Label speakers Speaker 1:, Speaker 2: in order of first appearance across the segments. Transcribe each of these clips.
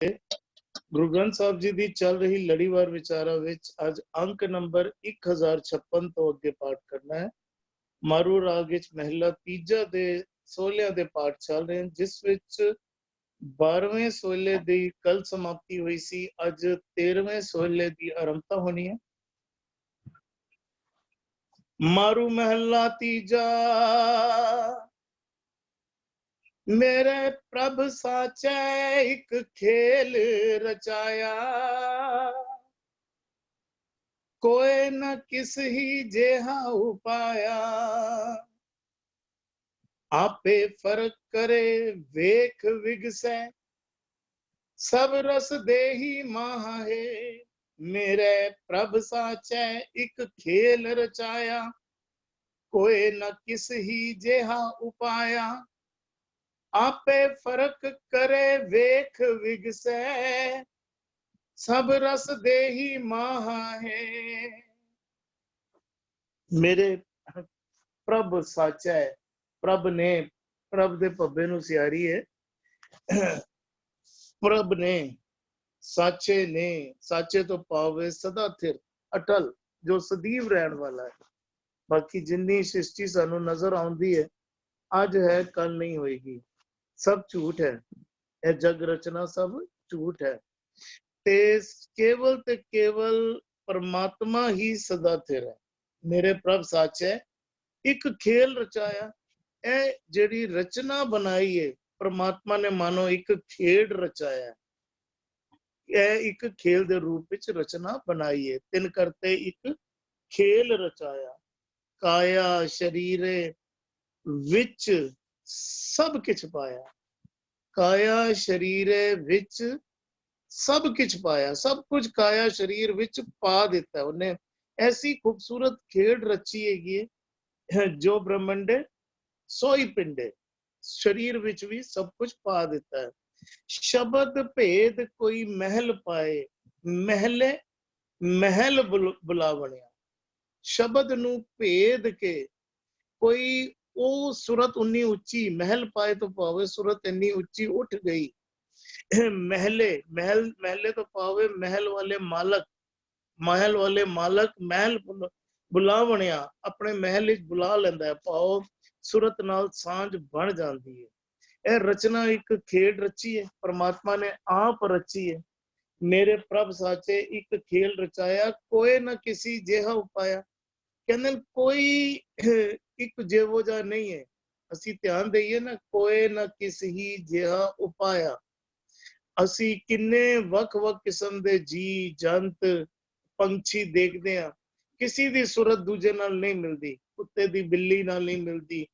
Speaker 1: ਗੁਰੂ ਗ੍ਰੰਥ ਸਾਹਿਬ ਜੀ ਦੀ ਚੱਲ ਰਹੀ ਲੜੀਵਾਰ ਵਿਚਾਰਾਂ ਵਿੱਚ ਅੱਜ ਅੰਕ ਨੰਬਰ 1056 ਤੋਂ ਅੱਗੇ ਪਾਠ ਕਰਨਾ ਹੈ। ਮਾਰੂ ਰਾਗ ਵਿੱਚ ਮਹਿਲਾ ਤੀਜਾ ਦੇ ਸੋਹਲਿਆਂ ਦੇ ਪਾਠ ਚੱਲ ਰਹੇ ਹਨ, ਜਿਸ ਵਿੱਚ 12ਵੇਂ ਸੋਹਲੇ ਦੀ ਕੱਲ ਸਮਾਪਤੀ ਹੋਈ ਸੀ। ਅੱਜ 13ਵੇਂ ਸੋਹਲੇ ਦੀ ਆਰੰਭਤਾ ਹੋਣੀ ਹੈ। ਮਾਰੂ ਮਹਿਲਾ ਤੀਜਾ। मेरे प्रभ साचे एक खेल रचाया, कोई न किस ही जेहा उपाया। आपे फर्क करे वेख विगसै, सब रस देही माहे। मेरे प्रभ साचे एक खेल रचाया, कोई न किस ही जेहा उपाया। आपे फर्क करे वेख विगसै, सब रस देही माहा है। मेरे प्रभ साचा है। प्रभ ने, प्रभ दे भब्बे नूं सियारी है। प्रभ ने, साचे ने, साचे तो पावे सदा थिर अटल, जो सदैव रहन वाला है। बाकी जिन्नी सृष्टि सानू नजर आउंदी है, अज है कल नहीं होएगी, सब झूठ है। यह जग रचना सब झूठ है। ते केवल परमात्मा ही सदा थिर है। मेरे प्रभ सच है। एक खेल रचाया, ए जेड़ी रचना बनाई है परमात्मा ने, मानो एक खेड रचाया। यह एक खेल दे रूप विच रचना बनाई है। तिन करते एक खेल रचाया, काया शरीरे विच सब किछ पाया। काया शरीरे विच सब किछ पाया, सब कुछ काया शरीर विच पा दिता है। उन्हें ऐसी खूबसूरत खेड रची है, जो ब्रह्मंडे सोई पिंडे, शरीर विच भी सब कुछ पा दिता है। शब्द भेद कोई महल पाए, महले महल बुलावणिया। शब्द नू भेद के कोई ਉਹ ਸੁਰਤ ਉਨੀ ਉੱਚੀ, महल पाए तो पावे सुरत इन्नी ਉੱਚੀ उठ गई। महले तो पावे महल वाले मालक, महल वाले मालक महल बुला ਬਣਿਆ, ਆਪਣੇ महल ਵਿੱਚ बुला ਲੈਂਦਾ ਹੈ। ਪਾਓ ਸੁਰਤ ਨਾਲ ਸਾਂਝ ਬਣ ਜਾਂਦੀ ਹੈ। ਇਹ ਰਚਨਾ ਇੱਕ ਖੇਡ ਰਚੀ ਹੈ, परमात्मा ने आप रची है। मेरे प्रभ साचे एक खेल रचाया, कोई न किसी जेहा उपाया। ਕਹਿੰਦੇ ਕੋਈ ਇੱਕ ਜਿਹੋ ਜਿਹਾ ਨਹੀਂ ਹੈ। ਅਸੀਂ ਧਿਆਨ ਦਈਏ ਨਾ, ਕੋਏ ਨਾ ਕਿਸ ਹੀ ਜਿਹਾ ਉਪਾਇਆ। ਅਸੀਂ ਕਿੰਨੇ ਵੱਖ-ਵੱਖ ਕਿਸਮ ਦੇ ਜੀ ਜੰਤ ਪੰਛੀ ਦੇਖਦੇ ਆ, ਕਿਸੇ ਦੀ ਸੁਰਤ ਦੂਜੇ ਨਾਲ ਨਹੀਂ ਮਿਲਦੀ। ਕੁੱਤੇ ਦੀ ਬਿੱਲੀ ਨਾਲ ਨਹੀਂ ਮਿਲਦੀ,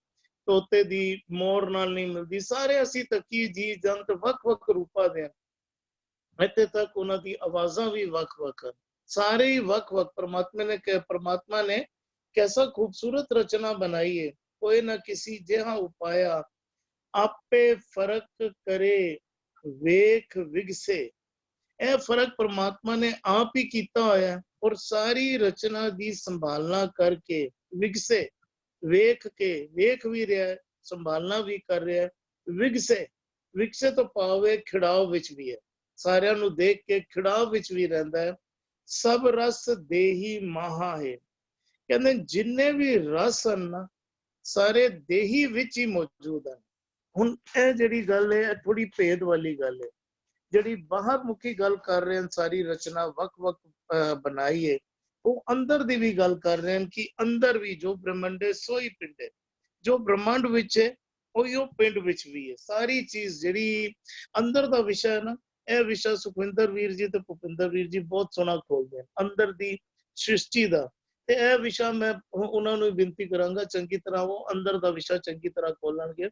Speaker 1: ਤੋਤੇ ਦੀ ਮੋਰ ਨਾਲ ਨਹੀਂ ਮਿਲਦੀ। ਸਾਰੇ ਅਸੀਂ ਤੱਕੀ ਜੀ ਜੰਤ ਵੱਖ-ਵੱਖ ਰੂਪਾਂ ਦੇ ਹਨ। ਇੱਥੇ ਤੱਕ ਉਹਨਾਂ ਦੀ ਆਵਾਜ਼ਾਂ ਵੀ ਵੱਖ-ਵੱਖ ਹਨ। ਸਾਰੇ ਹੀ ਵੱਖ-ਵੱਖ। परमात्मा ने कैसा खूबसूरत रचना बनाई है। कोई ना किसी जहा उपाया, आपे फर्क करे वेख विगसे। यह फर्क परमात्मा ने आप ही किया होया, और सारी रचना की संभालना करके विगसे, वेख के, वेख भी रहा है, संभालना भी कर रहा है। विगसे, विगसे तो पावे खिड़ाव विच भी है, सारियां नू देख के खिड़ाव विच भी रहता है। सब रस देही माहा है। कहते जिन्ने भी रस ਹਨ ਨਾ, ਸਾਰੇ ਦੇਹੀ ਵਿੱਚ ਹੀ ਮੌਜੂਦ ਹਨ। ਹੁਣ ਇਹ ਜਿਹੜੀ ਗੱਲ ਹੈ, ਥੋੜੀ ਭੇਦ ਵਾਲੀ ਗੱਲ ਹੈ। ਜਿਹੜੀ ਬਾਹਰ ਮੁਖੀ ਗੱਲ ਕਰ ਰਹੇ ਹਨ, ਸਾਰੀ ਰਚਨਾ ਵੱਖ-ਵੱਖ ਬਣਾਈ ਹੈ, ਉਹ ਅੰਦਰ ਦੀ ਵੀ ਗੱਲ ਕਰ ਰਹੇ ਹਨ ਕਿ ਅੰਦਰ ਵੀ ਜੋ ਬ੍ਰਹਮੰਡੇ ਸੋਈ ਪਿੰਡ ਹੈ, ਜੋ ਬ੍ਰਹਮੰਡ ਵਿੱਚ ਹੈ ਉਹੀ ਉਹ ਪਿੰਡ ਵਿੱਚ ਵੀ ਹੈ। ਸਾਰੀ ਚੀਜ਼ ਜਿਹੜੀ ਅੰਦਰ ਦਾ ਵਿਸ਼ਾ ਹੈ ਨਾ, ਇਹ ਵਿਸ਼ਾ ਸੁਖਵਿੰਦਰ ਵੀਰ ਜੀ ਤੇ ਭੁਪਿੰਦਰ ਵੀਰ ਜੀ ਬਹੁਤ ਸੋਹਣਾ ਖੋਲਦੇ ਹਨ, ਅੰਦਰ ਦੀ ਸ੍ਰਿਸ਼ਟੀ ਦਾ। ਤੇ ਇਹ ਵਿਸ਼ਾ ਮੈਂ ਉਹਨਾਂ ਨੂੰ ਬੇਨਤੀ ਕਰਾਂਗਾ, ਚੰਗੀ ਤਰ੍ਹਾਂ ਉਹ ਅੰਦਰ ਦਾ ਵਿਸ਼ਾ ਚੰਗੀ ਤਰ੍ਹਾਂ ਖੋਲਣਗੇ।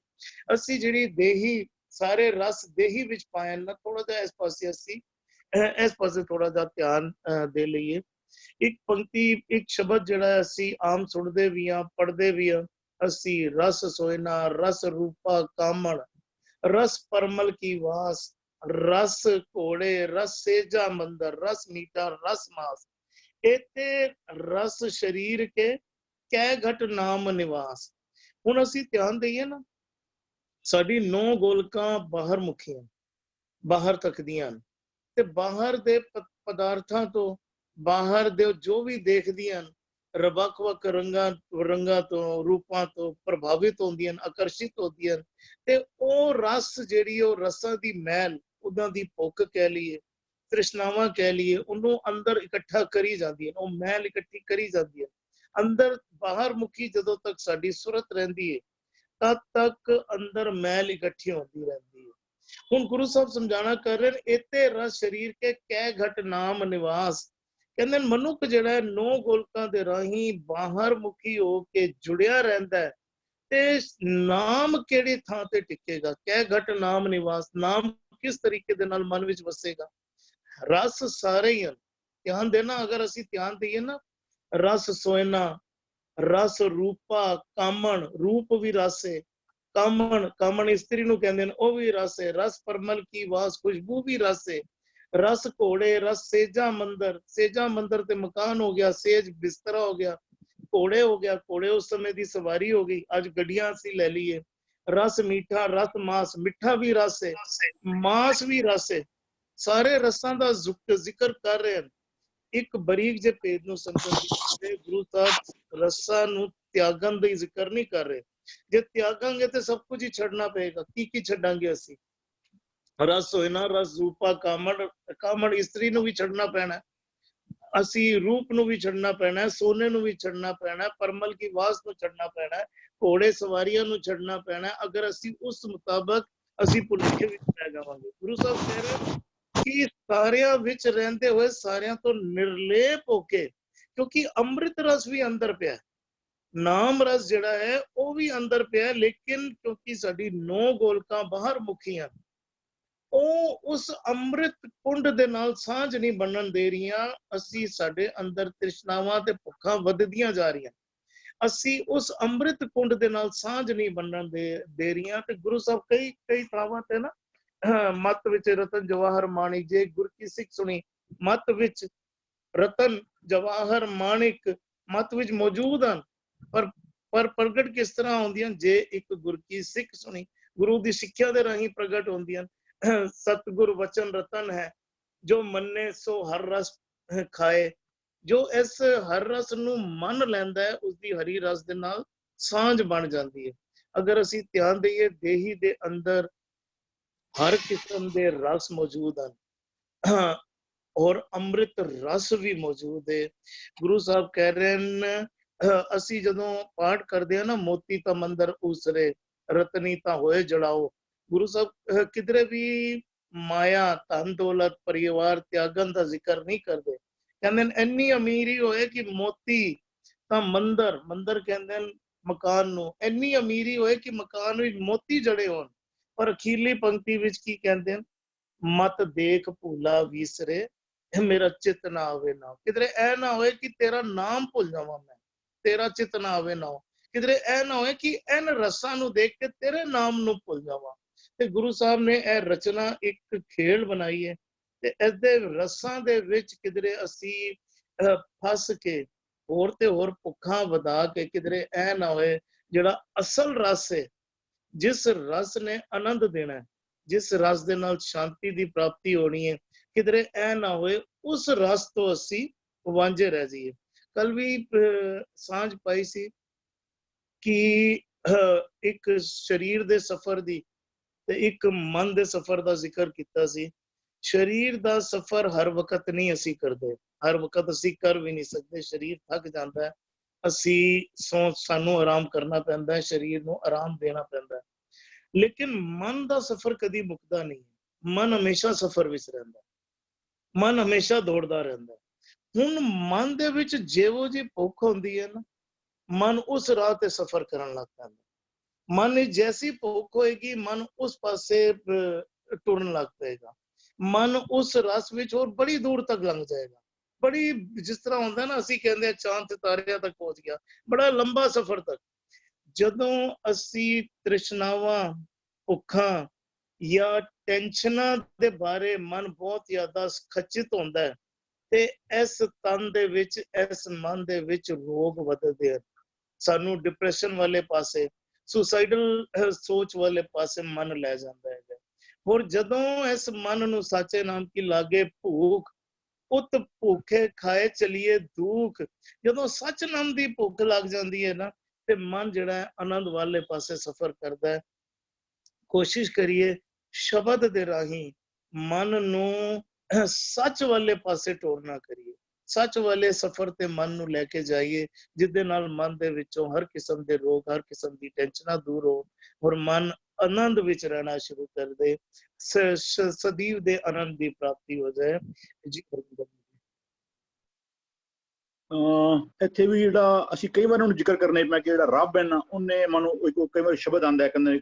Speaker 1: ਅਸੀਂ ਜਿਹੜੀ ਦੇਹੀ, ਸਾਰੇ ਰਸ ਦੇਹੀ ਵਿੱਚ ਪਾਏ ਨਾ, ਥੋੜਾ ਜਿਹਾ ਇਸ ਪਾਸੇ ਅਸੀਂ ਇਸ ਪਾਸੇ ਥੋੜਾ ਜਿਹਾ ਧਿਆਨ ਦੇ ਲਈਏ। ਇੱਕ ਪੰਕਤੀ, ਇੱਕ ਸ਼ਬਦ ਜਿਹੜਾ ਅਸੀਂ ਆਮ ਸੁਣਦੇ ਵੀ ਹਾਂ, ਪੜ੍ਹਦੇ ਵੀ ਹਾਂ। ਅਸੀਂ ਰਸ ਸੋਇਨਾ ਰਸ ਰੂਪਾ ਕਾਮਣ, रस परमल की वास, रस घोड़े रस सेजा मंदर, रस मीठा रस मास, एते रस शरीर के कै घट नाम निवास। हुण असीं ध्यान दईए ना, साडी 9 गोलकां बाहर मुखीआं, ਬਾਹਰ ਤੱਕਦੀਆਂ ਹਨ ਤੇ ਬਾਹਰ ਦੇ ਪਦਾਰਥਾਂ ਤੋਂ, ਬਾਹਰ ਦੇ ਜੋ ਵੀ ਦੇਖਦੀਆਂ ਹਨ, ਵੱਖ-ਵੱਖ ਰੰਗਾਂ ਤੋਂ, ਰੂਪਾਂ ਤੋਂ ਪ੍ਰਭਾਵਿਤ ਹੁੰਦੀਆਂ ਹਨ, ਆਕਰਸ਼ਿਤ ਹੁੰਦੀਆਂ ਹਨ ਤੇ ਉਹ ਰਸ ਜਿਹੜੀ, ਉਹ ਰਸਾਂ ਦੀ ਮੈਲ, ਉਹਨਾਂ ਦੀ ਭੁੱਖ ਕਹਿ ਲਈਏ, ਤ੍ਰਿਸ਼ਨਾਵਾਂ ਕਹਿ ਲਈਏ, ਉਹਨੂੰ ਅੰਦਰ ਇਕੱਠਾ ਕਰੀ ਜਾਂਦੀ ਹੈ, ਉਹ ਮੈਲ ਇਕੱਠੀ ਕਰੀ ਜਾਂਦੀ ਹੈ ਅੰਦਰ। ਬਾਹਰ ਮੁਖੀ ਜਦੋਂ ਤੱਕ ਸਾਡੀ ਸੁਰਤ ਰਹਿੰਦੀ ਹੈ ਤਦ ਤੱਕ ਅੰਦਰ ਮੈਲ ਇਕੱਠੀ ਹੁੰਦੀ ਰਹਿੰਦੀ ਹੈ। ਹੁਣ ਗੁਰੂ ਸਾਹਿਬ ਸਮਝਾਣਾ ਕਰ ਰਹੇ ਨੇ, ਇਤੇ ਰਸ ਸਰੀਰ ਕੇ ਕਹਿ ਘਟ ਨਾਮ ਨਿਵਾਸ। ਕਹਿੰਦੇ ਮਨੁੱਖ ਜਿਹੜਾ ਹੈ 9 ਗੋਲਕਾਂ ਦੇ ਰਾਹੀਂ ਬਾਹਰ ਮੁਖੀ ਹੋ ਕੇ ਜੁੜਿਆ ਰਹਿੰਦਾ ਹੈ ਤੇ ਨਾਮ ਕਿਹੜੀ ਥਾਂ ਤੇ ਟਿਕੇਗਾ? ਕਹਿ ਘਟ ਨਾਮ ਨਿਵਾਸ, ਨਾਮ ਕਿਸ ਤਰੀਕੇ ਦੇ ਨਾਲ ਮਨ ਵਿੱਚ ਵਸੇਗਾ? ਰਸ ਸਾਰੇ ਹੀ ਹਨ, ਧਿਆਨ ਦੇਣਾ, ਅਗਰ ਅਸੀਂ ਧਿਆਨ ਦਈਏ ਨਾ, ਰਸ ਸੋਇਨਾ, ਰਸ ਰੂਪਾ, ਕਾਮਣ, ਰੂਪ ਵੀ ਰਸ ਹੈ, ਕਾਮਣ, ਕਾਮਣ ਇਸਤਰੀ ਨੂੰ ਕਹਿੰਦੇ ਨੇ, ਉਹ ਵੀ ਰਸ ਹੈ, ਰਸ ਪਰਮਲ ਕੀ ਵਾਸ, ਖੁਸ਼ਬੂ ਵੀ ਰਸ ਹੈ, ਰਸ ਘੋੜੇ, ਰਸ ਸੇਜਾ ਮੰਦਰ, ਸੇਜਾ ਮੰਦਰ ਤੇ ਮਕਾਨ ਹੋ ਗਿਆ, ਸੇਜ ਬਿਸਤਰਾ ਹੋ ਗਿਆ, ਘੋੜੇ ਹੋ ਗਿਆ, ਘੋੜੇ ਉਸ ਸਮੇਂ ਦੀ ਸਵਾਰੀ ਹੋ ਗਈ, ਅੱਜ ਗੱਡੀਆਂ ਅਸੀਂ ਲੈ ਲਈਏ। ਰਸ ਮੀਠਾ, ਰਸ ਮਾਸ, ਮਿੱਠਾ ਵੀ ਰਸ ਹੈ, ਮਾਸ ਵੀ ਰਸ ਹੈ, ਸਾਰੇ ਰਸਾਂ ਦਾ ਜ਼ਿਕਰ ਕਰ ਰਹੇ ਹਨ। ਇੱਕ ਬਰੀਕ ਜੇ ਭੇਦ ਨੂੰ ਸਮਝਣ ਦੀ, ਗੁਰੂ ਸਾਹਿਬ ਰਸਾਂ ਨੂੰ ਤਿਆਗਣ ਦਾ ਜ਼ਿਕਰ ਨਹੀਂ ਕਰ ਰਹੇ। ਜੇ ਤਿਆਗਾਂਗੇ ਤੇ ਸਭ ਕੁਝ ਹੀ ਛੱਡਣਾ ਪਏਗਾ। ਕੀ ਛੱਡਾਂਗੇ ਅਸੀਂ? ਰਸ ਹੋਏ ਨਾ, ਰਸ ਰੂਪਾ, ਕਾਮਣ, ਕਾਮਣ ਇਸਤਰੀ ਨੂੰ ਵੀ ਛੱਡਣਾ ਪੈਣਾ, ਅਸੀਂ ਰੂਪ ਨੂੰ ਵੀ ਛੱਡਣਾ ਪੈਣਾ, ਸੋਨੇ ਨੂੰ ਵੀ ਛੱਡਣਾ ਪੈਣਾ, ਪਰਮਲ ਕੀ ਵਾਸ ਨੂੰ ਛੱਡਣਾ ਪੈਣਾ, ਘੋੜੇ ਸਵਾਰੀਆਂ ਨੂੰ ਛੱਡਣਾ ਪੈਣਾ। ਅਗਰ ਅਸੀਂ ਉਸ ਮੁਤਾਬਕ ਅਸੀਂ ਭੁਲੇਖੇ ਵਿੱਚ ਪੈ ਜਾਵਾਂਗੇ। ਗੁਰੂ ਸਾਹਿਬ ਕਹਿ ਰਹੇ ਕਿ ਸਾਰਿਆਂ ਵਿੱਚ ਰਹਿੰਦੇ ਹੋਏ ਸਾਰਿਆਂ ਤੋਂ ਨਿਰਲੇਪ ਹੋ ਕੇ, ਕਿਉਂਕਿ ਅੰਮ੍ਰਿਤ ਰਸ ਵੀ ਅੰਦਰ ਪਿਆ, ਨਾਮ ਰਸ ਜਿਹੜਾ ਹੈ ਉਹ ਵੀ ਅੰਦਰ ਪਿਆ, ਲੇਕਿਨ ਕਿਉਂਕਿ ਸਾਡੀ 9 ਗੋਲਕਾਂ ਬਾਹਰ ਮੁਖੀਆਂ, ਉਹ ਉਸ ਅੰਮ੍ਰਿਤ ਕੁੰਡ ਦੇ ਨਾਲ ਸਾਂਝ ਨਹੀਂ ਬਣਨ ਦੇ ਰਹੀਆਂ। ਅਸੀਂ, ਸਾਡੇ ਅੰਦਰ ਤ੍ਰਿਸ਼ਨਾਵਾਂ ਤੇ ਭੁੱਖਾਂ ਵੱਧਦੀਆਂ ਜਾ ਰਹੀਆਂ, ਅਸੀਂ ਉਸ ਅੰਮ੍ਰਿਤ ਕੁੰਡ ਦੇ ਨਾਲ ਸਾਂਝ ਨਹੀਂ ਬਣਨ ਦੇ ਰਹੀਆਂ। ਤੇ ਗੁਰੂ ਸਾਹਿਬ ਕਈ ਥਾਵਾਂ ਤੇ ਨਾ, ਮੱਤ ਵਿੱਚ ਰਤਨ ਜਵਾਹਰ ਮਾਣਿਕ, ਜੇ ਗੁਰ ਕੀ ਸਿੱਖ ਸੁਣੀ, ਮੱਤ ਵਿੱਚ ਰਤਨ ਜਵਾਹਰ ਮਾਣਿਕ ਮੱਤ ਵਿੱਚ ਮੌਜੂਦ ਹਨ, ਪਰ ਪ੍ਰਗਟ ਕਿਸ ਤਰ੍ਹਾਂ ਹੁੰਦੀਆਂ? ਜੇ ਇੱਕ ਗੁਰ ਕੀ ਸਿੱਖ ਸੁਣੀ, ਗੁਰੂ ਦੀ ਸਿੱਖਿਆ ਦੇ ਰਾਹੀਂ ਪ੍ਰਗਟ ਹੁੰਦੀਆਂ। ਸਤਿਗੁਰ ਵਚਨ ਰਤਨ ਹੈ, ਜੋ ਮੰਨੇ ਸੋ ਹਰ ਰਸ ਖਾਏ। ਜੋ ਇਸ ਹਰ ਰਸ ਨੂੰ ਮੰਨ ਲੈਂਦਾ ਹੈ, ਉਸਦੀ ਹਰੀ ਰਸ ਦੇ ਨਾਲ ਸਾਂਝ ਬਣ ਜਾਂਦੀ ਹੈ। ਅਗਰ ਅਸੀਂ ਧਿਆਨ ਦਈਏ, ਦੇਹੀ ਦੇ ਅੰਦਰ ਹਰ ਕਿਸਮ ਦੇ ਰਸ ਮੌਜੂਦ ਹਨ ਔਰ ਅੰਮ੍ਰਿਤ ਰਸ ਵੀ ਮੌਜੂਦ ਹੈ। ਗੁਰੂ ਸਾਹਿਬ ਕਹਿ ਰਹੇ ਨੇ, ਅਸੀਂ ਜਦੋਂ ਪਾਠ ਕਰਦੇ ਹਾਂ ਨਾ, ਮੋਤੀ ਤਾਂ ਮੰਦਰ ਉਸਰੇ, ਰਤਨੀ ਤਾਂ ਹੋਏ ਜੜਾਓ। ਗੁਰੂ ਸਾਹਿਬ ਕਿਧਰੇ ਵੀ ਮਾਇਆ, ਧਨ ਦੌਲਤ, ਪਰਿਵਾਰ ਤਿਆਗਨ ਦਾ ਜ਼ਿਕਰ ਨਹੀਂ ਕਰਦੇ। ਕਹਿੰਦੇ ਨੇ ਇੰਨੀ ਅਮੀਰੀ ਹੋਏ ਕਿ ਮੋਤੀ ਤਾਂ ਮੰਦਰ ਕਹਿੰਦੇ ਨੇ ਮਕਾਨ ਨੂੰ, ਇੰਨੀ ਅਮੀਰੀ ਹੋਏ ਕਿ ਮਕਾਨ ਵਿੱਚ ਮੋਤੀ ਜੜੇ ਹੋਣ। ਪਰ ਅਖੀਰਲੀ ਪੰਕਤੀ ਵਿੱਚ ਕੀ ਕਹਿੰਦੇ ਨੇ? ਮਤ ਦੇਖ ਭੂਲਾ ਵਿਸਰੇ, ਮੇਰਾ ਚਿਤ ਨਾ ਆਵੇ ਨਾ। ਕਿਧਰੇ ਇਹ ਨਾ ਹੋਏ ਕਿ ਤੇਰਾ ਨਾਮ ਭੁੱਲ ਜਾਵਾਂ ਮੈਂ, ਤੇਰਾ ਚਿਤ ਨਾ ਆਵੇ ਨਾ। ਕਿਧਰੇ ਇਹ ਨਾ ਹੋਏ ਕਿ ਇਹਨਾਂ ਰਸਾਂ ਨੂੰ ਦੇਖ ਕੇ ਤੇਰੇ ਨਾਮ ਨੂੰ ਭੁੱਲ ਜਾਵਾਂ। ਤੇ ਗੁਰੂ ਸਾਹਿਬ ਨੇ ਇਹ ਰਚਨਾ ਇੱਕ ਖੇਡ ਬਣਾਈ ਹੈ ਤੇ ਇਸਦੇ ਰਸਾਂ ਦੇ ਵਿੱਚ ਕਿਧਰੇ ਅਸੀਂ ਫਸ ਕੇ ਹੋਰ ਤੇ ਹੋਰ ਭੁੱਖਾਂ ਵਧਾ ਕੇ, ਕਿਧਰੇ ਇਹ ਨਾ ਹੋਏ ਜਿਹੜਾ ਅਸਲ ਰਸ ਹੈ, ਜਿਸ ਰਸ ਨੇ ਆਨੰਦ ਦੇਣਾ ਹੈ, ਜਿਸ ਰਸ ਦੇ ਨਾਲ ਸ਼ਾਂਤੀ ਦੀ ਪ੍ਰਾਪਤੀ ਹੋਣੀ ਹੈ, ਕਿਧਰੇ ਇਹ ਨਾ ਹੋਏ ਉਸ ਰਸ ਤੋਂ ਅਸੀਂ ਵਾਂਝੇ ਰਹਿ ਜਾਈਏ। ਕੱਲ ਵੀ ਸਾਂਝ ਪਾਈ ਸੀ ਕਿ ਇੱਕ ਸਰੀਰ ਦੇ ਸਫ਼ਰ ਦੀ ਤੇ ਇੱਕ ਮਨ ਦੇ ਸਫ਼ਰ ਦਾ ਜ਼ਿਕਰ ਕੀਤਾ ਸੀ। ਸਰੀਰ ਦਾ ਸਫ਼ਰ ਹਰ ਵਕਤ ਨਹੀਂ ਅਸੀਂ ਕਰਦੇ, ਹਰ ਵਕਤ ਅਸੀਂ ਕਰ ਵੀ ਨਹੀਂ ਸਕਦੇ। ਸਰੀਰ ਥੱਕ ਜਾਂਦਾ ਹੈ, ਸਾਨੂੰ ਆਰਾਮ ਕਰਨਾ ਪੈਂਦਾ ਹੈ, ਸਰੀਰ ਨੂੰ ਆਰਾਮ ਦੇਣਾ ਪੈਂਦਾ ਹੈ। ਲੇਕਿਨ ਮਨ ਦਾ ਸਫ਼ਰ ਕਦੀ ਮੁੱਕਦਾ ਨਹੀਂ, ਮਨ ਹਮੇਸ਼ਾ ਸਫ਼ਰ ਵਿੱਚ ਰਹਿੰਦਾ, ਮਨ ਹਮੇਸ਼ਾ ਦੌੜਦਾ ਰਹਿੰਦਾ। ਹੁਣ ਮਨ ਦੇ ਵਿੱਚ ਜਿਹੋ ਜਿਹੀ ਭੁੱਖ ਹੁੰਦੀ ਹੈ ਨਾ, ਮਨ ਉਸ ਰਾਹ ਤੇ ਸਫ਼ਰ ਕਰਨ ਲੱਗ ਪੈਂਦਾ। ਮਨ ਵਿੱਚ ਜੈਸੀ ਭੁੱਖ ਹੋਏਗੀ, ਮਨ ਉਸ ਪਾਸੇ ਟੁਰਨ ਲੱਗ ਪਏਗਾ, ਮਨ ਉਸ ਰਸ ਵਿੱਚ ਹੋਰ ਬੜੀ ਦੂਰ ਤੱਕ ਲੰਘ ਜਾਏਗਾ। ਬੜੀ, ਜਿਸ ਤਰ੍ਹਾਂ ਹੁੰਦਾ ਨਾ, ਅਸੀਂ ਕਹਿੰਦੇ ਆ ਚਾਂਦ ਤੇ ਤਾਰਿਆਂ ਤੱਕ ਪਹੁੰਚ ਗਿਆ, ਬੜਾ ਲੰਬਾ ਸਫ਼ਰ ਤੱਕ। ਜਦੋਂ ਅਸੀਂ ਤ੍ਰਿਸ਼ਨਾਵਾਂ, ਭੁੱਖਾਂ ਜਾਂ ਟੈਨਸ਼ਨਾਂ ਦੇ ਬਾਰੇ ਮਨ ਬਹੁਤ ਜ਼ਿਆਦਾ ਖਚਿਤ ਹੁੰਦਾ ਹੈ ਤੇ ਇਸ ਤਨ ਦੇ ਵਿੱਚ, ਇਸ ਮਨ ਦੇ ਵਿੱਚ ਰੋਗ ਵੱਧਦੇ ਹਨ। ਸਾਨੂੰ ਡਿਪਰੈਸ਼ਨ ਵਾਲੇ ਪਾਸੇ, ਸੁਸਾਈਡਲ ਸੋਚ ਵਾਲੇ ਪਾਸੇ ਮਨ ਲੈ ਜਾਂਦਾ ਹੈ। और जदों इस मन नू साचे नाम की लागे भूख, उत भूखे खाए चलिए दुख। जदों सच नाम दी भुख लग जाती है ना, ते मन जिहड़ा है आनंद वाले पासे सफर करता है। कोशिश करिए शब्द दे राही मन नू सच वाले पासे टोरना करिए, सच वाले सफर ते मन नू लेके जाइए, जिदे नाल मन दे विचों हर किस्म दे रोग, हर किस्म दी टेंशनां दूर हो और मन आनंद विच रहना शुरू कर दे, सदैव दे आनंद दी प्राप्ति हो जाए जी।
Speaker 2: ਇੱਥੇ ਵੀ ਜਿਹੜਾ ਅਸੀਂ ਕਈ ਵਾਰ ਉਹਨੂੰ ਜ਼ਿਕਰ ਕਰਨੇ, ਮੈਂ ਕਿ ਜਿਹੜਾ ਰੱਬ ਹੈ ਨਾ, ਉਹਨੇ ਮਨੋਂ ਕਈ ਵਾਰ ਸ਼ਬਦ ਆਉਂਦਾ ਹੈ, ਕਹਿੰਦੇ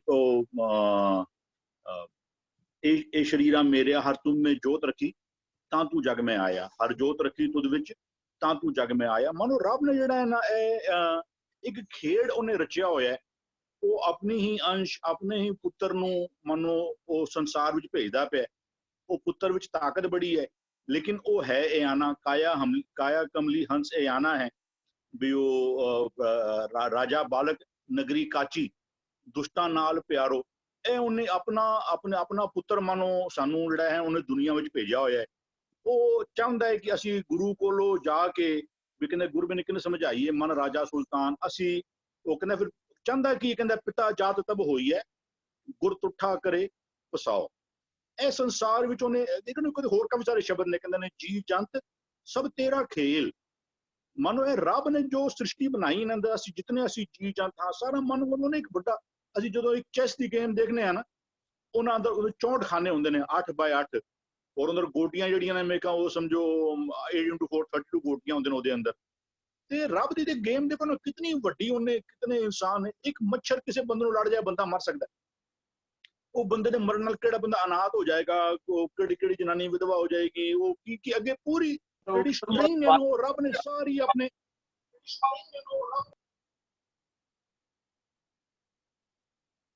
Speaker 2: ਇਹ ਸ਼ਰੀਰਾਂ ਮੇਰਿਆ ਹਰ ਤੁਮ ਮੇ ਜੋਤ ਰੱਖੀ ਤਾਂ ਤੂੰ ਜਗ ਮੈਂ ਆਇਆ, ਹਰ ਜੋਤ ਰੱਖੀ ਤੁਧ ਵਿੱਚ ਤਾਂ ਤੂੰ ਜਗ ਮੈਂ ਆਇਆ। ਮਨੋਂ ਰੱਬ ਨੇ ਜਿਹੜਾ ਹੈ ਨਾ, ਇਹ ਇੱਕ ਖੇਡ ਉਹਨੇ ਰਚਿਆ ਹੋਇਆ ਹੈ। ਉਹ ਆਪਣੀ ਹੀ ਅੰਸ਼, ਆਪਣੇ ਹੀ ਪੁੱਤਰ ਨੂੰ ਮਨੋਂ ਉਹ ਸੰਸਾਰ ਵਿੱਚ ਭੇਜਦਾ ਪਿਆ। ਉਹ ਪੁੱਤਰ ਵਿੱਚ ਤਾਕਤ ਬੜੀ ਹੈ, लेकिन वो है एयाना, काया कमली हंस एयाना है भी वो राजा बालक नगरी काची दुष्टां नाल प्यारो। ਇਹ ਉਹਨੇ ਆਪਣਾ ਪੁੱਤਰ ਮਾਨੋ ਸਾਨੂੰ ਜਿਹੜਾ ਹੈ ਉਹਨੇ ਦੁਨੀਆ ਵਿੱਚ ਭੇਜਿਆ ਹੋਇਆ ਹੈ। ਉਹ ਚਾਹੁੰਦਾ ਹੈ ਕਿ ਅਸੀਂ ਗੁਰੂ ਕੋਲੋਂ ਜਾ ਕੇ ਵੀ ਕਹਿੰਦੇ ਗੁਰਬਿਨ ਕਿਹਨੇ ਸਮਝਾਈਏ ਮਨ ਰਾਜਾ ਸੁਲਤਾਨ। ਅਸੀਂ ਉਹ ਕਹਿੰਦਾ ਫਿਰ ਚਾਹੁੰਦਾ ਕਿ ਕਹਿੰਦਾ ਪਿਤਾ ਜਾਤ ਤਬ ਹੋਈ ਹੈ ਗੁਰ ਤੁਠਾ ਕਰੇ ਪਸਾਓ। ਇਹ ਸੰਸਾਰ ਵਿੱਚ ਉਹਨੇ ਦੇਖੋ ਕਦੇ ਹੋਰ ਕਾਫੀ ਸਾਰੇ ਸ਼ਬਦ ਨੇ, ਕਹਿੰਦੇ ਨੇ ਜੀ ਜੰਤ ਸਭ ਤੇਰਾ ਖੇਲ। ਮਨੋ ਇਹ ਰੱਬ ਨੇ ਜੋ ਸ੍ਰਿਸ਼ਟੀ ਬਣਾਈ ਇਹਨਾਂ ਦਾ, ਅਸੀਂ ਜਿਤਨੇ ਅਸੀਂ ਜੀ ਜੰਤ ਹਾਂ ਸਾਰਾ ਮਨ ਵੱਲੋਂ ਨੇ ਇੱਕ ਵੱਡਾ। ਅਸੀਂ ਜਦੋਂ ਇੱਕ ਚੈਸ ਦੀ ਗੇਮ ਦੇਖਦੇ ਆ ਨਾ, ਉਹਨਾਂ ਅੰਦਰ 64 ਖਾਨੇ ਹੁੰਦੇ ਨੇ 8x8, ਔਰ ਅੰਦਰ ਗੋਟੀਆਂ ਜਿਹੜੀਆਂ ਨੇ ਮੇਕਾਂ ਉਹ ਸਮਝੋ 8x4 32 ਗੋਟੀਆਂ ਹੁੰਦੇ ਨੇ ਉਹਦੇ ਅੰਦਰ। ਤੇ ਰੱਬ ਦੀ ਤੇ ਗੇਮ ਦੇਖੋ ਨਾ ਕਿਤਨੀ ਵੱਡੀ, ਉਹਨੇ ਕਿਤਨੇ ਇਨਸਾਨ ਨੇ। ਇੱਕ ਮੱਛਰ ਕਿਸੇ ਬੰਦੇ ਨੂੰ ਲੜ ਜਾਏ ਬੰਦਾ ਮਰ ਸਕਦਾ, ਉਹ ਬੰਦੇ ਦੇ ਮਰਨ ਨਾਲ ਕਿਹੜਾ ਬੰਦਾ ਅਨਾਥ ਹੋ ਜਾਏਗਾ, ਕਿਹੜੀ ਜਨਾਨੀ ਵਿਧਵਾ ਹੋ ਜਾਏਗੀ, ਉਹ ਕੀ ਅੱਗੇ ਪੂਰੀ ਜਿਹੜੀ ਸਟ੍ਰਿੰਗ ਹੈ ਉਹ ਰੱਬ ਨੇ ਸਾਰੀ ਆਪਣੇ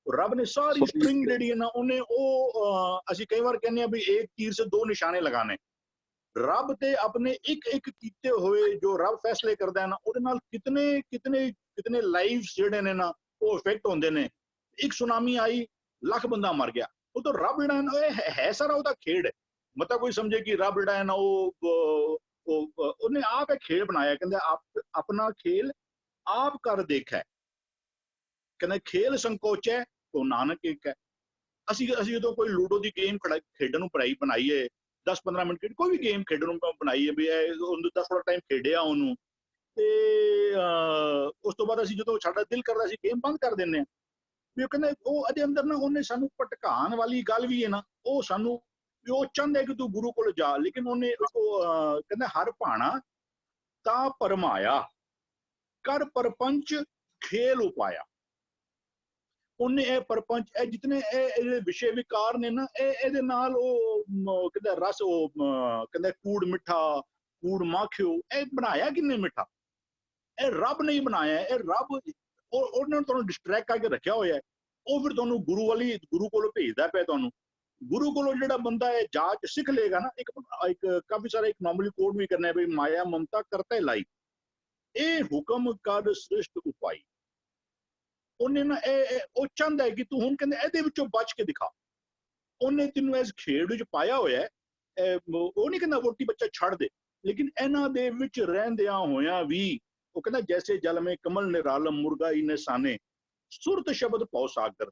Speaker 2: ਰੱਬ ਨੇ ਸਾਰੀ ਸਟ੍ਰਿੰਗ ਜਿਹੜੀ ਹੈ ਨਾ ਉਹਨੇ ਉਹ ਅਸੀਂ ਕਈ ਵਾਰ ਕਹਿੰਦੇ ਆ ਵੀ ਇੱਕ ਤੀਰ ਸੇ ਦੋ ਨਿਸ਼ਾਨੇ ਲਗਾਣੇ। ਰੱਬ ਤੇ ਆਪਣੇ ਇੱਕ ਕੀਤੇ ਹੋਏ ਜੋ ਰੱਬ ਫੈਸਲੇ ਕਰਦਾ ਹੈ ਨਾ, ਉਹਦੇ ਨਾਲ ਕਿਤਨੇ ਲਾਈਵਸ ਜਿਹੜੇ ਨੇ ਨਾ ਉਹ ਇਫੈਕਟ ਹੁੰਦੇ ਨੇ। ਇੱਕ ਸੁਨਾਮੀ ਆਈ, ਲੱਖ ਬੰਦਾ ਮਰ ਗਿਆ। ਉਹ ਤਾਂ ਰੱਬ ਜਿਹੜਾ ਨਾ ਇਹ ਹੈ ਸਾਰਾ ਉਹਦਾ ਖੇਡ ਹੈ। ਮਤਲਬ ਕੋਈ ਸਮਝੇ ਕਿ ਰੱਬ ਜਿਹੜਾ ਹੈ ਨਾ ਉਹਨੇ ਆਪ ਇਹ ਖੇਡ ਬਣਾਇਆ। ਕਹਿੰਦੇ ਆਪਣਾ ਖੇਲ ਆਪ ਕਰ ਦੇਖਿਆ, ਕਹਿੰਦੇ ਖੇਲ ਸੰਕੋਚ ਹੈ ਉਹ ਨਾਨਕ ਇੱਕ ਹੈ। ਅਸੀਂ ਜਦੋਂ ਕੋਈ ਲੂਡੋ ਦੀ ਗੇਮ ਖੇਡਣ ਨੂੰ ਬਣਾਈਏ 10-15 ਮਿੰਟ ਕੋਈ ਵੀ ਗੇਮ ਖੇਡਣ ਨੂੰ ਬਣਾਈਏ ਵੀ ਉਹਨੂੰ 10 ਥੋੜਾ ਟਾਈਮ ਖੇਡਿਆ ਉਹਨੂੰ, ਤੇ ਉਸ ਤੋਂ ਬਾਅਦ ਅਸੀਂ ਜਦੋਂ ਸਾਡਾ ਦਿਲ ਕਰਦਾ ਅਸੀਂ ਗੇਮ ਬੰਦ ਕਰ ਦਿੰਦੇ ਹਾਂ। ਵੀ ਉਹ ਕਹਿੰਦੇ ਉਹ ਇਹਦੇ ਅੰਦਰ ਨਾ ਉਹਨੇ ਸਾਨੂੰ ਭਟਕਾਉਣ ਵਾਲੀ ਗੱਲ ਵੀ ਹੈ ਨਾ, ਉਹ ਸਾਨੂੰ ਵੀ ਉਹ ਚਾਹੁੰਦੇ ਕਿ ਤੂੰ ਗੁਰੂ ਕੋਲ ਜਾ, ਲੇਕਿਨ ਉਹਨੇ ਕਹਿੰਦਾ ਹਰ ਭਾਣਾ ਤਾਂ ਪਰਮਾਇਆ ਕਰ ਪਰਪੰਚ ਖੇਲ ਉਪਾਇਆ। ਉਹਨੇ ਇਹ ਪਰਪੰਚ ਇਹ ਜਿਤਨੇ ਇਹ ਵਿਸ਼ੇ ਵਿਕਾਰ ਨੇ ਨਾ ਇਹਦੇ ਨਾਲ ਉਹ ਕਹਿੰਦਾ ਰਸ ਉਹ ਕਹਿੰਦਾ ਕੂੜ ਮਿੱਠਾ ਕੂੜ ਮਾਖਿਓ। ਇਹ ਬਣਾਇਆ ਕਿੰਨੇ ਮਿੱਠਾ? ਇਹ ਰੱਬ ਨੇ ਹੀ ਬਣਾਇਆ। ਇਹ ਰੱਬ ਉਹਨੇ ਤੁਹਾਨੂੰ ਡਿਸਟਰੈਕਟ ਕਰਕੇ ਰੱਖਿਆ ਹੋਇਆ ਹੈ। ਉਹ ਫਿਰ ਤੁਹਾਨੂੰ ਗੁਰੂ ਕੋਲੋਂ ਭੇਜਦਾ ਪਿਆ ਤੁਹਾਨੂੰ। ਗੁਰੂ ਕੋਲੋਂ ਜਿਹੜਾ ਬੰਦਾ ਇਹ ਜਾਚ ਸਿੱਖ ਲਏਗਾ ਨਾ, ਇੱਕ ਕਾਫੀ ਸਾਰਾ ਇੱਕ ਨਾਰਮਲੀ ਕੋਡ ਵੀ ਕਰਨਾ ਹੈ ਵੀ ਮਾਇਆ ਮਮਤਾ ਕਰਤੇ ਲਾਈ ਇਹ ਹੁਕਮ ਕਰ ਸ੍ਰਿਸ਼ਟ ਉਪਾਈ। ਉਹਨੇ ਨਾ ਉਹ ਚਾਹੁੰਦਾ ਹੈ ਕਿ ਤੂੰ ਹੁਣ ਕਹਿੰਦੇ ਇਹਦੇ ਵਿੱਚੋਂ ਬਚ ਕੇ ਦਿਖਾ। ਉਹਨੇ ਤੈਨੂੰ ਇਸ ਖੇਡ ਵਿੱਚ ਪਾਇਆ ਹੋਇਆ ਹੈ। ਉਹ ਨਹੀਂ ਕਹਿੰਦਾ ਵੋਟੀ ਬੱਚਾ ਛੱਡ ਦੇ, ਲੇਕਿਨ ਇਹਨਾਂ ਦੇ ਵਿੱਚ ਰਹਿੰਦਿਆਂ ਹੋਇਆਂ ਵੀ ਉਹ ਕਹਿੰਦਾ ਜੈਸੇ ਜਲ ਮੇ ਕਮਲ ਨਿਰਾਲਮ ਮੁਰਗਾਈ ਨਿਸ਼ਾਨੇ ਸੁਰਤ ਸ਼ਬਦ ਪਉ ਸਾਗਰ।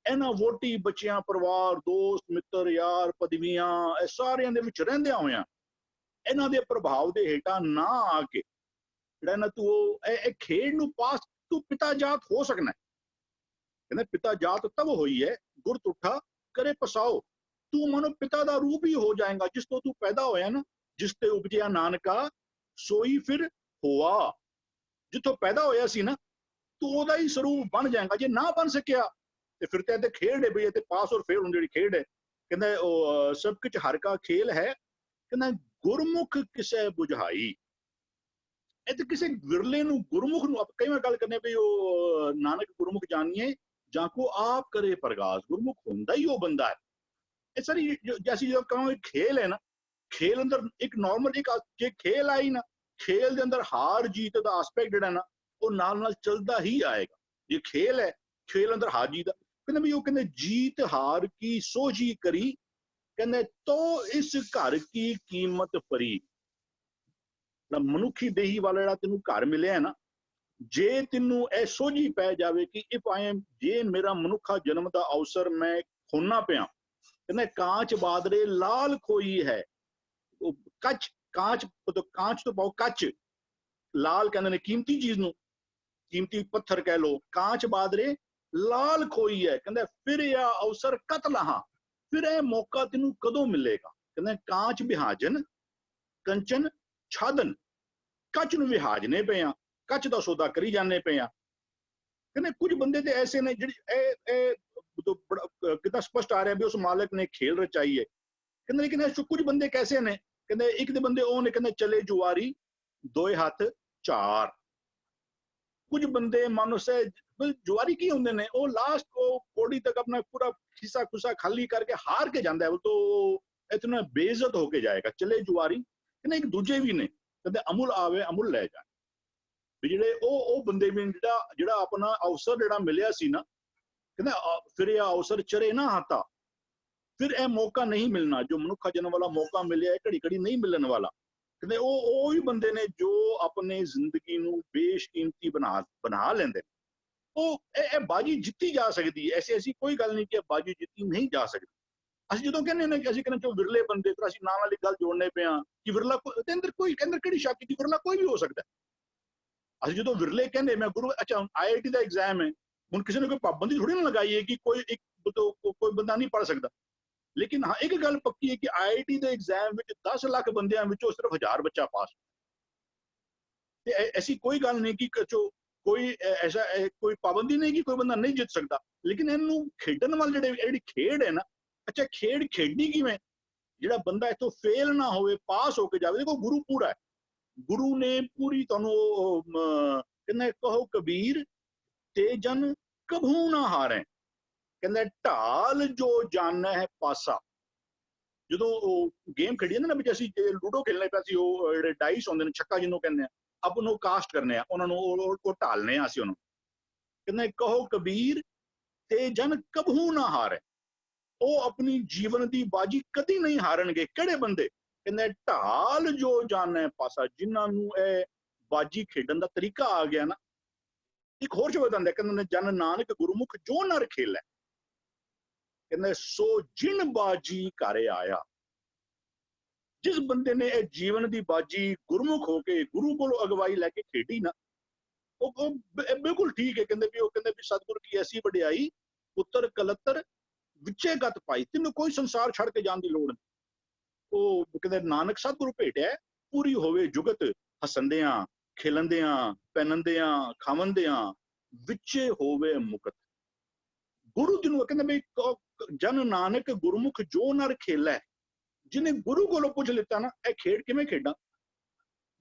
Speaker 2: ਇਹਨਾਂ ਵੋਟੀ ਬੱਚਿਆਂ ਪਰਿਵਾਰ ਦੋਸਤ ਮਿੱਤਰ ਯਾਰ ਪਦਵੀਆਂ ਇਹ ਸਾਰਿਆਂ ਦੇ ਵਿੱਚ ਰਹਿੰਦਿਆਂ ਹੋਇਆਂ ਇਹਨਾਂ ਦੇ ਪ੍ਰਭਾਵ ਦੇ ਹੇਠਾਂ ਨਾ ਆ ਕੇ ਜਿਹੜਾ ਨਾ ਤੂੰ ਇਹ ਖੇਡ ਨੂੰ ਪਾਸ ਤੂੰ ਪਿਤਾ ਜਾਤ ਹੋ ਸਕਣਾ। ਕਹਿੰਦਾ ਪਿਤਾ ਜਾਤ ਤਬ ਹੋਈ ਹੈ ਗੁਰ ਤੁਠਾ ਕਰੇ ਪਸਾਓ। ਤੂੰ ਮਨੋ ਪਿਤਾ ਦਾ ਰੂਪ ਹੀ ਹੋ ਜਾਏਗਾ ਜਿਸ ਤੋਂ ਤੂੰ ਪੈਦਾ ਹੋਇਆ ਨਾ। ਜਿਸ ਤੇ ਉਪਜਿਆ ਨਾਨਕਾ ਸੋਈ ਫਿਰ ਹੋਆ। ਜਿੱਥੋਂ ਪੈਦਾ ਹੋਇਆ ਸੀ ਨਾ ਤੂੰ ਉਹਦਾ ਹੀ ਸਰੂਪ ਬਣ ਜਾਏਗਾ। ਜੇ ਨਾ ਬਣ ਸਕਿਆ ਤੇ ਫਿਰ ਤੇ ਇਹਦੇ ਖੇਡ ਹੈ ਬਈ ਇਹ ਤੇ ਪਾਸ ਔਰ ਫੇਲ ਜਿਹੜੀ ਖੇਡ ਹੈ। ਕਹਿੰਦਾ ਉਹ ਸਭ ਕੁਝ ਹਰ ਕਾ ਖੇਲ ਹੈ। ਕਹਿੰਦਾ ਗੁਰਮੁਖ ਕਿਸੇ ਬੁਝਾਈ। ਇਹ ਤੇ ਕਿਸੇ ਵਿਰਲੇ ਨੂੰ ਗੁਰਮੁਖ ਨੂੰ ਆਪਾਂ ਕਈ ਵਾਰ ਗੱਲ ਕਰਨੇ ਵੀ ਉਹ ਨਾਨਕ ਗੁਰਮੁਖ ਜਾਣੀਏ ਜਾਂ ਕੋ ਆਪ ਕਰੇ ਪ੍ਰਗਾਸ। ਗੁਰਮੁਖ ਹੁੰਦਾ ਹੀ ਉਹ ਬੰਦਾ ਹੈ। ਇਹ ਸਾਰੀ ਜੈਸੀ ਜਦੋਂ ਕਹਾਂ ਖੇਲ ਹੈ ਨਾ, ਖੇਲ ਅੰਦਰ ਇੱਕ ਨਾਰਮਲ ਇੱਕ ਜੇ ਖੇਲ ਆਈ ਨਾ ਖੇਲ ਦੇ ਅੰਦਰ ਹਾਰ ਜੀਤ ਦਾ ਐਸਪੈਕਟ ਜਿਹੜਾ ਨਾ ਉਹ ਨਾਲ ਨਾਲ ਚੱਲਦਾ ਹੀ ਆਏਗਾ। ਜੇ ਖੇਲ ਹੈ ਖੇਲ ਅੰਦਰ ਹਾਰ ਜੀਤ ਦਾ ਕਹਿੰਦੇ ਵੀ ਉਹ ਕਹਿੰਦੇ जीत हार की सोझी करी, ਕਹਿੰਦੇ तो इस घर की कीमत परी। ਮਨੁੱਖੀ ਦੇਹੀ ਵਾਲਾ ਜਿਹੜਾ ਤੈਨੂੰ ਘਰ ਮਿਲਿਆ ਨਾ, ਜੇ ਤੈਨੂੰ ਇਹ ਸੋਝੀ ਪੈ ਜਾਵੇ ਕਿ ਇਫ ਆਈ ਐਮ, ਜੇ ਮੇਰਾ ਮਨੁੱਖਾ ਜਨਮ ਦਾ ਅਵਸਰ ਮੈਂ ਖੋਨਾ ਪਿਆ, ਕਹਿੰਦੇ ਕਾਂਚ ਬਾਦਰੇ ਲਾਲ ਖੋਈ ਹੈ, ਉਹ ਕੱਚ, ਕਾਂਚ ਕਾਂਚ ਤੋਂ ਪਾਓ ਕੱਚ, ਲਾਲ ਕਹਿੰਦੇ ਨੇ ਕੀਮਤੀ ਚੀਜ਼ ਨੂੰ, ਕੀਮਤੀ ਪੱਥਰ ਕਹਿ ਲੋ, ਕਾਂਚ ਬਾਦਰੇ ਲਾਲ ਖੋਈ ਹੈ, ਕਹਿੰਦੇ ਫਿਰ ਇਹ ਅਵਸਰ ਕਤ ਲਹਾ, ਫਿਰ ਇਹ ਮੌਕਾ ਤੈਨੂੰ ਕਦੋਂ ਮਿਲੇਗਾ। ਕਹਿੰਦੇ ਕਾਂਚ ਵਿਹਾਜਨ ਕੰਚਨ ਛਾਦਨ, ਕੱਚ ਨੂੰ ਵਿਹਾਜਨੇ ਪਏ ਆ, ਕੱਚ ਦਾ ਸੌਦਾ ਕਰੀ ਜਾਂਦੇ ਪਏ ਆ। ਕਹਿੰਦੇ ਕੁਝ ਬੰਦੇ ਤੇ ਐਸੇ ਨੇ ਜਿਹੜੀ ਇਹ ਕਿੰਨਾ ਸਪਸ਼ਟ ਆ ਰਿਹਾ ਵੀ ਉਸ ਮਾਲਕ ਨੇ ਖੇਲ ਰਚਾਈ ਹੈ। ਕਹਿੰਦੇ ਲੇਕਿਨ ਇਸ ਕੁਝ ਬੰਦੇ ਕੈਸੇ ਨੇ, ਕਹਿੰਦੇ ਇੱਕ ਦੇ ਬੰਦੇ ਉਹ ਨੇ, ਕਹਿੰਦੇ ਚਲੇ ਜੁਆਰੀ ਦੋਏ ਹੱਥ ਚਾਰ। ਕੁਝ ਬੰਦੇ ਮਾਨੁਸ ਜੁਆਰੀ ਕੀ ਹੁੰਦੇ ਨੇ, ਉਹ ਲਾਸਟ ਉਹ ਕੋੜੀ ਤੱਕ ਆਪਣਾ ਪੂਰਾ ਖਿੱਸਾ ਖੁੱਸਾ ਖਾਲੀ ਕਰਕੇ ਹਾਰ ਕੇ ਜਾਂਦਾ ਹੈ, ਉਹ ਤੋਂ ਇਤਨਾ ਬੇਇੱਜ਼ਤ ਹੋ ਕੇ ਜਾਏਗਾ। ਚਲੇ ਜੁਆਰੀ ਕਹਿੰਦੇ ਇੱਕ ਦੂਜੇ ਵੀ ਨੇ, ਕਹਿੰਦੇ ਅਮੁਲ ਆਵੇ ਅਮੁਲ ਲੈ ਜਾਣ, ਵੀ ਜਿਹੜੇ ਉਹ ਬੰਦੇ ਵੀ ਜਿਹੜਾ ਆਪਣਾ ਅਵਸਰ ਜਿਹੜਾ ਮਿਲਿਆ ਸੀ ਨਾ, ਕਹਿੰਦੇ ਫਿਰ ਇਹ ਅਵਸਰ ਚਰੇ ਨਾ ਹਾਤਾ, ਫਿਰ ਇਹ ਮੌਕਾ ਨਹੀਂ ਮਿਲਣਾ ਜੋ ਮਨੁੱਖਾ ਜਨਮ ਵਾਲਾ ਮੌਕਾ ਮਿਲਿਆ, ਘੜੀ ਘੜੀ ਨਹੀਂ ਮਿਲਣ ਵਾਲਾ। ਕਹਿੰਦੇ ਉਹ ਹੀ ਬੰਦੇ ਨੇ ਜੋ ਆਪਣੇ ਜ਼ਿੰਦਗੀ ਨੂੰ ਬੇਸ਼ਕੀਮਤੀ ਬਣਾ ਲੈਂਦੇ। ਉਹ ਇਹ ਬਾਜੀ ਜਿੱਤੀ ਜਾ ਸਕਦੀ ਹੈ, ਐਸੀ ਕੋਈ ਗੱਲ ਨਹੀਂ ਕਿ ਬਾਜੀ ਜਿੱਤੀ ਨਹੀਂ ਜਾ ਸਕਦੀ। ਅਸੀਂ ਜਦੋਂ ਕਹਿੰਦੇ ਨੇ ਕਿ ਅਸੀਂ ਕਹਿੰਦੇ ਜੋ ਵਿਰਲੇ ਬੰਦੇ, ਫਿਰ ਅਸੀਂ ਨਾਲ ਵਾਲੀ ਗੱਲ ਜੋੜਨੇ ਪਿਆ ਕਿ ਵਿਰਲਾ ਦੇ ਅੰਦਰ ਕੋਈ, ਅੰਦਰ ਕਿਹੜੀ ਸ਼ੱਕ ਦੀ ਵਿਰਲਾ ਕੋਈ ਵੀ ਹੋ ਸਕਦਾ। ਅਸੀਂ ਜਦੋਂ ਵਿਰਲੇ ਕਹਿੰਦੇ, ਮੈਂ ਗੁਰੂ, ਅੱਛਾ IIT ਦਾ ਐਗਜ਼ਾਮ ਹੈ, ਹੁਣ ਕਿਸੇ ਨੇ ਕੋਈ ਪਾਬੰਦੀ ਥੋੜੀ ਨਾ ਲਗਾਈ ਹੈ ਕਿ ਕੋਈ ਬੰਦਾ ਨਹੀਂ ਪੜ ਸਕਦਾ। ਲੇਕਿਨ ਹਾਂ ਇੱਕ ਗੱਲ ਪੱਕੀ ਹੈ ਕਿ IIT ਦੇ ਐਗਜ਼ਾਮ ਵਿੱਚ 10 ਲੱਖ ਬੰਦਿਆਂ ਵਿੱਚੋਂ ਸਿਰਫ 1000 ਬੱਚਾ ਪਾਸ। ਤੇ ਐਸੀ ਕੋਈ ਗੱਲ ਨਹੀਂ ਕਿ ਕੋਈ ਐਸਾ ਕੋਈ ਪਾਬੰਦੀ ਨਹੀਂ ਕਿ ਕੋਈ ਬੰਦਾ ਨਹੀਂ ਜਿੱਤ ਸਕਦਾ। ਲੇਕਿਨ ਇਹਨੂੰ ਖੇਡਣ ਵਾਲ ਜਿਹੜੀ ਖੇਡ ਹੈ ਨਾ, ਅੱਛਾ ਖੇਡ ਖੇਡਣੀ ਕਿਵੇਂ, ਜਿਹੜਾ ਬੰਦਾ ਇੱਥੋਂ ਫੇਲ ਨਾ ਹੋਵੇ, ਪਾਸ ਹੋ ਕੇ ਜਾਵੇ। ਦੇਖੋ ਗੁਰੂ ਪੂਰਾ ਹੈ, ਗੁਰੂ ਨੇ ਪੂਰੀ ਤੁਹਾਨੂੰ ਕਹਿੰਦੇ ਕਹੋ ਕਬੀਰ ਤੇ ਜਨ ਕਭੂ ਨਾ ਹਾਰੇ, ਕਹਿੰਦਾ ਢਾਲ ਜੋ ਜਾਣਾ ਹੈ ਪਾਸਾ। ਜਦੋਂ ਉਹ ਗੇਮ ਖੇਡੀ ਜਾਂਦੇ ਨਾ ਵਿੱਚ, ਅਸੀਂ ਲੂਡੋ ਖੇਲਣੇ ਪਿਆ ਸੀ, ਉਹ ਜਿਹੜੇ ਡਾਈਸ ਹੁੰਦੇ ਨੇ, ਛੱਕਾ ਜਿਹਨੂੰ ਕਹਿੰਦੇ ਆ, ਆਪਾਂ ਨੂੰ ਕਾਸਟ ਕਰਨੇ ਆ, ਉਹਨਾਂ ਨੂੰ ਉਹ ਢਾਲਨੇ ਆ ਅਸੀਂ ਉਹਨੂੰ। ਕਹਿੰਦਾ ਕਹੋ ਕਬੀਰ ਤੇ ਜਨ ਕਭੂ ਨਾ ਹਾਰੇ, ਉਹ ਆਪਣੀ ਜੀਵਨ ਦੀ ਬਾਜੀ ਕਦੀ ਨਹੀਂ ਹਾਰਨਗੇ। ਕਿਹੜੇ ਬੰਦੇ, ਕਹਿੰਦੇ ਢਾਲ ਜੋ ਜਾਣਾ ਹੈ ਪਾਸਾ, ਜਿਨ੍ਹਾਂ ਨੂੰ ਇਹ ਬਾਜੀ ਖੇਡਣ ਦਾ ਤਰੀਕਾ ਆ ਗਿਆ ਨਾ। ਇੱਕ ਹੋਰ ਸ਼ਬਦ ਆਉਂਦਾ, ਕਹਿੰਦੇ ਜਨ ਨਾਨਕ ਗੁਰਮੁਖ ਜੋ ਨਰ ਖੇਲੇ, ਕਹਿੰਦੇ ਸੋ ਜਿਨ ਬਾਜੀ ਘਰ ਆਇਆ। ਜਿਸ ਬੰਦੇ ਨੇ ਇਹ ਜੀਵਨ ਦੀ ਬਾਜੀ ਗੁਰਮੁਖ ਹੋ ਕੇ ਗੁਰੂ ਕੋਲੋਂ ਅਗਵਾਈ ਲੈ ਕੇ ਖੇਡੀ ਨਾ, ਉਹ ਬਿਲਕੁਲ ਠੀਕ ਹੈ। ਕਹਿੰਦੇ ਵੀ ਸਤਿਗੁਰ ਕੀ ਐਸੀ ਵਡਿਆਈ, ਪੁੱਤਰ ਕਲੱਤਰ ਵਿੱਚੇ ਗਤ ਪਾਈ, ਤੈਨੂੰ ਕੋਈ ਸੰਸਾਰ ਛੱਡ ਕੇ ਜਾਣ ਦੀ ਲੋੜ ਨਹੀਂ। ਉਹ ਕਹਿੰਦੇ ਨਾਨਕ ਸਤਿਗੁਰੂ ਭੇਟਿਆ, ਪੂਰੀ ਹੋਵੇ ਜੁਗਤ ਹਸੰਦਿਆਂ ਖੇਲੰਦਿਆਂ ਪਹਿਨੰਦਿਆਂ ਖਾਵੰਦਿਆਂ, ਵਿੱਚੇ ਹੋਵੇ ਮੁਕਤ। ਗੁਰੂ ਜੀ ਨੂੰ ਕਹਿੰਦੇ ਵੀ ਜਨ ਨਾਨਕ ਗੁਰਮੁਖ ਜੋ ਨਰ ਖੇਲੇ, ਜਿਹਨੇ ਗੁਰੂ ਕੋਲੋਂ ਪੁੱਛ ਲਿੱਤਾ ਨਾ, ਇਹ ਖੇਡ ਕਿਵੇਂ ਖੇਡਾਂ,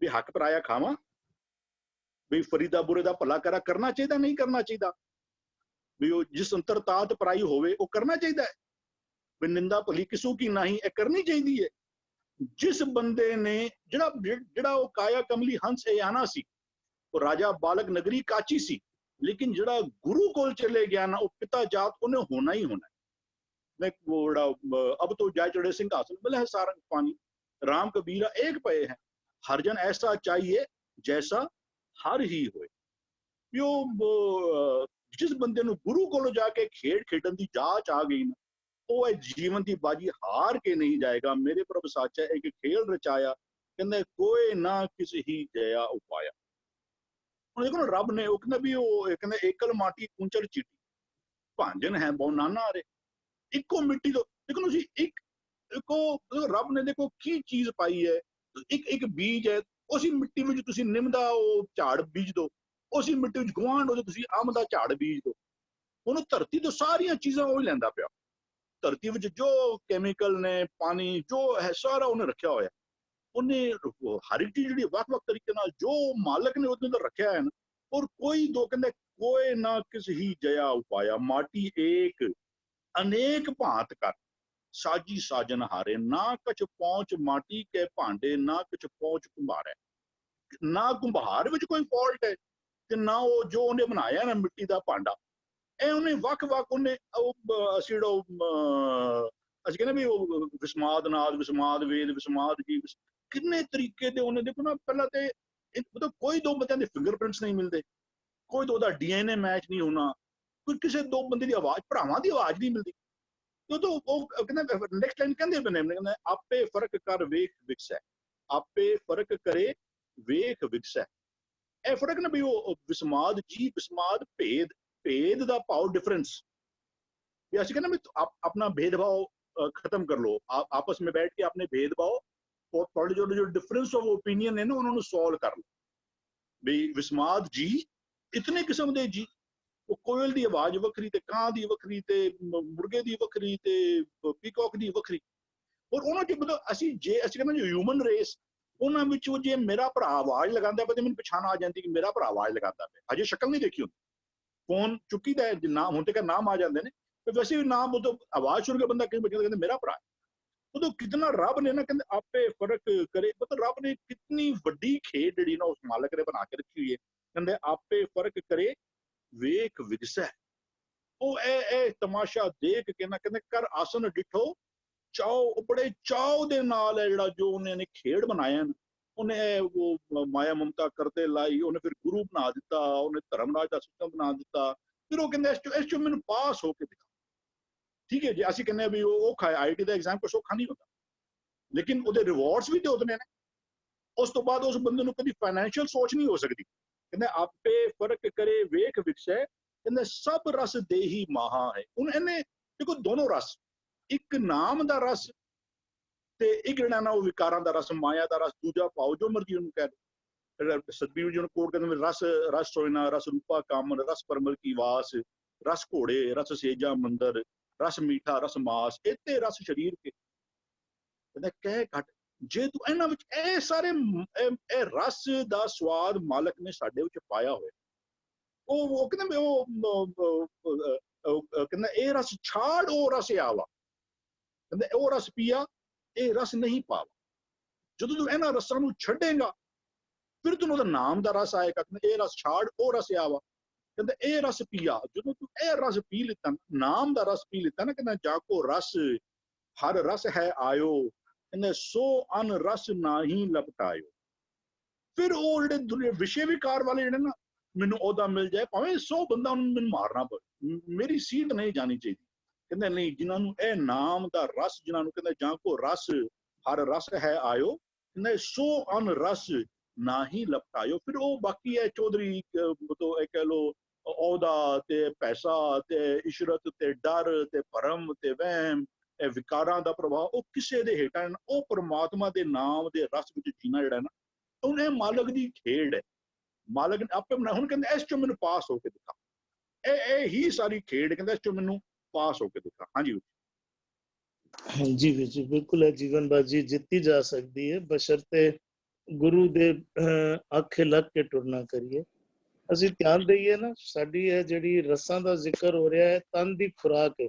Speaker 2: ਵੀ ਹੱਕ ਪਰਾਇਆ ਖਾਵਾਂ, ਵੀ ਫਰੀਦਾ ਬੁਰੇ ਦਾ ਭਲਾ ਕਰਨਾ ਚਾਹੀਦਾ ਨਹੀਂ ਕਰਨਾ ਚਾਹੀਦਾ, ਵੀ ਉਹ ਜਿਸ ਅੰਤਰ ਤਾਤ ਪਰਾਈ ਹੋਵੇ ਉਹ ਕਰਨਾ ਚਾਹੀਦਾ ਹੈ, ਵੀ ਨਿੰਦਾ ਭਲੀ ਕਿਸੂ ਕੀ ਨਹੀਂ, ਇਹ ਕਰਨੀ ਚਾਹੀਦੀ ਹੈ। ਜਿਸ ਬੰਦੇ ਨੇ ਜਿਹੜਾ ਉਹ ਕਾਇਆ ਕਮਲੀ ਹੰਸ ਆਣਾ ਸੀ, ਉਹ ਰਾਜਾ ਬਾਲਕ ਨਗਰੀ ਕਾਚੀ ਸੀ, ਲੇਕਿਨ ਜਿਹੜਾ ਗੁਰੂ ਕੋਲ ਚਲੇ ਗਿਆ ਨਾ, ਉਹ ਪਿਤਾ ਜਾਤ ਉਹਨੇ ਹੋਣਾ ਹੀ ਹੋਣਾ। ਮੈਂ ਉਹ ਜਿਹੜਾ ਅਬ ਤੋਂ ਜਾਇ ਚੜੇ ਸਿੰਘਾਸਨ ਮਿਲੇ ਸਾਰੰਗ ਪਾਣੀ, ਰਾਮ ਕਬੀਰਾ ਏਕ ਪਏ ਹੈ, ਹਰ ਜਨ ਐਸਾ ਚਾਹੀਏ ਜੈਸਾ ਹਰ ਹੀ ਹੋਏ। ਵੀ ਉਹ ਜਿਸ ਬੰਦੇ ਨੂੰ ਗੁਰੂ ਕੋਲੋਂ ਜਾ ਕੇ ਖੇਡ ਖੇਡਣ ਦੀ ਜਾਚ ਆ ਗਈ ਨਾ, ਉਹ ਇਹ ਜੀਵਨ ਦੀ ਬਾਜੀ ਹਾਰ ਕੇ ਨਹੀਂ ਜਾਏਗਾ। ਮੇਰੇ ਪ੍ਰਭ ਸਾਚਾ ਇੱਕ ਖੇਲ ਰਚਾਇਆ, ਕਹਿੰਦੇ ਕੋਏ ਨਾ ਕਿਸ ਹੀ ਜਇਆ ਉਪਾਇਆ। ਹੁਣ ਦੇਖੋ ਨਾ, ਰੱਬ ਨੇ ਉਹ ਕਹਿੰਦਾ ਵੀ ਉਹ ਕਹਿੰਦਾ ਏਕਲ ਮਾਟੀ ਕੁੰਚਰ ਚੀਟੀ, ਭਾਂਜਨ ਹੈ ਬਹੁ ਨਾਨਾ ਰੇ। ਇੱਕੋ ਮਿੱਟੀ ਤੋਂ ਦੇਖੋ ਤੁਸੀਂ ਇੱਕੋ ਰੱਬ ਨੇ ਦੇਖੋ ਕੀ ਚੀਜ਼ ਪਾਈ ਹੈ। ਇੱਕ ਬੀਜ ਹੈ, ਉਸੇ ਮਿੱਟੀ ਵਿੱਚ ਤੁਸੀਂ ਨਿੰਮ ਦਾ ਉਹ ਝਾੜ ਬੀਜ ਦੋ, ਉਸੇ ਮਿੱਟੀ ਵਿੱਚ ਗੁਆਂਢ ਹੋ ਤੁਸੀਂ ਅੰਬ ਦਾ ਝਾੜ ਬੀਜ ਦੋ। ਉਹਨੂੰ ਧਰਤੀ ਤੋਂ ਸਾਰੀਆਂ ਚੀਜ਼ਾਂ ਉਹ ਹੀ ਲੈਂਦਾ ਪਿਆ। ਧਰਤੀ ਵਿੱਚ ਜੋ ਕੈਮੀਕਲ ਨੇ, ਪਾਣੀ ਜੋ ਹੈ, ਸਾਰਾ ਉਹਨੇ ਰੱਖਿਆ ਹੋਇਆ। ਉਹਨੇ ਹਰ ਇੱਕ ਚੀਜ਼ ਜਿਹੜੀ ਵੱਖ-ਵੱਖ ਤਰੀਕੇ ਨਾਲ ਜੋ ਮਾਲਕ ਨੇ ਉਹਦੇ ਅੰਦਰ ਰੱਖਿਆ ਹੈ ਨਾ, ਔਰ ਕੋਈ ਦੋ ਕਹਿੰਦੇ ਕੋਏ ਨਾ ਕਿਸ ਹੀ ਜਇਆ ਉਪਾਇਆ, ਮਾਟੀ ਏਕ ਅਨੇਕ ਭਾਂਤ ਕਰ ਸਾਜੀ ਸਾਜਨ ਹਾਰੇ, ਨਾ ਕਛ ਪਹੁੰਚ ਮਾਟੀ ਕੇ ਭਾਂਡੇ, ਨਾ ਕਛ ਪਹੁੰਚ ਕੁੰਭਾਰੇ। ਨਾ ਕੁੰਭਾਰ ਵਿੱਚ ਕੋਈ ਫਾਲਟ ਹੈ, ਤੇ ਨਾ ਉਹ ਜੋ ਉਹਨੇ ਬਣਾਇਆ ਨਾ ਮਿੱਟੀ ਦਾ ਭਾਂਡਾ, ਇਹ ਉਹਨੇ ਵੱਖ-ਵੱਖ ਉਹਨੇ ਅਸੀਂ ਜਿਹੜਾ ਅਸੀਂ ਕਹਿੰਦੇ ਵੀ ਉਹ ਵਿਸਮਾਦ ਨਾਦ, ਵਿਸਮਾਦ ਵੇਦ, ਵਿਸਮਾਦ ਜੀ, ਕਿੰਨੇ ਤਰੀਕੇ ਦੇ ਉਹਨੇ। ਦੇਖੋ ਨਾ, ਪਹਿਲਾਂ ਤੇ ਮਤਲਬ ਕੋਈ ਦੋ ਬੰਦਿਆਂ ਦੇ ਫਿੰਗਰਪ੍ਰਿੰਟਸ ਨਹੀਂ ਮਿਲਦੇ, ਕੋਈ ਦੋ ਦਾ DNA ਮੈਚ ਨਹੀਂ ਹੋਣਾ, ਕੋਈ ਕਿਸੇ ਦੋ ਬੰਦੇ ਦੀ ਆਵਾਜ਼, ਭਰਾਵਾਂ ਦੀ ਆਵਾਜ਼ ਨਹੀਂ ਮਿਲਦੀ। ਜਦੋਂ ਉਹ ਕਹਿੰਦਾ ਨੈਕਸਟ ਲਾਈਨ ਕਹਿੰਦੇ ਕਹਿੰਦਾ ਆਪੇ ਫਰਕ ਕਰ ਵੇਖ ਵਿਕਸੈ, ਆਪੇ ਫਰਕ ਕਰੇ ਵੇਖ ਵਿਕਸੈ। ਇਹ ਫਰਕ ਨਾ ਵੀ ਉਹ ਵਿਸਮਾਦ ਜੀ, ਵਿਸਮਾਦ ਭੇਦ, ਭੇਦ ਦਾ ਭਾਵ ਡਿਫਰੈਂਸ। ਵੀ ਅਸੀਂ ਕਹਿੰਦੇ ਵੀ ਆਪਣਾ भेदभाव खत्म कर लो, आपस में बैठ के अपने भेदभाव और थोड़े जो डिफरेंस ऑफ ओपीनियन है ना उन्होंने सॉल्व कर लो। भी विस्माद जी इतने किस्म दे जी, वो कोयल दी आवाज वखरी ते कां दी वखरी ते मुर्गे दी वखरी ते पीकॉक दी वखरी। और उन्होंने जो मतलब ਅਸੀਂ ਜੇ ਅਸੀਂ ਕਹਿੰਦੇ ਜੋ ਹਿਊਮਨ ਰੇਸ, ਉਹਨਾਂ ਵਿੱਚੋਂ ਜੇ ਮੇਰਾ ਭਰਾ ਆਵਾਜ਼ ਲਗਾਉਂਦਾ ਪਿਆ ਤੇ ਮੈਨੂੰ ਪਛਾਣ ਆ ਜਾਂਦੀ ਕਿ ਮੇਰਾ ਭਰਾ ਆਵਾਜ਼ ਲਗਾਉਂਦਾ ਪਿਆ। ਅਜੇ ਸ਼ਕਲ ਨਹੀਂ ਦੇਖੀ ਹੁੰਦੀ, ਫੋਨ ਚੁੱਕੀ ਦਾ ਨਾਮ ਹੁਣ ਤੱਕ ਨਾਮ ਆ ਜਾਂਦੇ ਨੇ, ਤੇ ਵੈਸੇ ਵੀ ਨਾਮ ਉਹ ਆਵਾਜ਼ ਸੁਣ ਕੇ ਬੰਦਾ ਕਈ ਬੱਚੇ ਕਹਿੰਦੇ ਮੇਰਾ ਭਰਾ। ਉਦੋਂ ਕਿਤਨਾ ਰੱਬ ਨੇ ਨਾ ਕਹਿੰਦੇ ਆਪੇ ਫਰਕ ਕਰੇ, ਮਤਲਬ ਰੱਬ ਨੇ ਕਿਤਨੀ ਵੱਡੀ ਖੇਡ ਜਿਹੜੀ ਨਾ ਉਸ ਮਾਲਕ ਨੇ ਬਣਾ ਕੇ ਰੱਖੀ ਹੋਈ ਹੈ। ਕਹਿੰਦੇ ਆਪੇ ਫਰਕ ਕਰੇ ਵੇਖ ਵਿਗਸੈ। ਉਹ ਇਹ ਤਮਾਸ਼ਾ ਦੇਖ ਕੇ ਨਾ ਕਹਿੰਦੇ ਕਰ ਆਸਨ ਡਿਠੋ ਚਾਓ, ਬੜੇ ਚਾਓ ਦੇ ਨਾਲ ਹੈ ਜਿਹੜਾ ਜੋ ਉਹਨੇ ਖੇਡ ਬਣਾਇਆ ਨਾ, ਉਹਨੇ ਉਹ ਮਾਇਆ ਮਮਤਾ ਕਰਤੇ ਲਾਈ, ਉਹਨੇ ਫਿਰ ਗੁਰੂ ਬਣਾ ਦਿੱਤਾ, ਉਹਨੇ ਧਰਮਰਾਜ ਦਾ ਸਿਸਟਮ ਬਣਾ ਦਿੱਤਾ। ਫਿਰ ਉਹ ਕਹਿੰਦੇ ਇਸ ਚੋਂ ਮੈਨੂੰ ਪਾਸ ਹੋ ਕੇ ਦਿਖਾ। ਠੀਕ ਹੈ ਜੀ, ਅਸੀਂ ਕਹਿੰਦੇ ਵੀ ਉਹ ਔਖਾ ਹੈ, IIT ਦਾ ਐਗਜ਼ਾਮ ਕੁਛ ਔਖਾ ਨਹੀਂ ਹੁੰਦਾ, ਲੇਕਿਨ ਉਹਦੇ ਰਿਵਾਰਡਸ ਵੀ ਤੇ ਉਤਨੇ ਨੇ। ਉਸ ਤੋਂ ਬਾਅਦ ਉਸ ਬੰਦੇ ਨੂੰ ਕਦੀ ਫਾਈਨੈਂਸ਼ੀਅਲ ਸੋਚ ਨਹੀਂ ਹੋ ਸਕਦੀ। ਕਹਿੰਦੇ ਆਪੇ ਫਰਕ ਕਰੇ ਵੇਖ ਵਿਕਸੈ, ਕਹਿੰਦੇ ਸਭ ਰਸ ਦੇਹੀ ਮਾਹਾ ਹੈ। ਹੁਣ ਇਹਨੇ ਦੇਖੋ ਦੋਨੋਂ ਰਸ, ਇੱਕ ਨਾਮ ਦਾ ਰਸ ਤੇ ਇੱਕ ਜਿਹੜਾ ਨਾ ਉਹ ਵਿਕਾਰਾਂ ਦਾ ਰਸ, ਮਾਇਆ ਦਾ ਰਸ, ਦੂਜਾ ਭਾਵ ਜੋ ਮਰਜ਼ੀ ਉਹਨੂੰ ਕਹਿ ਲਓ। ਸਤਿਗੁਰੂ ਜੀ ਨੂੰ ਕੋਟ ਕਹਿੰਦੇ ਰਸ ਸੋਇਨਾ, ਰਸ ਰੂਪਾ ਕਾਮਨ, ਰਸ ਪਰਮਲ ਕੀ ਵਾਸ, ਰਸ ਘੋੜੇ, ਰਸ ਸੇਜਾ ਮੰਦਰ, ਰਸ ਮੀਠਾ, ਰਸ ਮਾਸ, ਇੱਥੇ ਰਸ ਸਰੀਰ ਕੇ। ਕਹਿੰਦਾ ਕਹਿ ਘਟ ਜੇ ਤੂੰ ਇਹਨਾਂ ਵਿੱਚ ਇਹ ਸਾਰੇ ਇਹ ਰਸ ਦਾ ਸਵਾਦ ਮਾਲਕ ਨੇ ਸਾਡੇ ਵਿੱਚ ਪਾਇਆ ਹੋਇਆ। ਉਹ ਕਹਿੰਦੇ ਕਹਿੰਦਾ ਇਹ ਰਸ ਛਾੜ ਉਹ ਰਸ ਆਵਾ, ਕਹਿੰਦੇ ਉਹ ਰਸ ਪੀਆ ਇਹ ਰਸ ਨਹੀਂ ਪਾਵਾ। ਜਦੋਂ ਤੂੰ ਇਹਨਾਂ ਰਸਾਂ ਨੂੰ ਛੱਡੇਗਾ ਫਿਰ ਤੈਨੂੰ ਉਹਦਾ ਨਾਮ ਦਾ ਰਸ ਆਏਗਾ। ਕਹਿੰਦੇ ਇਹ ਰਸ ਛਾੜ ਉਹ ਰਸ ਆਵਾ, ਕਹਿੰਦਾ ਇਹ ਰਸ ਪੀਆ। ਜਦੋਂ ਤੂੰ ਇਹ ਰਸ ਪੀ ਲਿੱਤਾ, ਨਾਮ ਦਾ ਰਸ ਪੀ ਲਿੱਤਾ ਨਾ, ਕਹਿੰਦਾ ਜਾ ਕੋ ਰਸ ਹਰ ਰਸ ਹੈ ਆਇਓ, ਕਹਿੰਦੇ ਸੋ ਅਨ ਰਸ ਨਾਹੀ ਲਪਟਾਇਓ। ਫਿਰ ਉਹ ਜਿਹੜੇ ਵਿਸ਼ੇ ਵਿਕਾਰ ਵਾਲੇ ਜਿਹੜੇ ਨਾ, ਮੈਨੂੰ ਉਹਦਾ ਮਿਲ ਜਾਏ ਭਾਵੇਂ 100 ਬੰਦਾ ਉਹਨੂੰ ਮੈਨੂੰ ਮਾਰਨਾ ਪਵੇ, ਮੇਰੀ ਸੀਟ ਨਹੀਂ ਜਾਣੀ ਚਾਹੀਦੀ। ਕਹਿੰਦੇ ਨਹੀਂ, ਜਿਨ੍ਹਾਂ ਨੂੰ ਇਹ ਨਾਮ ਦਾ ਰਸ, ਜਿਨ੍ਹਾਂ ਨੂੰ ਕਹਿੰਦੇ ਜਾਂ ਕੋ ਰਸ ਹਰ ਰਸ ਹੈ ਆਇਓ, ਕਹਿੰਦੇ ਸੋ ਅਨ ਰਸ ਨਾਹੀ ਲਪਟਾਇਓ। ਫਿਰ ਉਹ ਬਾਕੀ ਹੈ ਚੌਧਰੀ ਮਤਲਬ ਇਹ ਕਹਿ ਲੋ ਅਹੁਦਾ ਤੇ ਪੈਸਾ ਤੇ ਇਸ਼ਰਤ ਤੇ ਡਰ ਤੇ ਭਰਮ ਤੇ ਵਹਿਮ, ਇਹ ਵਿਕਾਰਾਂ ਦਾ ਪ੍ਰਭਾਵ, ਉਹ ਕਿਸੇ ਦੇ ਹੇਠਾਂ, ਉਹ ਪਰਮਾਤਮਾ ਦੇ ਨਾਮ ਦੇ ਰਸ ਵਿੱਚ ਜੀਣਾ ਜਿਹੜਾ ਨਾ, ਉਹਨੇ ਮਾਲਕ ਦੀ ਖੇਡ ਹੈ। ਮਾਲਕ ਨੇ ਆਪੇ ਬਣਾਇਆ। ਹੁਣ ਕਹਿੰਦੇ ਇਸ ਚੋਂ ਮੈਨੂੰ ਪਾਸ ਹੋ ਕੇ ਦਿਖਾ, ਇਹ ਹੀ ਸਾਰੀ ਖੇਡ, ਕਹਿੰਦਾ ਇਸ ਚੋਂ ਮੈਨੂੰ ਪਾਸ ਹੋ ਕੇ ਦਿਖਾ। ਹਾਂਜੀ
Speaker 1: ਜੀ ਜੀ ਬਿਲਕੁਲ ਹੈ। ਜੀਵਨਬਾਜੀ ਜਿੱਤੀ ਜਾ ਸਕਦੀ ਹੈ ਬਸ਼ਰਤੇ ਗੁਰੂ ਦੇ ਆਖੇ ਲੱਗ ਕੇ ਟੁਰਨਾ ਕਰੀਏ। ਅਸੀਂ ਧਿਆਨ ਦਈਏ ਨਾ, ਸਾਡੀ ਇਹ ਜਿਹੜੀ ਰਸਾਂ ਦਾ ਜ਼ਿਕਰ ਹੋ ਰਿਹਾ ਹੈ, ਤਨ ਦੀ ਖੁਰਾਕ ਹੈ,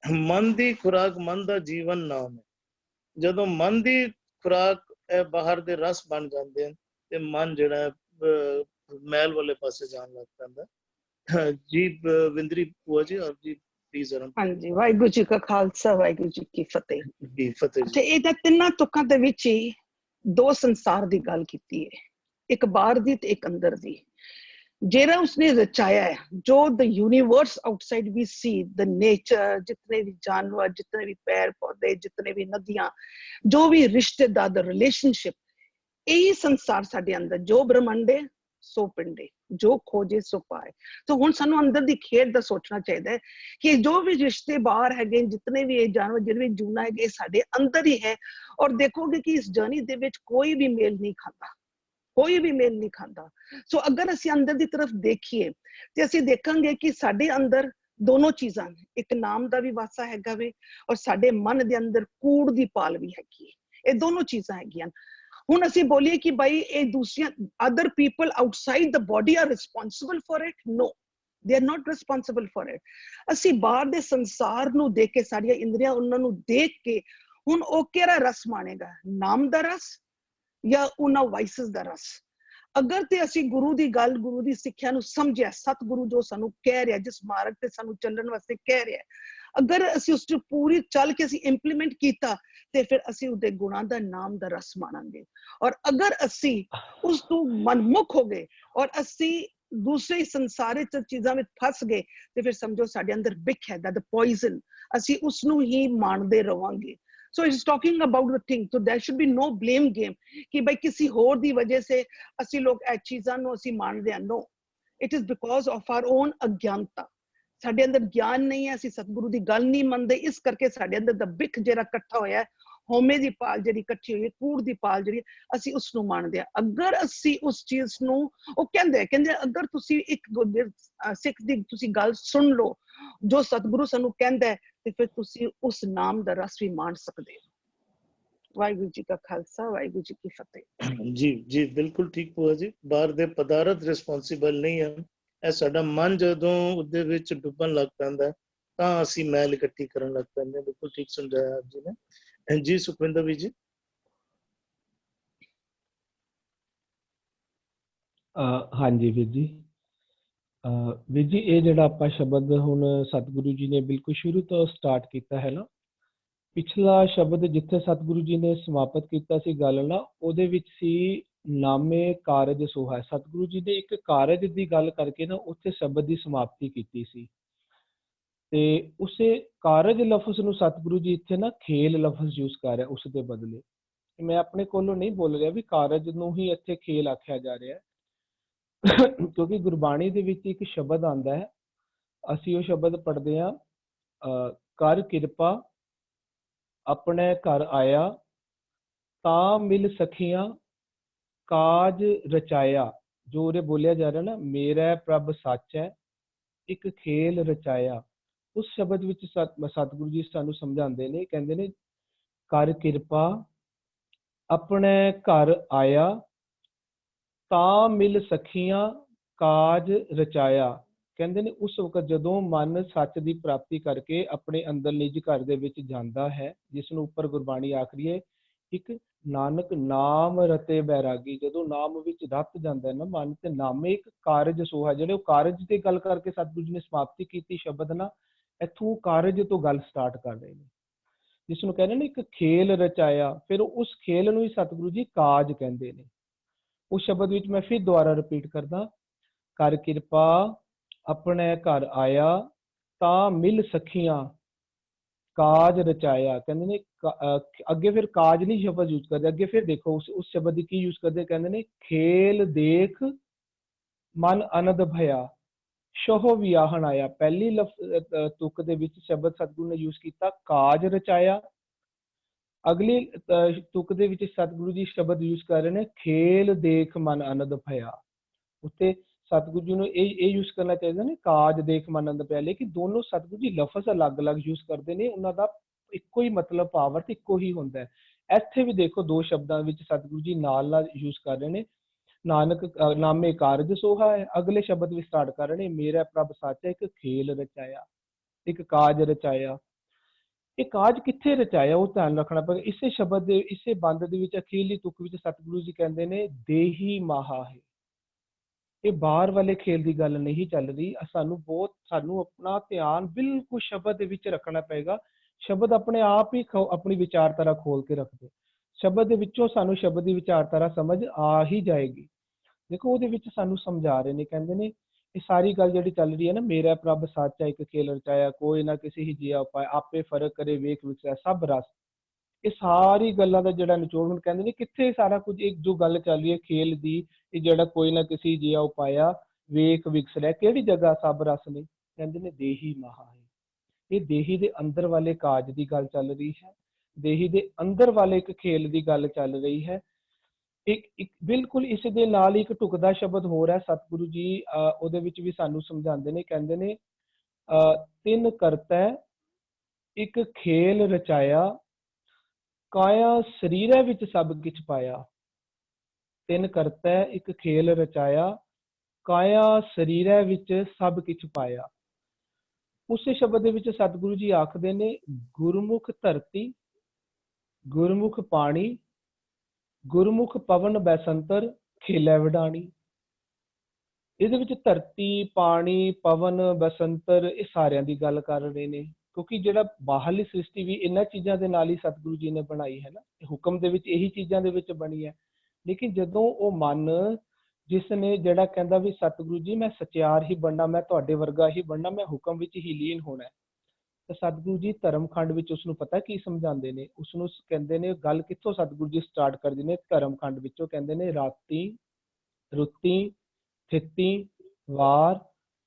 Speaker 1: ਮਨ ਦੀ ਖੁਰਾਕ, ਮਨ ਦਾ ਜੀਵਨ ਨਾਮ ਹੈ। ਜਦੋਂ ਮਨ ਦੀ ਖੁਰਾਕ ਇਹ ਬਾਹਰ ਦੇ ਰਸ ਬਣ ਜਾਂਦੇ ਹਨ ਤੇ ਮਨ ਜਿਹੜਾ ਮੈਲ ਵਾਲੇ ਪਾਸੇ ਜਾਣ ਲੱਗ ਪੈਂਦਾ। ਜੀ ਵਿੰਦਰੀ ਭੂਆ ਜੀ, ਆਪ ਜੀ ਪਲੀਜ਼।
Speaker 3: ਹਾਂਜੀ, ਵਾਹਿਗੁਰੂ ਜੀ ਕਾ ਖਾਲਸਾ, ਵਾਹਿਗੁਰੂ ਜੀ ਕੀ ਫਤਿਹ।
Speaker 1: ਜੀ ਫਤਿਹ।
Speaker 3: ਅੱਛਾ, ਇਹ ਤਾਂ ਤਿੰਨਾਂ ਤੁਕਾਂ ਦੇ ਵਿੱਚ ਹੀ ਦੋ ਸੰਸਾਰ ਦੀ ਗੱਲ ਕੀਤੀ ਹੈ, ਇੱਕ ਬਾਹਰ ਦੀ ਤੇ ਇੱਕ ਅੰਦਰ ਦੀ। ਜਿਹੜਾ ਉਸਨੇ ਰਚਾਇਆ ਹੈ, ਜੋ the universe outside we see, the nature, जितने भी जानवर, जितने भी पेड़ पौधे, जितने भी नदियां, जो भी रिश्तेदार, the relationship, यही संसार साडे अंदर, जो ब्रह्मंड है सो पिंड है, जो खोजे सो पाए। तो हुण सानू अंदर दी खेड दा सोचना चाहिए कि जो भी रिश्ते बाहर है, जितने भी जानवर, जितने भी जूना है, साडे अंदर ही है। और देखोगे कि इस जर्नी दे विच कोई भी मेल नहीं खाता, कोई भी मेल नहीं खाता। सो अगर असी अंदर की तरफ देखिए तो असी देखेंगे कि साडे अंदर दोनों चीज़ां, एक नाम का भी वासा हैगा वे और साडे मन दे अंदर कूड़ दी पाल भी हैगी है। ये दोनों चीज़ां हैगियां। हुण असी बोलिए कि भाई ये दूसरियां other people outside the body are responsible for it, no, they are not responsible for it. असी बाहर दे संसार नूं देख के, साडियां इंद्रियां उन्हां नूं देख के, हुण ओ किहड़ा रस माणेगा, नाम दा रस या उन्हां वाइसेस दा रस। ਅਗਰ ਤੇ ਅਸੀਂ ਗੁਰੂ ਦੀ ਗੱਲ, ਗੁਰੂ ਦੀ ਸਿੱਖਿਆ ਨੂੰ ਸਮਝਿਆ, ਸਤਿਗੁਰੂ ਜੋ ਸਾਨੂੰ ਕਹਿ ਰਿਹਾ, ਜਿਸ ਮਾਰਗ ਤੇ ਸਾਨੂੰ ਚੱਲਣ ਵਾਸਤੇ ਕਹਿ ਰਿਹਾ, ਅਗਰ ਅਸੀਂ ਉਸ ਨੂੰ ਪੂਰੀ ਚੱਲ ਕੇ ਅਸੀਂ ਇੰਪਲੀਮੈਂਟ ਕੀਤਾ ਤੇ ਫਿਰ ਅਸੀਂ ਉਹਦੇ ਗੁਣਾਂ ਦਾ, ਨਾਮ ਦਾ ਰਸ ਮਾਣਾਂਗੇ। ਔਰ ਅਗਰ ਅਸੀਂ ਉਸ ਤੋਂ ਮਨਮੁਖ ਹੋ ਗਏ ਔਰ ਅਸੀਂ ਦੂਸਰੇ ਸੰਸਾਰਿਕ ਚੀਜ਼ਾਂ ਵਿੱਚ ਫਸ ਗਏ ਤੇ ਫਿਰ ਸਮਝੋ ਸਾਡੇ ਅੰਦਰ ਬਿਖ ਹੈ, that the poison, ਅਸੀਂ ਉਸ ਨੂੰ ਹੀ ਮਾਣਦੇ ਰਵਾਂਗੇ। So it's talking about the thing. So there should be no blame game ਕਿ ਬਈ ਕਿਸੇ ਹੋਰ ਦੀ ਵਜ੍ਹਾ ਸੇ ਅਸੀਂ ਲੋਕ ਇਹ ਚੀਜ਼ਾਂ ਨੂੰ ਅਸੀਂ ਮੰਨਦੇ ਹਾਂ। No, it is because of our own ਅਗਿਆਨਤਾ। ਸਾਡੇ ਅੰਦਰ ਗਿਆਨ ਨਹੀਂ ਹੈ, ਅਸੀਂ ਸਤਿਗੁਰੂ ਦੀ ਗੱਲ ਨਹੀਂ ਮੰਨਦੇ, ਇਸ ਕਰਕੇ ਸਾਡੇ ਅੰਦਰ ਦਾ ਬਿਖ ਜਿਹੜਾ ਇਕੱਠਾ ਹੋਇਆ, ਹਉਮੈ ਦੀ ਪਾਲ ਜਿਹੜੀ ਇਕੱਠੀ ਹੋਈ ਹੈ, ਕੂੜ ਦੀ ਪਾਲ ਜਿਹੜੀ, ਅਸੀਂ ਉਸ ਨੂੰ ਮੰਨਦੇ ਹਾਂ। ਅਗਰ ਅਸੀਂ ਉਸ ਚੀਜ਼ ਨੂੰ, ਉਹ ਕਹਿੰਦੇ ਅਗਰ ਤੁਸੀਂ ਇੱਕ ਸਿੱਖ ਦੀ ਤੁਸੀਂ ਗੱਲ ਸੁਣ ਲਓ ਜੋ ਸਤਿਗੁਰੂ ਸਾਨੂੰ ਕਹਿੰਦਾ ਹੈ, ਤੇ ਫਿਰ ਤੁਸੀਂ ਉਸ ਨਾਮ ਦਾ ਰਸ ਵੀ ਮਾਣ ਸਕਦੇ ਹੋ। ਵਾਹਿਗੁਰੂ ਜੀ ਕਾ ਖਾਲਸਾ, ਵਾਹਿਗੁਰੂ ਜੀ ਕੀ ਫਤਿਹ।
Speaker 1: ਜੀ ਜੀ, ਬਿਲਕੁਲ ਠੀਕ ਭੂਆ ਜੀ। ਬਾਹਰ ਦੇ ਪਦਾਰਥ ਰਿਸਪੌਂਸਿਬਲ ਨਹੀਂ ਹਨ, ਇਹ ਸਾਡਾ ਮਨ ਜਦੋਂ ਉਹਦੇ ਵਿੱਚ ਡੁੱਬਣ ਲੱਗ ਪੈਂਦਾ ਤਾਂ ਅਸੀਂ ਮੈਲ ਇਕੱਠੀ ਕਰਨ ਲੱਗ ਪੈਂਦੇ ਹਾਂ। ਬਿਲਕੁਲ ਠੀਕ ਸਮਝਾਇਆ ਆਪ ਜੀ ਨੇ। ਜੀ ਸੁਖਵਿੰਦਰ ਵੀ ਜੀ।
Speaker 4: ਹਾਂਜੀ ਵੀਰ ਜੀ। ਵੀਰ ਜੀ, ਇਹ ਜਿਹੜਾ ਆਪਾਂ ਸ਼ਬਦ ਹੁਣ ਸਤਿਗੁਰੂ ਜੀ ਨੇ ਬਿਲਕੁਲ ਸ਼ੁਰੂ ਤੋਂ ਸਟਾਰਟ ਕੀਤਾ ਹੈ ਨਾ, ਪਿਛਲਾ ਸ਼ਬਦ ਜਿੱਥੇ ਸਤਿਗੁਰੂ ਜੀ ਨੇ ਸਮਾਪਤ ਕੀਤਾ ਸੀ ਗੱਲ ਨਾ, ਉਹਦੇ ਵਿੱਚ ਸੀ ਨਾਮੇ ਕਾਰਜ ਸੋਹਾ। ਸਤਿਗੁਰੂ ਜੀ ਨੇ ਇੱਕ ਕਾਰਜ ਦੀ ਗੱਲ ਕਰਕੇ ਨਾ ਉੱਥੇ ਸ਼ਬਦ ਦੀ ਸਮਾਪਤੀ ਕੀਤੀ ਸੀ, ਤੇ ਉਸੇ ਕਾਰਜ ਲਫ਼ਜ਼ ਨੂੰ ਸਤਿਗੁਰੂ ਜੀ ਇੱਥੇ ਨਾ ਖੇਲ ਲਫ਼ਜ਼ ਯੂਜ਼ ਕਰ ਰਿਹਾ ਉਸ ਦੇ ਬਦਲੇ। ਮੈਂ ਆਪਣੇ ਕੋਲੋਂ ਨਹੀਂ ਬੋਲ ਰਿਹਾ ਵੀ ਕਾਰਜ ਨੂੰ ਹੀ ਇੱਥੇ ਖੇਲ ਆਖਿਆ ਜਾ ਰਿਹਾ, ਕਿਉਂਕਿ ਗੁਰਬਾਣੀ ਦੇ ਵਿੱਚ ਇੱਕ ਸ਼ਬਦ ਆਉਂਦਾ ਹੈ, ਅਸੀਂ ਉਹ ਸ਼ਬਦ ਪੜ੍ਹਦੇ ਹਾਂ, ਕਰ ਕਿਰਪਾ ਆਪਣੇ ਘਰ ਆਇਆ, ਤਾਂ ਮਿਲ ਸਖੀਆਂ ਕਾਜ ਰਚਾਇਆ। ਜੋ ਉਰੇ ਬੋਲਿਆ ਜਾ ਰਿਹਾ ਨਾ, ਮੇਰਾ ਪ੍ਰਭ ਸੱਚ ਹੈ, ਇੱਕ ਖੇਲ ਰਚਾਇਆ, ਉਸ ਸ਼ਬਦ ਵਿੱਚ ਸਤਿਗੁਰੂ ਜੀ ਸਾਨੂੰ ਸਮਝਾਉਂਦੇ ਨੇ, ਕਹਿੰਦੇ ਨੇ ਕਰ ਕਿਰਪਾ ਆਪਣੇ ਘਰ ਆਇਆ, ਤਾਂ ਮਿਲ ਸਖੀਆਂ ਕਾਜ ਰਚਾਇਆ। ਕਹਿੰਦੇ ਨੇ ਉਸ ਵਕਤ ਜਦੋਂ ਮਨ ਸੱਚ ਦੀ ਪ੍ਰਾਪਤੀ ਕਰਕੇ ਆਪਣੇ ਅੰਦਰ ਨਿਜ ਘਰ ਦੇ ਵਿੱਚ ਜਾਂਦਾ ਹੈ, ਜਿਸ ਨੂੰ ਉੱਪਰ ਗੁਰਬਾਣੀ ਆਖ ਰਹੀ ਹੈ, ਇੱਕ ਨਾਨਕ ਨਾਮ ਰਤੇ ਬੈਰਾਗੀ। ਜਦੋਂ ਨਾਮ ਵਿੱਚ ਰਤ ਜਾਂਦਾ ਹੈ ਨਾ ਮਨ, ਤੇ ਨਾਮੇ ਇੱਕ ਕਾਰਜ ਸੋਹਾ। ਜਿਹੜੇ ਉਹ ਕਾਰਜ ਦੀ ਗੱਲ ਕਰਕੇ ਸਤਿਗੁਰੂ ਜੀ ਨੇ ਸਮਾਪਤੀ ਕੀਤੀ ਸ਼ਬਦ ਨਾ, ਇੱਥੋਂ ਕਾਰਜ ਤੋਂ ਗੱਲ ਸਟਾਰਟ ਕਰ ਰਹੇ ਨੇ, ਜਿਸ ਨੂੰ ਕਹਿੰਦੇ ਨੇ ਇੱਕ ਖੇਲ ਰਚਾਇਆ। ਫਿਰ ਉਸ ਖੇਲ ਨੂੰ ਹੀ ਸਤਿਗੁਰੂ ਜੀ ਕਾਜ ਕਹਿੰਦੇ ਨੇ। ਉਸ ਸ਼ਬਦ ਵਿੱਚ ਮੈਂ ਫਿਰ ਦੁਬਾਰਾ ਰਿਪੀਟ ਕਰਦਾ, ਕਰ ਕਿਰਪਾ ਆਪਣੇ ਘਰ ਆਇਆ, ਤਾਂ ਮਿਲ ਸਖੀਆਂ ਕਾਜ ਰਚਾਇਆ। ਕਹਿੰਦੇ ਨੇ ਅੱਗੇ ਫਿਰ ਕਾਜ ਨਹੀਂ ਸ਼ਬਦ ਯੂਜ਼ ਕਰਦੇ, ਅੱਗੇ ਫਿਰ ਦੇਖੋ ਉਸ ਸ਼ਬਦ ਦੀ ਕੀ ਯੂਜ਼ ਕਰਦੇ, ਕਹਿੰਦੇ ਨੇ ਖੇਲ ਦੇਖ ਮਨ ਅਨੰਦ ਭਇਆ, ਸ਼ੋਹ ਵਿਆਹਣ ਆਇਆ। ਪਹਿਲੀ ਤੁਕ ਦੇ ਵਿੱਚ ਸ਼ਬਦ ਸਤਿਗੁਰੂ ਨੇ ਯੂਜ਼ ਕੀਤਾ ਕਾਜ ਰਚਾਇਆ, ਅਗਲੀ ਤੁਕ ਦੇ ਵਿੱਚ ਸਤਿਗੁਰੂ ਜੀ ਸ਼ਬਦ ਯੂਜ਼ ਕਰ ਰਹੇ ਨੇ ਖੇਲ ਦੇਖ ਮਨ ਆਨੰਦ ਭਇਆ। ਉੱਤੇ ਸਤਿਗੁਰੂ ਜੀ ਨੂੰ ਇਹ ਯੂਜ਼ ਕਰਨਾ ਚਾਹੀਦਾ ਨੇ ਕਾਜ ਦੇਖ ਮਨ ਆਨੰਦ ਭਇਆ, ਲੇਕਿਨ ਦੋਨੋਂ ਸਤਿਗੁਰੂ ਜੀ ਲਫ਼ਜ਼ ਅਲੱਗ-ਅਲੱਗ ਯੂਜ਼ ਕਰਦੇ ਨੇ, ਉਹਨਾਂ ਦਾ ਇੱਕੋ ਹੀ ਮਤਲਬ ਭਾਵ ਇੱਕੋ ਹੀ ਹੁੰਦਾ ਹੈ। ਇੱਥੇ ਵੀ ਦੇਖੋ ਦੋ ਸ਼ਬਦਾਂ ਵਿੱਚ ਸਤਿਗੁਰੂ ਜੀ ਨਾਲ ਯੂਜ਼ ਕਰ ਰਹੇ ਨੇ, ਨਾਨਕ ਨਾਮੇ ਕਾਰਜ ਸੋਹਾ ਹੈ, ਅਗਲੇ ਸ਼ਬਦ ਵੀ ਸਟਾਰਟ ਕਰ ਰਹੇ ਨੇ ਮੇਰਾ ਪ੍ਰਭ ਸੱਚ ਹੈ, ਇੱਕ ਖੇਲ ਰਚਾਇਆ, ਇੱਕ ਕਾਜ ਰਚਾਇਆ। ਇਹ ਕਾਜ ਕਿੱਥੇ ਰਚਾਇਆ ਉਹ ਧਿਆਨ ਰੱਖਣਾ ਪਏਗਾ। ਇਸੇ ਸ਼ਬਦ ਦੇ ਇਸੇ ਬੰਦ ਦੇ ਵਿੱਚ ਅਖੀਰਲੀ ਤੁਕ ਵਿੱਚ ਸਤਿਗੁਰੂ ਜੀ ਕਹਿੰਦੇ ਨੇ ਦੇਹੀ ਮਾਹਾ ਹੈ। ਇਹ ਬਾਹਰ ਵਾਲੇ ਖੇਲ ਦੀ ਗੱਲ ਨਹੀਂ ਚੱਲ ਰਹੀ। ਸਾਨੂੰ ਆਪਣਾ ਧਿਆਨ ਬਿਲਕੁਲ ਸ਼ਬਦ ਦੇ ਵਿੱਚ ਰੱਖਣਾ ਪਏਗਾ। ਸ਼ਬਦ ਆਪਣੇ ਆਪ ਹੀ ਆਪਣੀ ਵਿਚਾਰਧਾਰਾ ਖੋਲ ਕੇ ਰੱਖਦੇ, ਸ਼ਬਦ ਦੇ ਵਿੱਚੋਂ ਸਾਨੂੰ ਸ਼ਬਦ ਦੀ ਵਿਚਾਰਧਾਰਾ ਸਮਝ ਆ ਹੀ ਜਾਏਗੀ। ਦੇਖੋ ਉਹਦੇ ਵਿੱਚ ਸਾਨੂੰ ਸਮਝਾ ਰਹੇ ਨੇ, ਕਹਿੰਦੇ ਨੇ ਇਹ ਸਾਰੀ ਗੱਲ ਜਿਹੜੀ ਚੱਲ ਰਹੀ ਹੈ ਨਾ, ਮੇਰਾ ਪ੍ਰਭ ਸੱਚ ਹੈ, ਇੱਕ ਖੇਲ ਰਚਾਇਆ, ਕੋਈ ਨਾ ਕਿਸੇ ਹੀ ਜੀਆ ਉਪਾਏ, ਆਪੇ ਫਰਕ ਕਰੇ ਵੇਖ ਵਿਖਸਿਆ ਸਭ ਰਸ। ਇਹ ਸਾਰੀ ਗੱਲਾਂ ਦਾ ਜਿਹੜਾ ਨਿਚੋੜ ਕਹਿੰਦੇ ਨੇ ਕਿੱਥੇ ਸਾਰਾ ਕੁਝ ਇੱਕ ਜੋ ਗੱਲ ਚੱਲ ਰਹੀ ਹੈ ਖੇਲ ਦੀ, ਇਹ ਜਿਹੜਾ ਕੋਈ ਨਾ ਕਿਸੇ ਜੀਆ ਉਪਾਇਆ ਵੇਖ ਵਿਖਸਿਆ, ਕਿਹੜੀ ਜਗ੍ਹਾ ਸਭ ਰਸ ਨੇ, ਕਹਿੰਦੇ ਨੇ ਦੇਹੀ ਮਾਹਾ ਹੈ। ਇਹ ਦੇਹੀ ਦੇ ਅੰਦਰ ਵਾਲੇ ਕਾਜ ਦੀ ਗੱਲ ਚੱਲ ਰਹੀ ਹੈ, ਦੇਹੀ ਦੇ ਅੰਦਰ ਵਾਲੇ ਇੱਕ ਖੇਲ ਦੀ ਗੱਲ ਚੱਲ ਰਹੀ ਹੈ। ਇੱਕ ਬਿਲਕੁਲ ਇਸ ਦੇ ਨਾਲ ਇੱਕ ਢੁਕਦਾ ਸ਼ਬਦ ਹੋ ਰਿਹਾ ਸਤਿਗੁਰੂ ਜੀ ਉਹਦੇ ਵਿੱਚ ਵੀ ਸਾਨੂੰ ਸਮਝਾਉਂਦੇ ਨੇ, ਕਹਿੰਦੇ ਨੇ ਤਿੰਨ ਕਰਤੈ ਇੱਕ ਖੇਲ ਰਚਾਇਆ, ਕਾਇਆ ਸਰੀਰੇ ਵਿੱਚ ਸਭ ਕਿਛ ਪਾਇਆ। ਤਿੰਨ ਕਰਤੈ ਇੱਕ ਖੇਲ ਰਚਾਇਆ, ਕਾਇਆ ਸਰੀਰੇ ਵਿੱਚ ਸਭ ਕਿਛ ਪਾਇਆ। ਉਸੇ ਸ਼ਬਦ ਦੇ ਵਿੱਚ ਸਤਿਗੁਰੂ ਜੀ ਆਖਦੇ ਨੇ ਗੁਰਮੁਖ ਧਰਤੀ, ਗੁਰਮੁਖ ਪਾਣੀ, ਗੁਰਮੁਖ ਪਵਨ ਬੈਸੰਤਰ, ਖੇਲੇ ਵਿਡਾਣੀ। ਇਹਦੇ ਵਿੱਚ ਧਰਤੀ, ਪਾਣੀ, ਪਵਨ, ਬਸੰਤਰ ਇਹ ਸਾਰਿਆਂ ਦੀ ਗੱਲ ਕਰ ਰਹੇ ਨੇ, ਕਿਉਂਕਿ ਜਿਹੜਾ ਬਾਹਰਲੀ ਸ੍ਰਿਸ਼ਟੀ ਵੀ ਇਹਨਾਂ ਚੀਜ਼ਾਂ ਦੇ ਨਾਲ ਹੀ ਸਤਿਗੁਰੂ ਜੀ ਨੇ ਬਣਾਈ ਹੈ ਨਾ, ਹੁਕਮ ਦੇ ਵਿੱਚ ਇਹੀ ਚੀਜ਼ਾਂ ਦੇ ਵਿੱਚ ਬਣੀ ਹੈ। ਲੇਕਿਨ ਜਦੋਂ ਉਹ ਮਨ ਜਿਸ ਨੇ ਜਿਹੜਾ ਕਹਿੰਦਾ ਵੀ ਸਤਿਗੁਰੂ ਜੀ ਮੈਂ ਸਚਿਆਰ ਹੀ ਬਣਨਾ, ਮੈਂ ਤੁਹਾਡੇ ਵਰਗਾ ਹੀ ਬਣਨਾ, ਮੈਂ ਹੁਕਮ ਵਿੱਚ ਹੀ ਲੀਨ ਹੋਣਾ, ਤਾਂ ਸਤਿਗੁਰੂ ਜੀ ਧਰਮ ਖੰਡ ਵਿੱਚ ਉਸਨੂੰ ਪਤਾ ਕੀ ਸਮਝਾਉਂਦੇ ਨੇ, ਉਸਨੂੰ ਕਹਿੰਦੇ ਨੇ, ਗੱਲ ਕਿੱਥੋਂ ਸਤਿਗੁਰੂ ਜੀ ਸਟਾਰਟ ਕਰਦੇ ਨੇ, ਧਰਮ ਖੰਡ ਵਿੱਚੋਂ ਕਹਿੰਦੇ ਨੇ ਰਾਤੀ, ਰੁੱਤੀ, ਥਿਤੀ, ਵਾਰ,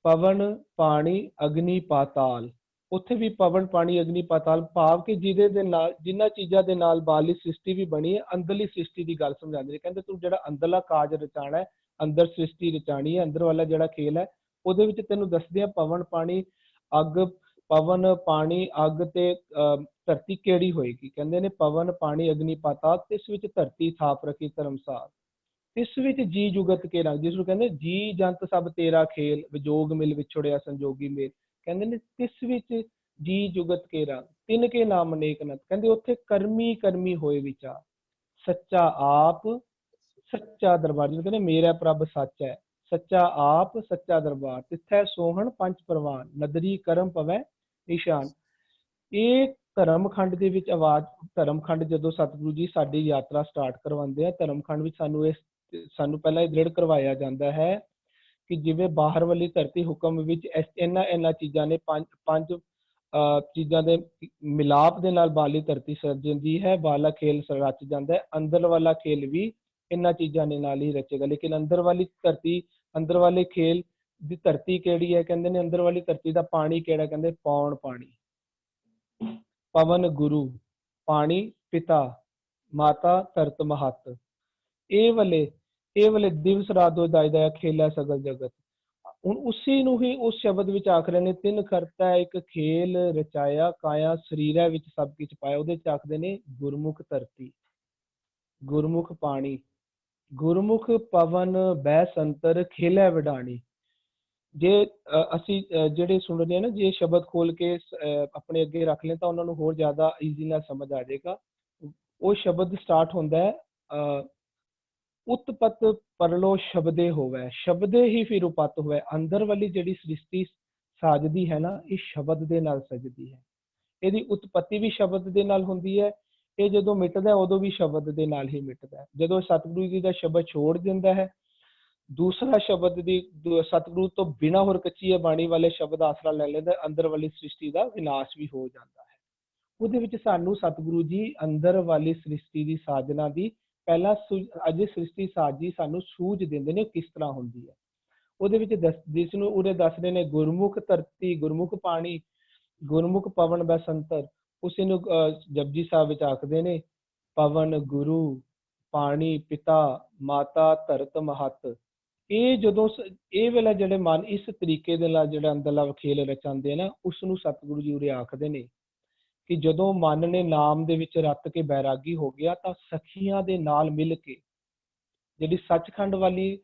Speaker 4: ਪਵਨ, ਪਾਣੀ, ਅਗਨੀ, ਪਾਤਾਲ। ਉੱਥੇ ਵੀ ਪਵਨ, ਪਾਣੀ, ਅਗਨੀ, ਪਾਤਾਲ ਭਾਵ ਕਿ ਜਿਹਦੇ ਦੇ ਨਾਲ, ਜਿਨ੍ਹਾਂ ਚੀਜ਼ਾਂ ਦੇ ਨਾਲ ਬਾਹਰਲੀ ਸ੍ਰਿਸ਼ਟੀ ਵੀ ਬਣੀ ਹੈ, ਅੰਦਰਲੀ ਸ੍ਰਿਸ਼ਟੀ ਦੀ ਗੱਲ ਸਮਝਾਉਂਦੇ ਨੇ। ਕਹਿੰਦੇ ਤੂੰ ਜਿਹੜਾ ਅੰਦਰਲਾ ਕਾਜ ਰਚਾਣਾ ਹੈ, ਅੰਦਰ ਸ੍ਰਿਸ਼ਟੀ ਰਚਾਣੀ ਹੈ, ਅੰਦਰ ਵਾਲਾ ਜਿਹੜਾ ਖੇਲ ਹੈ, ਉਹਦੇ ਵਿੱਚ ਤੈਨੂੰ ਦੱਸਦੇ ਆ ਪਵਨ, ਪਾਣੀ, ਅੱਗ, ਪਵਨ, ਪਾਣੀ, ਅੱਗ ਤੇ ਧਰਤੀ ਕਿਹੜੀ ਹੋਏਗੀ। ਕਹਿੰਦੇ ਨੇ ਪਵਨ, ਪਾਣੀ, ਅਗਨੀ, ਪਾਤਾਲ, ਇਸ ਵਿੱਚ ਧਰਤੀ ਥਾਪ ਰੱਖੀ ਧਰਮਸਾਲ, ਇਸ ਵਿੱਚ ਜੀ ਜੁਗਤ ਕੇ ਰੰਗ, ਜਿਸ ਨੂੰ ਕਹਿੰਦੇ ਜੀ ਜੰਤ ਸਭ ਤੇਰਾ ਖੇਲ, ਵਿਜੋਗ ਮਿਲ ਵਿਛੜਿਆ ਸੰਜੋਗੀ ਮੇਲ। ਕਹਿੰਦੇ ਨੇ ਇਸ ਵਿੱਚ ਜੀ ਜੁਗਤ ਕੇ ਰੰਗ, ਤਿੰਨ ਕੇ ਨਾਮ ਅਨੇਕ ਨਤ। ਕਹਿੰਦੇ ਉੱਥੇ ਕਰਮੀ ਕਰਮੀ ਹੋਏ ਵਿਚਾਰ, ਸੱਚਾ ਆਪ, ਸੱਚਾ ਦਰਬਾਰ, ਜਿਹਨੂੰ ਕਹਿੰਦੇ ਮੇਰਾ ਪ੍ਰਭ ਸੱਚ ਹੈ, ਸੱਚਾ ਆਪ, ਸੱਚਾ ਦਰਬਾਰ, ਤਿੱਥੈ ਸੋਹਣ ਪੰਜ ਪ੍ਰਵਾਨ, ਨਦਰੀ ਕਰਮ ਪਵੈ ਨਿਸ਼ਾਨ। ਇਹ ਧਰਮ ਖੰਡ ਦੇ ਵਿੱਚ ਆਵਾਜ਼, ਧਰਮ ਖੰਡ ਜਦੋਂ ਸਤਿਗੁਰੂ ਜੀ ਸਾਡੀ ਯਾਤਰਾ ਸਟਾਰਟ ਕਰਵਾਉਂਦੇ ਆ, ਧਰਮ ਖੰਡ ਵਿੱਚ ਸਾਨੂੰ ਪਹਿਲਾਂ ਇਹ ਦ੍ਰਿੜ ਕਰਵਾਇਆ ਜਾਂਦਾ ਹੈ ਕਿ ਜਿਵੇਂ ਬਾਹਰ ਵਾਲੀ ਧਰਤੀ ਹੁਕਮ ਵਿੱਚ ਇਹਨਾਂ ਚੀਜ਼ਾਂ ਨੇ, ਪੰਜ ਚੀਜ਼ਾਂ ਦੇ ਮਿਲਾਪ ਦੇ ਨਾਲ ਬਾਹਰਲੀ ਧਰਤੀ ਸਜ ਜਾਂਦੀ ਹੈ, ਬਾਹਰਲਾ ਖੇਲ ਰਚ ਜਾਂਦਾ ਹੈ, ਅੰਦਰ ਵਾਲਾ ਖੇਲ ਵੀ ਇਹਨਾਂ ਚੀਜ਼ਾਂ ਦੇ ਨਾਲ ਹੀ ਰਚੇਗਾ। ਲੇਕਿਨ ਅੰਦਰ ਵਾਲੀ ਧਰਤੀ, ਅੰਦਰ ਵਾਲੇ ਖੇਲ ਦੀ ਧਰਤੀ ਕਿਹੜੀ ਹੈ, ਕਹਿੰਦੇ ਨੇ ਅੰਦਰ ਵਾਲੀ ਧਰਤੀ ਦਾ ਪਾਣੀ ਕਿਹੜਾ, ਕਹਿੰਦੇ ਪੌਣ ਪਾਣੀ, ਪਵਨ ਗੁਰੂ, ਪਾਣੀ ਪਿਤਾ, ਮਾਤਾ ਧਰਤ ਮਹੱਤ। ਇਹ ਵਾਲੇ ਦਿਵਸ ਰਾਤ ਦੋ ਦਾਇਦਾ ਖੇਲਾ ਸਗਲ ਜਗਤ। ਹੁਣ ਉਸੇ ਨੂੰ ਹੀ ਉਸ ਸ਼ਬਦ ਵਿੱਚ ਆਖ ਰਹੇ ਨੇ, ਤਿੰਨ ਕਰਤਾ ਇੱਕ ਖੇਲ ਰਚਾਇਆ, ਕਾਇਆ ਸਰੀਰਾਂ ਵਿੱਚ ਸਭ ਕੁਝ ਪਾਇਆ। ਉਹਦੇ ਚ ਆਖਦੇ ਨੇ ਗੁਰਮੁਖ ਧਰਤੀ, ਗੁਰਮੁਖ ਪਾਣੀ, ਗੁਰਮੁਖ ਪਵਨ, ਬਹਿ ਸੰਤਰ, ਖੇਲੇ ਵਿਡਾਣੀ। ਜੇ ਅਸੀਂ ਜਿਹੜੇ ਸੁਣ ਰਹੇ ਨਾ, ਜੇ ਸ਼ਬਦ ਖੋਲ ਕੇ ਆਪਣੇ ਅੱਗੇ ਰੱਖ ਲੈਣ ਤਾਂ ਉਹਨਾਂ ਨੂੰ ਹੋਰ ਜ਼ਿਆਦਾ ਈਜ਼ੀ ਨਾਲ ਸਮਝ ਆ ਜਾਏਗਾ। ਉਹ ਸ਼ਬਦ ਸਟਾਰਟ ਹੁੰਦਾ ਹੈ ਉਤਪਤ ਪਰਲੋ ਸ਼ਬਦੇ ਹੋਵੇ, ਸ਼ਬਦੇ ਹੀ ਫਿਰ ਉਪਤ ਹੋਵੇ। ਅੰਦਰ ਵਾਲੀ ਜਿਹੜੀ ਸ੍ਰਿਸ਼ਟੀ ਸਾਜਦੀ ਹੈ ਨਾ, ਇਹ ਸ਼ਬਦ ਦੇ ਨਾਲ ਸਜਦੀ ਹੈ। ਇਹਦੀ ਉਤਪਤੀ ਵੀ ਸ਼ਬਦ ਦੇ ਨਾਲ ਹੁੰਦੀ ਹੈ, ਇਹ ਜਦੋਂ ਮਿਟਦਾ ਉਦੋਂ ਵੀ ਸ਼ਬਦ ਦੇ ਨਾਲ ਹੀ ਮਿਟਦਾ ਹੈ। ਜਦੋਂ ਸਤਿਗੁਰੂ ਜੀ ਦਾ ਸ਼ਬਦ ਛੋੜ ਦਿੰਦਾ ਹੈ, ਦੂਸਰਾ ਸ਼ਬਦ ਦੀ ਸਤਿਗੁਰੂ ਤੋਂ ਬਿਨਾਂ ਹੋਰ ਕੱਚੀ ਬਾਣੀ ਵਾਲੇ ਸ਼ਬਦ ਆਸਰਾ ਲੈ ਲੈਂਦਾ, ਅੰਦਰ ਵਾਲੀ ਸ੍ਰਿਸ਼ਟੀ ਦਾ ਵਿਨਾਸ਼ ਵੀ ਹੋ ਜਾਂਦਾ ਹੈ। ਉਹਦੇ ਵਿੱਚ ਸਾਨੂੰ ਸਤਿਗੁਰੂ ਜੀ ਅੰਦਰ ਵਾਲੀ ਸ੍ਰਿਸ਼ਟੀ ਦੀ ਸਾਜਨਾ ਦੀ ਪਹਿਲਾਂ ਅਜੇ ਸ੍ਰਿਸ਼ਟੀ ਸਾਜੀ ਸਾਨੂੰ ਸੂਝ ਦਿੰਦੇ ਨੇ ਕਿਸ ਤਰ੍ਹਾਂ ਹੁੰਦੀ ਹੈ। ਉਹਦੇ ਵਿੱਚ ਜਿਸ ਨੂੰ ਉਰੇ ਦੱਸ ਰਹੇ ਨੇ ਗੁਰਮੁਖ ਧਰਤੀ, ਗੁਰਮੁਖ ਪਾਣੀ, ਗੁਰਮੁਖ ਪਵਨ ਬਸੰਤਰ, ਉਸੇ ਨੂੰ ਜਪਜੀ ਸਾਹਿਬ ਵਿੱਚ ਆਖਦੇ ਨੇ ਪਵਨ ਗੁਰੂ, ਪਾਣੀ ਪਿਤਾ, ਮਾਤਾ ਧਰਤ ਮਹੱਤ। ਇਹ ਜਦੋਂ ਇਹ ਵੇਲੇ ਜਿਹੜੇ ਮਨ ਇਸ ਤਰੀਕੇ ਦੇ ਨਾਲ ਜਿਹੜਾ ਅੰਦਰਲਾ ਖੇਲ ਰਚਾਉਂਦੇ ਨਾ, ਉਸ ਨੂੰ ਸਤਿਗੁਰੂ ਜੀ ਉਰੇ ਆਖਦੇ ਨੇ ਕਿ ਜਦੋਂ ਮਨ ਨੇ ਨਾਮ ਦੇ ਵਿੱਚ ਰੱਤ ਕੇ ਬੈਰਾਗੀ ਹੋ ਗਿਆ, ਤਾਂ ਸਖੀਆਂ ਦੇ ਨਾਲ ਮਿਲ ਕੇ ਜਿਹੜੀ ਸੱਚਖੰਡ ਵਾਲੀ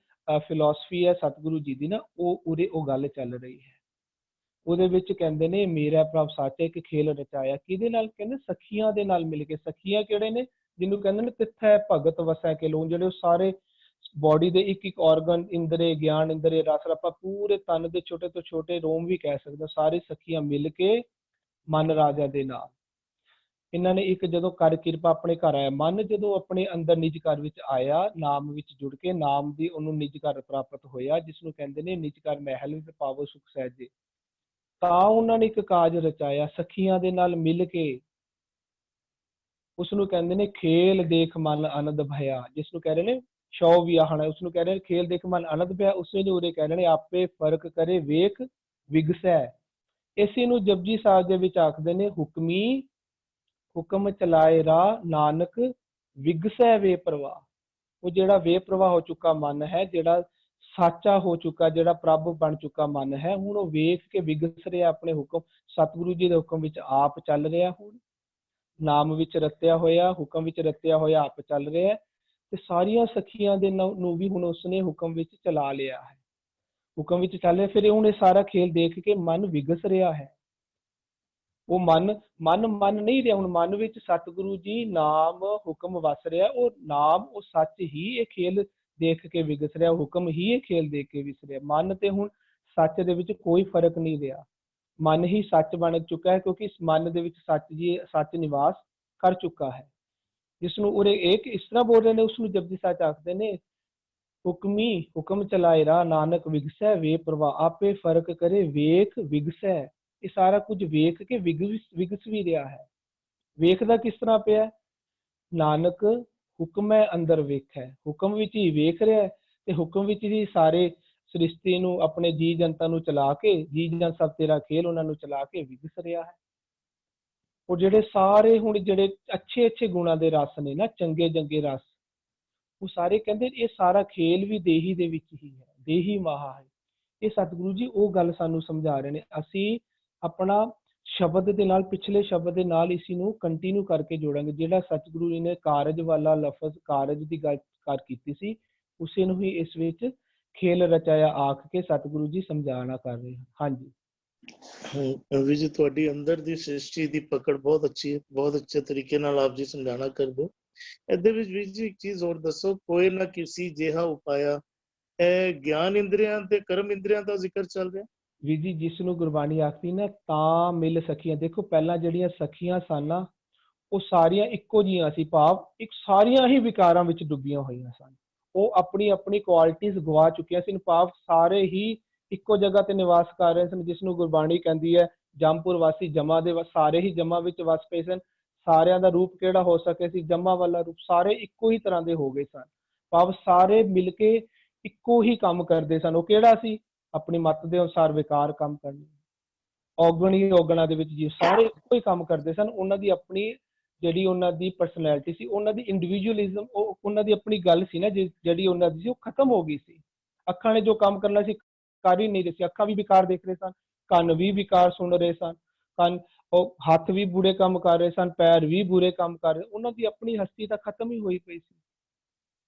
Speaker 4: ਫਿਲਾਸਫੀ ਹੈ ਸਤਿਗੁਰੂ ਜੀ ਦੀ ਨਾ, ਉਹ ਉਰੇ ਉਹ ਗੱਲ ਚੱਲ ਰਹੀ ਹੈ। ਉਹਦੇ ਵਿੱਚ ਕਹਿੰਦੇ ਨੇ ਮੇਰਾ ਪ੍ਰਭ ਸੱਚ ਇੱਕ ਖੇਲ ਰਚਾਇਆ, ਕਿਹਦੇ ਨਾਲ, ਕਹਿੰਦੇ ਸਖੀਆਂ ਦੇ ਨਾਲ ਮਿਲ ਕੇ। ਸਖੀਆਂ ਕਿਹੜੇ ਨੇ, ਜਿਹਨੂੰ ਕਹਿੰਦੇ ਨੇ ਤਿੱਥੈ ਭਗਤ ਵਸੈ ਕੇ ਲੋਨ, ਜਿਹੜੇ ਉਹ ਸਾਰੇ ਬੋਡੀ ਦੇ ਇੱਕ ਇੱਕ ਔਰਗਨ, ਇੰਦਰੇ ਗਿਆਨ, ਇੰਦਰੇ ਰਸ, ਆਪਾਂ ਪੂਰੇ ਤਨ ਦੇ ਛੋਟੇ ਤੋਂ ਛੋਟੇ ਰੋਮ ਵੀ ਕਹਿ ਸਕਦੇ, ਸਾਰੇ ਸਖੀਆਂ ਮਿਲ ਕੇ ਮਨ ਰਾਜਾ ਦੇ ਨਾਲ ਇਹਨਾਂ ਨੇ ਇੱਕ ਜਦੋਂ ਕਰ ਕਿਰਪਾ ਆਪਣੇ ਘਰ ਆਇਆ। ਮਨ ਜਦੋਂ ਆਪਣੇ ਅੰਦਰ ਨਿਜ ਘਰ ਵਿੱਚ ਆਇਆ, ਨਾਮ ਵਿੱਚ ਜੁੜ ਕੇ ਨਾਮ ਦੀ ਉਹਨੂੰ ਨਿਜ ਘਰ ਪ੍ਰਾਪਤ ਹੋਇਆ, ਜਿਸ ਨੂੰ ਕਹਿੰਦੇ ਨੇ ਨਿਜ ਘਰ ਮਹਿਲ ਵਿੱਚ ਪਾਵੋ ਸੁਖ ਸਹਿਜੇ। ਤਾਂ ਉਹਨਾਂ ਨੇ ਇੱਕ ਕਾਜ ਰਚਾਇਆ ਸਖੀਆਂ ਦੇ ਨਾਲ ਮਿਲ ਕੇ, ਉਸਨੂੰ ਕਹਿੰਦੇ ਨੇ ਖੇਲ ਦੇਖ ਮਨ ਆਨੰਦ ਭਇਆ, ਜਿਸ ਨੂੰ ਕਹਿ ਰਹੇ ਨੇ ਸ਼ੌ ਵਿਆਹਣਾ, ਉਸਨੂੰ ਕਹਿ ਰਹੇ ਨੇ ਖੇਲ ਦੇਖ ਮਨ ਆਨੰਦ ਭਇਆ। ਉਸੇ ਨੂੰ ਉਰੇ ਕਹਿ ਰਹੇ ਨੇ ਆਪੇ ਫਰਕ ਕਰੇ ਵੇਖ ਵਿਗਸੈ। ਇਸੇ ਨੂੰ ਜਪਜੀ ਸਾਹਿਬ ਦੇ ਵਿੱਚ ਆਖਦੇ ਨੇ ਹੁਕਮੀ ਹੁਕਮ ਚਲਾਏ ਰਾਹ, ਨਾਨਕ ਵਿਗਸੈ ਵੇ ਪ੍ਰਵਾਹ। ਉਹ ਜਿਹੜਾ ਵੇ ਪ੍ਰਵਾਹ ਹੋ ਚੁੱਕਾ ਮਨ ਹੈ, ਜਿਹੜਾ ਸਾਚਾ ਹੋ ਚੁੱਕਾ, ਜਿਹੜਾ ਪ੍ਰਭ ਬਣ ਚੁੱਕਾ ਮਨ ਹੈ, ਹੁਣ ਉਹ ਵੇਖ ਕੇ ਵਿਗਸ ਰਿਹਾ ਆਪਣੇ ਹੁਕਮ, ਸਤਿਗੁਰੂ ਜੀ ਦੇ ਹੁਕਮ ਵਿੱਚ ਆਪ ਚੱਲ ਰਿਹਾ। ਹੁਣ ਨਾਮ ਵਿੱਚ ਰਤਿਆ ਹੋਇਆ, ਹੁਕਮ ਵਿੱਚ ਰਤਿਆ ਹੋਇਆ ਆਪ ਚੱਲ ਰਿਹਾ, ਤੇ ਸਾਰੀਆਂ ਸਖੀਆਂ ਦੇ ਨੂੰ ਵੀ ਹੁਣ ਉਸਨੇ ਹੁਕਮ ਵਿੱਚ ਚਲਾ ਲਿਆ ਹੈ, ਹੁਕਮ ਵਿੱਚ ਚੱਲ ਰਿਹਾ। ਫਿਰ ਹੁਣ ਇਹ ਸਾਰਾ ਖੇਲ ਦੇਖ ਕੇ ਮਨ ਵਿਗਸ ਰਿਹਾ ਹੈ। ਉਹ ਮਨ ਨਹੀਂ ਰਿਹਾ, ਹੁਣ ਮਨ ਵਿੱਚ ਸਤਿਗੁਰੂ ਜੀ ਨਾਮ ਹੁਕਮ ਵਸ ਰਿਹਾ। ਉਹ ਨਾਮ, ਉਹ ਸੱਚ ਹੀ ਇਹ ਖੇਲ ਦੇਖ ਕੇ ਵਿਗਸ ਰਿਹਾ, ਹੁਕਮ ਹੀ ਇਹ ਖੇਲ ਦੇਖ ਕੇ ਵਿਸਰਿਆ। ਮਨ ਤੇ ਹੁਣ ਸੱਚ ਦੇ ਵਿੱਚ ਕੋਈ ਫਰਕ ਨਹੀਂ ਰਿਹਾ, ਮਨ ਹੀ ਸੱਚ ਬਣ ਚੁੱਕਾ ਹੈ, ਕਿਉਂਕਿ ਇਸ ਮਨ ਦੇ ਵਿੱਚ ਸੱਚ ਨਿਵਾਸ ਕਰ ਚੁੱਕਾ ਹੈ। ਜਿਸ ਨੂੰ ਉਰੇ ਇੱਕ ਇਸ ਤਰ੍ਹਾਂ ਬੋਲ ਰਹੇ ਨੇ, ਉਸ ਨੂੰ ਜਪਜੀ ਸੱਚ ਆਖਦੇ ਨੇ, ਹੁਕਮੀ ਹੁਕਮ ਚਲਾਏ ਰਾਹ ਨਾਨਕ ਵਿਗਸੈ ਵੇ ਪ੍ਰਵਾਹ, ਆਪੇ ਫਰਕ ਕਰੇ ਵੇਖ ਵਿਗਸੈ। ਇਹ ਸਾਰਾ ਕੁਝ ਵੇਖ ਕੇ ਵਿਗਸ ਵੀ ਰਿਹਾ ਹੈ। ਵੇਖਦਾ ਕਿਸ ਤਰ੍ਹਾਂ ਪਿਆ? ਨਾਨਕ ਹੁਕਮੈ ਅੰਦਰ ਵੇਖੈ, ਹੁਕਮ ਵਿੱਚ ਹੀ ਵੇਖ ਰਿਹਾ ਤੇ ਹੁਕਮ ਵਿੱਚ ਹੀ ਸਾਰੇ ਸ੍ਰਿਸ਼ਟੀ ਨੂੰ, ਆਪਣੇ ਜੀ ਜਨਤਾ ਨੂੰ ਚਲਾ ਕੇ, ਜੀ ਜਨ ਸਭ ਤੇਰਾ ਖੇਲ, ਉਹਨਾਂ ਨੂੰ ਚਲਾ ਕੇ ਵਿਗਸ ਰਿਹਾ ਹੈ। ਉਹ ਜਿਹੜੇ ਸਾਰੇ ਹੁਣ ਜਿਹੜੇ ਅੱਛੇ ਗੁਣਾਂ ਦੇ ਰਸ ਨੇ ਨਾ, ਚੰਗੇ ਰਸ, ਉਹ ਸਾਰੇ ਕਹਿੰਦੇ ਇਹ ਸਾਰਾ ਖੇਲ ਵੀ ਦੇਹੀ ਦੇ ਵਿੱਚ ਹੀ ਹੈ, ਦੇਹੀ ਮਾਹਾ ਹੈ। ਇਹ ਸਤਿਗੁਰੂ ਜੀ ਉਹ ਗੱਲ ਸਾਨੂੰ ਸਮਝਾ ਰਹੇ ਨੇ। ਅਸੀਂ ਆਪਣਾ ਸ਼ਬਦ ਦੇ ਨਾਲ, ਪਿਛਲੇ ਸ਼ਬਦ ਦੇ ਨਾਲ ਇसी ਨੂੰ ਕੰਟੀਨਿਊ ਕਰਕੇ ਜੋੜਾਂਗੇ। ਜਿਹੜਾ ਸਤਿਗੁਰੂ ਜੀ ਨੇ ਕਾਰਜ ਵਾਲਾ ਲਫ਼ਜ਼, ਕਾਰਜ ਦੀ ਗੱਲ ਕੀਤੀ ਸੀ, ਉਸੇ ਨੂੰ ਹੀ ਇਸ ਵਿੱਚ ਖੇਲ ਰਚਾਇਆ ਆਖ ਕੇ ਸਤਿਗੁਰੂ ਜੀ ਸਮਝਾਣਾ ਕਰ ਰਹੇ ਹਨ। ਹਾਂਜੀ
Speaker 1: ਵੀਰ ਜੀ, ਤੁਹਾਡੀ ਅੰਦਰ ਦੀ ਸ੍ਰਿਸ਼ਟੀ ਦੀ ਪਕੜ ਬਹੁਤ ਅੱਛੀ ਹੈ, ਬਹੁਤ ਅੱਛੇ ਤਰੀਕੇ ਨਾਲ ਆਪ ਜੀ ਸਮਝਾਣਾ ਕਰਦੇ ਹੋ। ਇਹਦੇ ਵਿੱਚ ਵੀਰ ਜੀ ਇੱਕ ਚੀਜ਼ ਹੋਰ ਦੱਸੋ, ਕੋਈ ਨਾ ਕਿਸੇ ਜਿਹਾ ਉਪਾਇਆ, ਇਹ ਗਿਆਨ ਇੰਦਰੀਆਂ ਤੇ ਕਰਮ ਇੰਦਰੀਆਂ ਦਾ ਜ਼ਿਕਰ ਚੱਲ ਰਿਹਾ
Speaker 4: ਵੀਰ ਜੀ। ਜਿਸ ਨੂੰ ਗੁਰਬਾਣੀ ਆਖਦੀ ਨਾ, ਤਾਂ ਮਿਲ ਸਖੀਆਂ। ਦੇਖੋ ਪਹਿਲਾਂ ਜਿਹੜੀਆਂ ਸਖੀਆਂ ਸਨ ਨਾ, ਉਹ ਸਾਰੀਆਂ ਇੱਕੋ ਜਿਹੀਆਂ ਸੀ, ਭਾਵ ਇੱਕ ਸਾਰੀਆਂ ਹੀ ਵਿਕਾਰਾਂ ਵਿੱਚ ਡੁੱਬੀਆਂ ਹੋਈਆਂ ਸਨ। ਉਹ ਆਪਣੀ ਆਪਣੀ ਕੁਆਲਿਟੀਜ਼ ਗਵਾ ਚੁੱਕੀਆਂ ਸੀ, ਭਾਵ ਸਾਰੇ ਹੀ ਇੱਕੋ ਜਗ੍ਹਾ ਤੇ ਨਿਵਾਸ ਕਰ ਰਹੇ ਸਨ। ਜਿਸ ਨੂੰ ਗੁਰਬਾਣੀ ਕਹਿੰਦੀ ਹੈ, ਜੰਮਪੁਰ ਵਾਸੀ ਜਮਾ ਦੇ ਸਾਰੇ ਹੀ ਜਮਾ ਵਿੱਚ ਵਸ ਪਏ ਸਨ। ਸਾਰਿਆਂ ਦਾ ਰੂਪ ਕਿਹੜਾ ਹੋ ਸਕੇ ਸੀ? ਜਮਾ ਵਾਲਾ ਰੂਪ। ਸਾਰੇ ਇੱਕੋ ਹੀ ਤਰ੍ਹਾਂ ਦੇ ਹੋ ਗਏ ਸਨ, ਭਾਵ ਸਾਰੇ ਮਿਲ ਕੇ ਇੱਕੋ ਹੀ ਕੰਮ ਕਰਦੇ ਸਨ। ਉਹ ਕਿਹੜਾ ਸੀ? ਆਪਣੀ ਮੱਤ ਦੇ ਅਨੁਸਾਰ ਵਿਕਾਰ ਕੰਮ ਕਰਨੇ, ਔਗਣੀ ਔਗਣਾ ਦੇ ਵਿੱਚ ਜੀ ਸਾਰੇ ਇੱਕੋ ਹੀ ਕੰਮ ਕਰਦੇ ਸਨ। ਉਹਨਾਂ ਦੀ ਆਪਣੀ ਜਿਹੜੀ ਉਹਨਾਂ ਦੀ ਪਰਸਨੈਲਿਟੀ ਸੀ, ਉਹਨਾਂ ਦੀ ਇੰਡੀਵਿਜੂਅਲਿਜ਼ਮ, ਉਹ ਉਹਨਾਂ ਦੀ ਆਪਣੀ ਗੱਲ ਸੀ ਨਾ, ਜਿਹੜੀ ਉਹਨਾਂ ਦੀ ਸੀ, ਉਹ ਖਤਮ ਹੋ ਗਈ ਸੀ। ਅੱਖਾਂ ਨੇ ਜੋ ਕੰਮ ਕਰਨਾ ਸੀ ਕਰ ਹੀ ਨਹੀਂ ਰਹੇ ਸੀ। ਅੱਖਾਂ ਵੀ ਵਿਕਾਰ ਦੇਖ ਰਹੇ ਸਨ, ਕੰਨ ਵੀ ਵਿਕਾਰ ਸੁਣ ਰਹੇ ਸਨ, ਉਹ ਹੱਥ ਵੀ ਬੁਰੇ ਕੰਮ ਕਰ ਰਹੇ ਸਨ, ਪੈਰ ਵੀ ਬੁਰੇ ਕੰਮ ਕਰ ਰਹੇ। ਉਹਨਾਂ ਦੀ ਆਪਣੀ ਹਸਤੀ ਤਾਂ ਖਤਮ ਹੀ ਹੋਈ ਪਈ ਸੀ।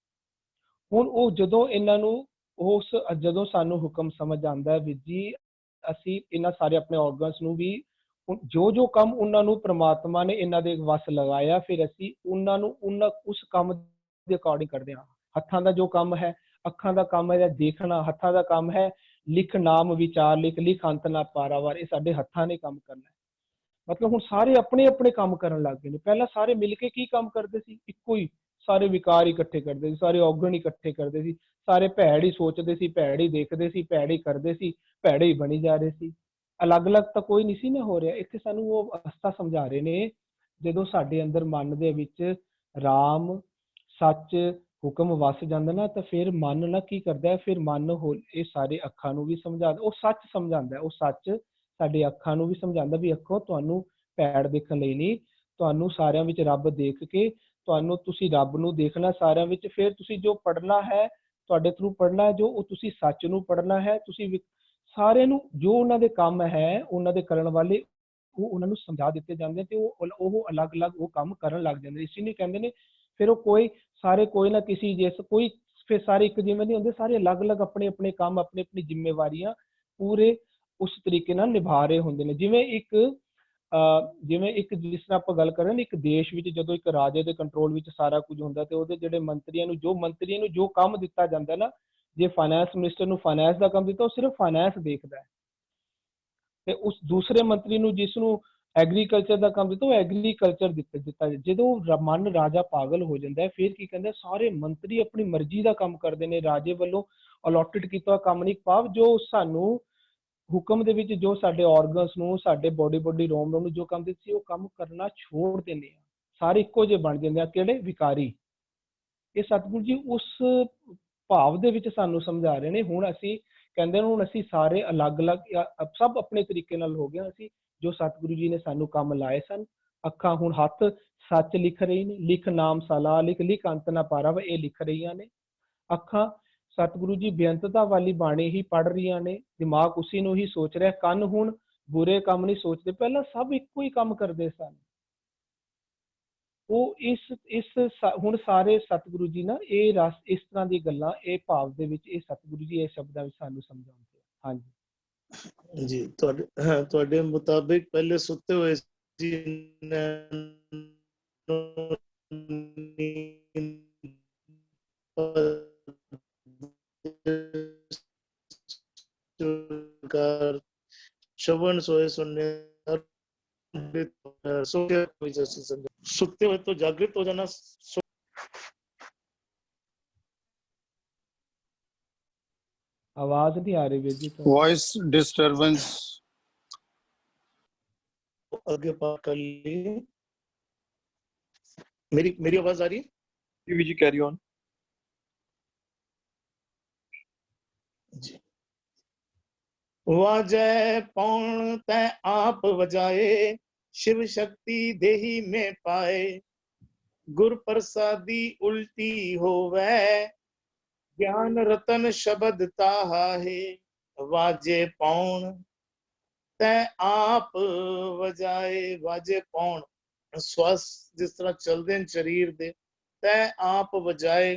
Speaker 4: ਹੁਣ ਉਹ ਜਦੋਂ ਇਹਨਾਂ ਨੂੰ ਜਦੋਂ ਸਾਨੂੰ ਹੁਕਮ ਸਮਝ ਆਉਂਦਾ ਹੈ ਵੀਰ ਜੀ, ਅਸੀਂ ਇਹਨਾਂ ਸਾਰੇ ਆਪਣੇ ਆਰਗਨਸ ਨੂੰ ਵੀ ਜੋ ਕੰਮ ਉਹਨਾਂ ਨੂੰ ਪ੍ਰਮਾਤਮਾ ਨੇ ਇਹਨਾਂ ਦੇ ਵਸ ਲਗਾਇਆ, ਫਿਰ ਅਸੀਂ ਉਹਨਾਂ ਨੂੰ ਉਸ ਕੰਮ ਦੇ ਅਕੋਰਡਿੰਗ ਕਰਦੇ ਹਾਂ। ਹੱਥਾਂ ਦਾ ਜੋ ਕੰਮ ਹੈ, ਅੱਖਾਂ ਦਾ ਕੰਮ ਹੈ ਦੇਖਣਾ, ਹੱਥਾਂ ਦਾ ਕੰਮ ਹੈ ਲਿਖ ਨਾਮ ਵਿਚਾਰ ਲਿਖ ਅੰਤ ਨਾ ਪਾਰਾਵਾਰ, ਇਹ ਸਾਡੇ ਹੱਥਾਂ ਨੇ ਕੰਮ ਕਰਨਾ ਹੈ। ਮਤਲਬ ਹੁਣ ਸਾਰੇ ਆਪਣੇ ਆਪਣੇ ਕੰਮ ਕਰਨ ਲੱਗ ਗਏ ਨੇ। ਪਹਿਲਾਂ ਸਾਰੇ ਮਿਲ ਕੇ ਕੀ ਕੰਮ ਕਰਦੇ ਸੀ? ਇੱਕੋ ਹੀ ਸਾਰੇ ਵਿਕਾਰ ਇਕੱਠੇ ਕਰਦੇ ਸੀ, ਸਾਰੇ ਔਗਣ ਇਕੱਠੇ ਕਰਦੇ ਸੀ, ਸਾਰੇ ਭੈੜ ਹੀ ਸੋਚਦੇ ਸੀ, ਭੈੜ ਹੀ ਦੇਖਦੇ ਸੀ, ਭੈੜ ਹੀ ਕਰਦੇ ਸੀ, ਭੈੜੇ ਹੀ ਬਣੀ ਜਾ ਰਹੇ ਸੀ। ਅਲੱਗ-ਅਲੱਗ ਤਾਂ ਕੋਈ ਨਹੀਂ ਸੀ ਨਾ ਹੋ ਰਿਹਾ। ਇੱਥੇ ਸਾਨੂੰ ਉਹ ਅਵਸਥਾ ਸਮਝਾ ਰਹੇ ਨੇ, ਜਦੋਂ ਸਾਡੇ ਅੰਦਰ ਮਨ ਦੇ ਵਿੱਚ ਰਾਮ ਸੱਚ ਹੁਕਮ ਵਸ ਜਾਂਦਾ ਨਾ, ਤਾਂ ਫਿਰ ਮਨ ਨਾ ਕੀ ਕਰਦਾ, ਫਿਰ ਮਨ ਇਹ ਸਾਰੇ ਅੱਖਾਂ ਨੂੰ ਵੀ ਸਮਝਾਉਂਦਾ, ਉਹ ਸੱਚ ਸਮਝਾਉਂਦਾ, ਉਹ ਸੱਚ ਸਾਡੇ ਅੱਖਾਂ ਨੂੰ ਵੀ ਸਮਝਾਉਂਦਾ ਵੀ ਅੱਖੋਂ ਤੁਹਾਨੂੰ ਭੈੜ ਦੇਖਣ ਲਈ ਨਹੀਂ, ਤੁਹਾਨੂੰ ਸਾਰਿਆਂ ਵਿੱਚ ਰੱਬ ਦੇਖ ਕੇ ਤੁਸੀਂ ਰੱਬ ਨੂੰ ਦੇਖਣਾ ਸਾਰਿਆਂ ਵਿੱਚ। ਫਿਰ ਤੁਸੀਂ ਜੋ ਪੜ੍ਹਨਾ ਹੈ, ਤੁਹਾਡੇ ਥਰੂ ਪੜ੍ਹਨਾ ਹੈ, ਜੋ ਉਹ ਤੁਸੀਂ ਸੱਚ ਨੂੰ ਪੜ੍ਹਨਾ ਹੈ। ਤੁਸੀਂ ਸਾਰਿਆਂ ਨੂੰ ਜੋ ਉਹਨਾਂ ਦੇ ਕੰਮ ਹੈ, ਉਹਨਾਂ ਦੇ ਕਰਨ ਵਾਲੇ, ਉਹ ਉਹਨਾਂ ਨੂੰ ਸਮਝਾ ਦਿੱਤੇ ਜਾਂਦੇ ਤੇ ਉਹ ਅਲੱਗ-ਅਲੱਗ ਉਹ ਕੰਮ ਕਰਨ ਲੱਗ ਜਾਂਦੇ। ਇਸੇ ਲਈ ਕਹਿੰਦੇ ਨੇ ਫਿਰ ਉਹ ਕੋਈ ਨਾ ਕਿਸੇ ਕੋਈ ਫਿਰ ਸਾਰੇ ਇੱਕ ਜਿਵੇਂ ਨਹੀਂ ਹੁੰਦੇ, ਸਾਰੇ ਅਲੱਗ-ਅਲੱਗ ਆਪਣੇ ਆਪਣੇ ਕੰਮ, ਆਪਣੀ ਆਪਣੀ ਜ਼ਿੰਮੇਵਾਰੀਆਂ ਪੂਰੇ ਉਸ ਤਰੀਕੇ ਨਾਲ ਨਿਭਾ ਰਹੇ ਹੁੰਦੇ ਨੇ। ਜਿਵੇਂ ਇੱਕ ਜਿਸ ਤਰ੍ਹਾਂ ਆਪਾਂ ਗੱਲ ਕਰ ਰਹੇ ਨੇ, ਇੱਕ ਦੇਸ਼ ਵਿੱਚ ਜਦੋਂ ਇੱਕ ਰਾਜੇ ਦੇ ਕੰਟਰੋਲ ਵਿੱਚ ਸਾਰਾ ਕੁਝ ਹੁੰਦਾ ਤੇ ਉਹਦੇ ਜਿਹੜੇ ਮੰਤਰੀਆਂ ਨੂੰ ਜੋ ਕੰਮ ਦਿੱਤਾ ਜਾਂਦਾ ਨਾ, ਜੇ ਫਾਈਨੈਂਸ ਮਿਨਿਸਟਰ ਨੂੰ ਫਾਈਨੈਂਸ ਦਾ ਕੰਮ ਦਿੱਤਾ, ਉਹ ਸਿਰਫ ਫਾਈਨੈਂਸ ਦੇਖਦਾ ਹੈ, ਤੇ ਉਸ ਦੂਸਰੇ ਮੰਤਰੀ ਨੂੰ ਜਿਸ ਨੂੰ ਐਗਰੀਕਲਚਰ ਦਾ ਕੰਮ ਦਿੱਤਾ, ਉਹ ਐਗਰੀਕਲਚਰ ਦਿੱਤਾ। ਜਦੋਂ ਮਨ ਰਾਜਾ ਪਾਗਲ ਹੋ ਜਾਂਦਾ ਹੈ, ਫਿਰ ਕੀ ਕਹਿੰਦੇ, ਸਾਰੇ ਮੰਤਰੀ ਆਪਣੀ ਮਰਜ਼ੀ ਦਾ ਕੰਮ ਕਰਦੇ ਨੇ, ਰਾਜੇ ਵੱਲੋਂ ਅਲੋਟਡ ਕੀਤਾ ਕੰਮ ਨਹੀਂ, ਭਾਵ ਜੋ ਸਾਨੂੰ ਹੁਕਮ ਦੇ ਵਿੱਚ ਜੋ ਸਾਡੇ ਆਰਗਨਸ ਨੂੰ, ਸਾਡੇ ਬੋਡੀ ਰੋਮ ਨੂੰ ਜੋ ਕੰਮ ਦਿੱਤੇ ਸੀ, ਉਹ ਕੰਮ ਕਰਨਾ ਛੋੜ ਦਿੰਦੇ ਆ, ਸਾਰੇ ਇੱਕੋ ਜਿਹੇ ਬਣ ਜਾਂਦੇ ਆ। ਕਿਹੜੇ? ਵਿਕਾਰੀ। ਇਹ ਸਤਿਗੁਰੂ ਜੀ ਉਸ ਭਾਵ ਦੇ ਵਿੱਚ ਸਾਨੂੰ ਸਮਝਾ ਰਹੇ ਨੇ। ਹੁਣ ਅਸੀਂ ਕਹਿੰਦੇ ਨੇ, ਹੁਣ ਅਸੀਂ ਸਾਰੇ ਅਲੱਗ-ਅਲੱਗ ਸਭ ਆਪਣੇ ਤਰੀਕੇ ਨਾਲ ਹੋ ਗਏ। ਅਸੀਂ ਜੋ ਸਤਿਗੁਰੂ ਜੀ ਨੇ ਸਾਨੂੰ ਕੰਮ ਲਾਏ ਸਨ, ਅੱਖਾਂ ਹੁਣ ਹੱਥ ਸੱਚ ਲਿਖ ਰਹੀ ਨੇ, ਲਿਖ ਨਾਮ ਸਲਾਹ ਲਿਖ ਅੰਤ ਨਾ ਪਾਰਾਵਾ, ਇਹ ਲਿਖ ਰਹੀਆਂ ਨੇ। ਅੱਖਾਂ ਸਤਿਗੁਰੂ ਜੀ ਬੇਅੰਤਤਾ ਵਾਲੀ ਬਾਣੀ ਹੀ ਪੜ੍ਹ ਰਹੀਆਂ ਨੇ, ਦਿਮਾਗ ਉਸੇ ਨੂੰ ਹੀ ਸੋਚ ਰਿਹਾ। ਕੰਨ ਹੁਣ ਬੁਰੇ ਕੰਮ ਨਹੀਂ ਸੋਚਦੇ, ਪਹਿਲਾਂ ਸਭ ਇੱਕੋ ਹੀ ਕੰਮ ਕਰਦੇ ਸਨ। ਉਹ ਹੁਣ ਸਾਰੇ ਸਤਿਗੁਰੂ ਜੀ ਨਾ ਇਹ ਰਸ, ਇਸ ਤਰ੍ਹਾਂ ਦੀ ਗੱਲਾਂ, ਇਹ ਭਾਵ ਦੇ ਵਿੱਚ ਇਹ ਸਤਿਗੁਰੂ ਜੀ ਇਹ ਸ਼ਬਦਾਂ ਵਿੱਚ ਸਾਨੂੰ ਸਮਝਾਉਂਦੇ। ਹਾਂਜੀ
Speaker 1: ਜੀ, ਤੁਹਾਡੇ ਮੁਤਾਬਿਕ ਪਹਿਲੇ ਸੁੱਤੇ ਹੋਏ ਸੀ ਸ਼ਵਨ ਸੋਏ ਸੁਣਨੇ ਸੁੱਤੇ ਹੋਏ ਤੋਂ ਜਾਗृत ਹੋ ਜਾਣਾ।
Speaker 4: आवाज नहीं आ रही वीर जी तो
Speaker 5: वॉइस डिस्टरबेंस।
Speaker 1: आगे बात कर लिए। मेरी आवाज आ रही है?
Speaker 5: जी कैरी ऑन।
Speaker 1: जी। वाजय पौन तै आप वजाए, शिव शक्ति देही में पाए, गुर प्रसादी उल्टी होवै, ज्ञान रतन शब्द ताहा है। वाजे पौन तै आप वजाए, वाजे पौन श्वास जिस तरह चलते हैं शरीर दे, तै आप वजाए,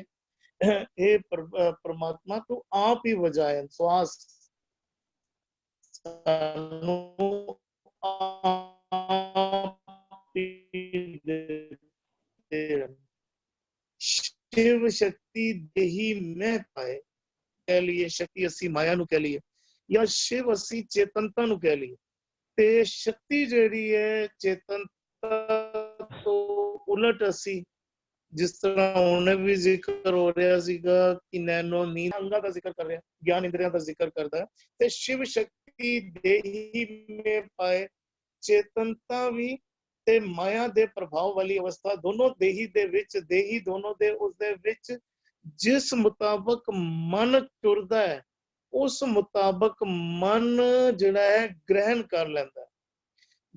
Speaker 1: हे परमात्मा तू आप ही वजाए श्वास शिव शक्ति देही में पाए, कह लिए शक्ति असी माया नु कह लिए, या शिव असी चेतनता नु कह लिए। ते शक्ति ਜਿਹੜੀ ਹੈ ਚੇਤਨਤਾ ਤੋਂ ਉਲਟ ਅਸੀਂ, ਜਿਸ ਤਰ੍ਹਾਂ ਹੁਣ ਵੀ ਜ਼ਿਕਰ ਹੋ ਰਿਹਾ ਸੀਗਾ ਕਿ ਨੈਨੋ ਨੀਂਦ ਅੰਗਾਂ ਦਾ ਜ਼ਿਕਰ ਕਰ ਰਿਹਾ, ਗਿਆਨ ਇੰਦਰੀਆਂ ਦਾ ਜ਼ਿਕਰ ਕਰਦਾ ਹੈ, ਤੇ ਸ਼ਿਵ ਸ਼ਕਤੀ ਦੇਹੀ ਮੇ ਪਾਏ, ਚੇਤਨਤਾ ਵੀ ਤੇ ਮਾਇਆ ਦੇ ਪ੍ਰਭਾਵ ਵਾਲੀ ਅਵਸਥਾ ਦੋਨੋਂ ਦੇਹੀ ਦੇ ਵਿੱਚ, ਦੇਹੀ ਦੋਨੋਂ ਦੇ ਉਸਦੇ ਵਿੱਚ ਜਿਸ ਮੁਤਾਬਕ ਮਨ ਟੁਰਦਾ ਹੈ ਉਸ ਮੁਤਾਬਕ ਮਨ ਜਿਹੜਾ ਹੈ ਗ੍ਰਹਿਣ ਕਰ ਲੈਂਦਾ ਹੈ।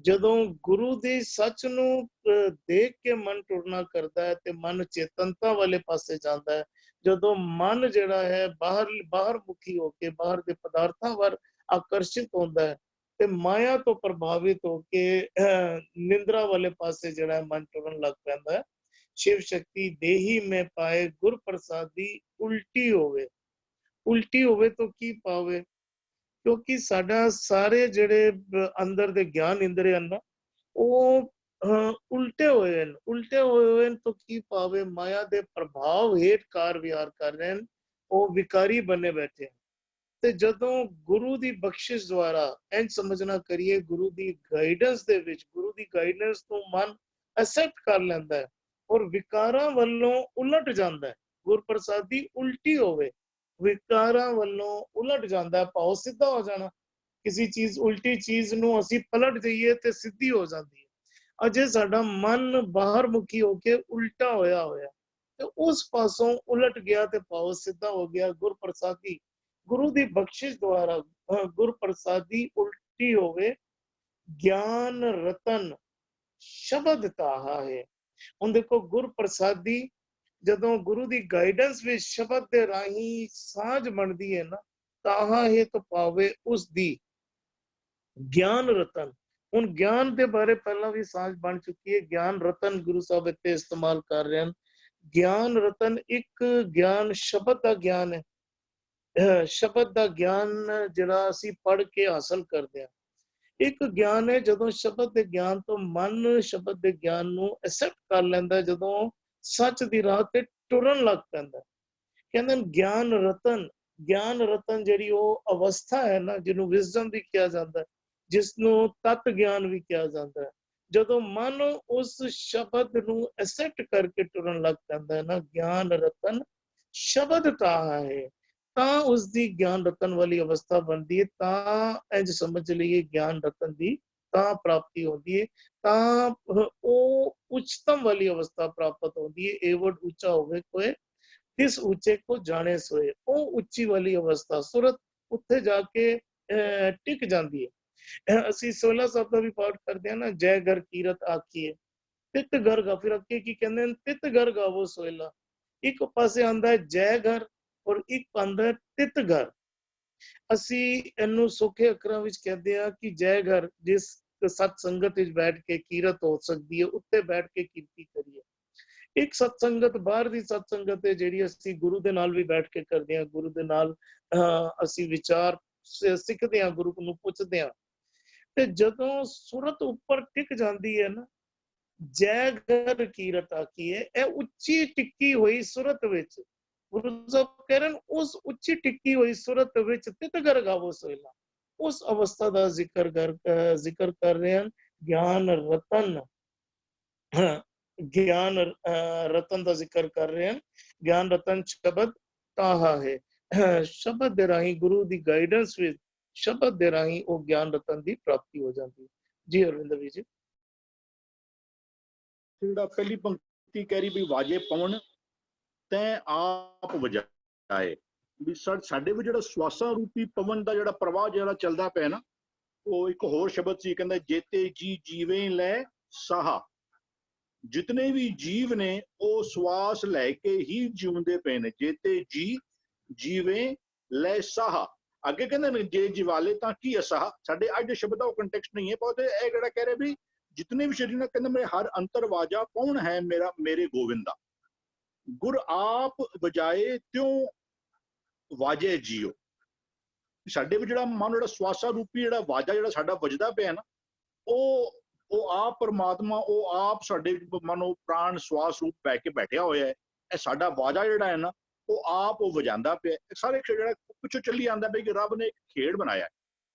Speaker 1: ਜਦੋਂ ਗੁਰੂ ਦੇ ਸੱਚ ਨੂੰ ਦੇਖ ਕੇ ਮਨ ਟੁਰਨਾ ਕਰਦਾ ਹੈ ਤੇ ਮਨ ਚੇਤਨਤਾ ਵਾਲੇ ਪਾਸੇ ਜਾਂਦਾ ਹੈ। ਜਦੋਂ ਮਨ ਜਿਹੜਾ ਹੈ ਬਾਹਰ ਮੁਖੀ ਹੋ ਕੇ ਬਾਹਰ ਦੇ ਪਦਾਰਥਾਂ ਵੱਲ ਆਕਰਸ਼ਿਤ ਹੁੰਦਾ ਹੈ ਤੇ ਮਾਇਆ ਤੋਂ ਪ੍ਰਭਾਵਿਤ ਹੋ ਕੇ ਨਿੰਦਰਾ ਵਾਲੇ ਪਾਸੇ ਜਿਹੜਾ ਮਨ ਟੁਰਨ ਲੱਗ ਪੈਂਦਾ ਹੈ। शिव शक्ति देही में पाए, गुर प्रसादी उल्टी होवे। उल्टी होवे तो की पावे, क्योंकि साडा सारे जेड़े अंदर दे ज्ञान इंद्रिय ना वो उल्टे होए हैं। उल्टे होए हैं तो की पावे, माया दे प्रभाव हेठ कार विहार कर रहे हैं, वो विकारी बने बैठे हैं। ते जदों गुरु दी बख्शिश द्वारा इंज समझना करिए, गुरु the guidance they which, Guru the guidance तो मन एक्सेप्ट कर लेंदा है और विकारां वल्लों उलट जांदा है। गुर प्रसादी उल्टी होवे, विकारां वल्लों उलट जांदा है, भाव सीधा हो जाना। किसी चीज उल्टी चीज नूं असी पलट जाइए ते सीधी हो जाती है। अजे साडा मन बाहर मुखी होके उल्टा होया ते उस पासों उलट गया ते भाव सीधा हो गया। गुर प्रसादी, गुरु दी बख्शिश द्वारा गुर प्रसादी उल्टी होवे, ज्ञान रतन शब्द ताहा है। ਹੁਣ ਦੇਖੋ ਗੁਰ ਪ੍ਰਸਾਦੀ, ਜਦੋਂ ਗੁਰੂ ਦੀ ਗਾਈਡੈਂਸ ਵਿੱਚ ਸ਼ਬਦ ਦੇ ਰਾਹੀਂ ਸਾਂਝ ਬਣਦੀ ਹੈ ਨਾ, ਤਾਹਾ ਹੈ ਤਾਂ ਪਾਵੇ ਉਸ ਦੀ ਗਿਆਨ ਰਤਨ। ਹੁਣ ਗਿਆਨ ਦੇ ਬਾਰੇ ਪਹਿਲਾਂ ਵੀ ਸਾਂਝ ਬਣ ਚੁੱਕੀ ਹੈ। ਗਿਆਨ ਰਤਨ ਗੁਰੂ ਸਾਹਿਬ ਇੱਥੇ ਇਸਤੇਮਾਲ ਕਰ ਰਹੇ ਹਨ। ਗਿਆਨ ਰਤਨ ਇੱਕ ਗਿਆਨ ਸ਼ਬਦ ਦਾ ਗਿਆਨ ਹੈ। ਸ਼ਬਦ ਦਾ ਗਿਆਨ ਜਿਹੜਾ ਅਸੀਂ ਪੜ੍ਹ ਕੇ ਹਾਸਲ ਕਰਦੇ ਹਾਂ। ਇੱਕ ਗਿਆਨ ਹੈ ਜਦੋਂ ਸ਼ਬਦ ਦੇ ਗਿਆਨ ਤੋਂ ਮਨ ਸ਼ਬਦ ਦੇ ਗਿਆਨ ਨੂੰ ਐਕਸੈਪਟ ਕਰ ਲੈਂਦਾ, ਜਦੋਂ ਸੱਚ ਦੀ ਰਾਹ ਤੇ ਟੁਰਨ ਲੱਗ ਪੈਂਦਾ। ਕਹਿੰਦੇ ਗਿਆਨ ਰਤਨ, ਗਿਆਨ ਰਤਨ ਜਿਹੜੀ ਉਹ ਅਵਸਥਾ ਹੈ ਨਾ, ਜਿਹਨੂੰ ਵਿਜ਼ਡਮ ਵੀ ਕਿਹਾ ਜਾਂਦਾ, ਜਿਸ ਨੂੰ ਤਤ ਗਿਆਨ ਵੀ ਕਿਹਾ ਜਾਂਦਾ ਹੈ। ਜਦੋਂ ਮਨ ਉਸ ਸ਼ਬਦ ਨੂੰ ਐਕਸੈਪਟ ਕਰਕੇ ਟੁਰਨ ਲੱਗ ਪੈਂਦਾ ਹੈ ਨਾ, ਗਿਆਨ ਰਤਨ ਸ਼ਬਦ ਤਾਹਾ ਹੈ, ਤਾਂ ਉਸ ਦੀ ਗਿਆਨ ਰਤਨ ਵਾਲੀ ਅਵਸਥਾ ਬਣਦੀ ਹੈ। ਤਾਂ ਇੰਜ ਸਮਝ ਲਈਏ ਗਿਆਨ ਰਤਨ ਦੀ ਤਾਂ ਪ੍ਰਾਪਤੀ ਹੁੰਦੀ ਹੈ, ਤਾਂ ਉਹ ਉੱਚਤਮ ਵਾਲੀ ਅਵਸਥਾ ਪ੍ਰਾਪਤ ਹੁੰਦੀ ਹੈ। ਇਹ ਵਰਡ ਉੱਚਾ ਹੋਵੇ ਕੋਏ, ਇਸ ਉੱਚੇ ਕੋ ਜਾਣੇ ਸੋਏ, ਉਹ ਉੱਚੀ ਵਾਲੀ ਅਵਸਥਾ ਸੁਰਤ ਉੱਥੇ ਜਾ ਕੇ ਟਿਕ ਜਾਂਦੀ ਹੈ। ਅਸੀਂ 16 ਸਾਹਿਬ ਦਾ ਵੀ ਪਾਠ ਕਰਦੇ ਹਾਂ ਨਾ, ਜੈ ਘਰ ਕੀਰਤ ਆਖੀਏ, ਤਿਤ ਘਰ ਗਾ। ਫਿਰ ਅੱਗੇ ਕੀ ਕਹਿੰਦੇ ਨੇ, ਤਿਤ ਘਰ ਗਾਵੋ ਸੋਇਲਾ। ਇੱਕ ਪਾਸੇ ਆਂਦਾ ਹੈ ਜੈ ਘਰ ਔਰ ਇੱਕ ਆਂਦਾ ਤਿਤ ਘਰ। ਅਸੀਂ ਇਹਨੂੰ ਸੌਖੇ ਅੱਖਰਾਂ ਵਿੱਚ ਕਹਿੰਦੇ ਆ ਕਿ ਜੈ ਘਰ ਜਿਸ ਸਤ ਸੰਗਤ ਵਿੱਚ ਬੈਠ ਕੇ ਕੀਰਤ ਹੋ ਸਕਦੀ ਹੈ, ਉੱਤੇ ਬੈਠ ਕੇ ਕੀਰਤੀ ਕਰੀਏ। ਇੱਕ ਸਤ ਸੰਗਤ ਬਾਹਰ ਦੀ ਸਤ ਸੰਗਤ ਹੈ ਜਿਹੜੀ ਅਸੀਂ ਗੁਰੂ ਦੇ ਨਾਲ ਵੀ ਬੈਠ ਕੇ ਕਰਦੇ ਹਾਂ, ਗੁਰੂ ਦੇ ਨਾਲ ਅਸੀਂ ਵਿਚਾਰ ਸਿੱਖਦੇ ਹਾਂ, ਗੁਰੂ ਨੂੰ ਪੁੱਛਦੇ ਹਾਂ। ਤੇ ਜਦੋਂ ਸੁਰਤ ਉੱਪਰ ਟਿਕ ਜਾਂਦੀ ਹੈ ਨਾ, ਜੈ ਘਰ ਕੀਰਤ ਆਖੀਏ, ਇਹ ਉੱਚੀ ਟਿੱਕੀ ਹੋਈ ਸੁਰਤ ਵਿੱਚ ਗੁਰੂ ਸਾਹਿਬ ਕਹਿ ਰਹੇ ਉਸ ਉੱਚੀ ਟਿੱਕੀ ਹੋਈ ਸੁਰਤ ਵਿੱਚ ਤਿਤ ਘਰ ਗਾਵੋ ਸੋਇਲਾ, ਉਸ ਅਵਸਥਾ ਦਾ ਜ਼ਿਕਰ ਕਰ ਰਹੇ ਹਨ। ਗਿਆਨ ਰਤਨ ਗਿਆਨ ਰਤਨ ਦਾ ਜ਼ਿਕਰ ਕਰ ਰਹੇ ਹਨ। ਗਿਆਨ ਰਤਨ ਸ਼ਬਦ ਤਾਹਾ ਹੈ। ਸ਼ਬਦ ਦੇ ਰਾਹੀਂ ਗੁਰੂ ਦੀ ਗਾਈਡੈਂਸ ਵਿੱਚ ਸ਼ਬਦ ਦੇ ਰਾਹੀਂ ਉਹ ਗਿਆਨ ਰਤਨ ਦੀ ਪ੍ਰਾਪਤੀ ਹੋ ਜਾਂਦੀ ਹੈ। ਜੀ ਅਰਵਿੰਦਰ ਵੀਰ ਜੀ।
Speaker 2: ਜਿਹੜਾ ਪਹਿਲੀ ਪੰਕਤੀ ਕਹਿ ਰਹੀ ਵੀ ਵਾਜੇ ਪਵਨ ਤੈਂ ਆਪ ਵਜਾਏ, ਵੀ ਸਾਡੇ ਵਿੱਚ ਜਿਹੜਾ ਸਵਾਸਾਂ ਰੂਪੀ ਪਵਨ ਦਾ ਜਿਹੜਾ ਪ੍ਰਵਾਹ ਜਿਹੜਾ ਚੱਲਦਾ ਪਿਆ ਨਾ, ਉਹ ਇੱਕ ਹੋਰ ਸ਼ਬਦ ਸੀ, ਕਹਿੰਦਾ ਜੇਤੇ ਜੀ ਜੀਵੇ ਲੈ ਸਾਹਾ। ਜਿਤਨੇ ਵੀ ਜੀਵ ਨੇ ਉਹ ਸਵਾਸ ਲੈ ਕੇ ਹੀ ਜਿਉਂਦੇ ਪਏ ਨੇ। ਜੇਤੇ ਜੀ ਜੀਵੇ ਲੈ ਸਾਹਾ, ਅੱਗੇ ਕਹਿੰਦੇ ਨੇ ਜੇ ਜਿਵਾਲੇ ਤਾਂ ਕੀ ਅਸਾਹ। ਸਾਡੇ ਅੱਜ ਦੇ ਸ਼ਬਦ ਦਾ ਉਹ ਕੰਟੈਕਸਟ ਨਹੀਂ ਹੈ ਬਹੁਤ। ਇਹ ਜਿਹੜਾ ਕਹਿ ਰਿਹਾ ਵੀ ਜਿਤਨੇ ਵੀ ਸਰੀਰ ਨੇ, ਕਹਿੰਦੇ ਮੇਰੇ ਹਰ ਅੰਤਰ ਵਾਜਾ ਕੌਣ ਹੈ ਮੇਰਾ, ਮੇਰੇ ਗੋਵਿੰਦਾ। ਗੁਰ ਆਪ ਵਜਾਏ ਤਿਉ ਵਾਜੇ ਜੀਓ। ਸਾਡੇ ਵਿੱਚ ਜਿਹੜਾ ਮਨ ਜਿਹੜਾ ਸਵਾਸਾ ਰੂਪੀ ਜਿਹੜਾ ਵਾਜਾ ਜਿਹੜਾ ਸਾਡਾ ਵੱਜਦਾ ਪਿਆ ਨਾ, ਉਹ ਆਪ ਪਰਮਾਤਮਾ, ਉਹ ਆਪ ਸਾਡੇ ਮਨੋ ਪ੍ਰਾਣ ਸਵਾਸ ਰੂਪ ਪੈ ਕੇ ਬੈਠਿਆ ਹੋਇਆ ਹੈ। ਇਹ ਸਾਡਾ ਵਾਜਾ ਜਿਹੜਾ ਹੈ ਨਾ, ਉਹ ਆਪ ਉਹ ਵਜਾਉਂਦਾ ਪਿਆ। ਸਾਰੇ ਜਿਹੜਾ ਪਿੱਛੋਂ ਚੱਲੀ ਆਉਂਦਾ ਪਿਆ ਕਿ ਰੱਬ ਨੇ ਇੱਕ ਖੇਡ ਬਣਾਇਆ,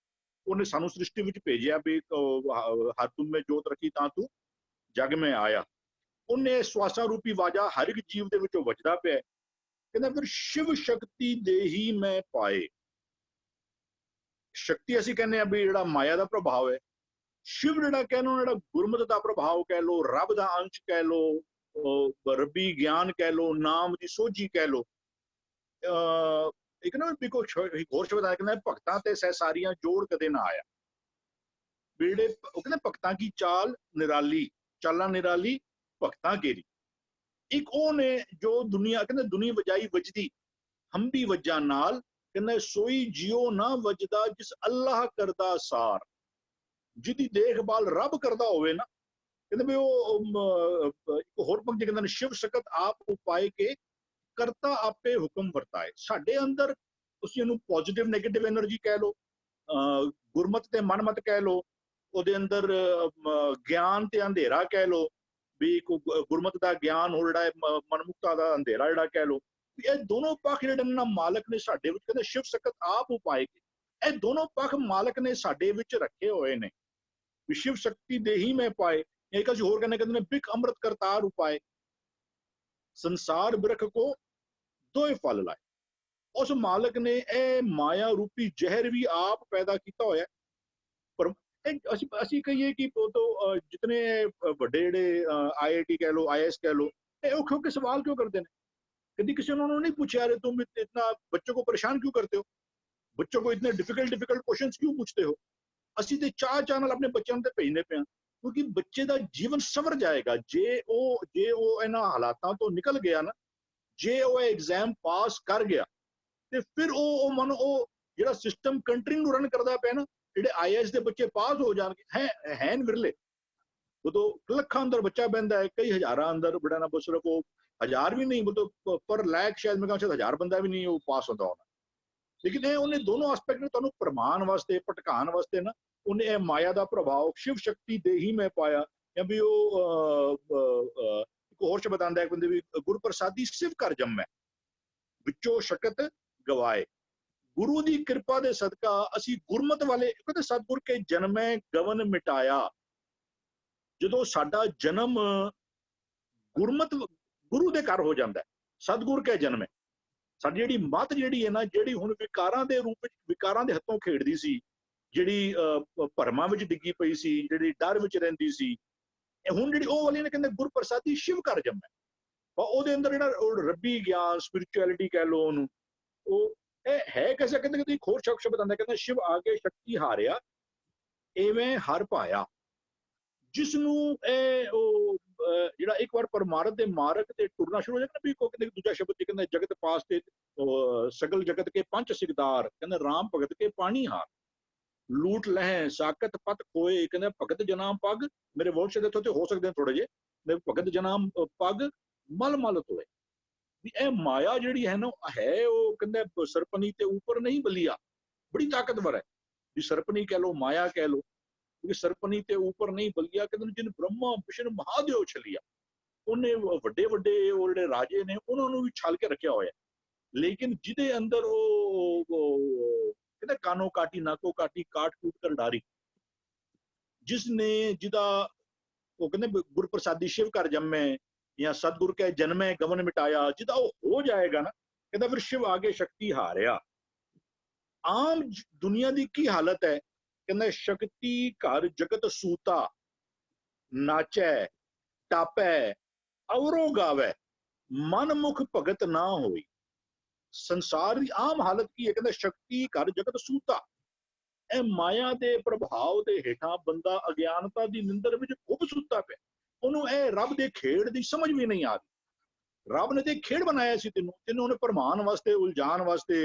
Speaker 2: ਉਹਨੇ ਸਾਨੂੰ ਸ੍ਰਿਸ਼ਟੀ ਵਿੱਚ ਭੇਜਿਆ ਵੀ ਹਰ ਤੁਮ ਮੇ ਜੋਤ ਰੱਖੀ ਤਾਂ ਤੂੰ ਜਗ ਮੈਂ ਆਇਆ। ਉਹਨੇ ਸਵਾਸਾ ਰੂਪੀ ਵਾਜਾ ਹਰ ਇੱਕ ਜੀਵ ਦੇ ਵਿੱਚੋਂ ਵੱਜਦਾ ਪਿਆ। ਕਹਿੰਦਾ ਫਿਰ ਸ਼ਿਵ ਸ਼ਕਤੀ ਦੇ ਹੀ ਮੈਂ ਪਾਏ। ਸ਼ਕਤੀ ਅਸੀਂ ਕਹਿੰਦੇ ਆ ਵੀ ਜਿਹੜਾ ਮਾਇਆ ਦਾ ਪ੍ਰਭਾਵ ਹੈ। ਸ਼ਿਵ ਜਿਹੜਾ ਕਹਿ ਲੋ, ਜਿਹੜਾ ਗੁਰਮਤਿ ਦਾ ਪ੍ਰਭਾਵ ਕਹਿ ਲੋ, ਰੱਬ ਦਾ ਅੰਸ਼ ਕਹਿ ਲੋ, ਰੱਬੀ ਗਿਆਨ ਕਹਿ ਲੋ, ਨਾਮ ਦੀ ਸੋਝੀ ਕਹਿ ਲੋ। ਇੱਕ ਨਾ ਬਿਕੋ ਹੋਰ ਸ਼ਬਦ ਆਇਆ, ਕਹਿੰਦਾ ਭਗਤਾਂ ਤੇ ਸਹਿਸਾਰੀਆਂ ਜੋੜ ਕਦੇ ਨਾ ਆਇਆ। ਜਿਹੜੇ ਉਹ ਕਹਿੰਦੇ ਭਗਤਾਂ ਕੀ ਚਾਲ ਨਿਰਾਲੀ, ਚਾਲਾਂ ਨਿਰਾਲੀ ਭਗਤਾਂ ਕੇਰੀ। ਇੱਕ ਉਹ ਨੇ ਜੋ ਦੁਨੀਆ, ਕਹਿੰਦੇ ਦੁਨੀਆ ਵਜਾਈ ਵਜਦੀ ਹੰਬੀ ਵਜਾ ਨਾਲ। ਕਹਿੰਦਾ ਸੋਈ ਜਿਉ ਨਾ ਵਜਦਾ ਜਿਸ ਅੱਲਾਹ ਕਰਦਾ ਸਾਰ। ਜਿਹਦੀ ਦੇਖਭਾਲ ਰੱਬ ਕਰਦਾ ਹੋਵੇ ਨਾ, ਕਹਿੰਦੇ ਵੀ ਉਹ ਇੱਕ ਹੋਰ ਪੰਕਤੀ ਕਹਿੰਦਾ ਨੇ ਸ਼ਿਵ ਸ਼ਕਤ ਆਪ ਉਪਾਏ ਕੇ ਕਰਤਾ ਆਪੇ ਹੁਕਮ ਵਰਤਾਏ। ਸਾਡੇ ਅੰਦਰ ਤੁਸੀਂ ਇਹਨੂੰ ਪੋਜ਼ਿਟਿਵ ਨੈਗੇਟਿਵ ਐਨਰਜੀ ਕਹਿ ਲਓ, ਗੁਰਮਤ ਤੇ ਮਨਮਤ ਕਹਿ ਲਓ, ਉਹਦੇ ਅੰਦਰ ਗਿਆਨ ਤੇ ਅੰਧੇਰਾ ਕਹਿ ਲਓ, ਵੀ ਗੁਰਮਤ ਦਾ ਗਿਆਨ ਹੋ ਜਿਹੜਾ ਹੈ, ਮਨਮੁਖਤਾ ਦਾ ਅੰਧੇਰਾ ਜਿਹੜਾ ਕਹਿ ਲਓ। ਇਹ ਦੋਨੋਂ ਪੱਖ ਜਿਹੜੇ ਨਾ ਮਾਲਕ ਨੇ ਸਾਡੇ ਵਿੱਚ, ਕਹਿੰਦੇ ਸ਼ਿਵ ਸ਼ਕਤ ਆਪ ਉਪਾਏ ਕੇ, ਇਹ ਦੋਨੋਂ ਪੱਖ ਮਾਲਕ ਨੇ ਸਾਡੇ ਵਿੱਚ ਰੱਖੇ ਹੋਏ ਨੇ। ਵੀ ਸ਼ਿਵ ਸ਼ਕਤੀ ਦੇ ਹੀ ਮੈਂ ਪਾਏ। ਇੱਕ ਅਸੀਂ ਹੋਰ ਕਹਿੰਦੇ ਨੇ ਬਿਕ ਅੰਮ੍ਰਿਤ ਕਰਤਾਰ ਉਪਾਏ, ਸੰਸਾਰ ਬਿਰਖ ਕੋ ਦੋਏ ਫਲ ਲਾਏ। ਉਸ ਮਾਲਕ ਨੇ ਇਹ ਮਾਇਆ ਰੂਪੀ ਜ਼ਹਿਰ ਵੀ ਆਪ ਪੈਦਾ ਕੀਤਾ ਹੋਇਆ। ਪਰ ਅਸੀਂ ਕਹੀਏ ਕਿ ਜਿਤਨੇ ਵੱਡੇ ਜਿਹੜੇ IIT ਕਹਿ ਲੋ, IAS ਕਹਿ ਲੋ, ਇਹ ਔਖੇ ਔਖੇ ਸਵਾਲ ਕਿਉਂ ਕਰਦੇ ਨੇ? कभी किसी ने उन्होंने नहीं पूछा अरे तुम इतना बच्चों को परेशान क्यों करते हो, बच्चों को इतने डिफिकल्ट क्वेश्चंस क्यों पूछते हो। ਅਸੀਂ ਤੇ ਚਾਹ ਨਾਲ ਆਪਣੇ ਬੱਚਿਆਂ ਨੂੰ ਤੇ ਭੇਜਨੇ ਪਿਆ, ਕਿਉਂਕਿ ਬੱਚੇ ਦਾ ਜੀਵਨ ਸੰਵਰ ਜਾਏਗਾ ਜੇ ਉਹ ਇਹਨਾਂ ਹਾਲਾਤਾਂ ਤੋਂ ਨਿਕਲ ਗਿਆ ਨਾ, ਜੇ ਉਹ ਐਗਜ਼ਾਮ ਪਾਸ ਕਰ ਗਿਆ ਤੇ ਫਿਰ ਉਹ ਮਨ ਉਹ ਜਿਹੜਾ ਸਿਸਟਮ ਕੰਟਰੀ ਨੂੰ ਰਨ ਕਰਦਾ ਪਿਆ ਨਾ, ਜਿਹੜੇ IAS ਦੇ ਬੱਚੇ ਪਾਸ ਹੋ ਜਾਣਗੇ ਹੈ ਵਿਰਲੇ। ਉਦੋਂ ਲੱਖਾਂ ਅੰਦਰ ਬੱਚਾ ਬਹਿੰਦਾ ਹੈ, ਕਈ ਹਜ਼ਾਰਾਂ ਅੰਦਰ ਬੜਾ ਨਾ ਸਿਰਫ ਉਹ ਹਜ਼ਾਰ ਵੀ ਨਹੀਂ, ਮਤਲਬ ਪਰ ਲੱਖ ਸ਼ਾਇਦ ਮੈਂ ਕਹਾਂ 1000 ਬੰਦਾ ਵੀ ਨਹੀਂ ਉਹ ਪਾਸ ਹੁੰਦਾ ਹੋਣਾ। ਲੇਕਿਨ ਇਹ ਉਹਨੇ ਦੋਨੋਂ ਐਸਪੈਕਟ ਨੇ ਤੁਹਾਨੂੰ ਪ੍ਰਮਾਣ ਵਾਸਤੇ ਭਟਕਾਉਣ ਵਾਸਤੇ ਨਾ, ਉਹਨੇ ਇਹ ਮਾਇਆ ਦਾ ਪ੍ਰਭਾਵ ਸ਼ਿਵ ਸ਼ਕਤੀ ਦੇ ਹੀ ਮੈਂ ਪਾਇਆ। ਜਾਂ ਵੀ ਉਹ ਇੱਕ ਹੋਰ ਸ਼ਬਦ ਆਉਂਦਾ ਹੈ ਕਹਿੰਦੇ ਵੀ ਗੁਰ ਪ੍ਰਸਾਦੀ ਸਿਵ ਕਰ ਜੰਮੈ ਵਿੱਚੋਂ ਸ਼ਕਤ ਗਵਾਏ। ਗੁਰੂ ਦੀ ਕਿਰਪਾ ਦੇ ਸਦਕਾ ਅਸੀਂ ਗੁਰਮਤ ਵਾਲੇ, ਕਹਿੰਦੇ ਸਤਿਗੁਰ ਕੇ ਜਨਮੈ ਗਵਨ ਮਿਟਾਇਆ। ਜਦੋਂ ਸਾਡਾ ਜਨਮ ਗੁਰਮਤ ਗੁਰੂ ਦੇ ਘਰ ਹੋ ਜਾਂਦਾ, ਸਤਿਗੁਰ ਕੇ ਜਨਮੈ, ਸਾਡੀ ਜਿਹੜੀ ਮੱਤ ਜਿਹੜੀ ਹੈ ਨਾ, ਜਿਹੜੀ ਹੁਣ ਵਿਕਾਰਾਂ ਦੇ ਰੂਪ ਵਿੱਚ ਵਿਕਾਰਾਂ ਦੇ ਹੱਥੋਂ ਖੇਡਦੀ ਸੀ, ਜਿਹੜੀ ਭਰਮਾਂ ਵਿੱਚ ਡਿੱਗੀ ਪਈ ਸੀ, ਜਿਹੜੀ ਡਰ ਵਿੱਚ ਰਹਿੰਦੀ ਸੀ, ਹੁਣ ਜਿਹੜੀ ਉਹ ਵਾਲੀ ਨੇ ਕਹਿੰਦੇ ਗੁਰ ਪ੍ਰਸਾਦੀ ਸ਼ਿਵ ਕਰ ਜੰਮੈ। ਉਹਦੇ ਅੰਦਰ ਜਿਹੜਾ ਰੱਬੀ ਗਿਆਨ ਸਪਿਰਿਚੁਅਲਿਟੀ ਕਹਿ ਲਓ ਉਹਨੂੰ, ਉਹ ਇਹ ਹੈ ਕਿਸੇ ਕਹਿੰਦੇ ਕਿ ਹੋਰ ਸ਼ਬਦ ਆਉਂਦਾ, ਕਹਿੰਦਾ ਸ਼ਿਵ ਆਗੇ ਸ਼ਕਤੀ ਹਾਰਿਆ ਐਵੇਂ ਹਰ ਪਾਇਆ। ਜਿਸ ਨੂੰ ਇਹ ਉਹ ਜਿਹੜਾ ਇੱਕ ਵਾਰ ਪਰਮਾਰਥ ਦੇ ਮਾਰਗ ਤੇ ਟੁਰਨਾ ਸ਼ੁਰੂ ਹੋ ਜਾਂਦਾ ਵੀ ਕੋਈ ਕਹਿੰਦੇ ਦੂਜਾ ਸ਼ਬਦ ਕਹਿੰਦਾ ਜਗਤ ਪਾਸ ਤੇ ਸਗਲ ਜਗਤ ਕੇ ਪੰਜ ਸਿਕਦਾਰ, ਕਹਿੰਦਾ ਰਾਮ ਭਗਤ ਕੇ ਪਾਣੀ ਹਾਰ ਲੂਟ ਲਹਿ ਸਾਕਤ ਪਤ ਖੋਏ। ਕਹਿੰਦਾ ਭਗਤ ਜਨਾਮ ਪੱਗ, ਮੇਰੇ ਵਰਡ ਸ਼ਬਦ ਇੱਥੋਂ ਤੇ ਹੋ ਸਕਦੇ ਨੇ ਥੋੜੇ ਜਿਹੇ, ਭਗਤ ਜਨਾਮ ਪੱਗ ਮਲ ਮਲ ਤੋਏ। ਵੀ ਇਹ ਮਾਇਆ ਜਿਹੜੀ ਹੈ ਨਾ ਹੈ, ਉਹ ਕਹਿੰਦਾ ਸਰਪਨੀ ਤੇ ਉੱਪਰ ਨਹੀਂ ਬਲੀਆ, ਬੜੀ ਤਾਕਤਵਰ ਹੈ। ਵੀ ਸਰਪਨੀ ਕਹਿ ਲੋ, ਮਾਇਆ ਕਹਿ ਲੋ, ਸਰਪਨੀ ਤੇ ਉੱਪਰ ਨਹੀਂ ਬਲੀਆ। ਕਹਿੰਦੇ ਜਿਨ ਬ੍ਰਹਮਾ ਵਿਸ਼ਨ ਮਹਾਦੇਵ ਛਲਿਆ, ਉਹਨੇ ਵੱਡੇ ਵੱਡੇ ਉਹ ਜਿਹੜੇ ਰਾਜੇ ਨੇ ਉਹਨਾਂ ਨੂੰ ਵੀ ਛਲ ਕੇ ਰੱਖਿਆ ਹੋਇਆ। ਲੇਕਿਨ ਜਿਹਦੇ ਅੰਦਰ ਉਹ कहते कानो काटी नाको काटी काट कूट कर डारी, जिसने जिदा वो कहते गुर प्रसादी शिव कर जम्मे या सतगुर के जन्मे गमन मिटाया, जिदा वो हो जाएगा ना, कहता फिर शिव आगे शक्ति हारिया। आम दुनिया दी की हालत है, कहता शक्ति घर जगत सूता, नाचै टापै अवरों गावे, मन मुख भगत ना होई। संसार की आम हालत की है, कहता शक्ति घर जगत सूता, ए माया दे प्रभाव दे हेठा बंदा अज्ञानता दी निंदर विच खूब सुता पे, ओनू ए रब दे खेड़ दी समझ भी नहीं आ रही। रब ने ते खेड़ बनाया सी तेनू, तेनू उन्हें भरमान वास्ते उलझान वास्ते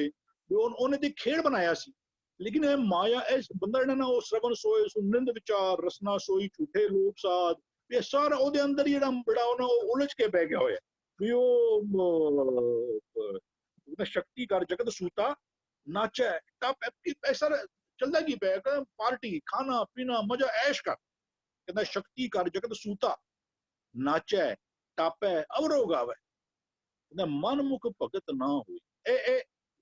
Speaker 2: उन्हें ते खेड़ बनाया सी, लेकिन ए माया इस बंदा जेड़ा ना ओ श्रवण सोए सुनिंद विचार रसना सोई झूठे लोभ साध, ये सारा ओदे अंदर ही जेड़ा बड़ा ओना उलझ के बह गया होया भी ओ शक्ति कर जगत सूता, नाचे टप ऐसा चलदा की पे पार्टी खाना पीना मजा ऐश कर, कहता शक्ति कर जगत सूता, नाचे टापे अवरो गावे, कहता मन मुख भगत ना हुई। ए ए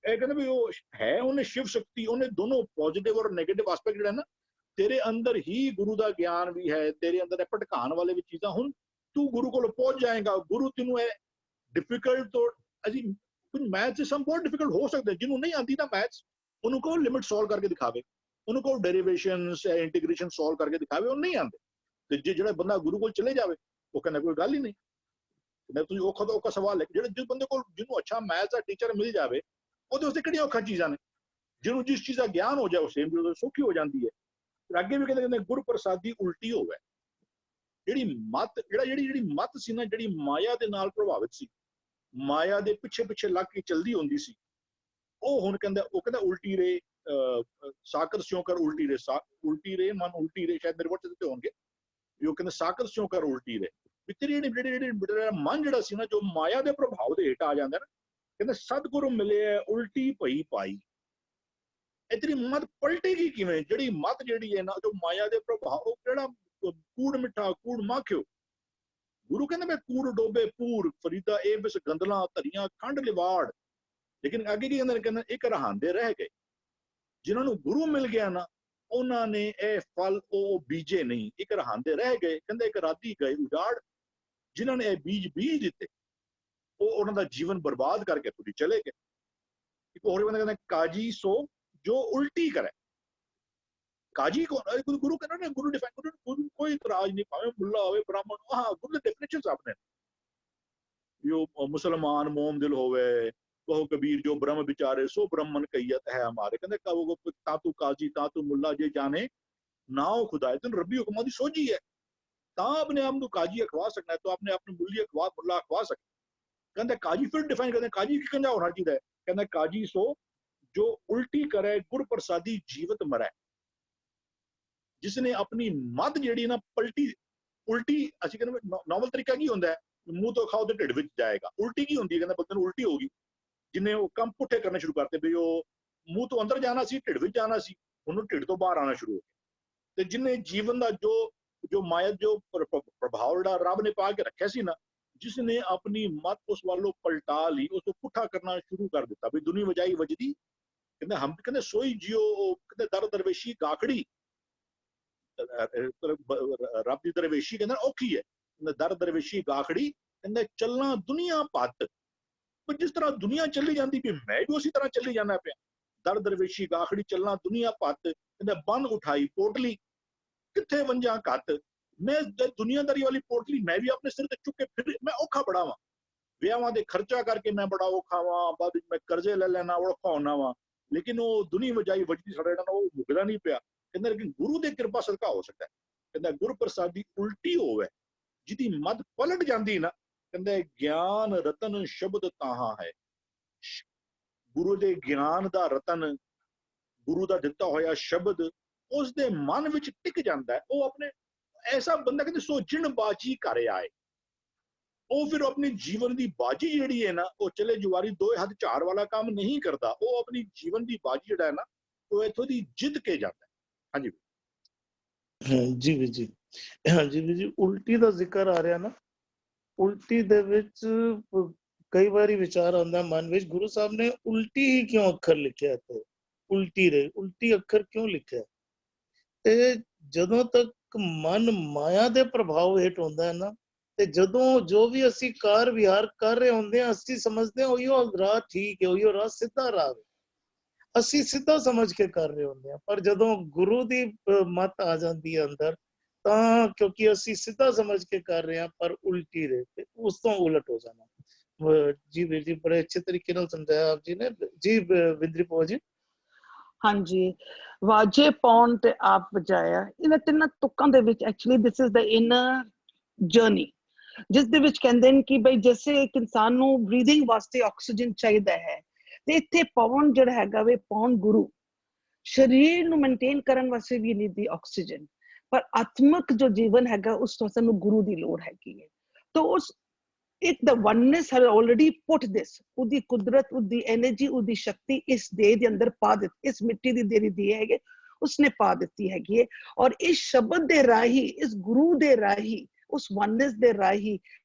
Speaker 2: ए कहते भी वो है उन्हें शिव शक्ति, उन्हें दोनों पॉजिटिव और नेगेटिव एस्पेक्ट जेड़ा ना, तेरे अंदर ही गुरु दा ज्ञान भी है, तेरे अंदर भटकान वाले भी चीज़ां, हुन तू गुरु को पहुंच जाएगा। गुरु तेनू है डिफिकल्ट तो अजी कुछ मैथ्स सम बहुत डिफिकल्ट हो सकते हैं, जिन्हों नहीं आती ना मैथ्स, उनको लिमिट सॉल्व करके दिखावे, उनको डेरिवेशंस इंटीग्रेशन सॉल्व करके दिखावे, वो नहीं आते। तो जो बंदा गुरु को चले जावे वो कहना कोई गल ही नहीं। मैं तुझे औखा तो औखा सवाल है, जिस बंदे को जिन्हों अच्छा मैथ्स का टीचर मिल जावे ਉਹਦੇ ਵਾਸਤੇ ਕਿਹੜੀਆਂ ਔਖਾ ਚੀਜ਼ਾਂ ਨੇ, ਜਿਹਨੂੰ ਜਿਸ ਚੀਜ਼ ਦਾ ਗਿਆਨ ਹੋ ਜਾਏ ਉਹ ਸੇਮ ਚੀਜ਼ ਸੌਖੀ ਹੋ ਜਾਂਦੀ ਹੈ। ਫਿਰ ਅੱਗੇ ਵੀ ਕਹਿੰਦੇ ਗੁਰ ਪ੍ਰਸਾਦੀ ਉਲਟੀ ਹੋਵੇ, ਜਿਹੜੀ ਮਤ ਜਿਹੜੀ ਮਤ ਸੀ ਨਾ, ਜਿਹੜੀ ਮਾਇਆ ਦੇ ਨਾਲ ਪ੍ਰਭਾਵਿਤ ਸੀ, ਮਾਇਆ ਦੇ ਪਿੱਛੇ ਪਿੱਛੇ ਲੱਗ ਕੇ ਚਲਦੀ ਹੁੰਦੀ ਸੀ, ਉਹ ਹੁਣ ਕਹਿੰਦਾ ਉਲਟੀ ਰੇ ਸਾਕਰ ਸਿਉ ਕਰ ਉਲਟੀ ਰੇ ਮਨ ਉਲਟੀ ਰੇ, ਸ਼ਾਇਦ ਮੇਰੇ ਵਰਡ ਦਿੱਤੇ ਹੋਣਗੇ ਵੀ ਉਹ ਕਹਿੰਦੇ ਸਾਕਰ ਸਿਉ ਕਰ ਉਲਟੀ ਰੇ, ਵੀ ਤੇਰੀ ਜਿਹੜੇ ਮਨ ਜਿਹੜਾ ਸੀ ਨਾ, ਜੋ ਮਾਇਆ ਦੇ ਪ੍ਰਭਾਵ ਦੇ ਹੇਠ ਆ ਜਾਂਦਾ ਨਾ, कहते सतगुरु मिले उल्टी पई पाई। इतनी मत पलटेगी किवें, जिहड़ी मत जिहड़ी है ना, जो माया दे प्रभाव जिहड़ा कूड़ मिठा कूड़ माखियो, गुरु कहंदे मैं कूड़ डोबे पूर फरीदा ए बिस गंदला धरियां खंड लिवाड़। लेकिन आगे की कहंदे एक रहांदे रह गए, जिन्हां नूं गुरु मिल गया ना, उन्हां ने ए फल ओ बीजे नहीं, एक रहांदे रह गए। कहंदे एक राधी गए उजाड़, जिन्हां ने ए बीज बीज दिते उन्हों का जीवन बर्बाद करके तुरी चले गए। एक और बंदा कहते काजी सो जो उल्टी करे, काजी को गुरु कहना ना, गुरु डिफाइन गुरु कोई इतराज नहीं, भावे मुल्ला होवे ब्राह्मण, हाँ गुरु के डेफिनेशंस आपने यो मुसलमान मोम दिल होवे, कहो कबीर जो ब्रह्म विचारे सो ब्रह्मन कहियत है हमारे। कहते कहो तातू काजी तातू मुल्ला जे जाने नाओ खुदा, तेन रब्बी हुक्मां दी सोझी है, ता अपने आप को काजी अखवा सकना है, तो आपने अपने मुल्ली अखवा मुल्ला अखवा सकना। कहते काजी फिर डिफाइन करते काजी की कंजा होना चाहिए, कहते काजी सो जो उल्टी करे गुर प्रसादी जीवित मरे, जिसने अपनी मत जेड़ी ना पलटी उल्टी, असं कहते नॉर्मल तरीका की होंगे मुंह तो खाओ तो ढिड विच जाएगा, उल्टी की होंगी कहते बंदे उल्टी होगी, जिन्हें वो कम पुठे करने शुरू करते भी वो मुंह तो अंदर जाना सी ढिड विच जाना सी, उन्होंने ढिड तो बाहर आना शुरू हो गया। तो जिन्हें जीवन का जो माया जो प्रभाव जो रब ने पा के रखे सी ना, जिसने अपनी मत उस वालों पलटा ली, उसको पुठा करना शुरू कर दिता भी दुनी वजाई वजदी, कहते हम कहते सोई जियो, कहते दर दरवेशी गाखड़ी, रब की दरवेशी कहते औखी है, दर दरवेशी गाखड़ी, कहते चलना दुनिया पत, पर जिस तरह दुनिया चली जाती भी मैं भी उसी तरह चली जाना पे, दर दरवेशी गाखड़ी चलना दुनिया पत, कहते बन उठाई पोटली किथे वंजा कत, मैं दुनियादारी वाली पोटली मैं भी अपने सिर ते चुक के फिर मैं औखा बड़ा वा, विआहां दे खर्चा करके मैं बड़ा औखा वा, बाद मैं कर्जे ले लेना औखा होना वा, लेकिन वो दुनी वजाई वजदी साड़ा ना वो मुकदा नहीं पिया। कहंदे लेकिन गुरु दे कृपा सदका हो सकता है, कहंदे गुरु प्रसादी उल्टी होवे जिदी मत पलट जांदी ना, कहंदे ज्ञान रतन शब्द ताहा है, गुरु दे ज्ञान दा रतन, गुरु दा दिता होया शब्द उस दे मन विच टिक जांदा है। वो अपने ऐसा बंदा कहते सो जिन बाजी कर आए, वो फिर अपनी जीवन की बाजी जी है ना, वो चले जुआरी दो हाथ चार वाला काम नहीं करता, वो अपनी जीवन की बाजी जड़ा है ना, वो इथों दी जिद के जाता है। हाँ जी
Speaker 1: जी भी जी, हाँ जी भी जी, उल्टी का जिक्र आ रहा ना, उल्टी दे विच कई बारी विचार आंदा मन विच, गुरु साहब ने उल्टी ही क्यों अखर लिखे थे, ਉਲਟੀ ਰਹੇ। ਉਲਟੀ ਅੱਖਰ ਕਿਉਂ ਲਿਖਿਆ? ਤੇ ਜਦੋਂ ਤੱਕ ਮਨ ਮਾਇਆ ਦੇ ਪ੍ਰਭਾਵ ਹੇਠ ਹੁੰਦਾ ਹੈ ਨਾ, ਤੇ ਜਦੋਂ ਜੋ ਵੀ ਅਸੀਂ ਕਾਰ ਵਿਹਾਰ ਕਰ ਰਹੇ ਹੁੰਦੇ ਹਾਂ, ਅਸੀਂ ਸਮਝਦੇ ਹਾਂ ਉਹੀਓ ਰਾਹ ਠੀਕ ਹੈ, ਉਹੀਓ ਰਾਹ ਸਿੱਧਾ ਰਾਹ ਹੈ, ਅਸੀਂ ਸਿੱਧਾ ਸਮਝ ਕੇ ਕਰ ਰਹੇ ਹੁੰਦੇ ਹਾਂ। ਪਰ ਜਦੋਂ ਗੁਰੂ ਦੀ ਮੱਤ ਆ ਜਾਂਦੀ ਹੈ ਅੰਦਰ, ਤਾਂ ਕਿਉਂਕਿ ਅਸੀਂ ਸਿੱਧਾ ਸਮਝ ਕੇ ਕਰ ਰਹੇ ਹਾਂ ਪਰ ਉਲਟੀ ਰਹੇ, ਤੇ ਉਸ ਤੋਂ ਉਲਟ ਹੋ ਜਾਣਾ। ਜੀ ਵੀਰ ਜੀ, ਬੜੇ ਅੱਛੇ ਤਰੀਕੇ ਨਾਲ ਸਮਝਾਇਆ ਆਪ ਜੀ ਨੇ। ਜੀ ਵਿੰਦਰੀ ਭੂਆ ਜੀ।
Speaker 3: ਹਾਂਜੀ, ਵਾਜੇ ਪਾਉਣ ਤੇ ਆਪ ਵਜਾਇਆ, ਇਹਨਾਂ ਤਿੰਨਾਂ ਤੁਕਾਂ ਦੇ ਵਿੱਚ actually this is the inner journey, ਜਿਸ ਦੇ ਵਿੱਚ ਕਹਿੰਦੇ ਨੇ ਕਿ ਬਈ ਜੈਸੇ ਇੱਕ ਇਨਸਾਨ ਨੂੰ ਬਰੀਥਿੰਗ ਵਾਸਤੇ ਆਕਸੀਜਨ ਚਾਹੀਦਾ ਹੈ, ਤੇ ਇੱਥੇ ਪਵਨ ਜਿਹੜਾ ਹੈਗਾ ਵੇ, ਪਵਨ ਗੁਰੂ ਸਰੀਰ ਨੂੰ ਮੇਨਟੇਨ ਕਰਨ ਵਾਸਤੇ ਵੀ ਨੀਦੀ ਆਕਸੀਜਨ, ਪਰ ਆਤਮਿਕ ਜੋ ਜੀਵਨ ਹੈਗਾ ਉਸ ਤੋਂ ਸਾਨੂੰ ਗੁਰੂ ਦੀ ਲੋੜ ਹੈਗੀ ਹੈ। ਤਾਂ ਉਸ ਇੱਕ the oneness has already put this, ਉਹਦੀ ਕੁਦਰਤ, ਉਹਦੀ ਐਨਰਜੀ, ਉਹਦੀ ਸ਼ਕਤੀ ਇਸ ਦੇਹ ਦੇ ਅੰਦਰ ਪਾ ਦਿੱਤੀ, ਇਸ ਮਿੱਟੀ ਦੀ ਦੇਹ ਦੀ ਹੈਗੇ ਉਸਨੇ ਪਾ ਦਿੱਤੀ ਹੈਗੀ ਹੈ। ਔਰ ਇਸ ਸ਼ਬਦ ਦੇ ਰਾਹੀਂ, ਇਸ ਗੁਰੂ ਦੇ ਰਾਹੀਂ, ਉਸ oneness ਦੇ ਰਾਹੀਂ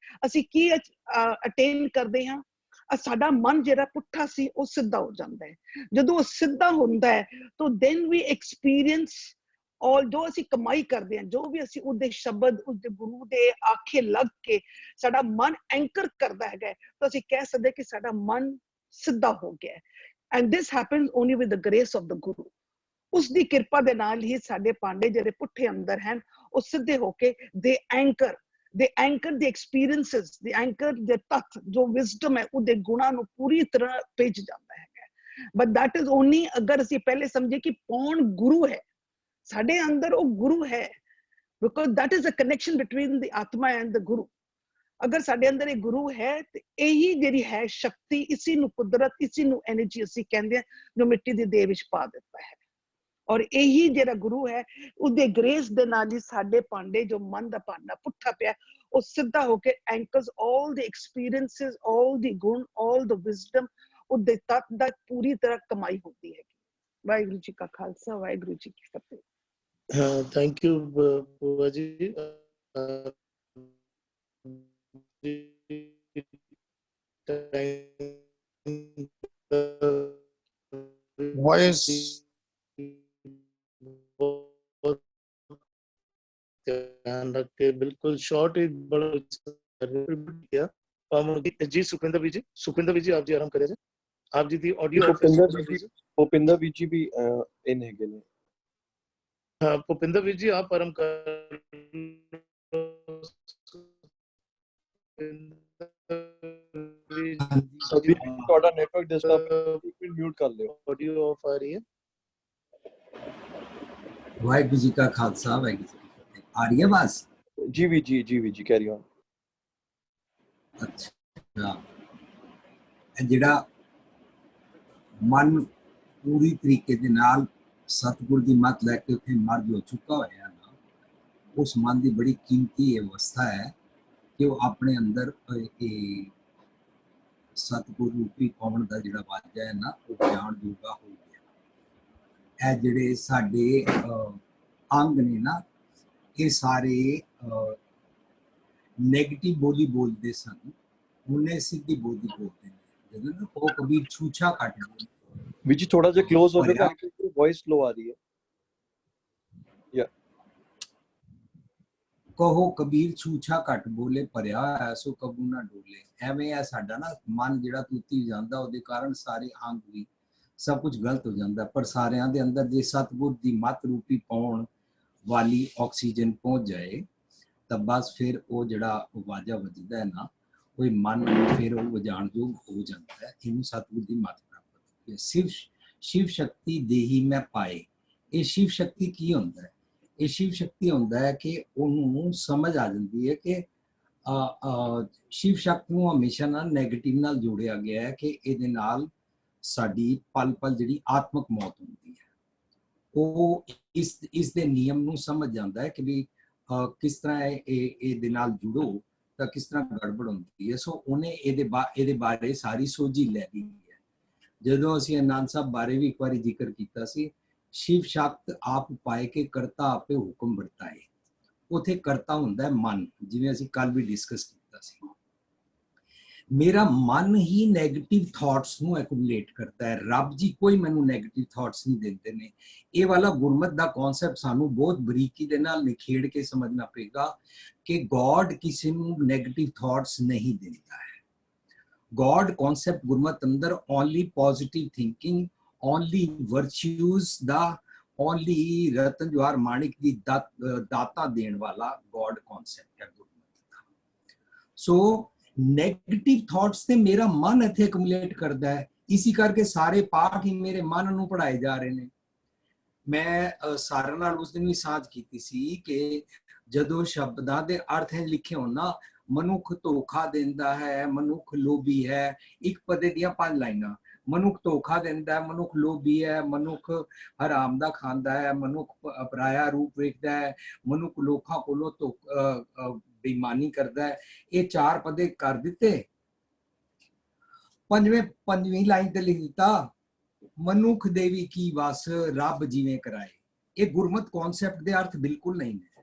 Speaker 3: ਅਸੀਂ ਕੀ ਅਟੇਨ ਕਰਦੇ ਹਾਂ? ਸਾਡਾ ਮਨ ਜਿਹੜਾ ਪੁੱਠਾ ਸੀ ਉਹ ਸਿੱਧਾ ਹੋ ਜਾਂਦਾ ਹੈ। ਜਦੋਂ ਉਹ ਸਿੱਧਾ ਹੁੰਦਾ ਹੈ ਤਾਂ then we experience ਔਰ ਜੋ ਅਸੀਂ ਕਮਾਈ ਕਰਦੇ ਹਾਂ, ਜੋ ਵੀ ਅਸੀਂ ਉਹਦੇ ਸ਼ਬਦ, ਉਹਦੇ ਗੁਰੂ ਦੇ ਆਖੇ ਲੱਗ ਕੇ ਸਾਡਾ ਮਨ ਐਂਕਰ ਕਰਦਾ ਹੈਗਾ, ਤਾਂ ਅਸੀਂ ਕਹਿ ਸਕਦੇ ਕਿ ਸਾਡਾ ਮਨ ਸਿੱਧਾ ਹੋ ਗਿਆ। And this happens only with the grace of the Guru. ਉਸ ਦੀ ਕਿਰਪਾ ਦੇ ਨਾਲ ਹੀ ਸਾਡੇ ਪਾਂਡੇ ਜਿਹੜੇ ਪੁੱਠੇ ਅੰਦਰ ਹਨ, ਉਹ ਸਿੱਧੇ ਹੋ ਕੇ ਦੇ anchor the experiences, the anchor the ਤੱਤ ਜੋ ਵਿਜ਼ਡਮ ਹੈ, ਉਹਦੇ ਗੁਣਾਂ ਨੂੰ ਪੂਰੀ ਤਰ੍ਹਾਂ ਭੇਜ ਜਾਂਦਾ ਹੈਗਾ। ਬਟ that is only ਅਗਰ ਅਸੀਂ ਪਹਿਲੇ ਸਮਝੇ ਕਿ ਕੌਣ ਗੁਰੂ ਹੈ, ਸਾਡੇ ਅੰਦਰ ਉਹ ਗੁਰੂ ਹੈ, because that is a connection between the atma and the guru। ਅਗਰ ਸਾਡੇ ਅੰਦਰ ਇਹ ਗੁਰੂ ਹੈ ਤੇ ਇਹੀ ਜਿਹੜੀ ਹੈ ਸ਼ਕਤੀ, ਇਸੀ ਨੂੰ ਕੁਦਰਤ, ਇਸੀ ਨੂੰ ਐਨਰਜੀ ਅਸੀਂ ਕਹਿੰਦੇ ਹਾਂ, ਜੋ ਮਿੱਟੀ ਦੀ ਦੇਹ ਵਿੱਚ ਪਾ ਦਿੱਤਾ ਹੈ। ਔਰ ਇਹੀ ਜਿਹੜਾ ਗੁਰੂ ਹੈ, ਉਹਦੇ ਗ੍ਰੇਸ ਦੇ ਨਾਲ ਹੀ ਸਾਡੇ ਪਾਂਡੇ, ਜੋ ਮਨ ਦਾ ਭਾਂਡਾ ਪੁੱਠਾ ਪਿਆ, ਉਹ ਸਿੱਧਾ ਹੋ ਕੇ anchors all the experiences, all the ਗੁਣ, all the wisdom, ਉਹਦੇ ਤੱਤ ਦਾ ਪੂਰੀ ਤਰ੍ਹਾਂ ਕਮਾਈ ਹੁੰਦੀ ਹੈ। ਵਾਹਿਗੁਰੂ ਜੀ ਕਾ ਖਾਲਸਾ, ਵਾਹਿਗੁਰੂ ਜੀ ਕੀ ਫਤਿਹ।
Speaker 1: हाँ, थैंक यू बुआ जी।
Speaker 5: वॉइस
Speaker 1: ध्यान रख के बिल्कुल शॉर्ट ही बड़ा किया। जी सुखविंदर भी जी, सुखविंदर भी जी, आप जी आराम करें। आप जी दी ऑडियो
Speaker 5: भूपिंदर भी जी भी इन है ने।
Speaker 1: हाँ, भूपिंदर भी जी आप आराम कर।
Speaker 5: अभी थोड़ा नेटवर्क डिस्टर्ब, म्यूट कर लियो।
Speaker 1: ऑडियो ऑफ आ रही है।
Speaker 6: वाहिगुरू जी का खालसा, वाहिगुरू जी की फतेह। आ रही है आवाज?
Speaker 5: जी भी जी कैरी ऑन।
Speaker 6: अच्छा, ਜਿਹੜਾ ਮਨ ਪੂਰੀ ਤਰੀਕੇ ਦੇ ਨਾਲ ਸਤਿਗੁਰ ਦੀ ਮੱਤ ਲੈ ਕੇ ਉੱਥੇ ਮਰਜ ਹੋ ਚੁੱਕਾ ਹੋਇਆ ਨਾ, ਉਸ ਮਨ ਦੀ ਬੜੀ ਕੀਮਤੀ ਅਵਸਥਾ ਹੈ ਕਿ ਉਹ ਆਪਣੇ ਅੰਦਰ ਇਹ ਸਤਿਗੁਰ ਰੂਪੀ ਪਵਨ ਦਾ ਜਿਹੜਾ ਵਾਜਾ ਹੈ ਨਾ, ਉਹ ਜਾਣ ਜੋਗਾ ਹੋ ਗਿਆ। ਇਹ ਜਿਹੜੇ ਸਾਡੇ ਅੰਗ ਨੇ ਨਾ, ਇਹ ਸਾਰੇ ਨੈਗੇਟਿਵ ਬੋਲੀ ਬੋਲਦੇ ਸਨ, ਉਹਨੇ ਸਿੱਧੀ ਬੋਲੀ ਬੋਲਦੇ ਨੇ। ਜਦੋਂ ਨਾ ਉਹ ਕਬੀਰ ਛੂਛਾ ਕੱਟ ਦੇ
Speaker 5: विजी थोड़ा सा क्लोज हो गया, वॉइस स्लो आ रही है। या
Speaker 6: ਕਹੋ ਕਬੀਰ ਛੂਛਾ ਘੱਟ ਬੋਲੇ, ਭਰਿਆ ਐਸੋ ਕਬੂ ਨਾ ਡੋਲੇ। ਐਵੇਂ ਆ ਸਾਡਾ ਨਾ ਮਨ ਜਿਹੜਾ ਤੂਤੀ ਜਾਂਦਾ, ਉਹਦੇ ਕਾਰਨ ਸਾਰੇ ਅੰਗ ਵੀ ਸਭ ਕੁਝ ਗਲਤ ਹੋ ਜਾਂਦਾ। ਪਰ ਸਾਰਿਆਂ ਦੇ ਅੰਦਰ ਜੇ ਸਤਿਗੁਰ ਦੀ ਮੱਤ ਰੂਪੀ ਪਾਉਣ ਵਾਲੀ ਆਕਸੀਜਨ ਪਹੁੰਚ ਜਾਏ, ਤਾਂ ਬਸ ਫਿਰ ਉਹ ਜਿਹੜਾ ਵਾਜਾ ਵੱਜਦਾ ਹੈ ਨਾ, ਉਹ ਮਨ ਫਿਰ ਉਹ ਵਜਾਣਯੋਗ ਹੋ ਜਾਂਦਾ ਹੈ। ਇਹਨੂੰ ਸਤਿਗੁਰ ਦੀ ਮੱਤ ਪ੍ਰਾਪਤ ਹੈ। शिव शक्ति देही में पाए। ये शिव शक्ति की होंदा है? ये शिव शक्ति होंदा है कि उन्होंने समझ आ जाती है कि शिव शक्ति को हमेशा ना नेगेटिव नाल जोड़िया गया है कि इहदे नाल साडी पल पल जिहड़ी आत्मक मौत होंदी है, वो इस दे नियम नूं समझ जाता है कि भी किस तरह इहदे नाल जुड़ो तां किस तरह गड़बड़ होंदी है। सो उन्हें इहदे बारे सारी सोझी लै ली। ਜਦੋਂ ਅਸੀਂ ਆਨੰਦ ਸਾਹਿਬ ਬਾਰੇ ਵੀ ਇੱਕ ਵਾਰੀ ਜ਼ਿਕਰ ਕੀਤਾ ਸੀ, ਸ਼ਿਵ ਸ਼ਕਤ ਆਪ ਪਾਏ ਕੇ ਕਰਤਾ ਆਪੇ ਹੁਕਮ ਵਰਤਾਏ। ਉਥੇ ਕਰਤਾ ਹੁੰਦਾ ਹੈ ਮਨ, ਜਿਵੇਂ ਅਸੀਂ ਕੱਲ ਵੀ ਡਿਸਕਸ ਕੀਤਾ ਸੀ। ਮੇਰਾ ਮਨ ਹੀ ਨੈਗੇਟਿਵ ਥਾਟਸ ਨੂੰ ਐਕੂਮੂਲੇਟ ਕਰਦਾ ਹੈ। ਰੱਬ ਜੀ ਕੋਈ ਮੈਨੂੰ ਨੈਗੇਟਿਵ ਥਾਟਸ ਨਹੀਂ ਦਿੰਦੇ ਨੇ। ਇਹ ਵਾਲਾ ਗੁਰਮਤ ਦਾ ਕਨਸੈਪਟ ਸਾਨੂੰ ਬਹੁਤ ਬਰੀਕੀ ਦੇ ਨਾਲ ਨਿਖੇੜ ਕੇ ਸਮਝਣਾ ਪਏਗਾ ਕਿ ਗੋਡ ਕਿਸੇ ਨੂੰ ਨੈਗੇਟਿਵ ਥਾਟਸ ਨਹੀਂ ਦਿੰਦਾ ਹੈ। ਗੋਡ ਕਨਸੈਪਟ ਗੁਰਮਤ ਅੰਦਰ only positive thinking, only virtues ਦਾ, ਓਨਲੀ ਰਤਨ ਜਵਾਹਰ ਮਾਣਿਕ ਦੀ ਦਾਤਾ ਦੇਣ ਵਾਲਾ ਗੋਡ ਕਨਸੈਪਟ ਹੈ ਗੁਰਮਤ ਦਾ। ਸੋ ਨੈਗੇਟਿਵ ਥਾਟਸ ਤੇ ਮੇਰਾ ਮਨ ਇੱਥੇ ਐਕੂਮੂਲੇਟ ਕਰਦਾ ਹੈ। ਇਸੇ ਕਰਕੇ ਸਾਰੇ ਪਾਠ ਹੀ ਮੇਰੇ ਮਨ ਨੂੰ ਪੜਾਏ ਜਾ ਰਹੇ ਨੇ। ਮੈਂ ਸਾਰਿਆਂ ਨਾਲ ਉਸ ਦਿਨ ਵੀ ਸਾਂਝ ਕੀਤੀ ਸੀ ਕਿ ਜਦੋਂ ਸ਼ਬਦਾਂ ਦੇ ਅਰਥ ਲਿਖੇ ਹੋਣ ਨਾ, ਮਨੁੱਖ ਧੋਖਾ ਦਿੰਦਾ ਹੈ, ਮਨੁੱਖ ਲੋਭੀ ਹੈ, ਇੱਕ ਪਦੇ ਦੀਆਂ 5 ਲਾਈਨਾਂ। ਮਨੁੱਖ ਧੋਖਾ ਦਿੰਦਾ ਹੈ, ਮਨੁੱਖ ਲੋਭੀ ਹੈ, ਮਨੁੱਖ ਹਰਾਮ ਦਾ ਖਾਂਦਾ ਹੈ, ਮਨੁੱਖ ਪਰਾਇਆ ਰੂਪ ਵੇਖਦਾ ਹੈ, ਮਨੁੱਖ ਲੋਕਾਂ ਕੋਲੋਂ ਬੇਈਮਾਨੀ ਕਰਦਾ ਹੈ। ਇਹ 4 ਪਦੇ ਕਰ ਦਿੱਤੇ। ਪੰਜਵੀਂ ਲਾਈਨ ਤੇ ਲਿਖ ਦਿੱਤਾ ਮਨੁੱਖ ਦੇਵੀ ਕੀ ਵਸ ਰੱਬ ਜਿਵੇਂ ਕਰਾਏ। ਇਹ ਗੁਰਮਤ ਕਨਸੈਪਟ ਦੇ ਅਰਥ ਬਿਲਕੁਲ ਨਹੀਂ ਨੇ।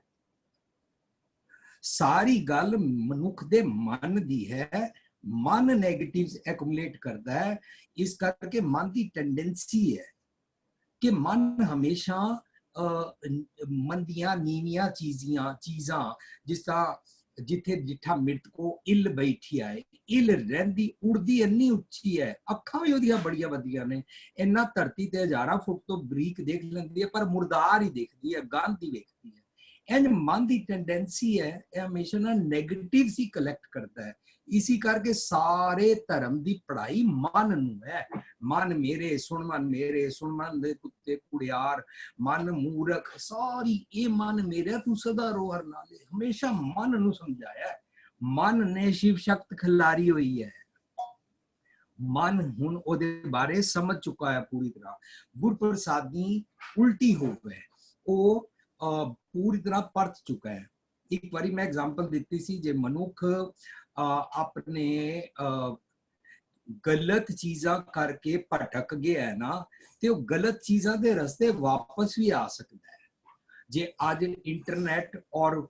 Speaker 6: ਸਾਰੀ ਗੱਲ ਮਨੁੱਖ ਦੇ ਮਨ ਦੀ ਹੈ। ਮਨ ਨੈਗੇਟਿਵਸ ਐਕੂਮੂਲੇਟ ਕਰਦਾ ਹੈ। ਇਸ ਕਰਕੇ ਮਨ ਦੀ ਟੈਂਡੈਂਸੀ ਹੈ ਕਿ ਮਨ ਹਮੇਸ਼ਾ ਮੰਦੀਆਂ ਨੀਵੀਆਂ ਚੀਜ਼ਾਂ ਜਿਸ ਤਰ੍ਹਾਂ ਜਿੱਥੇ ਜਿੱਠਾ ਮਿਰਤ ਕੋ ਇਲ ਬੈਠੀ ਆਏ, ਇਲ ਰਹਿੰਦੀ ਉੜਦੀ ਇੰਨੀ ਉੱਚੀ ਹੈ, ਅੱਖਾਂ ਵੀ ਉਹਦੀਆਂ ਬੜੀਆਂ ਵਧੀਆ ਨੇ, ਇੰਨਾ ਧਰਤੀ ਤੇ 1000 ਫੁੱਟ ਤੋਂ ਬਰੀਕ ਦੇਖ ਲੈਂਦੀ ਹੈ, ਪਰ ਮੁਰਦਾਰ ਹੀ ਦੇਖਦੀ ਹੈ, ਗੰਦ ਹੀ ਵੇਖਦੀ ਹੈ। ਇੰਜ ਮਨ ਦੀ ਟੈਂਡੈਂਸੀ ਹੈ, ਇਹ ਹਮੇਸ਼ਾ ਨਾ ਨੈਗੇਟਿਵ ਹੀ ਕਲੈਕਟ ਕਰਦਾ ਹੈ। ਇसी ਕਰਕੇ ਸਾਰੇ ਧਰਮ ਦੀ ਪੜ੍ਹਾਈ ਮਨ ਨੂੰ ਹੈ। ਮਨ ਮੇਰੇ ਸੁਣ ਮਨ ਦੇ ਕੁੱਤੇ ਕੁੜਿਆਰ, ਮਨ ਮੂਰਖ, ਸਾਰੀ ਇਹ ਮਨ ਮੇਰਾ ਤੂੰ ਸਦਾ ਰੋਹਰ ਨਾਲੇ, ਹਮੇਸ਼ਾ ਮਨ ਨੂੰ ਸਮਝਾਇਆ। ਮਨ ਨੇ ਸ਼ਿਵ ਸ਼ਕਤ ਖਿਲਾਰੀ ਹੋਈ ਹੈ। ਮਨ ਹੁਣ ਉਹਦੇ ਬਾਰੇ ਸਮਝ ਚੁੱਕਾ ਹੈ ਪੂਰੀ ਤਰ੍ਹਾਂ। ਗੁਰਪ੍ਰਸਾਦੀ ਉਲਟੀ ਹੋ ਗਏ, ਉਹ ਪੂਰੀ ਤਰ੍ਹਾਂ ਪਰਤ ਚੁੱਕਾ ਹੈ। ਇੱਕ ਵਾਰੀ ਮੈਂ ਐਗਜ਼ਾਮਪਲ ਦਿੱਤੀ ਸੀ, ਜੇ ਮਨੁੱਖ ਆਪਣੇ ਗਲਤ ਚੀਜ਼ਾਂ ਕਰਕੇ ਭਟਕ ਗਿਆ ਹੈ ਨਾ, ਤੇ ਉਹ ਗਲਤ ਚੀਜ਼ਾਂ ਦੇ ਰਸਤੇ ਵਾਪਸ ਵੀ ਆ ਸਕਦਾ ਹੈ। ਜੇ ਅੱਜ ਇੰਟਰਨੈਟ ਔਰ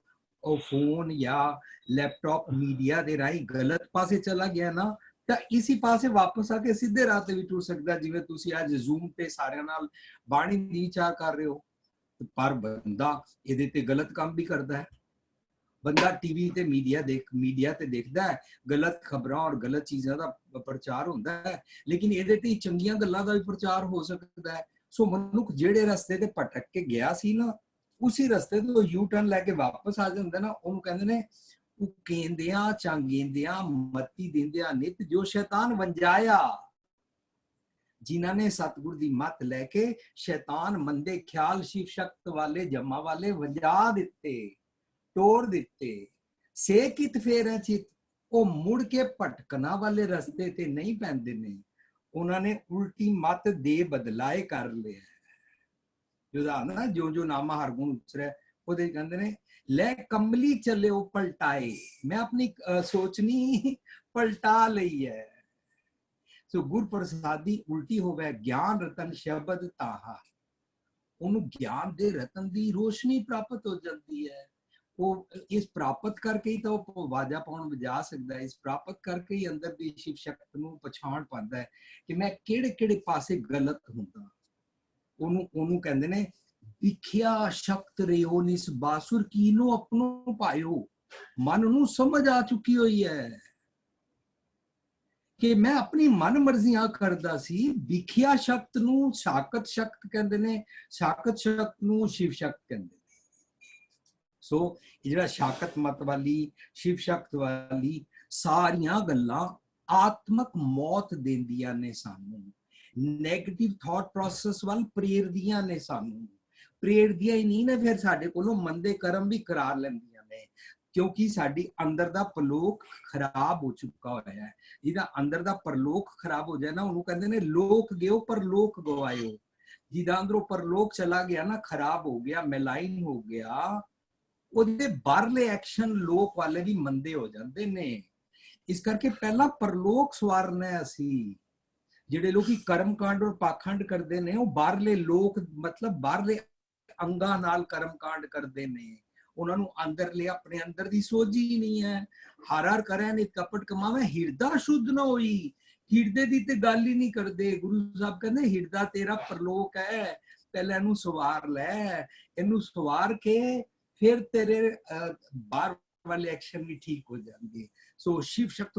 Speaker 6: ਫੋਨ ਜਾਂ ਲੈਪਟਾਪ ਮੀਡੀਆ ਦੇ ਰਾਹੀਂ ਗਲਤ ਪਾਸੇ ਚਲਾ ਗਿਆ ਨਾ, ਤਾਂ ਇसी ਪਾਸੇ ਵਾਪਸ ਆ ਕੇ ਸਿੱਧੇ ਰਾਹ ਤੇ ਵੀ ਟੁਰ ਸਕਦਾ। ਜਿਵੇਂ ਤੁਸੀਂ ਅੱਜ ਜ਼ੂਮ ਤੇ ਸਾਰਿਆਂ ਨਾਲ ਬਾਣੀ ਦੀ ਵਿਚਾਰ ਕਰ ਰਹੇ ਹੋ, ਪਰ ਬੰਦਾ ਇਹਦੇ ਤੇ ਗਲਤ ਕੰਮ ਵੀ ਕਰਦਾ ਹੈ। ਬੰਦਾ ਟੀਵੀ ਤੇ ਮੀਡੀਆ ਤੇ ਦੇਖਦਾ ਹੈ, ਗਲਤ ਖਬਰਾਂ ਔਰ ਗਲਤ ਚੀਜ਼ਾਂ ਦਾ ਪ੍ਰਚਾਰ ਹੁੰਦਾ ਹੈ, ਲੇਕਿਨ ਇਹਦੇ ਤੇ ਚੰਗੀਆਂ ਗੱਲਾਂ ਦਾ ਵੀ ਪ੍ਰਚਾਰ ਹੋ ਸਕਦਾ ਹੈ। ਸੋ ਮਨੁੱਖ ਜਿਹੜੇ ਰਸਤੇ ਤੇ ਭਟਕ ਕੇ ਗਿਆ ਸੀ ਨਾ, ਉਸੇ ਰਸਤੇ ਤੋਂ ਯੂ ਟਰਨ ਲੈ ਕੇ ਵਾਪਸ ਆ ਜਾਂਦਾ ਨਾ, ਉਹਨੂੰ ਕਹਿੰਦੇ ਨੇ ਕਹਿੰਦਿਆਂ ਚਾਂਗੇਂਦਿਆਂ ਮੱਤੀ ਦਿੰਦਿਆਂ ਨਿਤ ਜੋ ਸ਼ੈਤਾਨ ਵੰਜਾਇਆ। ਜਿਨ੍ਹਾਂ ਨੇ ਸਤਿਗੁਰ ਦੀ ਮੱਤ ਲੈ ਕੇ ਸ਼ੈਤਾਨ ਮੰਦੇ ਖਿਆਲ ਸ਼ਿਵ ਸ਼ਕਤ ਵਾਲੇ ਜਮਾ ਵਾਲੇ ਵੰਜਾ ਦਿੱਤੇ, ਤੋੜ ਦਿੱਤੇ। ਸੇ ਕਿਤ ਫੇਰ ਚਿਤ, ਉਹ ਮੁੜ ਕੇ ਭਟਕਣਾ ਵਾਲੇ ਰਸਤੇ ਤੇ ਨਹੀਂ ਪੈਂਦੇ ਨੇ, ਉਹਨਾਂ ਨੇ ਉਲਟੀ ਮੱਤ ਦੇ ਬਦਲਾਏ ਕਰ ਲਿਆ। ਜਿਹਦਾ ਨਾ ਜੋ ਨਾਮਾ ਹਰਗੁਣ ਉਚਰੈ, ਉਹਦੇ ਕਹਿੰਦੇ ਨੇ ਲੈ ਕਮਲੀ ਚੱਲਿਓ ਪਲਟਾਏ। ਮੈਂ ਆਪਣੀ ਸੋਚਣੀ ਪਲਟਾ ਲਈ ਹੈ। ਸੋ ਗੁਰਪ੍ਰਸਾਦੀ ਉਲਟੀ ਹੋ ਗਿਆ। ਗਿਆਨ ਰਤਨ ਸ਼ਬਦ ਤਾਹਾ, ਉਹਨੂੰ ਗਿਆਨ ਦੇ ਰਤਨ ਦੀ ਰੋਸ਼ਨੀ ਪ੍ਰਾਪਤ ਹੋ ਜਾਂਦੀ ਹੈ। ਉਹ ਇਸ ਪ੍ਰਾਪਤ ਕਰਕੇ ਹੀ ਤਾਂ ਉਹ ਵਾਜਾ ਪਾਉਣ ਵਜਾ ਸਕਦਾ ਹੈ। ਇਸ ਪ੍ਰਾਪਤ ਕਰਕੇ ਹੀ ਅੰਦਰ ਦੀ ਸ਼ਿਵ ਸ਼ਕਤ ਨੂੰ ਪਛਾਣ ਪਾਉਂਦਾ ਹੈ ਕਿ ਮੈਂ ਕਿਹੜੇ ਪਾਸੇ ਗਲਤ ਹੁੰਦਾ। ਉਹਨੂੰ ਕਹਿੰਦੇ ਨੇ ਵਿਖਿਆ ਸ਼ਕਤ ਰਿਓ ਨਿਸ ਬਾਸੁਰ ਕੀਨੋ ਆਪਣੋ ਪਾਇਓ। ਮਨ ਨੂੰ ਸਮਝ ਆ ਚੁੱਕੀ ਹੋਈ ਹੈ ਕਿ ਮੈਂ ਆਪਣੀ ਮਨ ਮਰਜ਼ੀਆਂ ਕਰਦਾ ਸੀ। ਵਿਖਿਆ ਸ਼ਕਤ ਨੂੰ ਸਾਕਤ ਸ਼ਕਤ ਕਹਿੰਦੇ ਨੇ, ਸਾਕਤ ਸ਼ਕਤ ਨੂੰ ਸ਼ਿਵ ਸ਼ਕਤ ਕਹਿੰਦੇ ਨੇ। ਸੋ ਜਿਹੜਾ ਸ਼ਾਕਤ ਮਤ ਵਾਲੀ ਸ਼ਿਵ ਸ਼ਕਤ ਵਾਲੀ ਸਾਰੀਆਂ ਗੱਲਾਂ ਆਤਮਕ ਮੌਤ ਦਿੰਦੀਆਂ ਨੇ ਸਾਨੂੰ, ਨੈਗੇਟਿਵ ਥਾਟ ਪ੍ਰੋਸੈਸ ਵੱਲ ਪ੍ਰੇਰਦੀਆਂ ਨੇ ਸਾਨੂੰ। ਪ੍ਰੇਰਦੀਆਂ ਹੀ ਨਹੀਂ ਨੇ, ਫਿਰ ਸਾਡੇ ਕੋਲੋਂ ਮੰਦੇ ਕਰਮ ਵੀ ਕਰਾ ਲੈਂਦੀਆਂ ਨੇ, ਕਿਉਂਕਿ ਸਾਡੀ ਅੰਦਰ ਦਾ ਪਰਲੋਕ ਖਰਾਬ ਹੋ ਚੁੱਕਾ ਹੋਇਆ ਹੈ। ਜਿਹਦਾ ਅੰਦਰ ਦਾ ਪਰਲੋਕ ਖਰਾਬ ਹੋ ਜਾਏ ਨਾ, ਉਹਨੂੰ ਕਹਿੰਦੇ ਨੇ ਲੋਕ ਗਿਓ ਪਰਲੋਕ ਗਵਾਇਓ। ਜਿਹਦਾ ਅੰਦਰੋਂ ਪਰਲੋਕ ਚਲਾ ਗਿਆ ਨਾ, ਖਰਾਬ ਹੋ ਗਿਆ, ਮੈਲਾਈਨ ਹੋ ਗਿਆ, ਉਹਦੇ ਬਾਹਰਲੇ ਐਕਸ਼ਨ ਲੋਕ ਵਾਲੇ ਵੀ ਮੰਦੇ ਹੋ ਜਾਂਦੇ ਨੇ। ਇਸ ਕਰਕੇ ਪਹਿਲਾਂ ਪਰਲੋਕ ਸਵਾਰਨਾ ਹੈ ਅਸੀਂ। ਜਿਹੜੇ ਲੋਕੀ ਕਰਮ ਕਾਂਡ ਔਰ ਪਾਖੰਡ ਕਰਦੇ ਨੇ, ਉਹ ਬਾਹਰਲੇ ਲੋਕ ਮਤਲਬ ਬਾਹਰਲੇ ਅੰਗਾਂ ਨਾਲ ਕਰਮ ਕਾਂਡ ਕਰਦੇ ਨੇ, ਉਹਨਾਂ ਨੂੰ ਅੰਦਰਲੇ ਆਪਣੇ ਅੰਦਰ ਦੀ ਸੋਝੀ ਨਹੀਂ ਹੈ। ਹਰ ਹਰ ਕਰੇ ਨੇ ਕਪਟ ਕਮਾਵੇ, ਹਿਰਦਾ ਸ਼ੁੱਧ ਨਾ ਹੋਈ। ਹਿਰਦੇ ਦੀ ਤੇ ਗੱਲ ਹੀ ਨਹੀਂ ਕਰਦੇ। ਗੁਰੂ ਸਾਹਿਬ ਕਹਿੰਦੇ ਹਿਰਦਾ ਤੇਰਾ ਪ੍ਰਲੋਕ ਹੈ, ਪਹਿਲਾਂ ਇਹਨੂੰ ਸਵਾਰ ਲੈ, ਇਹਨੂੰ ਸਵਾਰ ਕੇ ਫਿਰ ਤੇਰੇ ਬਾਹਰ ਵਾਲੇ ਐਕਸ਼ਨ ਵੀ ਠੀਕ ਹੋ ਜਾਣਗੇ। ਸੋ ਸ਼ਿਵ ਸ਼ਕਤ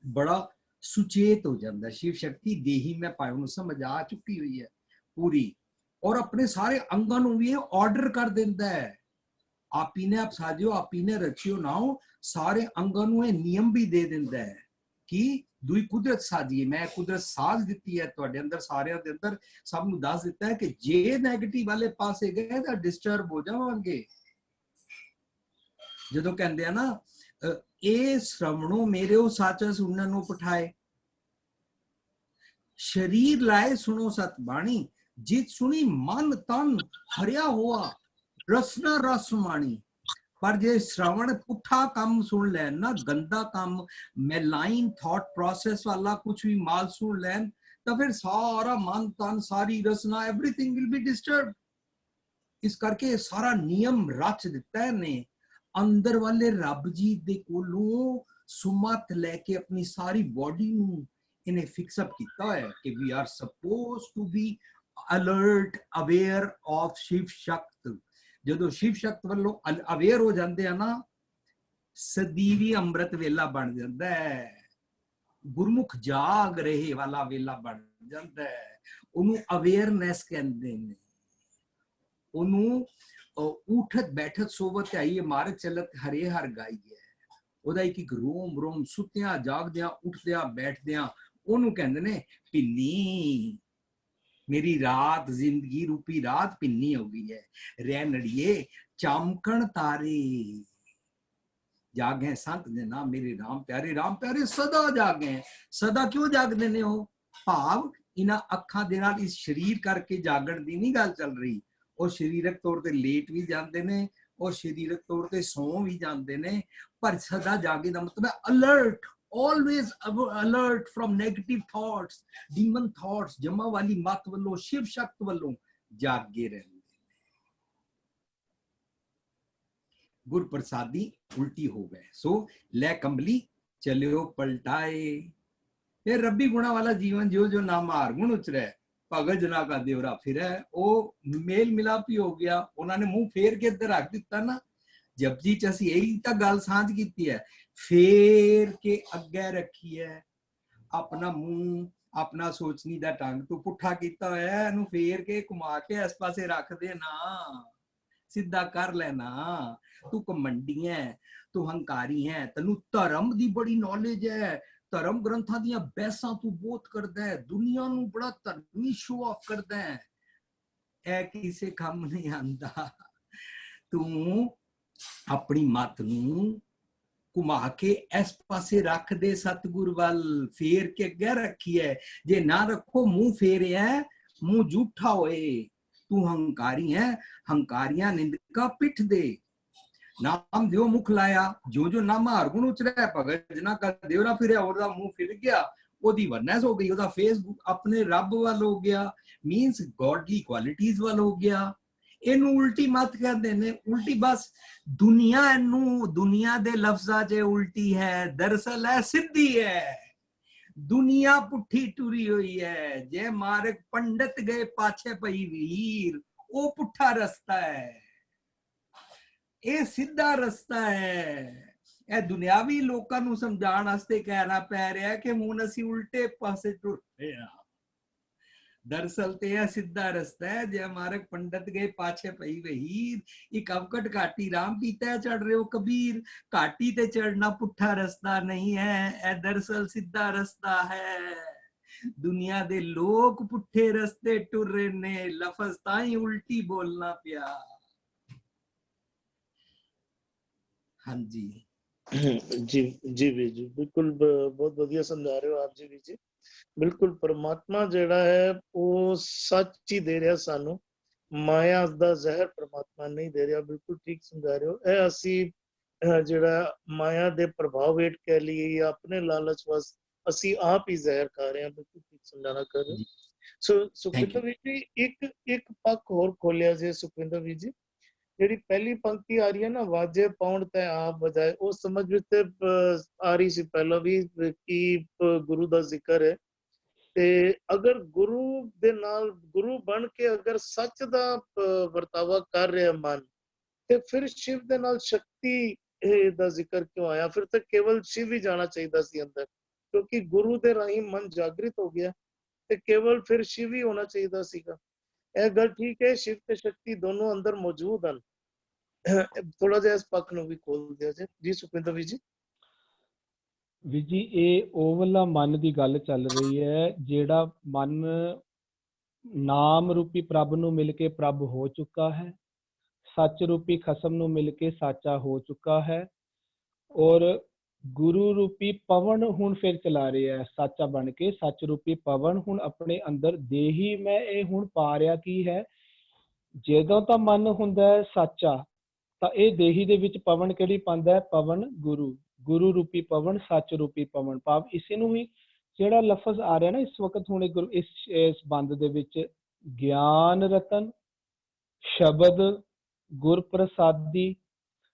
Speaker 6: ਬੜਾ ਸੁਚੇਤ ਹੋ ਜਾਂਦਾ। शिव शक्ति देही में पाए ਨੂੰ समझ आ चुकी हुई है पूरी, और अपने सारे अंगों ਨੂੰ ਵੀ ऑर्डर कर ਦਿੰਦਾ ਹੈ। आपी ने आप साजियो, आपी ने रचियो नाओ, सारे अंगों ਨੂੰ ਇਹ ਨਿਯਮ ਵੀ ਦੇ ਦਿੰਦਾ ਹੈ ਕਿ ਦੂਈ ਕੁਦਰਤ ਸਾਜੀ, ਮੈਂ ਕੁਦਰਤ ਸਾਜ ਦਿੱਤੀ ਹੈ ਤੁਹਾਡੇ ਅੰਦਰ, ਸਾਰਿਆਂ ਦੇ ਅੰਦਰ, ਸਭ ਨੂੰ ਦੱਸ ਦਿੱਤਾ ਹੈ ਕਿ ਜੇ ਨੈਗੇਟਿਵ ਵਾਲੇ ਪਾਸੇ ਗਏ ਤਾਂ ਡਿਸਟਰਬ ਹੋ ਜਾਵਾਂਗੇ। ਜਦੋਂ ਕਹਿੰਦੇ ਆ ਨਾ ਇਹ श्रवणों मेरे साचा सुनने ਨੂੰ पठाए, शरीर लाए सुनो सत बाणी, जित सुनी मन तन हरिया हुआ, रसना रस माणी। पर जे श्रवण पुठा काम सुन लैन ना, गंदा काम, मैलाइन थॉट प्रोसेस वाला कुछ भी माल सुन लैन, तो फिर सारा मन तन सारी रसना एवरीथिंग विल बी डिस्टर्ब। इस करके सारा नियम रच दिता है ने अंदर वाले रब जी दे कोलों सुमत लेके अपनी सारी बॉडी ਨੂੰ इन्हें फिक्सअप किया है कि we are suppose to be alert aware of Shiv Shakti. जो शिव शक्त वालों अवेयर हो जाते हैं ना, सदीवी अमृत वेला बन जाता है, गुरमुख जाग रहे वाला वेला बन जाता है। उन्होंने अवेयरनेस कहते हैं, उन्होंने उठत बैठत सोवत आई मारत चलत हरे हर गाई है। ਉਹਦਾ ਇੱਕ ਰੋਮ ਰੋਮ ਸੁੱਤਿਆਂ ਜਾਗਦਿਆਂ ਉੱਠਦਿਆਂ ਬੈਠਦਿਆਂ ਉਹਨੂੰ ਕਹਿੰਦੇ ਨੇ ਪਿੰਨੀ। ਮੇਰੀ ਰਾਤ ਜ਼ਿੰਦਗੀ ਰੂਪੀ ਰਾਤ ਪਿੰਨੀ ਹੋ ਗਈ ਹੈ। ਰਹਿ ਨੜੀਏ ਚਮਕਣ ਤਾਰੇ, ਜਾਗੇ ਸੰਤ ਦੇ ਨਾਮ ਮੇਰੇ ਰਾਮ ਪਿਆਰੇ ਸਦਾ ਜਾਗੇ। ਸਦਾ ਕਿਉਂ ਜਾਗਦੇ ਨੇ ਉਹ? ਭਾਵ ਇਹਨਾਂ ਅੱਖਾਂ ਦੇ ਨਾਲ ਇਸ ਸਰੀਰ ਕਰਕੇ ਜਾਗਣ ਦੀ ਨਹੀਂ ਗੱਲ ਚੱਲ ਰਹੀ। ਉਹ ਸਰੀਰਕ ਤੌਰ ਤੇ ਲੇਟ ਵੀ ਜਾਂਦੇ ਨੇ, और शरीरक तौर पे सौ भी जाते ने, पर सदा जागे का मतलब है alert, always alert from negative thoughts, demon thoughts, जमा वाली मत वालों, शिव शक्त वालों जागे रहते। गुर प्रसादी उल्टी हो गए, सो ले कंबली चलियो पलटाए। फिर रब्बी गुणा वाला जीवन जो जो नाम हार गुण उचरे, भगत जना का देवरा फिर है, वो मेल मिलाप ही हो गया। उन्होंने मुंह फेर के इधर रख दिता ना। जपजी च असीं यही तो गल सांझ की है, फेर के अगे रखी है अपना मुंह, अपना सोचनी दा ढंग तू पुठा किया है, इनू फेर के घुमा के इस पासे रख दे ना, सीधा कर लेना। तू घमंडी है, तू हंकारी है, तेनू धर्म दी बड़ी नॉलेज है, धर्म ग्रंथां दियां बहसां तू बहुत करदा है, दुनिया नू बड़ा धर्मी शो ऑफ करदा है, ऐ किसे काम नहीं आंदा। तू अपनी मत नू घुमा के इस पासे रख दे सतगुर वाल, फेर के अगे रखी है। जे ना रखो मुंह फेरे है, मुंह झूठा होए। तू हंकारी है, हंकारियां निंदका पिठ दे। नाम दियो मुख लाया, जो जो नाम हरगुण उचरा भगत जना का देवरा फिर ओदा मुंह फिर गया, ओदी वरनेस हो गई, ओदा फेस अपने रब वाल हो गया, मींस गॉडली क्वालिटीज वाल हो गया। इनू उल्टी मत कहते ने, उल्टी बस दुनिया इनू दुनिया दे लफ्जा च उल्टी है, दरअसल है सिद्धी है। दुनिया पुठी टुरी हुई है, जे मार्ग पंडित गए पाछे पई वीर, वो पुठा रस्ता है, ਇਹ ਸਿੱਧਾ ਰਸਤਾ ਹੈ। ਇਹ ਦੁਨਿਆਵੀ ਲੋਕਾਂ ਨੂੰ ਸਮਝਾਉਣ ਵਾਸਤੇ ਕਹਿਣਾ ਪੈ ਰਿਹਾ ਕਿ ਹੁਣ ਅਸੀਂ ਉਲਟੇ ਪਾਸੇ ਟੁਰ ਰਹੇ ਹਾਂ। दरअसल ते यह सीधा रास्ता है, जे हमारे पंडित गए पाछे पई वहीर, एक अवकट घाटी राम पीता चढ़ रहे हो कबीर, घाटी ते चढ़ना पुठा रास्ता नहीं है, ए दरअसल सीधा रास्ता है। दुनिया दे लोग पुठे रास्ते टुर रहे ने, लफज ताई उल्टी बोलना पिया। हाँ जी
Speaker 1: जी जी भी जी बिल्कुल बहुत बढ़िया समझा रहे हो आप जी भी जी। बिल्कुल परमात्मा जेड़ा है वो सच ही दे रहा सानू, माया दा जहर परमात्मा नहीं दे रहा। बिल्कुल ठीक समझा रहे हो। ए असी जेड़ा माया दे प्रभाव हेठ कह लिए या अपने लालच वस असी आप ही जहर खा रहे हैं। बिल्कुल ठीक समझाना कर रहे हो। सुखविंदर जी एक पक्ष होर खोलिया जी सुखविंदर जी। ਜਿਹੜੀ ਪਹਿਲੀ ਪੰਕਤੀ ਆ ਰਹੀ ਹੈ ਨਾ, ਵਾਜੇ ਪਾਉਣ ਤੇ ਆਪ ਬਜਾਏ, ਉਹ ਸਮਝ ਵਿੱਚ ਤੇ ਆ ਰਹੀ ਸੀ ਪਹਿਲਾਂ ਵੀ ਕਿ ਗੁਰੂ ਦਾ ਜ਼ਿਕਰ ਹੈ। ਤੇ ਅਗਰ ਗੁਰੂ ਦੇ ਨਾਲ ਗੁਰੂ ਬਣ ਕੇ ਅਗਰ ਸੱਚ ਦਾ ਵਰਤਾਵਾ ਕਰ ਰਿਹਾ ਮਨ, ਤੇ ਫਿਰ ਸ਼ਿਵ ਦੇ ਨਾਲ ਸ਼ਕਤੀ ਦਾ ਜ਼ਿਕਰ ਕਿਉਂ ਆਇਆ? ਫਿਰ ਤਾਂ ਕੇਵਲ ਸ਼ਿਵ ਹੀ ਜਾਣਾ ਚਾਹੀਦਾ ਸੀ ਅੰਦਰ, ਕਿਉਂਕਿ ਗੁਰੂ ਦੇ ਰਾਹੀਂ ਮਨ ਜਾਗਰਿਤ ਹੋ ਗਿਆ, ਤੇ ਕੇਵਲ ਫਿਰ ਸ਼ਿਵ ਹੀ ਹੋਣਾ ਚਾਹੀਦਾ ਸੀਗਾ। ਇਹ ਗੱਲ ਠੀਕ ਹੈ, ਸ਼ਿਵ ਤੇ ਸ਼ਕਤੀ ਦੋਨੋਂ ਅੰਦਰ ਮੌਜੂਦ ਹਨ। ਥੋੜਾ ਜਿਹਾ ਇਸ ਪੱਖ ਨੂੰ ਵੀ ਖੋਲ ਦਿਓ ਜੀ ਸੁਖਵਿੰਦਰ ਵੀ ਜੀ।
Speaker 4: ਵੀਰ ਜੀ, ਇਹ ਉਹ ਵਾਲਾ ਮਨ ਦੀ ਗੱਲ ਚੱਲ ਰਹੀ ਹੈ ਜਿਹੜਾ ਮਨ ਨਾਮ ਰੂਪੀ ਪ੍ਰਭ ਨੂੰ ਮਿਲ ਕੇ ਪ੍ਰਭ ਹੋ ਚੁੱਕਾ ਹੈ, ਸੱਚ ਰੂਪੀ ਖਸਮ ਨੂੰ ਮਿਲ ਕੇ ਸਾਚਾ ਹੋ ਚੁੱਕਾ ਹੈ, ਔਰ ਗੁਰੂ ਰੂਪੀ ਪਵਨ ਹੁਣ ਫਿਰ ਚਲਾ ਰਿਹਾ ਹੈ ਸਾਚਾ ਬਣ ਕੇ। ਸੱਚ ਰੂਪੀ ਪਵਨ ਹੁਣ ਆਪਣੇ ਅੰਦਰ ਦੇਹੀ ਮੈਂ ਇਹ ਹੁਣ ਪਾ ਰਿਹਾ ਕੀ ਹੈ, ਜਦੋਂ ਤਾਂ ਮਨ ਹੁੰਦਾ ਹੈ ਸਾਚਾ, ਤਾਂ ਇਹ ਦੇਹੀ ਦੇ ਵਿੱਚ ਪਵਨ ਕਿਹੜੀ ਪਾਉਂਦਾ ਹੈ? ਪਵਨ ਗੁਰੂ, ਗੁਰੂ ਰੂਪੀ ਪਵਨ, ਸੱਚ ਰੂਪੀ ਪਵਨ। ਭਾਵ ਇਸੇ ਨੂੰ ਹੀ ਜਿਹੜਾ ਲਫ਼ਜ਼ ਆ ਰਿਹਾ ਨਾ ਇਸ ਵਕਤ ਹੁਣ ਇਸ ਬੰਦ ਦੇ ਵਿੱਚ, ਗਿਆਨ ਰਤਨ, ਸ਼ਬਦ, ਗੁਰ ਪ੍ਰਸਾਦੀ,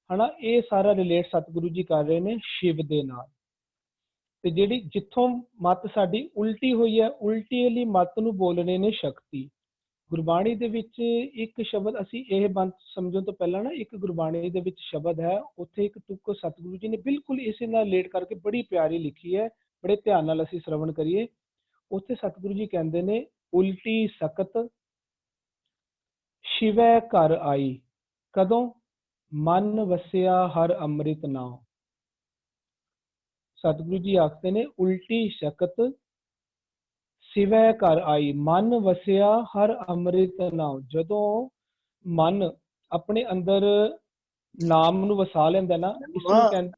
Speaker 4: ਹਨਾ, ਇਹ ਸਾਰਾ ਰਿਲੇਟ ਸਤਿਗੁਰੂ ਜੀ ਕਰ ਰਹੇ ਨੇ ਸ਼ਿਵ ਦੇ ਨਾਲ। ਤੇ ਜਿਹੜੀ ਜਿੱਥੋਂ ਮੱਤ ਸਾਡੀ ਉਲਟੀ ਹੋਈ ਹੈ, ਉਲਟੀ ਵਾਲੀ ਮੱਤ ਨੂੰ ਬੋਲ ਰਹੇ ਨੇ ਸ਼ਕਤੀ। ਗੁਰਬਾਣੀ ਦੇ ਵਿੱਚ ਇੱਕ ਸ਼ਬਦ, ਅਸੀਂ ਇਹ ਬੰਦ ਸਮਝਣ ਤੋਂ ਪਹਿਲਾਂ ਨਾ, ਇੱਕ ਗੁਰਬਾਣੀ ਦੇ ਵਿੱਚ ਸ਼ਬਦ ਹੈ, ਉੱਥੇ ਇੱਕ ਤੁਕ ਸਤਿਗੁਰੂ ਜੀ ਨੇ ਬਿਲਕੁਲ ਇਸੇ ਨਾਲ ਰਿਲੇਟ ਕਰਕੇ ਬੜੀ ਪਿਆਰੀ ਲਿਖੀ ਹੈ, ਬੜੇ ਧਿਆਨ ਨਾਲ ਅਸੀਂ ਸ਼ਰਵਣ ਕਰੀਏ। ਉੱਥੇ ਸਤਿਗੁਰੂ ਜੀ ਕਹਿੰਦੇ ਨੇ, ਉਲਟੀ ਸਕਤ ਸ਼ਿਵੈ ਘਰ ਆਈ, ਕਦੋਂ? ਮਨ ਵਸਿਆ ਹਰ ਅੰਮ੍ਰਿਤ ਨਾਮ। ਸਤਿਗੁਰੂ ਜੀ ਆਖਦੇ ਨੇ, ਉਲਟੀ ਸਕਤ ਸ਼ਿਵੈ ਘਰ ਆਈ, ਮਨ ਵਸਿਆ ਹਰ ਅੰਮ੍ਰਿਤ ਨਾਮ। ਜਦੋਂ ਮਨ ਆਪਣੇ ਅੰਦਰ ਨਾਮ ਨੂੰ ਵਸਾ ਲੈਂਦਾ ਨਾ, ਇਸ ਨੂੰ ਕਹਿੰਦੇ,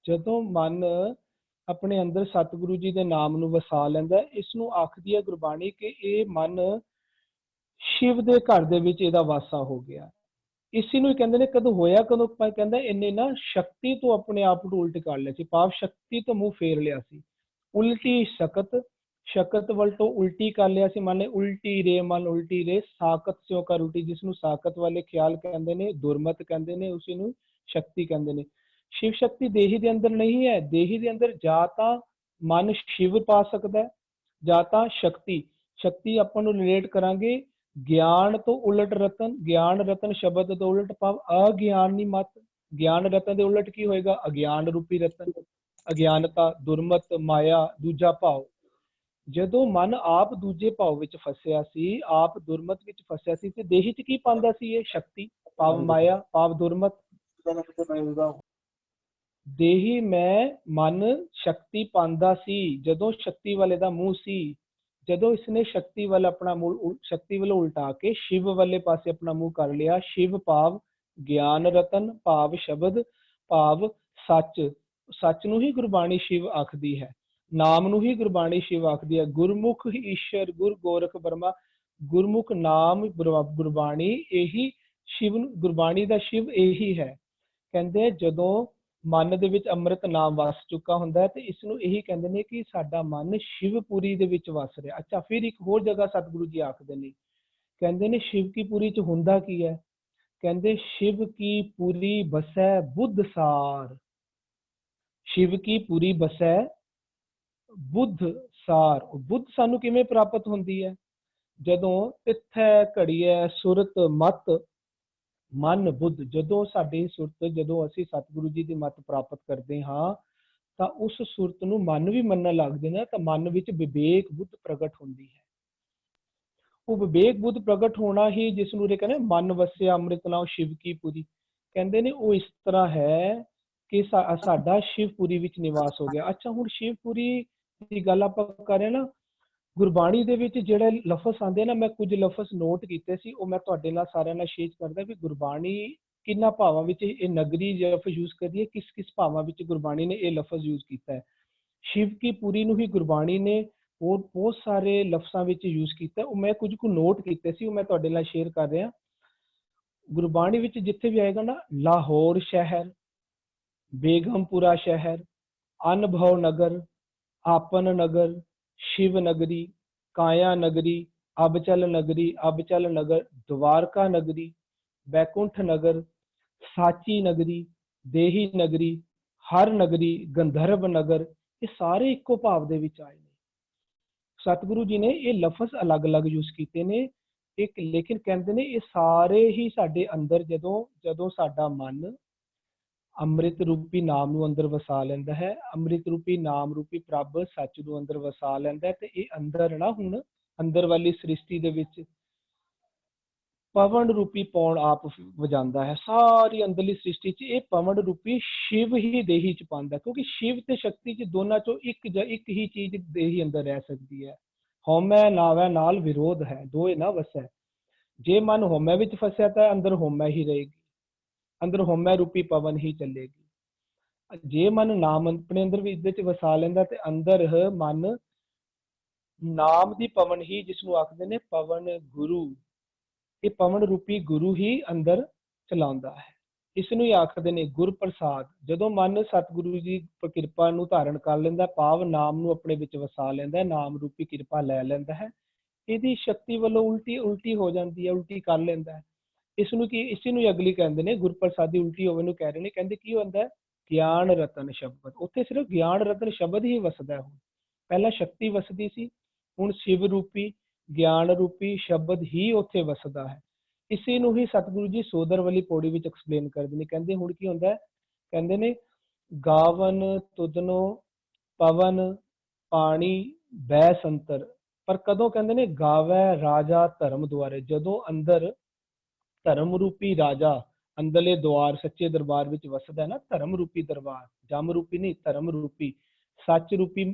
Speaker 4: ਜਦੋਂ ਮਨ ਆਪਣੇ ਅੰਦਰ ਸਤਿਗੁਰੂ ਜੀ ਦੇ ਨਾਮ ਨੂੰ ਵਸਾ ਲੈਂਦਾ, ਇਸ ਨੂੰ ਆਖਦੀ ਹੈ ਗੁਰਬਾਣੀ ਕਿ ਇਹ ਮਨ ਸ਼ਿਵ ਦੇ ਘਰ ਦੇ ਵਿੱਚ ਇਹਦਾ ਵਾਸਾ ਹੋ ਗਿਆ। ਇਸੇ ਨੂੰ ਹੀ ਕਹਿੰਦੇ ਨੇ, ਕਦੋਂ ਹੋਇਆ? ਕਦੋਂ? ਕਹਿੰਦਾ ਇਹਨੇ ਨਾ ਸ਼ਕਤੀ ਤੋਂ ਆਪਣੇ ਆਪ ਨੂੰ ਉਲਟ ਕਰ ਲਿਆ ਸੀ, ਭਾਵ ਸ਼ਕਤੀ ਤੋਂ ਮੂੰਹ ਫੇਰ ਲਿਆ ਸੀ। ਉਲਟੀ ਸਕਤ, ਸ਼ਕਤ ਵੱਲ ਤੋਂ ਉਲਟੀ ਕਰ ਲਿਆ ਸੀ ਮਨ ਨੇ। ਉਲਟੀ ਰੇ ਮਨ ਉਲਟੀ ਰੇ, ਸਾਕਤ ਸਿਓ ਕਰ ਉਲਟੀ, ਜਿਸ ਨੂੰ ਸਾਕਤ ਵਾਲੇ ਖਿਆਲ ਕਹਿੰਦੇ ਨੇ, ਦੁਰਮਤ ਕਹਿੰਦੇ ਨੇ, ਉਸੇ ਨੂੰ ਸ਼ਕਤੀ ਕਹਿੰਦੇ ਨੇ। ਸ਼ਿਵ ਸ਼ਕਤੀ ਦੇਹੀ ਦੇ ਅੰਦਰ ਨਹੀਂ ਹੈ। ਦੇਹੀ ਦੇ ਅੰਦਰ ਜਾਂ ਤਾਂ ਮਨ ਸ਼ਿਵ ਪਾ ਸਕਦਾ ਹੈ, ਜਾਂ ਤਾਂ ਸ਼ਕਤੀ। ਸ਼ਕਤੀ ਆਪਾਂ ਨੂੰ ਰਿਲੇਟ ਕਰਾਂਗੇ ਗਿਆਨ ਤੋਂ ਉਲਟ ਰਤਨ, ਗਿਆਨ ਰਤਨ ਸ਼ਬਦ ਤੋਂ ਉਲਟ, ਭਾਵ ਅਗਿਆਨੀ ਮਤ। ਗਿਆਨ ਰਤਨ ਦੇ ਉਲਟ ਕੀ ਹੋਏਗਾ? ਅਗਿਆਨ ਰੂਪੀ ਰਤਨ, ਅਗਿਆਨਤਾ, ਦੁਰਮਤ, ਮਾਇਆ, ਦੂਜਾ ਭਾਵ। ਜਦੋਂ ਮਨ ਆਪ ਦੂਜੇ ਭਾਵ ਵਿੱਚ ਫਸਿਆ ਸੀ, ਆਪ ਦੁਰਮਤ ਵਿੱਚ ਫਸਿਆ ਸੀ, ਤੇ ਦੇਹੀ ਚ ਕੀ ਪਾਉਂਦਾ ਸੀ? ਇਹ ਸ਼ਕਤੀ, ਭਾਵ ਮਾਇਆ, ਭਾਵ ਦੁਰਮਤ। ਦੇਹੀ ਮੈਂ ਮਨ ਸ਼ਕਤੀ ਪਾਉਂਦਾ ਸੀ, ਜਦੋਂ ਸ਼ਕਤੀ ਵਾਲੇ ਦਾ ਮੂੰਹ ਸੀ। ਜਦੋਂ ਇਸਨੇ ਸ਼ਕਤੀ ਵੱਲ ਆਪਣਾ ਮੂੰਹ, ਸ਼ਕਤੀ ਵੱਲੋਂ ਉਲਟਾ ਕੇ ਸ਼ਿਵ ਵਾਲੇ ਪਾਸੇ ਆਪਣਾ ਮੂੰਹ ਕਰ ਲਿਆ। ਸ਼ਿਵ ਭਾਵ ਗਿਆਨ ਰਤਨ, ਭਾਵ ਸ਼ਬਦ, ਭਾਵ ਸੱਚ। ਸੱਚ ਨੂੰ ਹੀ ਗੁਰਬਾਣੀ ਸ਼ਿਵ ਆਖਦੀ ਹੈ, ਨਾਮ ਨੂੰ ਹੀ ਗੁਰਬਾਣੀ ਸ਼ਿਵ ਆਖਦੀ ਹੈ। ਗੁਰਮੁਖ ਈਸ਼ਰ, ਗੁਰ ਗੋਰਖ ਬਰਮਾ। ਗੁਰਮੁਖ ਨਾਮ ਗੁਰਬਾਣੀ ਇਹੀ ਸ਼ਿਵ, ਗੁਰਬਾਣੀ ਦਾ ਸ਼ਿਵ ਇਹੀ ਹੈ। ਕਹਿੰਦੇ ਜਦੋਂ ਮਨ ਦੇ ਵਿੱਚ ਅੰਮ੍ਰਿਤ ਨਾਮ ਵਸ ਚੁੱਕਾ ਹੁੰਦਾ ਹੈ, ਤੇ ਇਸ ਨੂੰ ਇਹੀ ਕਹਿੰਦੇ ਨੇ ਕਿ ਸਾਡਾ ਮਨ ਸ਼ਿਵਪੁਰੀ ਦੇ ਵਿੱਚ ਵਸ ਰਿਹਾ। ਅੱਛਾ, ਫਿਰ ਇੱਕ ਹੋਰ ਜਗ੍ਹਾ ਸਤਿਗੁਰੂ ਜੀ ਆਖਦੇ ਨੇ, ਕਹਿੰਦੇ ਨੇ ਸ਼ਿਵ ਕੀ ਪੁਰੀ ਚ ਹੁੰਦਾ ਕੀ ਹੈ? ਕਹਿੰਦੇ ਸ਼ਿਵ ਕੀ ਪੁਰੀ ਬਸੈ ਬੁੱਧ ਸਾਰ। ਸ਼ਿਵ ਕੀ ਪੁਰੀ ਬਸੈ ਬੁੱਧ ਸਾਰ। ਬੁੱਧ ਸਾਨੂੰ ਕਿਵੇਂ ਪ੍ਰਾਪਤ ਹੁੰਦੀ ਹੈ? ਜਦੋਂ ਤਿੱਥੈ ਘੜੀਐ ਸੁਰਤ ਮਤ ਮਨ ਬੁੱਧ। ਜਦੋਂ ਸਾਡੀ ਸੁਰਤ, ਜਦੋਂ ਅਸੀਂ ਸਤਿਗੁਰੂ ਜੀ ਦੀ ਮੱਤ ਪ੍ਰਾਪਤ ਕਰਦੇ ਹਾਂ, ਤਾਂ ਉਸ ਸੁਰਤ ਨੂੰ ਮਨ ਵੀ ਮੰਨਣ ਲੱਗਦੇ ਨੇ, ਤਾਂ ਮਨ ਵਿੱਚ ਵਿਵੇਕ ਬੁੱਧ ਪ੍ਰਗਟ ਹੁੰਦੀ ਹੈ। ਉਹ ਵਿਵੇਕ ਬੁੱਧ ਪ੍ਰਗਟ ਹੋਣਾ ਹੀ ਜਿਸ ਨੂੰ ਇਹ ਕਹਿੰਦੇ ਮਨ ਵਸਿਆ ਅੰਮ੍ਰਿਤ ਨਾਮ ਸ਼ਿਵ ਕੀ ਪੁਰੀ। ਕਹਿੰਦੇ ਨੇ ਉਹ ਇਸ ਤਰ੍ਹਾਂ ਹੈ ਕਿ ਸਾਡਾ ਸ਼ਿਵਪੁਰੀ ਵਿੱਚ ਨਿਵਾਸ ਹੋ ਗਿਆ। ਅੱਛਾ, ਹੁਣ ਸ਼ਿਵਪੁਰੀ ਦੀ ਗੱਲ ਆਪਾਂ ਕਰ ਰਹੇ ਨਾ, ਗੁਰਬਾਣੀ ਦੇ ਵਿੱਚ ਜਿਹੜੇ ਲਫ਼ਜ਼ ਆਉਂਦੇ ਨਾ, ਮੈਂ ਕੁਝ ਲਫ਼ਜ਼ ਨੋਟ ਕੀਤੇ ਸੀ, ਉਹ ਮੈਂ ਤੁਹਾਡੇ ਨਾਲ ਸਾਰਿਆਂ ਨਾਲ ਸ਼ੇਅਰ ਕਰਦਾ ਵੀ ਗੁਰਬਾਣੀ ਕਿੰਨਾ ਭਾਵਾਂ ਵਿੱਚ ਇਹ ਨਗਰੀ ਲਫ਼ਜ਼ ਯੂਜ਼ ਕਰਦੀ ਹੈ, ਕਿਸ ਕਿਸ ਭਾਵਾਂ ਵਿੱਚ ਗੁਰਬਾਣੀ ਨੇ ਇਹ ਲਫ਼ਜ਼ ਯੂਜ਼ ਕੀਤਾ ਹੈ। ਸ਼ਿਵ ਕੀ ਪੁਰੀ ਨੂੰ ਹੀ ਗੁਰਬਾਣੀ ਨੇ ਹੋਰ ਬਹੁਤ ਸਾਰੇ ਲਫ਼ਜ਼ਾਂ ਵਿੱਚ ਯੂਜ਼ ਕੀਤਾ। ਉਹ ਮੈਂ ਕੁਝ ਕੁ ਨੋਟ ਕੀਤੇ ਸੀ, ਉਹ ਮੈਂ ਤੁਹਾਡੇ ਨਾਲ ਸ਼ੇਅਰ ਕਰ ਰਿਹਾ। ਗੁਰਬਾਣੀ ਵਿੱਚ ਜਿੱਥੇ ਵੀ ਆਏਗਾ ਨਾ, ਲਾਹੌਰ ਸ਼ਹਿਰ, ਬੇਗਮਪੁਰਾ ਸ਼ਹਿਰ, ਅਨਭਵ ਨਗਰ, ਆਪਨ ਨਗਰ, शिव नगरी, काया नगरी, अबचल नगर, द्वारका नगरी, बैकुंठ नगर, साची नगरी, देही नगरी, हर नगरी, गंधर्व नगर, ये सारे इक्को भाव दे विच आए ने। सतगुरु जी ने ये लफज अलग अलग यूज कीते ने एक, लेकिन कहते ने ये सारे ही साडे अंदर जदों साडा मन ਅੰਮ੍ਰਿਤ ਰੂਪੀ ਨਾਮ ਨੂੰ ਅੰਦਰ ਵਸਾ ਲੈਂਦਾ ਹੈ, ਅੰਮ੍ਰਿਤ ਰੂਪੀ ਨਾਮ ਰੂਪੀ ਪ੍ਰਭ ਸੱਚ ਨੂੰ ਅੰਦਰ ਵਸਾ ਲੈਂਦਾ ਹੈ, ਤੇ ਇਹ ਅੰਦਰ ਨਾ ਹੁਣ ਅੰਦਰ ਵਾਲੀ ਸ੍ਰਿਸ਼ਟੀ ਦੇ ਵਿੱਚ ਪਵਨ ਰੂਪੀ ਪੌਣ ਆਪ ਵਜਾਂਦਾ ਹੈ। ਸਾਰੀ ਅੰਦਰਲੀ ਸ੍ਰਿਸ਼ਟੀ 'ਚ ਇਹ ਪਵਨ ਰੂਪੀ ਸ਼ਿਵ ਹੀ ਦੇਹੀ 'ਚ ਪਾਉਂਦਾ, ਕਿਉਂਕਿ ਸ਼ਿਵ ਤੇ ਸ਼ਕਤੀ 'ਚ ਦੋਨਾਂ 'ਚੋਂ ਇੱਕ ਹੀ ਚੀਜ਼ ਦੇਹੀ ਅੰਦਰ ਰਹਿ ਸਕਦੀ ਹੈ। ਹਉਮੈ ਨਾਵੈ ਨਾਲ ਵਿਰੋਧ ਹੈ, ਦੋਏ ਨਾ ਵਸੈ। ਜੇ ਮਨ ਹਉਮੈ ਵਿੱਚ ਫਸਿਆ ਤਾਂ ਅੰਦਰ ਹਉਮੈ ਹੀ ਰਹੇਗੀ, ਅੰਦਰ ਹਉਮੈ ਰੂਪੀ ਪਵਨ ਹੀ ਚੱਲੇਗੀ। ਜੇ ਮਨ ਨਾਮ ਆਪਣੇ ਅੰਦਰ ਵੀ ਇਹਦੇ 'ਚ ਵਸਾ ਲੈਂਦਾ ਤੇ ਅੰਦਰ ਮਨ ਨਾਮ ਦੀ ਪਵਨ ਹੀ, ਜਿਸ ਨੂੰ ਆਖਦੇ ਨੇ ਪਵਨ ਗੁਰੂ, ਇਹ ਪਵਨ ਰੂਪੀ ਗੁਰੂ ਹੀ ਅੰਦਰ ਚਲਾਉਂਦਾ ਹੈ। ਇਸ ਨੂੰ ਹੀ ਆਖਦੇ ਨੇ ਗੁਰ ਪ੍ਰਸਾਦ। ਜਦੋਂ ਮਨ ਸਤਿਗੁਰੂ ਜੀ ਕਿਰਪਾ ਨੂੰ ਧਾਰਨ ਕਰ ਲੈਂਦਾ, ਭਾਵ ਨਾਮ ਨੂੰ ਆਪਣੇ ਵਿੱਚ ਵਸਾ ਲੈਂਦਾ, ਨਾਮ ਰੂਪੀ ਕਿਰਪਾ ਲੈ ਲੈਂਦਾ ਹੈ, ਇਹਦੀ ਸ਼ਕਤੀ ਵੱਲੋਂ ਉਲਟੀ ਹੋ ਜਾਂਦੀ ਹੈ, ਉਲਟੀ ਕਰ ਲੈਂਦਾ ਹੈ। ਇਸੇ ਨੂੰ ਅਗਲੀ ਕਹਿੰਦੇ ਨੇ ਗੁਰਪ੍ਰਸਾਦੀ ਉਲਟੀ ਹੋਵੇ ਨੂੰ ਕਹਿ ਰਹੇ ਨੇ। ਕਹਿੰਦੇ ਕੀ ਹੁੰਦਾ ਹੈ? ਗਿਆਨ ਰਤਨ ਸ਼ਬਦ। ਉੱਥੇ ਸਿਰਫ ਗਿਆਨ ਰਤਨ ਸ਼ਬਦ ਹੀ ਵਸਦਾ। ਹੁਣ ਪਹਿਲਾਂ ਸ਼ਕਤੀ ਵਸਦੀ ਸੀ, ਹੁਣ ਸ਼ਿਵ ਰੂਪੀ ਗਿਆਨ ਰੂਪੀ ਸ਼ਬਦ ਹੀ ਉੱਥੇ ਵਸਦਾ ਹੈ। ਇਸੇ ਨੂੰ ਹੀ ਸਤਿਗੁਰੂ ਜੀ ਸੋਦਰ ਵਾਲੀ ਪੌੜੀ ਵਿੱਚ ਐਕਸਪਲੇਨ ਕਰਦੇ ਨੇ। ਕਹਿੰਦੇ ਹੁਣ ਕੀ ਹੁੰਦਾ ਹੈ? ਕਹਿੰਦੇ ਨੇ ਗਾਵਨ ਤੁਧਨੋ ਪਵਨ ਪਾਣੀ ਬੈ ਸੰਤਰ। ਪਰ ਕਦੋਂ ਕਹਿੰਦੇ ਨੇ? ਗਾਵੈ ਰਾਜਾ ਧਰਮ ਦੁਆਰੇ। ਜਦੋਂ ਅੰਦਰ ਧਰਮ ਰੂਪੀ ਰਾਜਾ ਅੰਦਰਲੇ ਦੁਆਰ ਸੱਚੇ ਦਰਬਾਰ ਵਿੱਚ ਵਸਦਾ ਹੈ ਨਾ, ਧਰਮ ਰੂਪੀ ਦਰਬਾਰ, ਜਮ ਰੂਪੀ ਨਹੀਂ, ਧਰਮ ਰੂਪੀ ਸੱਚ ਰੂਪੀ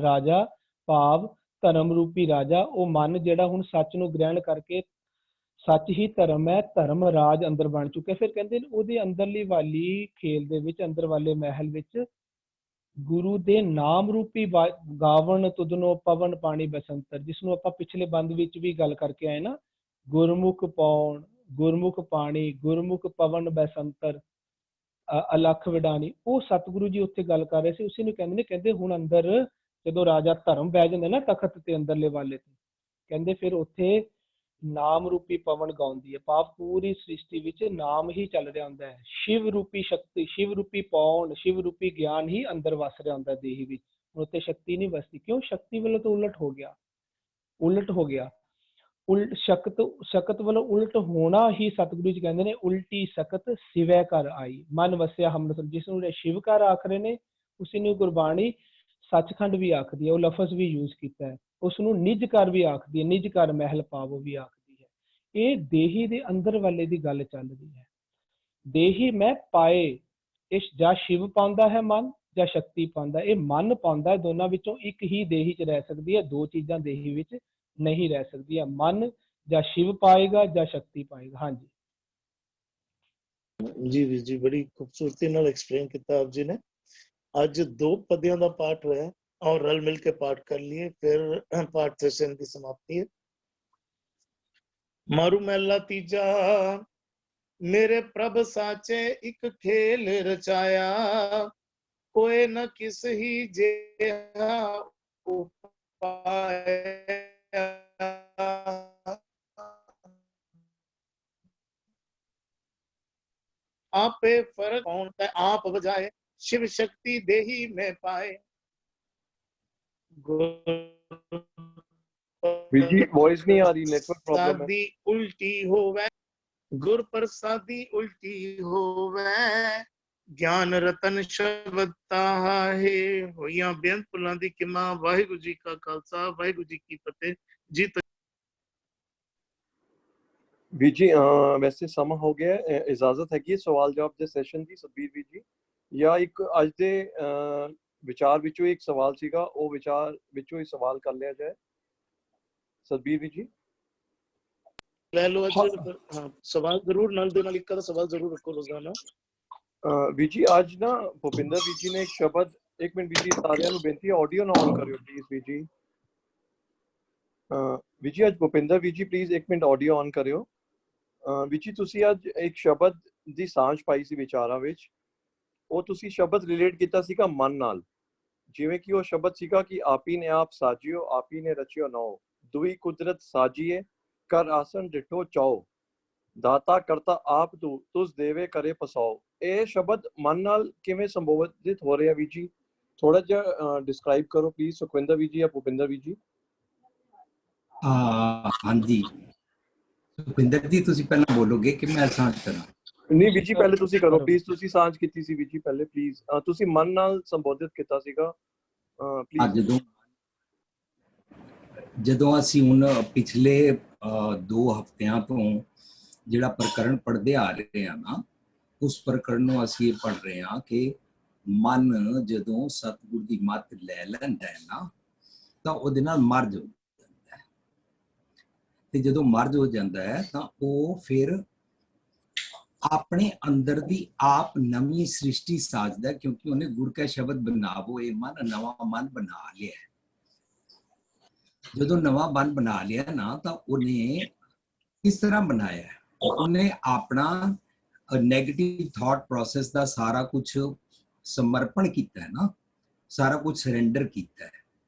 Speaker 4: ਰਾਜਾ, ਭਾਵ ਧਰਮ ਰੂਪੀ ਰਾਜਾ। ਉਹ ਮਨ ਜਿਹੜਾ ਹੁਣ ਸੱਚ ਨੂੰ ਗ੍ਰਹਿਣ ਕਰਕੇ, ਸੱਚ ਹੀ ਧਰਮ ਹੈ, ਧਰਮ ਰਾਜ ਅੰਦਰ ਬਣ ਚੁੱਕਿਆ। ਫਿਰ ਕਹਿੰਦੇ ਨੇ ਉਹਦੇ ਅੰਦਰਲੀ ਵਾਲੀ ਖੇਲ ਦੇ ਵਿੱਚ, ਅੰਦਰ ਵਾਲੇ ਮਹਿਲ ਵਿੱਚ ਗੁਰੂ ਦੇ ਨਾਮ ਰੂਪੀ ਗਾਵਨ ਤੁਧਨੋ ਪਵਨ ਪਾਣੀ ਬਸੰਤਰ, ਜਿਸ ਨੂੰ ਆਪਾਂ ਪਿਛਲੇ ਬੰਦ ਵਿੱਚ ਵੀ ਗੱਲ ਕਰਕੇ ਆਏ ਨਾ, ਗੁਰਮੁਖ ਪੌਣ, ਗੁਰਮੁਖ ਪਾਣੀ, ਗੁਰਮੁਖ ਪਵਨ ਬੈਸੰਤਰ, ਅਲਖ ਵਿਡਾਣੀ। ਉਹ ਸਤਿਗੁਰੂ ਜੀ ਉੱਥੇ ਗੱਲ ਕਰ ਰਹੇ ਸੀ, ਉਸੇ ਨੂੰ ਕਹਿੰਦੇ ਨੇ। ਕਹਿੰਦੇ ਹੁਣ ਅੰਦਰ ਜਦੋਂ ਰਾਜਾ ਧਰਮ ਬਹਿ ਜਾਂਦਾ ਨਾ ਤਖਤ ਤੇ ਅੰਦਰਲੇ ਵਾਲੇ ਤੇ, ਕਹਿੰਦੇ ਫਿਰ ਉੱਥੇ ਨਾਮ ਰੂਪੀ ਪਵਨ ਗਾਉਂਦੀ ਹੈ, ਭਾਵ ਪੂਰੀ ਸ੍ਰਿਸ਼ਟੀ ਵਿੱਚ ਨਾਮ ਹੀ ਚੱਲ ਰਿਹਾ ਹੁੰਦਾ ਹੈ। ਸ਼ਿਵ ਰੂਪੀ ਸ਼ਕਤੀ, ਸ਼ਿਵ ਰੂਪੀ ਪੌਣ, ਸ਼ਿਵ ਰੂਪੀ ਗਿਆਨ ਹੀ ਅੰਦਰ ਵਸ ਰਿਹਾ ਹੁੰਦਾ ਦੇਹੀ ਵਿੱਚ। ਹੁਣ ਉੱਥੇ ਸ਼ਕਤੀ ਨਹੀਂ ਵਸਦੀ। ਕਿਉਂ? ਸ਼ਕਤੀ ਵੱਲੋਂ ਤਾਂ ਉਲਟ ਹੋ ਗਿਆ। ਸ਼ਕਤ ਵੱਲੋਂ ਉਲਟ ਹੋਣਾ ਹੀ ਸਤਿਗੁਰੂ ਜੀ ਕਹਿੰਦੇ ਨੇ ਉਲਟੀ ਸਕਤ ਸਿਵੈ ਘਰ ਆਈ, ਮਨ ਵਸਿਆ ਹਮਨਤਰ। ਜਿਸ ਨੂੰ ਸ਼ਿਵ ਘਰ ਆਖ ਰਹੇ ਨੇ, ਉਸੇ ਨੂੰ ਗੁਰਬਾਣੀ ਸੱਚਖੰਡ ਵੀ ਆਖਦੀ ਹੈ। ਉਹ ਲਫ਼ਜ਼ ਵੀ ਯੂਜ਼ ਕੀਤਾ ਹੈ। ਉਸ ਨੂੰ ਨਿਜ ਘਰ ਵੀ ਆਖਦੀ ਹੈ, ਨਿਜ ਘਰ ਮਹਿਲ ਪਾਵੋ ਵੀ ਆਖਦੀ ਹੈ। ਇਹ ਦੇਹੀ ਦੇ ਅੰਦਰ ਵਾਲੇ ਦੀ ਗੱਲ ਚੱਲ ਰਹੀ ਹੈ। ਦੇਹੀ ਮੈਂ ਪਾਏ, ਇਹ ਜਾਂ ਸ਼ਿਵ ਪਾਉਂਦਾ ਹੈ ਮਨ, ਜਾਂ ਸ਼ਕਤੀ ਪਾਉਂਦਾ। ਇਹ ਮਨ ਪਾਉਂਦਾ, ਦੋਨਾਂ ਵਿੱਚੋਂ ਇੱਕ ਹੀ ਦੇਹੀ 'ਚ ਰਹਿ ਸਕਦੀ ਹੈ, ਦੋ ਚੀਜ਼ਾਂ ਦੇਹੀ ਵਿੱਚ ਨਹੀਂ ਰਹਿ ਸਕਦੀਆਂ। ਮਨ ਜਾਂ ਸ਼ਿਵ ਪਾਏਗਾ ਜਾਂ ਸ਼ਕਤੀ ਪਾਏਗਾ। ਹਾਂਜੀ
Speaker 1: ਜੀ ਵੀਰ ਜੀ, ਬੜੀ ਖੂਬਸੂਰਤੀ ਨਾਲ ਐਕਸਪਲੇਨ ਕੀਤਾ ਆਪ ਜੀ ਨੇ। ਅੱਜ 2 ਪਦਿਆਂ ਦਾ ਪਾਠ ਹੋਇਆ और रल मिल के पाठ कर लिए, फिर पाठ सेशन की समाप्ति है। मारू महला तीजा। मेरे प्रभ साचे एक खेल रचाया, कोई न किस ही जेहा उपाय। आपे फर्क कौन है आप बजाए, शिव शक्ति देही में पाए।
Speaker 5: जी वॉइस नहीं आ रही, नेटवर्क प्रॉब्लम है।
Speaker 1: उल्टी होवे गुर प्रसादी उल्टी होवे, ज्ञान रतन शब्द ताहे। होइयां बेअंत भुलां दी किमा। वाहिगुरू जी का खालसा, वाहिगुरू जी की फतेह जी।
Speaker 5: ਵੀਰ ਜੀ ਵੈਸੇ ਸਮਾਂ ਹੋ ਗਿਆ, ਇਜਾਜ਼ਤ ਹੈਗੀ ਸਵਾਲ ਜਵਾਬ ਦੇ ਸੈਸ਼ਨ ਦੀ ਸਤਬੀਰ ਵੀਰ ਜੀ, ਜਾਂ ਇੱਕ ਅੱਜ ਦੇ ਵਿਚਾਰ ਵਿੱਚੋਂ ਇੱਕ ਸਵਾਲ ਸੀਗਾ, ਉਹ ਵਿਚਾਰ ਵਿੱਚੋਂ ਹੀ ਸਵਾਲ ਕਰ ਲਿਆ ਜਾਏ ਸਤਬੀਰ ਵੀਰ ਜੀ?
Speaker 1: ਲੈ ਲਓ ਅੱਜ। ਹਾਂ ਸਵਾਲ ਜ਼ਰੂਰ ਨਾਲ ਦੇ ਨਾਲ ਇੱਕ ਸਵਾਲ ਜ਼ਰੂਰ ਰੱਖੋ ਰੋਜ਼ਾਨਾ।
Speaker 5: ਵੀਰ ਜੀ ਅੱਜ ਨਾ ਭੁਪਿੰਦਰ ਵੀਰ ਜੀ ਨੇ ਇੱਕ ਸ਼ਬਦ, ਇੱਕ ਮਿੰਟ ਵੀਰ ਜੀ ਸਾਰਿਆਂ ਨੂੰ ਬੇਨਤੀ ਹੈ ਆਡੀਓ ਨਾ ਔਨ ਕਰਿਓ ਪਲੀਜ਼ ਵੀਰ ਜੀ। ਵੀਰ ਜੀ ਅੱਜ ਭੁਪਿੰਦਰ ਵੀਰ ਜੀ ਪਲੀਜ਼ ਇੱਕ ਮਿੰਟ ਆਡੀਓ ਔਨ ਕਰਿਓ। ਵੀਰ ਜੀ ਤੁਸੀਂ ਅੱਜ ਇੱਕ ਸ਼ਬਦ ਦੀ ਸਾਂਝ ਪਾਈ ਸੀ ਵਿਚਾਰਾਂ ਵਿੱਚ, ਉਹ ਤੁਸੀਂ ਸ਼ਬਦ ਰਿਲੇਟ ਕੀਤਾ ਸੀਗਾ ਮਨ ਨਾਲ। ਜਿਵੇਂ ਕਿ ਉਹ ਸ਼ਬਦ ਸੀਗਾ ਕਿ ਆਪੀ ਨੇ ਆਪ ਸਾਜਿਓ, ਆਪੀ ਨੇ ਰਚਿਓ ਨਾਉ। दुई कुदरत साजिए कर आसन डिठो चाओ दाता करता आप तू तुस देवे करे पसाओ। ਇਹ ਸ਼ਬਦ ਮਨ ਨਾਲ ਕਿਵੇਂ ਸੰਬੋਧਿਤ ਹੋ ਰਿਹਾ ਵੀ ਜੀ? ਥੋੜਾ ਜਿਹਾ ਡਿਸਕ੍ਰਾਈਬ ਕਰੋ ਪਲੀਜ਼ ਸੁਖਵਿੰਦਰ ਵੀ ਜੀ ਜਾਂ ਭੁਪਿੰਦਰ ਵੀ ਜੀ।
Speaker 6: ਹਾਂਜੀ ਭੁਪਿੰਦਰ ਜੀ ਤੁਸੀਂ ਪਹਿਲਾਂ ਬੋਲੋਗੇ ਕਿ ਮੈਂ ਸਾਂਝ ਕਰਾਂ?
Speaker 5: ਨਹੀਂ ਵੀ ਜੀ ਪਹਿਲੇ ਤੁਸੀਂ ਕਰੋ ਪਲੀਜ਼। ਤੁਸੀਂ ਸਾਂਝ ਕੀਤੀ ਸੀ ਵੀ ਜੀ ਪਹਿਲੇ ਪਲੀਜ਼। ਤੁਸੀਂ ਮਨ ਨਾਲ ਸੰਬੋਧਿਤ ਕੀਤਾ ਸੀਗਾ ਪਲੀਜ਼।
Speaker 6: ਜਦੋਂ ਅਸੀਂ ਹੁਣ ਪਿਛਲੇ 2 ਹਫ਼ਤਿਆਂ ਤੋਂ ਜਿਹੜਾ ਪ੍ਰਕਰਣ ਪੜ੍ਹਦੇ ਆ ਰਹੇ ਹਾਂ ਨਾ, ਉਸ ਪ੍ਰਕਰਣ ਨੂੰ ਅਸੀਂ ਇਹ ਪੜ੍ਹ ਰਹੇ ਹਾਂ ਕਿ ਮਨ ਜਦੋਂ ਸਤਿਗੁਰ ਦੀ ਮੱਤ ਲੈ ਲੈਂਦਾ ਹੈ ਨਾ ਤਾਂ ਉਹਦੇ ਨਾਲ ਮਰਜ ਹੋ ਜਾਂਦਾ ਹੈ। ਤੇ ਜਦੋਂ ਮਰਜ ਹੋ ਜਾਂਦਾ ਹੈ ਤਾਂ ਉਹ ਫਿਰ ਆਪਣੇ ਅੰਦਰ ਦੀ ਆਪ ਨਵੀਂ ਸ੍ਰਿਸ਼ਟੀ ਸਾਜਦਾ, ਕਿਉਂਕਿ ਉਹਨੇ ਗੁਰ ਕਾ ਸ਼ਬਦ ਬਣਾਵੋ ਇਹ ਮਨ ਨਵਾਂ ਮਨ ਬਣਾ ਲਿਆ। ਜਦੋਂ ਨਵਾਂ ਮਨ ਬਣਾ ਲਿਆ ਨਾ ਤਾਂ ਉਹਨੇ ਕਿਸ ਤਰ੍ਹਾਂ ਬਣਾਇਆ? ਉਹਨੇ ਆਪਣਾ ਨੈਗੇਟਿਵ ਥਾਟ ਪ੍ਰੋਸੈਸ ਦਾ ਸਾਰਾ ਕੁਝ ਸਮਰਪਣ ਕੀਤਾ ਹੈ ਨਾ, ਸਾਰਾ ਕੁਝ ਸਰੈਂਡਰ ਕੀਤਾ ਹੈ।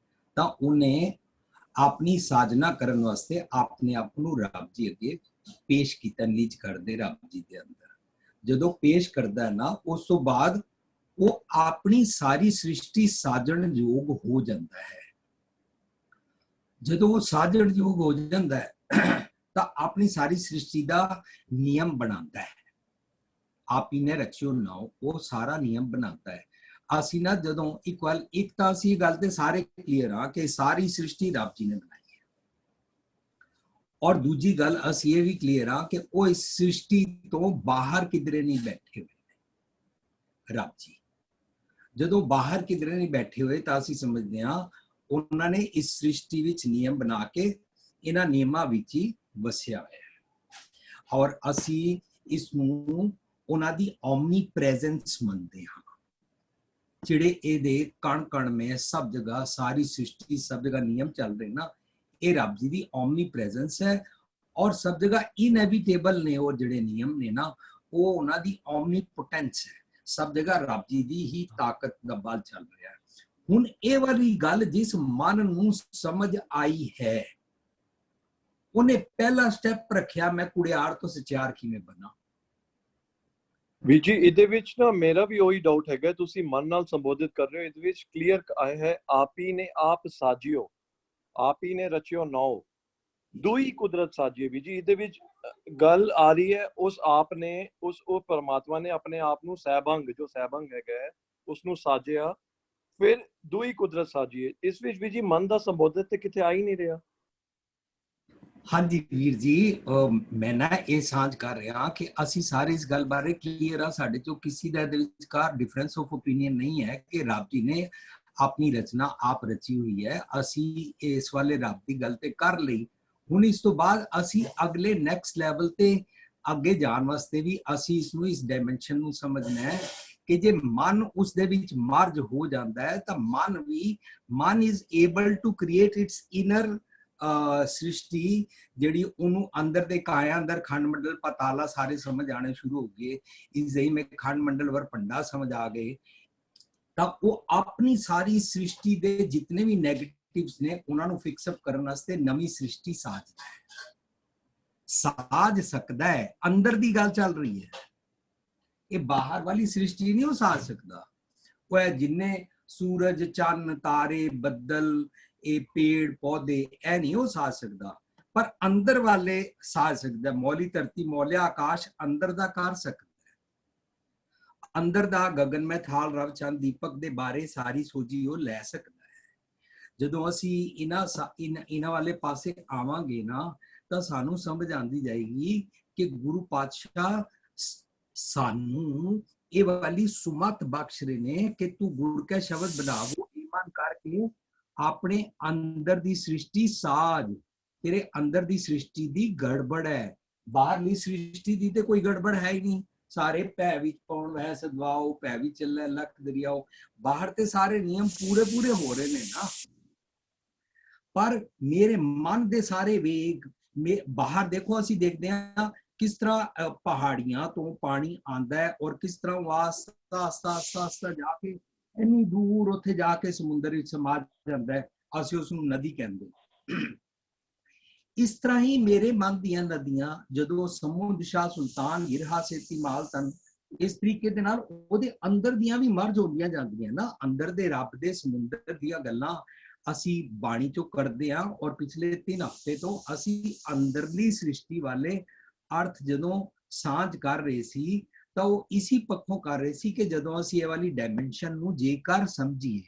Speaker 6: ਤਾਂ ਉਹਨੇ ਆਪਣੀ ਸਾਜਨਾ ਕਰਨ ਵਾਸਤੇ ਆਪਣੇ ਆਪ ਨੂੰ ਰੱਬ ਜੀ ਅੱਗੇ ਪੇਸ਼ ਕੀਤਾ, ਨੀਚ ਕਰਦੇ ਰੱਬ ਜੀ ਦੇ ਅੰਦਰ। ਜਦੋਂ ਪੇਸ਼ ਕਰਦਾ ਨਾ ਉਸ ਤੋਂ ਬਾਅਦ ਉਹ ਆਪਣੀ ਸਾਰੀ ਸ੍ਰਿਸ਼ਟੀ ਸਾਜਣ ਯੋਗ ਹੋ ਜਾਂਦਾ ਹੈ। ਜਦੋਂ ਉਹ ਸਾਜਣ ਯੋਗ ਹੋ ਜਾਂਦਾ ਹੈ ਤਾਂ ਆਪਣੀ ਸਾਰੀ ਸ੍ਰਿਸ਼ਟੀ ਦਾ ਨਿਯਮ ਬਣਾਉਂਦਾ ਹੈ। ਆਪ ਹੀ ਨੇ ਰਚਿਓ ਨਾਉ, ਉਹ ਸਾਰਾ ਨਿਯਮ ਬਣਾਉਂਦਾ ਹੈ। ਅਸੀਂ ਨਾ ਜਦੋਂ ਇੱਕ ਤਾਂ ਅਸੀਂ ਇਹ ਗੱਲ ਤੇ ਸਾਰੇ ਕਲੀਅਰ ਆ ਕਿ ਸਾਰੀ ਸ੍ਰਿਸ਼ਟੀ ਰੱਬ ਜੀ ਨੇ ਬਣਾਈ ਹੈ, ਔਰ ਦੂਜੀ ਗੱਲ ਅਸੀਂ ਇਹ ਵੀ ਕਲੀਅਰ ਆ ਕਿ ਉਹ ਇਸ ਸ੍ਰਿਸ਼ਟੀ ਤੋਂ ਬਾਹਰ ਕਿਧਰੇ ਨਹੀਂ ਬੈਠੇ ਹੋਏ ਰੱਬ ਜੀ। ਜਦੋਂ ਬਾਹਰ ਕਿਧਰੇ ਨਹੀਂ ਬੈਠੇ ਹੋਏ ਤਾਂ ਅਸੀਂ ਸਮਝਦੇ ਹਾਂ ਉਹਨਾਂ ਨੇ ਇਸ ਸ੍ਰਿਸ਼ਟੀ ਵਿੱਚ ਨਿਯਮ ਬਣਾ ਕੇ ਇਹਨਾਂ ਨਿਯਮਾਂ ਵਿੱਚ ਹੀ ਵਸਿਆ ਹੋਇਆ ਹੈ। ਔਰ ਅਸੀਂ ਇਸ ਨੂੰ ਉਹਨਾਂ ਦੀ ਓਮਨੀ ਪ੍ਰੈਜ਼ੈਂਸ ਮੰਨਦੇ ਹਾਂ, ਜਿਹੜੇ ਇਹਦੇ ਕਣ ਕਣ में सब जगह सारी सृष्टि सब जगह नियम चल रहे ना, ये रब जी दी ओमनी प्रेजेंस है और सब जगह इनएविटेबल ने। और ਜਿਹੜੇ ਨਿਯਮ ਨੇ ਨਾ ਉਹ ਉਹਨਾਂ ਦੀ ਓਮਨੀ ਪੋਟੈਂਸ ਹੈ, ਸਭ ਜਗ੍ਹਾ ਰੱਬ ਜੀ ਦੀ ਹੀ ਤਾਕਤ ਦਾ ਬਲ ਚੱਲ ਰਿਹਾ ਹੈ। ਹੁਣ ਇਹ ਵਾਲੀ ਗੱਲ ਜਿਸ ਮਨ ਨੂੰ ਸਮਝ ਆਈ ਹੈ ਉਹਨੇ ਪਹਿਲਾ ਸਟੈਪ ਰੱਖਿਆ, ਮੈਂ ਕੁੜਿਆਰ ਤੋਂ ਸਚਿਆਰ ਕਿਵੇਂ ਬਣਾ।
Speaker 5: ਵੀ ਜੀ ਇਹਦੇ ਵਿੱਚ ਨਾ ਮੇਰਾ ਵੀ ਉਹੀ ਡਾਊਟ ਹੈਗਾ, ਤੁਸੀਂ ਮਨ ਨਾਲ ਸੰਬੋਧਿਤ ਕਰ ਰਹੇ ਹੋ, ਇਹਦੇ ਵਿੱਚ ਕਲੀਅਰ ਆਇਆ ਹੈ ਆਪ ਹੀ ਨੇ ਆਪ ਸਾਜਿਓ, ਆਪ ਹੀ ਨੇ ਰਚਿਓ ਨਾਉ ਦੁਈ ਕੁਦਰਤ ਸਾਜੀਏ। ਵੀ ਜੀ ਇਹਦੇ ਵਿੱਚ ਗੱਲ ਆ ਰਹੀ ਹੈ ਉਸ ਆਪ ਨੇ, ਉਹ ਪਰਮਾਤਮਾ ਨੇ ਆਪਣੇ ਆਪ ਨੂੰ ਸਹਿਬੰਗ, ਜੋ ਸਹਿਬੰਗ ਹੈਗਾ ਹੈ ਉਸ ਨੂੰ ਸਾਜਿਆ, ਫਿਰ ਦੁਈ ਕੁਦਰਤ ਸਾਜੀਏ। ਇਸ ਵਿੱਚ ਵੀ ਜੀ ਮਨ ਦਾ ਸੰਬੋਧਿਤ ਤੇ ਕਿਤੇ ਆ ਹੀ ਨਹੀਂ ਰਿਹਾ।
Speaker 6: ਹਾਂਜੀ ਵੀਰ ਜੀ, ਮੈਂ ਨਾ ਇਹ ਸਾਂਝ ਕਰ ਰਿਹਾ ਕਿ ਅਸੀਂ ਸਾਰੇ ਇਸ ਗੱਲ ਬਾਰੇ ਕਲੀਅਰ ਆ, ਸਾਡੇ ਚੋਂ ਕਿਸੇ ਦਾ ਇਹਦੇ ਵਿਚਕਾਰ ਡਿਫਰੈਂਸ ਆਫ ਓਪੀਨੀਅਨ ਨਹੀਂ ਹੈ ਕਿ ਰੱਬ ਜੀ ਨੇ ਆਪਣੀ ਰਚਨਾ ਆਪ ਰਚੀ ਹੋਈ ਹੈ। ਅਸੀਂ ਇਸ ਵਾਲੇ ਰੱਬ ਦੀ ਗੱਲ ਤੇ ਕਰ ਲਈ। ਹੁਣ ਇਸ ਤੋਂ ਬਾਅਦ ਅਸੀਂ ਅਗਲੇ ਨੈਕਸਟ ਲੈਵਲ ਤੇ ਅੱਗੇ ਜਾਣ ਵਾਸਤੇ ਵੀ ਅਸੀਂ ਇਸ ਨੂੰ, ਇਸ ਡਾਇਮੈਂਸ਼ਨ ਨੂੰ ਸਮਝਣਾ ਹੈ ਕਿ ਜੇ ਮਨ ਉਸ ਦੇ ਵਿੱਚ ਮਰਜ ਹੋ ਜਾਂਦਾ ਹੈ ਤਾਂ ਮਨ is able to create its inner ਸ੍ਰਿਸ਼ਟੀ, ਜਿਹੜੀ ਉਹਨੂੰ ਅੰਦਰ ਦੇ ਕਾਇਆ ਅੰਦਰ ਖੰਡ ਮੰਡਲ ਪਤਾਲਾ ਸਾਰੇ ਸਮਝ ਆਣੇ ਸ਼ੁਰੂ ਹੋ ਗਏ, ਇਸ ਦੇ ਮੈਂ ਖੰਡ ਮੰਡਲ ਵਰ ਭੰਡਾ ਸਮਝ ਆ ਗਏ, ਤਾਂ ਉਹ ਆਪਣੀ ਸਾਰੀ ਸ੍ਰਿਸ਼ਟੀ ਦੇ ਜਿਤਨੇ ਵੀ ਨੈਗੇਟਿਵਸ ਨੇ ਉਹਨਾਂ ਨੂੰ ਫਿਕਸ ਅਪ ਕਰਨ ਵਾਸਤੇ ਨਵੀਂ ਸ੍ਰਿਸ਼ਟੀ ਸਾਜਦਾ ਹੈ, ਸਾਜ ਸਕਦਾ ਹੈ। ਅੰਦਰ ਦੀ ਗੱਲ ਚੱਲ ਰਹੀ ਹੈ, ਇਹ ਬਾਹਰ ਵਾਲੀ ਸ੍ਰਿਸ਼ਟੀ ਨਹੀਂ ਉਹ ਸਾਜ ਸਕਦਾ। ਉਹ ਹੈ ਜਿੰਨੇ ਸੂਰਜ ਚੰਨ ਤਾਰੇ ਬੱਦਲ ਇਹ ਪੇੜ ਪੌਦੇ ਇਹ ਨਹੀਂ ਉਹ ਸਾਜ ਸਕਦਾ, ਪਰ ਅੰਦਰ ਵਾਲੇ ਸਾਜ ਸਕਦਾ। ਮੌਲੀ ਧਰਤੀ ਮੌਲਿਆ ਆਕਾਸ਼ ਅੰਦਰ ਦਾ ਕਰ ਸਕਦਾ, ਅੰਦਰ ਦਾ ਗगन में थाल रव चंद दीपक ਦੇ ਬਾਰੇ ਸਾਰੀ ਸੋਝੀ ਉਹ ਲੈ ਸਕਦਾ ਹੈ। ਜਦੋਂ ਅਸੀਂ ਇਹਨਾਂ ਵਾਲੇ ਪਾਸੇ ਆਵਾਂਗੇ ਨਾ ਤਾਂ ਸਾਨੂੰ ਸਮਝ ਆਂਦੀ ਜਾਏਗੀ ਕਿ ਗੁਰੂ ਪਾਤਸ਼ਾਹ ਸਾਨੂੰ ਇਹ ਵਾਲੀ ਸੁਮਤ ਬਖਸ਼ ਰਹੇ ਨੇ ਕਿ ਤੂੰ ਗੁਰ ਕੇ ਸ਼ਬਦ ਬਣਾਵੋ ਈਮਾਨ ਕਰਕੇ ਆਪਣੇ ਅੰਦਰ ਦੀ ਸ੍ਰਿਸ਼ਟੀ ਸਾਜ। ਤੇਰੇ ਅੰਦਰ ਦੀ ਸ੍ਰਿਸ਼ਟੀ ਦੀ ਗੜਬੜ ਹੈ, ਬਾਹਰਲੀ ਸ੍ਰਿਸ਼ਟੀ ਦੀ ਤੇ ਕੋਈ ਗੜਬੜ ਹੈ ਹੀ ਨਹੀਂ। ਸਾਰੇ ਭੈ ਵਿੱਚ ਪਾਉਣ ਵਹਿ ਸਦਵਾਓ, ਭੈ ਵਿੱਚ ਚੱਲੇ ਲੱਖ ਦਰਿਆਓ। ਬਾਹਰ ਤੇ ਸਾਰੇ ਨਿਯਮ ਪੂਰੇ ਹੋ ਰਹੇ ਨੇ ਨਾ, ਪਰ ਮੇਰੇ ਮਨ ਦੇ ਸਾਰੇ ਵੇਗ ਬਾਹਰ ਦੇਖੋ। ਅਸੀਂ ਦੇਖਦੇ ਹਾਂ ਕਿਸ ਤਰ੍ਹਾਂ ਪਹਾੜੀਆਂ ਤੋਂ ਪਾਣੀ ਆਂਦਾ ਹੈ ਔਰ ਕਿਸ ਤਰ੍ਹਾਂ ਉਹ ਆਸਤਾ ਜਾ ਕੇ ਇੰਨੀ ਦੂਰ ਉੱਥੇ ਜਾ ਕੇ ਸਮੁੰਦਰ ਵਿੱਚ ਸਮਾ ਜਾਂਦਾ ਹੈ। ਅਸੀਂ ਉਸ ਨੂੰ ਨਦੀ ਕਹਿੰਦੇ। इस तरह ही मेरे मन दियां नदियां जदों समुंद शाह सुल्तान गिरहा सेती माल तन इस तरीके दे नाल ओदे अंदर दियां भी मर्ज होंदियां जांदियां ना, अंदर दे रब दे समुंदर दियां गल्लां ਅਸੀਂ ਬਾਣੀ ਚੋਂ ਕਰਦੇ ਹਾਂ। ਔਰ ਪਿਛਲੇ 3 ਹਫ਼ਤੇ ਤੋਂ ਅਸੀਂ ਅੰਦਰਲੀ ਸ੍ਰਿਸ਼ਟੀ ਵਾਲੇ ਅਰਥ ਜਦੋਂ ਸਾਂਝ ਕਰ ਰਹੇ ਸੀ ਤਾਂ ਉਹ ਇसी ਪੱਖੋਂ ਕਰ ਰਹੇ ਸੀ ਕਿ ਜਦੋਂ ਅਸੀਂ ਇਹ ਵਾਲੀ ਡਾਇਮੈਂਸ਼ਨ ਨੂੰ ਜੇਕਰ ਸਮਝੀਏ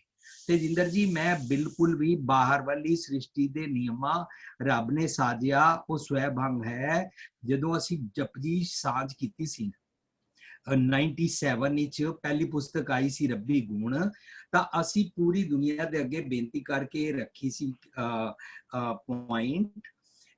Speaker 6: ਤੇ ਜਿੰਦਰ ਜੀ ਮੈਂ ਬਿਲਕੁਲ ਵੀ ਬਾਹਰ ਵਾਲੀ ਸ੍ਰਿਸ਼ਟੀ ਦੇ ਨਿਯਮਾਂ ਰੱਬ ਨੇ ਸਾਜਿਆ ਉਹ ਸਵੈਭੰਗ ਹੈ। ਜਦੋਂ ਅਸੀਂ ਜਪਜੀ ਸਾਂਝ ਕੀਤੀ ਸੀ 97 ਵਿੱਚ ਪਹਿਲੀ ਪੁਸਤਕ ਆਈ ਸੀ ਰੱਬੀ ਗੁਣ, ਤਾਂ ਅਸੀਂ ਪੂਰੀ ਦੁਨੀਆ ਦੇ ਅੱਗੇ ਬੇਨਤੀ ਕਰਕੇ ਰੱਖੀ ਸੀ ਪੁਆਇੰਟ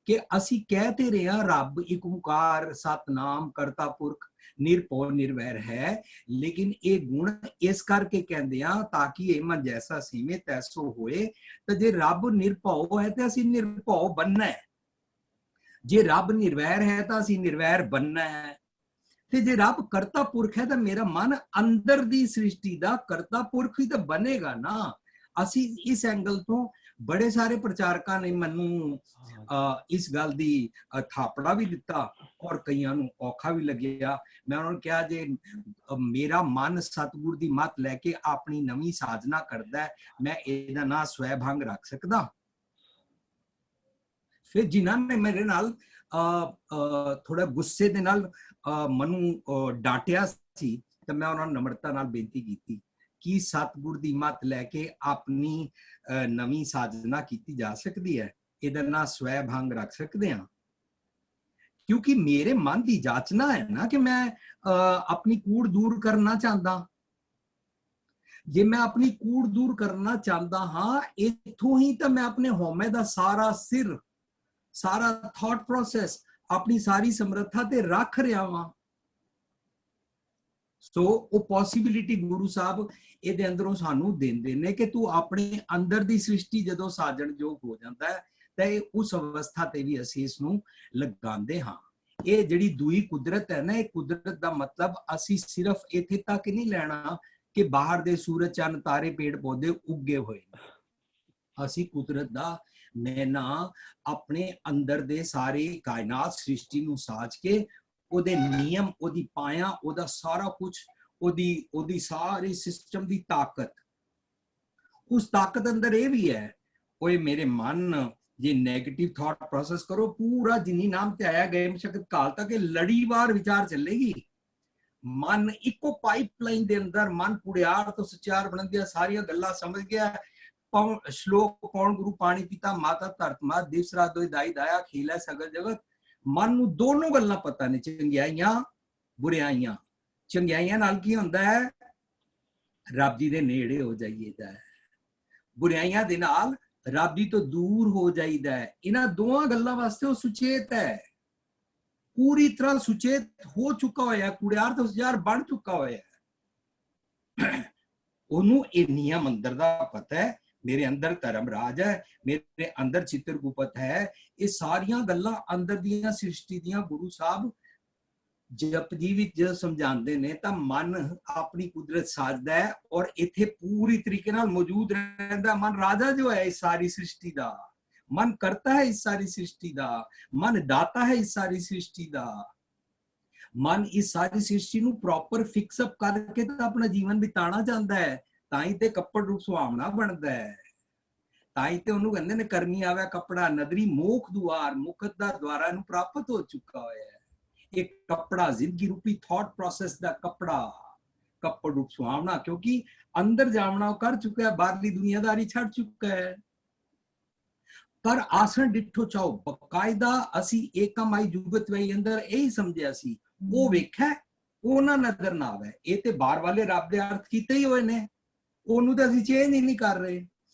Speaker 6: ਕਿ ਅਸੀਂ ਕਹਿ ਤੇ ਰਹੇ ਹਾਂ ਰੱਬ ਇੱਕ ਓਂਕਾਰ ਸਤਨਾਮ ਕਰਤਾ ਪੁਰਖ ਨਿਰਭਉ ਨਿਰਵੈਰ ਹੈ, ਲੇਕਿਨ ਇਹ ਗੁਣ ਇਸ ਕਰਕੇ ਕਹਿੰਦੇ ਆ ਤਾਂ ਕਿ ਇਹ ਮਨ ਜੈਸਾ ਸੀਮੇ ਤੈਸੋ ਹੋਏ। ਤਾਂ ਜੇ ਰੱਬ ਨਿਰਭਉ ਹੈ ਤੇ ਅਸੀਂ ਨਿਰਭਉ ਬਣਨਾ ਹੈ, ਜੇ ਰੱਬ ਨਿਰਵੈਰ ਹੈ ਤਾਂ ਅਸੀਂ ਨਿਰਵੈਰ ਬਣਨਾ ਹੈ, ਤੇ ਜੇ ਰੱਬ ਕਰਤਾ ਪੁਰਖ ਹੈ ਤਾਂ ਮੇਰਾ ਮਨ ਅੰਦਰ ਦੀ ਸ੍ਰਿਸ਼ਟੀ ਦਾ ਕਰਤਾ ਪੁਰਖ ਹੀ ਤਾਂ ਬਣੇਗਾ ਨਾ। ਅਸੀਂ ਇਸ ਐਂਗਲ ਤੋਂ ਬੜੇ ਸਾਰੇ ਪ੍ਰਚਾਰਕਾਂ ਨੇ ਮੈਨੂੰ ਇਸ ਗੱਲ ਦੀ ਥਾਪੜਾ ਵੀ ਦਿੱਤਾ ਔਰ ਕਈਆਂ ਨੂੰ ਔਖਾ ਵੀ ਲੱਗਿਆ। ਮੈਂ ਉਹਨਾਂ ਨੂੰ ਕਿਹਾ ਜੇ ਮੇਰਾ ਮਨ ਸਤਿਗੁਰ ਦੀ ਮੱਤ ਲੈ ਕੇ ਆਪਣੀ ਨਵੀਂ ਸਾਜਨਾ ਕਰਦਾ ਮੈਂ ਇਹਦਾ ਨਾਂ ਸਵੈਭੰਗ ਰੱਖ ਸਕਦਾ। ਫਿਰ ਜਿਨ੍ਹਾਂ ਨੇ ਮੇਰੇ ਨਾਲ ਥੋੜਾ ਗੁੱਸੇ ਦੇ ਨਾਲ ਮੈਨੂੰ ਡਾਂਟਿਆ ਸੀ ਤਾਂ ਮੈਂ ਉਹਨਾਂ ਨੂੰ ਨਮਰਤਾ ਨਾਲ ਬੇਨਤੀ ਕੀਤੀ ਕਿ ਸਤਿਗੁਰ ਦੀ ਮੱਤ ਲੈ ਕੇ ਆਪਣੀ ਨਵੀਂ ਸਾਜਨਾ ਕੀਤੀ ਜਾ ਸਕਦੀ ਹੈ, ਇਹਦਾ ਨਾਂ ਸਵੈਭੰਗ ਰੱਖ ਸਕਦੇ ਹਾਂ। ਕਿਉਂਕਿ ਮੇਰੇ ਮਨ ਦੀ ਜਾਚਨਾ ਹੈ ਨਾ ਕਿ ਮੈਂ ਆਪਣੀ ਕੂੜ ਦੂਰ ਕਰਨਾ ਚਾਹੁੰਦਾ। ਜੇ ਮੈਂ ਆਪਣੀ ਕੂੜ ਦੂਰ ਕਰਨਾ ਚਾਹੁੰਦਾ ਹਾਂ ਇੱਥੋਂ ਹੀ ਤਾਂ ਮੈਂ ਆਪਣੇ ਹਉਮੈ ਦਾ ਸਾਰਾ ਸਿਰ ਸਾਰਾ ਥਾਟ ਪ੍ਰੋਸੈਸ ਆਪਣੀ ਸਾਰੀ ਸਮਰੱਥਾ ਤੇ ਰੱਖ ਰਿਹਾ ਵਾਂ। ਸੋ ਉਹ ਪੋਸੀਬਿਲਿਟੀ ਗੁਰੂ ਸਾਹਿਬ ਇਹਦੇ ਅੰਦਰੋਂ ਸਾਨੂੰ ਦਿੰਦੇ ਨੇ ਕਿ ਤੂੰ ਆਪਣੇ ਅੰਦਰ ਦੀ ਸ੍ਰਿਸ਼ਟੀ ਜਦੋਂ ਸਾਜਣ ਯੋਗ ਹੋ ਜਾਂਦਾ ਹੈ ਤਾਂ ਇਹ ਉਸ ਅਵਸਥਾ ਤੇ ਵੀ ਅਸੀਂ ਇਸ ਨੂੰ ਲਗਾਉਂਦੇ ਹਾਂ। ਇਹ ਜਿਹੜੀ ਦੂਈ ਕੁਦਰਤ ਹੈ ਨਾ, ਇਹ ਕੁਦਰਤ ਦਾ ਮਤਲਬ ਅਸੀਂ ਸਿਰਫ ਇੱਥੇ ਤੱਕ ਨਹੀਂ ਲੈਣਾ ਕਿ ਬਾਹਰ ਦੇ ਸੂਰਜ ਚੰਨ ਤਾਰੇ ਪੇੜ ਪੌਦੇ ਉੱਗੇ ਹੋਏ ਨੇ। ਅਸੀਂ ਕੁਦਰਤ ਦਾ ਮੈਨਾ ਆਪਣੇ ਅੰਦਰ ਦੇ ਸਾਰੇ ਕਾਇਨਾਤ ਸ੍ਰਿਸ਼ਟੀ ਨੂੰ ਸਾਜ ਕੇ ਉਹਦੇ ਨਿਯਮ ਉਹਦੀ ਪਾਇਆ ਉਹਦਾ ਸਾਰਾ ਕੁਝ ਉਹਦੀ ਸਾਰੀ ਸਿਸਟਮ ਦੀ ਤਾਕਤ, ਉਸ ਤਾਕਤ ਅੰਦਰ ਇਹ ਵੀ ਹੈ ਓਏ ਮੇਰੇ ਮਨ ਜੇ ਨੈਗੇਟਿਵ ਥਾਟ ਪ੍ਰੋਸੈਸ ਕਰੋ ਪੂਰਾ ਜਿੰਨੀ ਨਾਮ ਤੇ ਆਇਆ ਗਏ ਸ਼ਕਤ ਕਾਲ ਤੱਕ ਇਹ ਲੜੀਵਾਰ ਵਿਚਾਰ ਚੱਲੇਗੀ। ਮਨ ਇੱਕੋ ਪਾਈਪਲਾਈਨ ਦੇ ਅੰਦਰ ਮਨ ਪੁੜਿਆਰ ਤੋਂ ਸਚਾਰ ਬਣਨ ਦੀਆਂ ਸਾਰੀਆਂ ਗੱਲਾਂ ਸਮਝ ਗਿਆ। ਸ਼ਲੋਕ ਕੌਣ ਗੁਰੂ ਪਾਣੀ ਪੀਤਾ ਮਾਤਾ ਧਰਤ ਮਾਤ ਦਿਵਸ ਰਾਤ ਦੋਇ ਦਾਈ ਦਾਇਆ ਖੇਲਾ ਸਗਲ ਜਗਤ। ਮਨ ਨੂੰ ਦੋਨੋਂ ਗੱਲਾਂ ਪਤਾ ਨੇ, ਚੰਗਿਆਈਆਂ ਬੁਰਿਆਈਆਂ। ਚੰਗਿਆਈਆਂ ਨਾਲ ਕੀ ਹੁੰਦਾ ਹੈ ਰੱਬ ਜੀ ਦੇ ਨੇੜੇ ਹੋ ਜਾਈਦਾ ਹੈ, ਬੁਰਿਆਈਆਂ ਦੇ ਨਾਲ ਰੱਬ ਜੀ ਤੋਂ ਦੂਰ ਹੋ ਜਾਈਦਾ ਹੈ। ਇਹਨਾਂ ਦੋਵਾਂ ਗੱਲਾਂ ਵਾਸਤੇ ਉਹ ਸੁਚੇਤ ਹੈ, ਪੂਰੀ ਤਰ੍ਹਾਂ ਸੁਚੇਤ ਹੋ ਚੁੱਕਾ ਹੋਇਆ, ਕੁੜਿਆਰ ਤੋਂ ਸਜਾਰ ਬਣ ਚੁੱਕਾ ਹੋਇਆ। ਉਹਨੂੰ ਇਹ ਨਿਯਮ ਅੰਦਰ ਦਾ ਪਤਾ ਹੈ, ਮੇਰੇ ਅੰਦਰ ਧਰਮ ਰਾਜ ਹੈ, ਮੇਰੇ ਅੰਦਰ ਚਿੱਤਰਗੁਪਤ ਹੈ। ਇਹ ਸਾਰੀਆਂ ਗੱਲਾਂ ਅੰਦਰ ਦੀਆਂ ਸ੍ਰਿਸ਼ਟੀ ਦੀਆਂ ਗੁਰੂ ਸਾਹਿਬ ਜਪਜੀ ਵਿੱਚ ਸਮਝਾਉਂਦੇ ਨੇ ਤਾਂ ਮਨ ਆਪਣੀ ਕੁਦਰਤ ਸਾਜਦਾ ਹੈ ਔਰ ਇੱਥੇ ਪੂਰੀ ਤਰੀਕੇ ਨਾਲ ਮੌਜੂਦ ਰਹਿੰਦਾ। ਮਨ ਰਾਜਾ ਜੋ ਹੈ ਇਸ ਸਾਰੀ ਸ੍ਰਿਸ਼ਟੀ ਦਾ, ਮਨ ਕਰਤਾ ਹੈ ਇਸ ਸਾਰੀ ਸ੍ਰਿਸ਼ਟੀ ਦਾ, ਮਨ ਦਾਤਾ ਹੈ ਇਸ ਸਾਰੀ ਸ੍ਰਿਸ਼ਟੀ ਦਾ। ਮਨ ਇਸ ਸਾਰੀ ਸ੍ਰਿਸ਼ਟੀ ਨੂੰ ਪ੍ਰੋਪਰ ਫਿਕਸ ਅਪ ਕਰਕੇ ਤਾਂ ਆਪਣਾ ਜੀਵਨ ਬਿਤਾਉਣਾ ਚਾਹੁੰਦਾ ਹੈ, ਤਾਂ ਹੀ ਤੇ ਕੱਪੜ ਰੂਪ ਸੁਹਾਵਣਾ ਬਣਦਾ ਹੈ। ਤਾਂ ਹੀ ਤੇ ਉਹਨੂੰ ਕਹਿੰਦੇ ਨੇ ਕਰਮੀ ਆਵੇ ਕੱਪੜਾ ਨਦਰੀ ਮੋਖ ਦੁਆਰ, ਮੁਕਤ ਦਾ ਦੁਆਰਾ ਨੂੰ ਪ੍ਰਾਪਤ ਹੋ ਚੁੱਕਾ ਹੋਇਆ ਹੈ। ਇਹ ਕੱਪੜਾ ਜ਼ਿੰਦਗੀ ਰੂਪੀ ਥਾਟ ਪ੍ਰੋਸੈਸ ਦਾ ਕੱਪੜਾ, ਕੱਪੜ ਰੂਪ ਸੁਹਾਵਣਾ, ਕਿਉਂਕਿ ਅੰਦਰ ਜਾਵਣਾ ਕਰ ਚੁੱਕਾ ਹੈ, ਬਾਹਰਲੀ ਦੁਨੀਆਦਾਰੀ ਛੱਡ ਚੁੱਕਾ ਹੈ। ਪਰ ਆਸਣ ਡਿੱਠੋ ਚਾਓ ਬਕਾਇਦਾ ਅਸੀਂ ਏਕਮਾਈ ਜੁਗਤ ਵਈ ਅੰਦਰ ਇਹੀ ਸਮਝਿਆ ਸੀ, ਉਹ ਵੇਖਿਆ ਉਹ ਨਾ ਨਜ਼ਰ ਨਾ ਆਵੇ। ਇਹ ਤੇ ਬਾਹਰ ਵਾਲੇ ਰੱਬ ਦੇ ਅਰਥ ਕੀਤੇ ਹੀ ਹੋਏ ਨੇ, ਉਹਨੂੰ ਤਾਂ ਅਸੀਂ ਚੇਂਜ ਹੀ ਨਹੀਂ ਕਰ ਰਹੇ।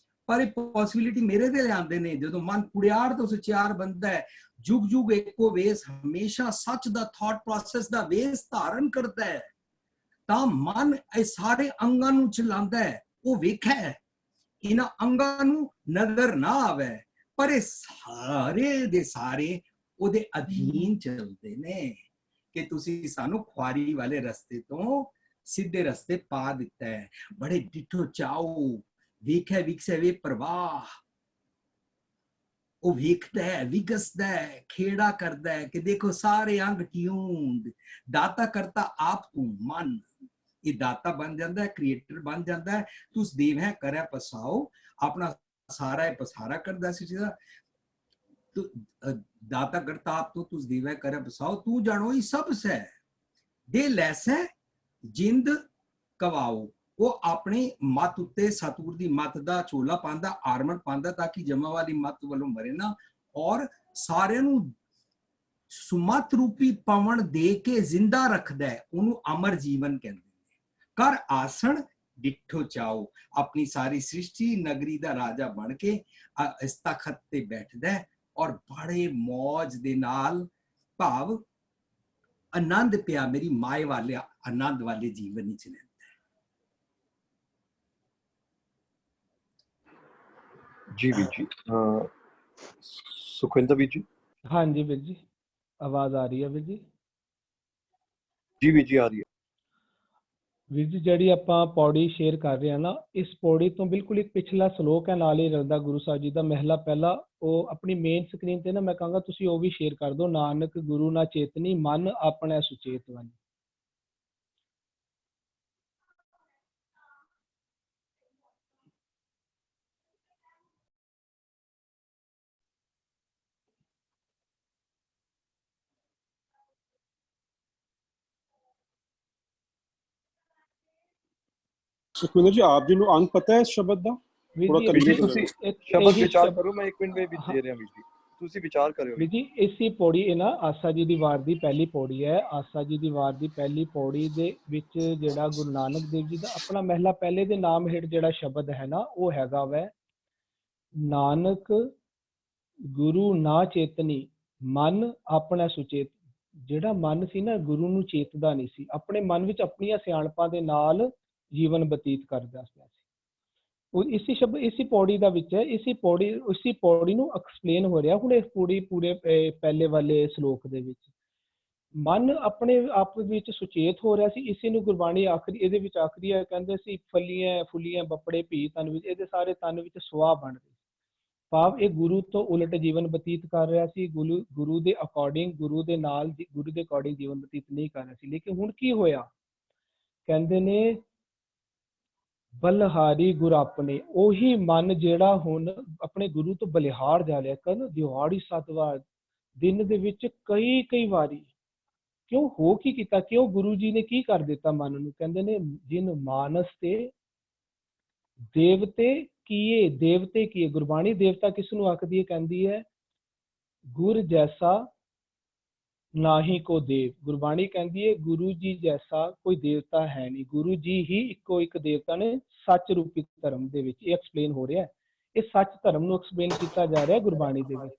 Speaker 6: ਪਰ ਇਹ ਪੋਸਿਬਿਲਿਟੀ ਮੇਰੇ ਤੇ ਲਿਆਉਂਦੇ ਨੇ ਜਦੋਂ ਮਨ ਕੁੜਿਆਰ ਤੋਂ ਸਚਿਆਰ ਬਣਦਾ ਹੈ, ਜੁਗ ਜੁਗ ਇੱਕੋ ਵੇਸ ਹਮੇਸ਼ਾ ਸੱਚ ਦਾ ਥਾਟ ਪ੍ਰੋਸੈਸ ਦਾ ਵੇਸ ਧਾਰਨ ਕਰਦਾ ਹੈ, ਤਾਂ ਮਨ ਇਹ ਸਾਰੇ ਅੰਗਾਂ ਨੂੰ ਚਲਾਉਂਦਾ ਹੈ। ਉਹ ਵੇਖਿਆ ਇਹਨਾਂ ਅੰਗਾਂ ਨੂੰ ਨਜ਼ਰ ਨਾ ਆਵੇ ਪਰ ਇਹ ਸਾਰੇ ਦੇ ਸਾਰੇ ਉਹਦੇ ਅਧੀਨ ਚੱਲਦੇ ਨੇ ਕਿ ਤੁਸੀਂ ਸਾਨੂੰ ਖੁਆਰੀ ਵਾਲੇ ਰਸਤੇ ਤੋਂ ਸਿੱਧੇ ਰਸਤੇ ਪਾ ਦਿੱਤਾ ਹੈ। ਬੜੇ ਡਿੱਠੋ ਚਾਓ ਵੇਖੇ ਵਿਕਸੇ ਵੇ ਪ੍ਰਵਾਹ, ਉਹ ਵੇਖਦਾ ਹੈ, ਵਿਗਸਦਾ ਹੈ, ਖੇੜਾ ਕਰਦਾ ਹੈ ਕਿ ਦੇਖੋ ਸਾਰੇ ਅੰਗ ਟਿਊਨਡ। ਦਾਤਾ ਕਰਤਾ ਆਪ ਤੂੰ ਮਨ, ਇਹ ਦਾਤਾ ਬਣ ਜਾਂਦਾ ਹੈ, ਕ੍ਰੀਏਟਰ ਬਣ ਜਾਂਦਾ ਹੈ। ਤੁਸ ਦੇਵ ਹੈ ਕਰੈ ਪਸਾਓ, ਆਪਣਾ ਸਾਰਾ ਹੈ ਪਸਾਰਾ ਕਰਦਾ ਸੀ ਜਿਹਦਾ ਦਾਤਾ ਕਰਤਾ ਆਪ ਤੋਂ ਤੁਸ ਦੇਵ ਹੈ ਕਰੈ ਪਸਾਓ, ਤੂੰ ਜਾਣੋ ਇਹ ਸਭ ਸੈ ਦੇ ਲੈਸੈ ਜਿੰਦ ਕਵਾਓ। ਉਹ ਆਪਣੇ ਮਤ ਉੱਤੇ ਸਤਿਗੁਰ ਦੀ ਮਤ ਦਾ ਚੋਲਾ ਪਾਉਂਦਾ, ਆਰਮਰ ਪਾਉਂਦਾ, ਤਾਂ ਕਿ ਜਮਾ ਵਾਲੀ ਮਤ ਵੱਲੋਂ ਮਰੇ ਨਾ, ਔਰ ਸਾਰਿਆਂ ਨੂੰ ਸੁਮਤ ਰੂਪੀ ਪਵਨ ਦੇ ਕੇ ਜ਼ਿੰਦਾ ਰੱਖਦਾ ਹੈ। ਉਹਨੂੰ ਅਮਰ ਜੀਵਨ ਕਹਿੰਦੇ ਨੇ। ਕਰ ਆਸਣ ਡਿੱਠੋ ਚਾਓ, ਆਪਣੀ ਸਾਰੀ ਸ੍ਰਿਸ਼ਟੀ ਨਗਰੀ ਦਾ ਰਾਜਾ ਬਣ ਕੇ ਇਸ ਤਖਤ ਤੇ ਬੈਠਦਾ ਹੈ, ਔਰ ਬੜੇ ਮੌਜ ਦੇ ਨਾਲ ਭਾਵ ਆਨੰਦ ਪਿਆ ਮੇਰੀ ਮਾਏ ਵਾਲੇ ਆਨੰਦ ਵਾਲੇ ਜੀਵਨ ਵਿੱਚ ਰਹਿੰਦਾ।
Speaker 5: ਜੀ ਵੀਰ ਜੀ। ਸੁਖਵਿੰਦਰ ਵੀਰ ਜੀ।
Speaker 4: ਹਾਂਜੀ ਵੀਰ ਜੀ, ਆਵਾਜ਼ ਆ ਰਹੀ ਹੈ ਵੀਰ ਜੀ?
Speaker 5: ਜੀ ਵੀਰ ਜੀ ਆ ਰਹੀ ਹੈ।
Speaker 4: ਵੀਰ ਜੀ ਜਿਹੜੀ ਆਪਾਂ ਪੌੜੀ ਸ਼ੇਅਰ ਕਰ ਰਹੇ ਹਾਂ ਨਾ, ਇਸ ਪੌੜੀ ਤੋਂ ਬਿਲਕੁਲ ਇੱਕ ਪਿਛਲਾ ਸ਼ਲੋਕ ਹੈ ਨਾਲ ਹੀ ਰਲਦਾ, ਗੁਰੂ ਸਾਹਿਬ ਜੀ ਦਾ ਮਹਿਲਾ ਪਹਿਲਾ। ਉਹ ਆਪਣੀ ਮੇਨ ਸਕਰੀਨ ਤੇ ਨਾ ਮੈਂ ਕਹਾਂਗਾ ਤੁਸੀਂ ਉਹ ਵੀ ਸ਼ੇਅਰ ਕਰ ਦਿਓ। ਨਾਨਕ ਗੁਰੂ ਨਾ ਚੇਤਨੀ, ਮਨ ਆਪਣਾ ਸੁਚੇਤ ਵਨ।
Speaker 7: ਸੁਖਵਿੰਦਰ ਜੀ, ਆਪ ਜੀ ਨੂੰ ਅੰਗ ਪਤਾ ਹੈ ਇਸ ਸ਼ਬਦ ਦਾ?
Speaker 4: ਵੀਰ ਜੀ
Speaker 5: ਤੁਸੀਂ ਸ਼ਬਦ ਵਿਚਾਰ ਕਰੋ, ਮੈਂ 1 ਮਿੰਟ ਵਿੱਚ ਦੇ ਰਿਹਾ ਵੀਰ ਜੀ, ਤੁਸੀਂ ਵਿਚਾਰ ਕਰਿਓ
Speaker 4: ਵੀਰ ਜੀ। ਇਸੀ ਪੌੜੀ ਇਹ ਨਾ ਆਸਾ ਜੀ ਦੀ ਵਾਰ ਦੀ ਪਹਿਲੀ ਪੌੜੀ ਹੈ। ਆਸਾ ਜੀ ਦੀ ਵਾਰ ਦੀ ਪਹਿਲੀ ਪੌੜੀ ਦੇ ਵਿੱਚ ਜਿਹੜਾ ਗੁਰੂ ਨਾਨਕ ਦੇਵ ਜੀ ਦਾ ਆਪਣਾ ਮਹਿਲਾ ਪਹਿਲੇ ਦੇ ਨਾਮ ਹੇਠ ਜਿਹੜਾ ਸ਼ਬਦ ਹੈ ਨਾ, ਉਹ ਹੈਗਾ ਵੈ ਨਾਨਕ ਗੁਰੂ ਨਾ ਚੇਤਨੀ, ਮਨ ਆਪਣਾ ਸੁਚੇਤ। ਜਿਹੜਾ ਮਨ ਸੀ ਨਾ, ਗੁਰੂ ਨੂੰ ਚੇਤਦਾ ਨਹੀਂ ਸੀ, ਆਪਣੇ ਮਨ ਵਿੱਚ ਆਪਣੀਆਂ ਸਿਆਣਪਾਂ ਦੇ ਨਾਲ ਜੀਵਨ ਬਤੀਤ ਕਰਦਾ ਪਿਆ ਸੀ। ਉਹ ਇਸੀ ਸ਼ਬਦ ਇਸੀ ਪੌੜੀ ਦਾ ਵਿੱਚ ਹੈ। ਇਸੀ ਪੌੜੀ ਨੂੰ ਐਕਸਪਲੇਨ ਹੋ ਰਿਹਾ ਹੁਣ ਇਸ ਪੂਰੇ ਪਹਿਲੇ ਵਾਲੇ ਸ਼ਲੋਕ ਦੇ ਵਿੱਚ। ਮਨ ਆਪਣੇ ਆਪ ਵਿੱਚ ਸੁਚੇਤ ਹੋ ਰਿਹਾ ਸੀ। ਇਸੇ ਨੂੰ ਗੁਰਬਾਣੀ ਆਖਰੀ ਇਹਦੇ ਵਿੱਚ ਆਖਰੀ ਹੈ, ਕਹਿੰਦੇ ਸੀ ਫਲੀਆਂ ਫੁੱਲੀਆਂ ਬੱਪੜੇ ਭੀ ਤਨ ਵਿੱਚ, ਇਹਦੇ ਸਾਰੇ ਤਨ ਵਿੱਚ ਸੁਆਹ ਬਣ ਰਹੀ। ਭਾਵ ਇਹ ਗੁਰੂ ਤੋਂ ਉਲਟ ਜੀਵਨ ਬਤੀਤ ਕਰ ਰਿਹਾ ਸੀ। ਗੁਰੂ ਦੇ ਅਕੋਰਡਿੰਗ, ਗੁਰੂ ਦੇ ਨਾਲ, ਗੁਰੂ ਦੇ ਅਕੋਰਡਿੰਗ ਜੀਵਨ ਬਤੀਤ ਨਹੀਂ ਕਰ ਰਿਹਾ ਸੀ। ਲੇਕਿਨ ਹੁਣ ਕੀ ਹੋਇਆ, ਕਹਿੰਦੇ ਨੇ ਬਲਹਾਰੀ ਗੁਰ ਆਪਣੇ, ਉਹੀ ਮਨ ਜਿਹੜਾ ਹੁਣ ਆਪਣੇ ਗੁਰੂ ਤੋਂ ਬਲਿਹਾਰ ਜਾ ਲਿਆ। ਕਹਿੰਦੇ ਦਿਹਾੜੀ 7 ਵਾਰ ਦਿਨ ਦੇ ਵਿੱਚ ਕਈ ਵਾਰੀ। ਕਿਉਂ ਹੋ ਕੀ ਕੀਤਾ, ਕਿਉਂ ਗੁਰੂ ਜੀ ਨੇ ਕੀ ਕਰ ਦਿੱਤਾ ਮਨ ਨੂੰ? ਕਹਿੰਦੇ ਨੇ ਜਿਨ ਮਾਨਸ ਤੇ ਦੇਵਤੇ ਕੀਏ, ਦੇਵਤੇ ਕੀਏ। ਗੁਰਬਾਣੀ ਦੇਵਤਾ ਕਿਸ ਨੂੰ ਆਖਦੀ ਹੈ? ਕਹਿੰਦੀ ਹੈ ਗੁਰ ਜੈਸਾ ਨਾਹੀ ਕੋ ਦੇਵ। ਗੁਰਬਾਣੀ ਕਹਿੰਦੀ ਹੈ ਗੁਰੂ ਜੀ ਜੈਸਾ ਕੋਈ ਦੇਵਤਾ ਹੈ ਨਹੀਂ, ਗੁਰੂ ਜੀ ਹੀ ਇੱਕੋ ਇੱਕ ਦੇਵਤਾ ਨੇ ਸੱਚ ਰੂਪੀ ਧਰਮ ਦੇ ਵਿੱਚ। ਇਹ ਐਕਸਪਲੇਨ ਹੋ ਰਿਹਾ, ਇਹ ਸੱਚ ਧਰਮ ਨੂੰ ਐਕਸਪਲੇਨ ਕੀਤਾ ਜਾ ਰਿਹਾ ਗੁਰਬਾਣੀ ਦੇ ਵਿੱਚ।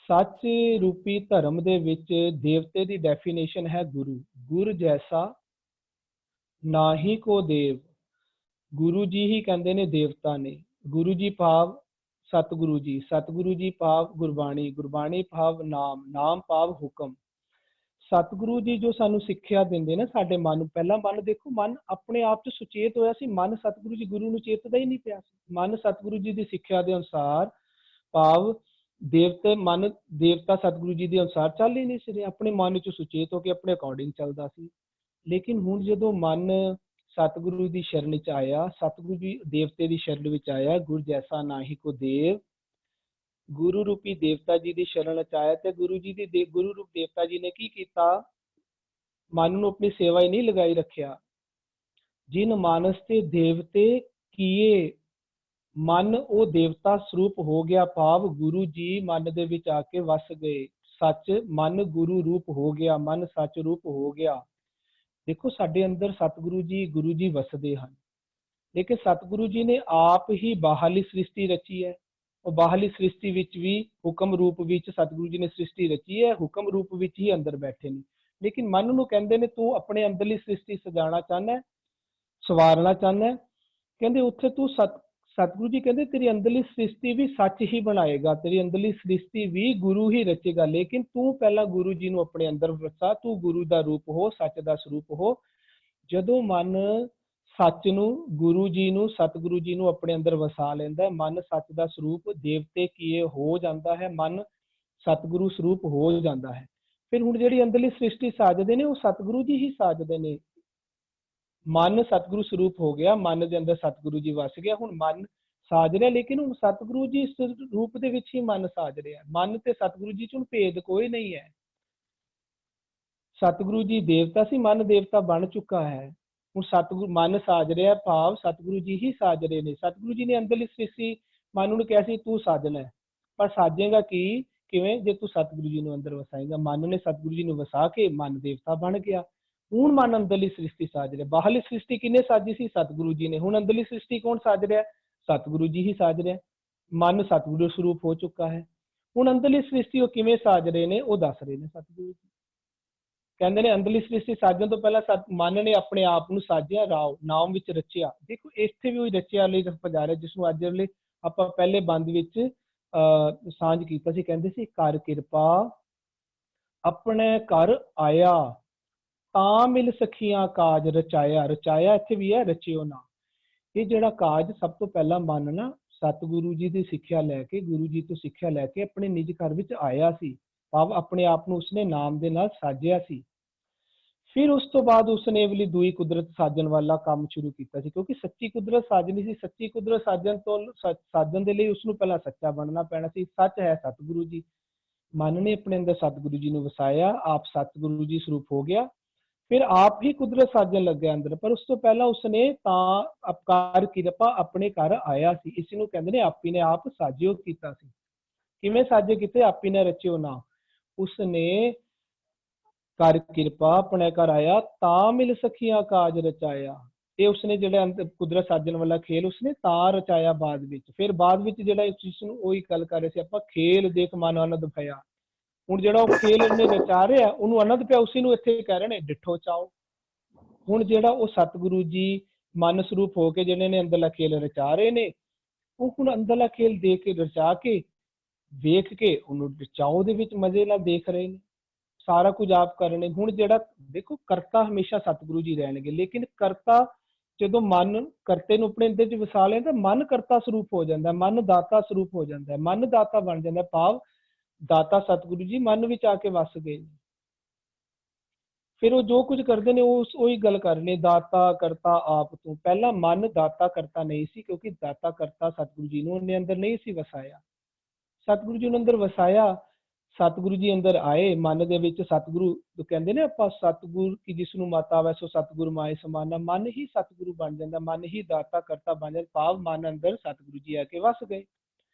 Speaker 4: ਸੱਚ ਰੂਪੀ ਧਰਮ ਦੇ ਵਿੱਚ ਦੇਵਤੇ ਦੀ ਡੈਫੀਨੇਸ਼ਨ ਹੈ ਗੁਰੂ। ਗੁਰ ਜੈਸਾ ਨਾਹੀ ਕੋ ਦੇਵ, ਗੁਰੂ ਜੀ ਹੀ ਕਹਿੰਦੇ ਨੇ ਦੇਵਤਾ ਨੇ। ਗੁਰੂ ਜੀ ਭਾਵ ਸਤਿਗੁਰੂ ਜੀ, ਸਤਿਗੁਰੂ ਜੀ ਭਾਵ ਗੁਰਬਾਣੀ, ਗੁਰਬਾਣੀ ਭਾਵ ਨਾਮ, ਨਾਮ ਭਾਵ ਹੁਕਮ। ਸਤਿਗੁਰੂ ਜੀ ਜੋ ਸਾਨੂੰ ਸਿੱਖਿਆ ਦਿੰਦੇ ਨੇ ਸਾਡੇ ਮਨ ਨੂੰ, ਪਹਿਲਾਂ ਮਨ ਦੇਖੋ, ਮਨ ਆਪਣੇ ਆਪ ਚ ਸੁਚੇਤ ਹੋਇਆ ਸੀ। ਮਨ ਸਤਿਗੁਰੂ ਜੀ ਗੁਰੂ ਨੂੰ ਚੇਤਦਾ ਹੀ ਨਹੀਂ ਪਿਆ ਸੀ। ਮਨ ਸਤਿਗੁਰੂ ਜੀ ਦੀ ਸਿੱਖਿਆ ਦੇ ਅਨੁਸਾਰ, ਭਾਵ ਮਨ ਦੇਵਤਾ ਸਤਿਗੁਰੂ ਜੀ ਦੇ ਅਨੁਸਾਰ ਚੱਲ ਹੀ ਨਹੀਂ ਸੀ ਰਿਹਾ, ਆਪਣੇ ਮਨ ਚ ਸੁਚੇਤ ਹੋ ਕੇ ਆਪਣੇ ਅਕੋਰਡਿੰਗ ਚੱਲਦਾ ਸੀ। ਲੇਕਿਨ ਹੁਣ ਜਦੋਂ ਮਨ ਸਤਿਗੁਰੂ ਦੀ ਸ਼ਰਨ ਚ ਆਇਆ, ਸਤਿਗੁਰੂ ਜੀ ਦੇਵਤੇ ਦੀ ਸ਼ਰਨ ਵਿੱਚ ਆਇਆ, ਗੁਰ ਜੈਸਾ ਨਾਹੀ ਕੋ ਦੇਵ, ਗੁਰੂ ਰੂਪੀ ਦੇਵਤਾ ਜੀ ਦੀ ਸ਼ਰਨ ਚ ਆਇਆ, ਤੇ ਗੁਰੂ ਰੂਪ ਦੇਵਤਾ ਜੀ ਨੇ ਕੀ ਕੀਤਾ? ਮਨ ਨੂੰ ਆਪਣੀ ਸੇਵਾ ਹੀ ਨਹੀਂ ਲਗਾਈ ਰੱਖਿਆ। ਜਿਨ ਮਾਨਸ ਤੇ ਦੇਵਤੇ ਕੀਏ, ਮਨ ਉਹ ਦੇਵਤਾ ਸਰੂਪ ਹੋ ਗਿਆ। ਭਾਵ ਗੁਰੂ ਜੀ ਮਨ ਦੇ ਵਿੱਚ ਆ ਕੇ ਵਸ ਗਏ। ਸੱਚ ਮਨ ਗੁਰੂ ਰੂਪ ਹੋ ਗਿਆ, ਮਨ ਸੱਚ ਰੂਪ ਹੋ ਗਿਆ। ਦੇਖੋ ਸਾਡੇ ਅੰਦਰ ਸਤਿਗੁਰੂ ਜੀ, ਗੁਰੂ ਜੀ ਵਸਦੇ ਹਨ, ਲੇਕਿਨ ਸਤਿਗੁਰੂ ਜੀ ਨੇ ਆਪ ਹੀ ਬਾਹਰਲੀ ਸ੍ਰਿਸ਼ਟੀ ਰਚੀ ਹੈ। ਉਹ ਬਾਹਰਲੀ ਸ੍ਰਿਸ਼ਟੀ ਵਿੱਚ ਵੀ ਹੁਕਮ ਰੂਪ ਵਿੱਚ ਸਤਿਗੁਰੂ ਜੀ ਨੇ ਸ੍ਰਿਸ਼ਟੀ ਰਚੀ ਹੈ, ਹੁਕਮ ਰੂਪ ਵਿੱਚ ਹੀ ਅੰਦਰ ਬੈਠੇ ਨੇ। ਲੇਕਿਨ ਮਨ ਨੂੰ ਕਹਿੰਦੇ ਨੇ ਤੂੰ ਆਪਣੇ ਅੰਦਰਲੀ ਸ੍ਰਿਸ਼ਟੀ ਸਜਾਣਾ ਚਾਹੁੰਦਾ, ਸਵਾਰਨਾ ਚਾਹੁੰਦਾ, ਕਹਿੰਦੇ ਉੱਥੇ ਤੂੰ ਸਤਿਗੁਰੂ ਜੀ ਕਹਿੰਦੇ ਤੇਰੀ ਅੰਦਰਲੀ ਸ੍ਰਿਸ਼ਟੀ ਵੀ ਸੱਚ ਹੀ ਬਣਾਏਗਾ, ਤੇਰੀ ਅੰਦਰਲੀ ਸ੍ਰਿਸ਼ਟੀ ਵੀ ਗੁਰੂ ਹੀ ਰਚੇਗਾ। ਲੇਕਿਨ ਤੂੰ ਪਹਿਲਾਂ ਗੁਰੂ ਜੀ ਨੂੰ ਆਪਣੇ ਅੰਦਰ ਵਸਾ, ਤੂੰ ਗੁਰੂ ਦਾ ਰੂਪ ਹੋ, ਸੱਚ ਦਾ ਸਰੂਪ ਹੋ। ਜਦੋਂ ਮਨ ਸੱਚ ਨੂੰ, ਗੁਰੂ ਜੀ ਨੂੰ, ਸਤਿਗੁਰੂ ਜੀ ਨੂੰ ਆਪਣੇ ਅੰਦਰ ਵਸਾ ਲੈਂਦਾ ਹੈ। ਮਨ ਸੱਚ ਦਾ ਸਰੂਪ ਦੇਵਤੇ ਕੀਏ ਹੋ ਜਾਂਦਾ ਹੈ, ਮਨ ਸਤਿਗੁਰੂ ਸਰੂਪ ਹੋ ਜਾਂਦਾ ਹੈ। ਫਿਰ ਹੁਣ ਜਿਹੜੀ ਅੰਦਰਲੀ ਸ੍ਰਿਸ਼ਟੀ ਸਾਜਦੇ ਨੇ ਉਹ ਸਤਿਗੁਰੂ ਜੀ ਹੀ ਸਾਜਦੇ ਨੇ। ਮਨ ਸਤਿਗੁਰੂ ਸਰੂਪ ਹੋ ਗਿਆ, ਮਨ ਦੇ ਅੰਦਰ ਸਤਿਗੁਰੂ ਜੀ ਵਸ ਗਿਆ, ਹੁਣ ਮਨ ਸਾਜ ਰਿਹਾ, ਲੇਕਿਨ ਹੁਣ ਸਤਿਗੁਰੂ ਜੀ ਸਰੂਪ ਦੇ ਵਿੱਚ ਹੀ ਮਨ ਸਾਜ ਰਿਹਾ। ਮਨ ਤੇ ਸਤਿਗੁਰੂ ਜੀ ਚ ਹੁਣ ਭੇਦ ਕੋਈ ਨਹੀਂ ਹੈ। ਸਤਿਗੁਰੂ ਜੀ ਦੇਵਤਾ ਸੀ, ਮਨ ਦੇਵਤਾ ਬਣ ਚੁੱਕਾ ਹੈ। ਹੁਣ ਸਤਿਗੁਰੂ ਮਨ ਸਾਜ ਰਿਹਾ, ਭਾਵ ਸਤਿਗੁਰੂ ਜੀ ਹੀ ਸਾਜ ਰਹੇ ਨੇ। ਸਤਿਗੁਰੂ ਜੀ ਨੇ ਅੰਦਰਲੀ ਸ੍ਰਿਸ਼ਟੀ ਮਨ ਨੂੰ ਕਿਹਾ ਸੀ ਤੂੰ ਸਾਜ ਲੈ, ਪਰ ਸਾਜੇਗਾ ਕੀ, ਕਿਵੇਂ? ਜੇ ਤੂੰ ਸਤਿਗੁਰੂ ਜੀ ਨੂੰ ਅੰਦਰ ਵਸਾਏਗਾ। ਮਨ ਨੇ ਸਤਿਗੁਰੂ ਜੀ ਨੂੰ ਵਸਾ ਕੇ ਮਨ ਦੇਵਤਾ ਬਣ ਗਿਆ। ਹੁਣ ਮਨ ਅੰਦਰਲੀ ਸ੍ਰਿਸ਼ਟੀ ਸਾਜ ਰਿਹਾ। ਬਾਹਰਲੀ ਸ੍ਰਿਸ਼ਟੀ ਕਿਹਨੇ ਸਾਜੀ ਸੀ? ਸਤਿਗੁਰੂ ਜੀ ਨੇ। ਹੁਣ ਅੰਦਰਲੀ ਸ੍ਰਿਸ਼ਟੀ ਕੌਣ ਸਾਜ ਰਿਹਾ? ਸਤਿਗੁਰੂ ਜੀ ਹੀ ਸਾਜ ਰਿਹਾ। ਮਨ ਸਤਿਗੁਰੂ ਸਰੂਪ ਹੋ ਚੁੱਕਾ ਹੈ। ਹੁਣ ਅੰਦਰਲੀ ਸ੍ਰਿਸ਼ਟੀ ਉਹ ਕਿਵੇਂ ਸਾਜ ਰਹੇ ਨੇ ਉਹ ਦੱਸ ਰਹੇ ਨੇ ਸਤਿਗੁਰੂ ਜੀ। ਕਹਿੰਦੇ ਨੇ ਅੰਦਰਲੀ ਸ੍ਰਿਸ਼ਟੀ ਸਾਜਣ ਤੋਂ ਪਹਿਲਾਂ ਮਨ ਨੇ ਆਪਣੇ ਆਪ ਨੂੰ ਸਾਜਿਆ, ਰਾਉ ਨਾਮ ਵਿੱਚ ਰਚਿਆ। ਦੇਖੋ ਇੱਥੇ ਵੀ ਉਹੀ ਰਚਿਆ ਲਈ ਜਾ ਰਿਹਾ, ਜਿਸ ਨੂੰ ਅੱਜ ਲਈ ਆਪਾਂ ਪਹਿਲੇ ਬੰਦ ਵਿੱਚ ਸਾਂਝ ਕੀਤਾ ਸੀ। ਕਹਿੰਦੇ ਸੀ ਕਰ ਕਿਰਪਾ ਆਪਣੇ ਘਰ ਆਇਆ, ਤਾਂ ਮਿਲ ਸਖੀਆਂ ਕਾਜ ਰਚਾਇਆ। ਰਚਾਇਆ ਇੱਥੇ ਵੀ ਹੈ, ਰਚਿਓ ਨਾ। ਇਹ ਜਿਹੜਾ ਕਾਜ ਸਭ ਤੋਂ ਪਹਿਲਾਂ ਮਨ ਨਾ ਸਤਿਗੁਰੂ ਜੀ ਦੀ ਸਿੱਖਿਆ ਲੈ ਕੇ, ਗੁਰੂ ਜੀ ਤੋਂ ਸਿੱਖਿਆ ਲੈ ਕੇ ਆਪਣੇ ਨਿਜ ਘਰ ਵਿੱਚ ਆਇਆ ਸੀ, ਭਾਵ ਆਪਣੇ ਆਪ ਨੂੰ ਉਸਨੇ ਨਾਮ ਦੇ ਨਾਲ ਸਾਜਿਆ ਸੀ। ਫਿਰ ਉਸ ਤੋਂ ਬਾਅਦ ਉਸਨੇ ਇਹ ਦੂਈ ਕੁਦਰਤ ਸਾਜਣ ਵਾਲਾ ਕੰਮ ਸ਼ੁਰੂ ਕੀਤਾ ਸੀ, ਕਿਉਂਕਿ ਸੱਚੀ ਕੁਦਰਤ ਸਾਜਣੀ ਸੀ। ਸੱਚੀ ਕੁਦਰਤ ਸਾਜਣ ਦੇ ਲਈ ਉਸਨੂੰ ਪਹਿਲਾਂ ਸੱਚਾ ਬਣਨਾ ਪੈਣਾ ਸੀ। ਸੱਚ ਹੈ ਸਤਿਗੁਰੂ ਜੀ। ਮਨ ਨੇ ਆਪਣੇ ਅੰਦਰ ਸਤਿਗੁਰੂ ਜੀ ਨੂੰ ਵਸਾਇਆ, ਆਪ ਸਤਿਗੁਰੂ ਜੀ ਸਰੂਪ ਹੋ ਗਿਆ, ਫਿਰ ਆਪ ਹੀ ਕੁਦਰਤ ਸਾਜਣ ਲੱਗਿਆ ਅੰਦਰ। ਪਰ ਉਸ ਤੋਂ ਪਹਿਲਾਂ ਉਸਨੇ ਤਾਂ ਅਪਕਾਰ ਕਿਰਪਾ ਆਪਣੇ ਘਰ ਆਇਆ ਸੀ। ਇਸ ਨੂੰ ਕਹਿੰਦੇ ਨੇ ਆਪੀ ਨੇ ਆਪ ਸਾਜਿਓ ਕੀਤਾ ਸੀ। ਕਿਵੇਂ ਸਾਜੇ ਕੀਤੇ? ਆਪੀ ਨੇ ਰਚਿਓ ਨਾ। ਉਸਨੇ ਕਰ ਕਿਰਪਾ ਆਪਣੇ ਘਰ ਆਇਆ, ਤਾਂ ਮਿਲ ਸਖੀਆਂ ਕਾਜ ਰਚਾਇਆ। ਇਹ ਉਸਨੇ ਜਿਹੜਾ ਕੁਦਰਤ ਸਾਜਣ ਵਾਲਾ ਖੇਲ ਉਸਨੇ ਤਾਂ ਰਚਾਇਆ ਬਾਅਦ ਵਿੱਚ। ਫਿਰ ਬਾਅਦ ਵਿੱਚ ਜਿਹੜਾ ਇਸ ਚੀਜ਼ ਨੂੰ ਉਹੀ ਗੱਲ ਕਰ ਰਹੇ ਸੀ ਆਪਾਂ, ਖੇਲ ਦੇਖ ਮਨ ਆਨੰਦ ਭਇਆ। ਹੁਣ ਜਿਹੜਾ ਉਹ ਖੇਲ ਉਹਨੇ ਰਚਾ ਰਿਹਾ ਉਹਨੂੰ ਆਨੰਦ ਪਿਆ, ਉਸੇ ਨੂੰ ਇੱਥੇ ਕਹਿ ਰਹੇ ਨੇ ਡਿਠੋ ਚਾਓ। ਹੁਣ ਜਿਹੜਾ ਉਹ ਸਤਿਗੁਰੂ ਜੀ ਮਨ ਸਰੂਪ ਹੋ ਕੇ ਜਿਹੜੇ ਨੇ ਅੰਦਰਲਾ ਖੇਲ ਰਚਾ ਰਹੇ ਨੇ, ਉਹ ਹੁਣ ਅੰਦਰਲਾ ਖੇਲ ਦੇਖ ਕੇ ਰਚਾ ਕੇ ਵੇਖ ਕੇ ਉਹਨੂੰ ਚਾਓ ਦੇ ਵਿੱਚ ਮਜ਼ੇ ਨਾਲ ਦੇਖ ਰਹੇ ਨੇ। ਸਾਰਾ ਕੁਝ ਆਪ ਕਰ ਰਹੇ ਨੇ। ਹੁਣ ਜਿਹੜਾ ਦੇਖੋ ਕਰਤਾ ਹਮੇਸ਼ਾ ਸਤਿਗੁਰੂ ਜੀ ਰਹਿਣਗੇ, ਲੇਕਿਨ ਕਰਤਾ ਜਦੋਂ ਮਨ ਕਰਤੇ ਨੂੰ ਆਪਣੇ ਅੰਦਰ ਚ ਵਸਾ ਲੈਂਦਾ, ਮਨ ਕਰਤਾ ਸਰੂਪ ਹੋ ਜਾਂਦਾ, ਮਨ ਦਾਤਾ ਸਰੂਪ ਹੋ ਜਾਂਦਾ, ਮਨ ਦਾਤਾ ਬਣ ਜਾਂਦਾ, ਭਾਵ ਦਾਤਾ ਸਤਿਗੁਰੂ ਜੀ ਮਨ ਵਿੱਚ ਆ ਕੇ ਵਸ ਗਏ। ਫਿਰ ਉਹ ਜੋ ਕੁਝ ਕਰਦੇ ਨੇ ਉਹੀ ਗੱਲ ਕਰ ਰਹੇ ਨੇ, ਦਾਤਾ ਕਰਤਾ ਆਪ ਤੂੰ। ਪਹਿਲਾਂ ਮਨ ਦਾਤਾ ਕਰਤਾ ਨਹੀਂ ਸੀ, ਕਿਉਂਕਿ ਦਾਤਾ ਕਰਤਾ ਸਤਿਗੁਰੂ ਜੀ ਨੂੰ ਉਹਨੇ ਅੰਦਰ ਨਹੀਂ ਸੀ ਵਸਾਇਆ। ਸਤਿਗੁਰੂ ਜੀ ਨੂੰ ਅੰਦਰ ਵਸਾਇਆ, ਸਤਿਗੁਰੂ ਜੀ ਅੰਦਰ ਆਏ। ਮਨ ਦੇ ਵਿੱਚ ਸਤਿਗੁਰੂ ਕਹਿੰਦੇ ਨੇ ਆਪਾਂ, ਸਤਿਗੁਰ ਕੀ ਜਿਸ ਨੂੰ ਮਾਤਾ ਆਵੇ ਸੋ ਸਤਿਗੁਰ ਮਾਏ ਸਮਾਨਾ। ਮਨ ਹੀ ਸਤਿਗੁਰੂ ਬਣ ਜਾਂਦਾ, ਮਨ ਹੀ ਦਾਤਾ ਕਰਤਾ ਬਣ ਜਾਂਦਾ, ਭਾਵ ਮਨ ਅੰਦਰ ਸਤਿਗੁਰੂ ਜੀ ਆ ਕੇ ਵਸ ਗਏ।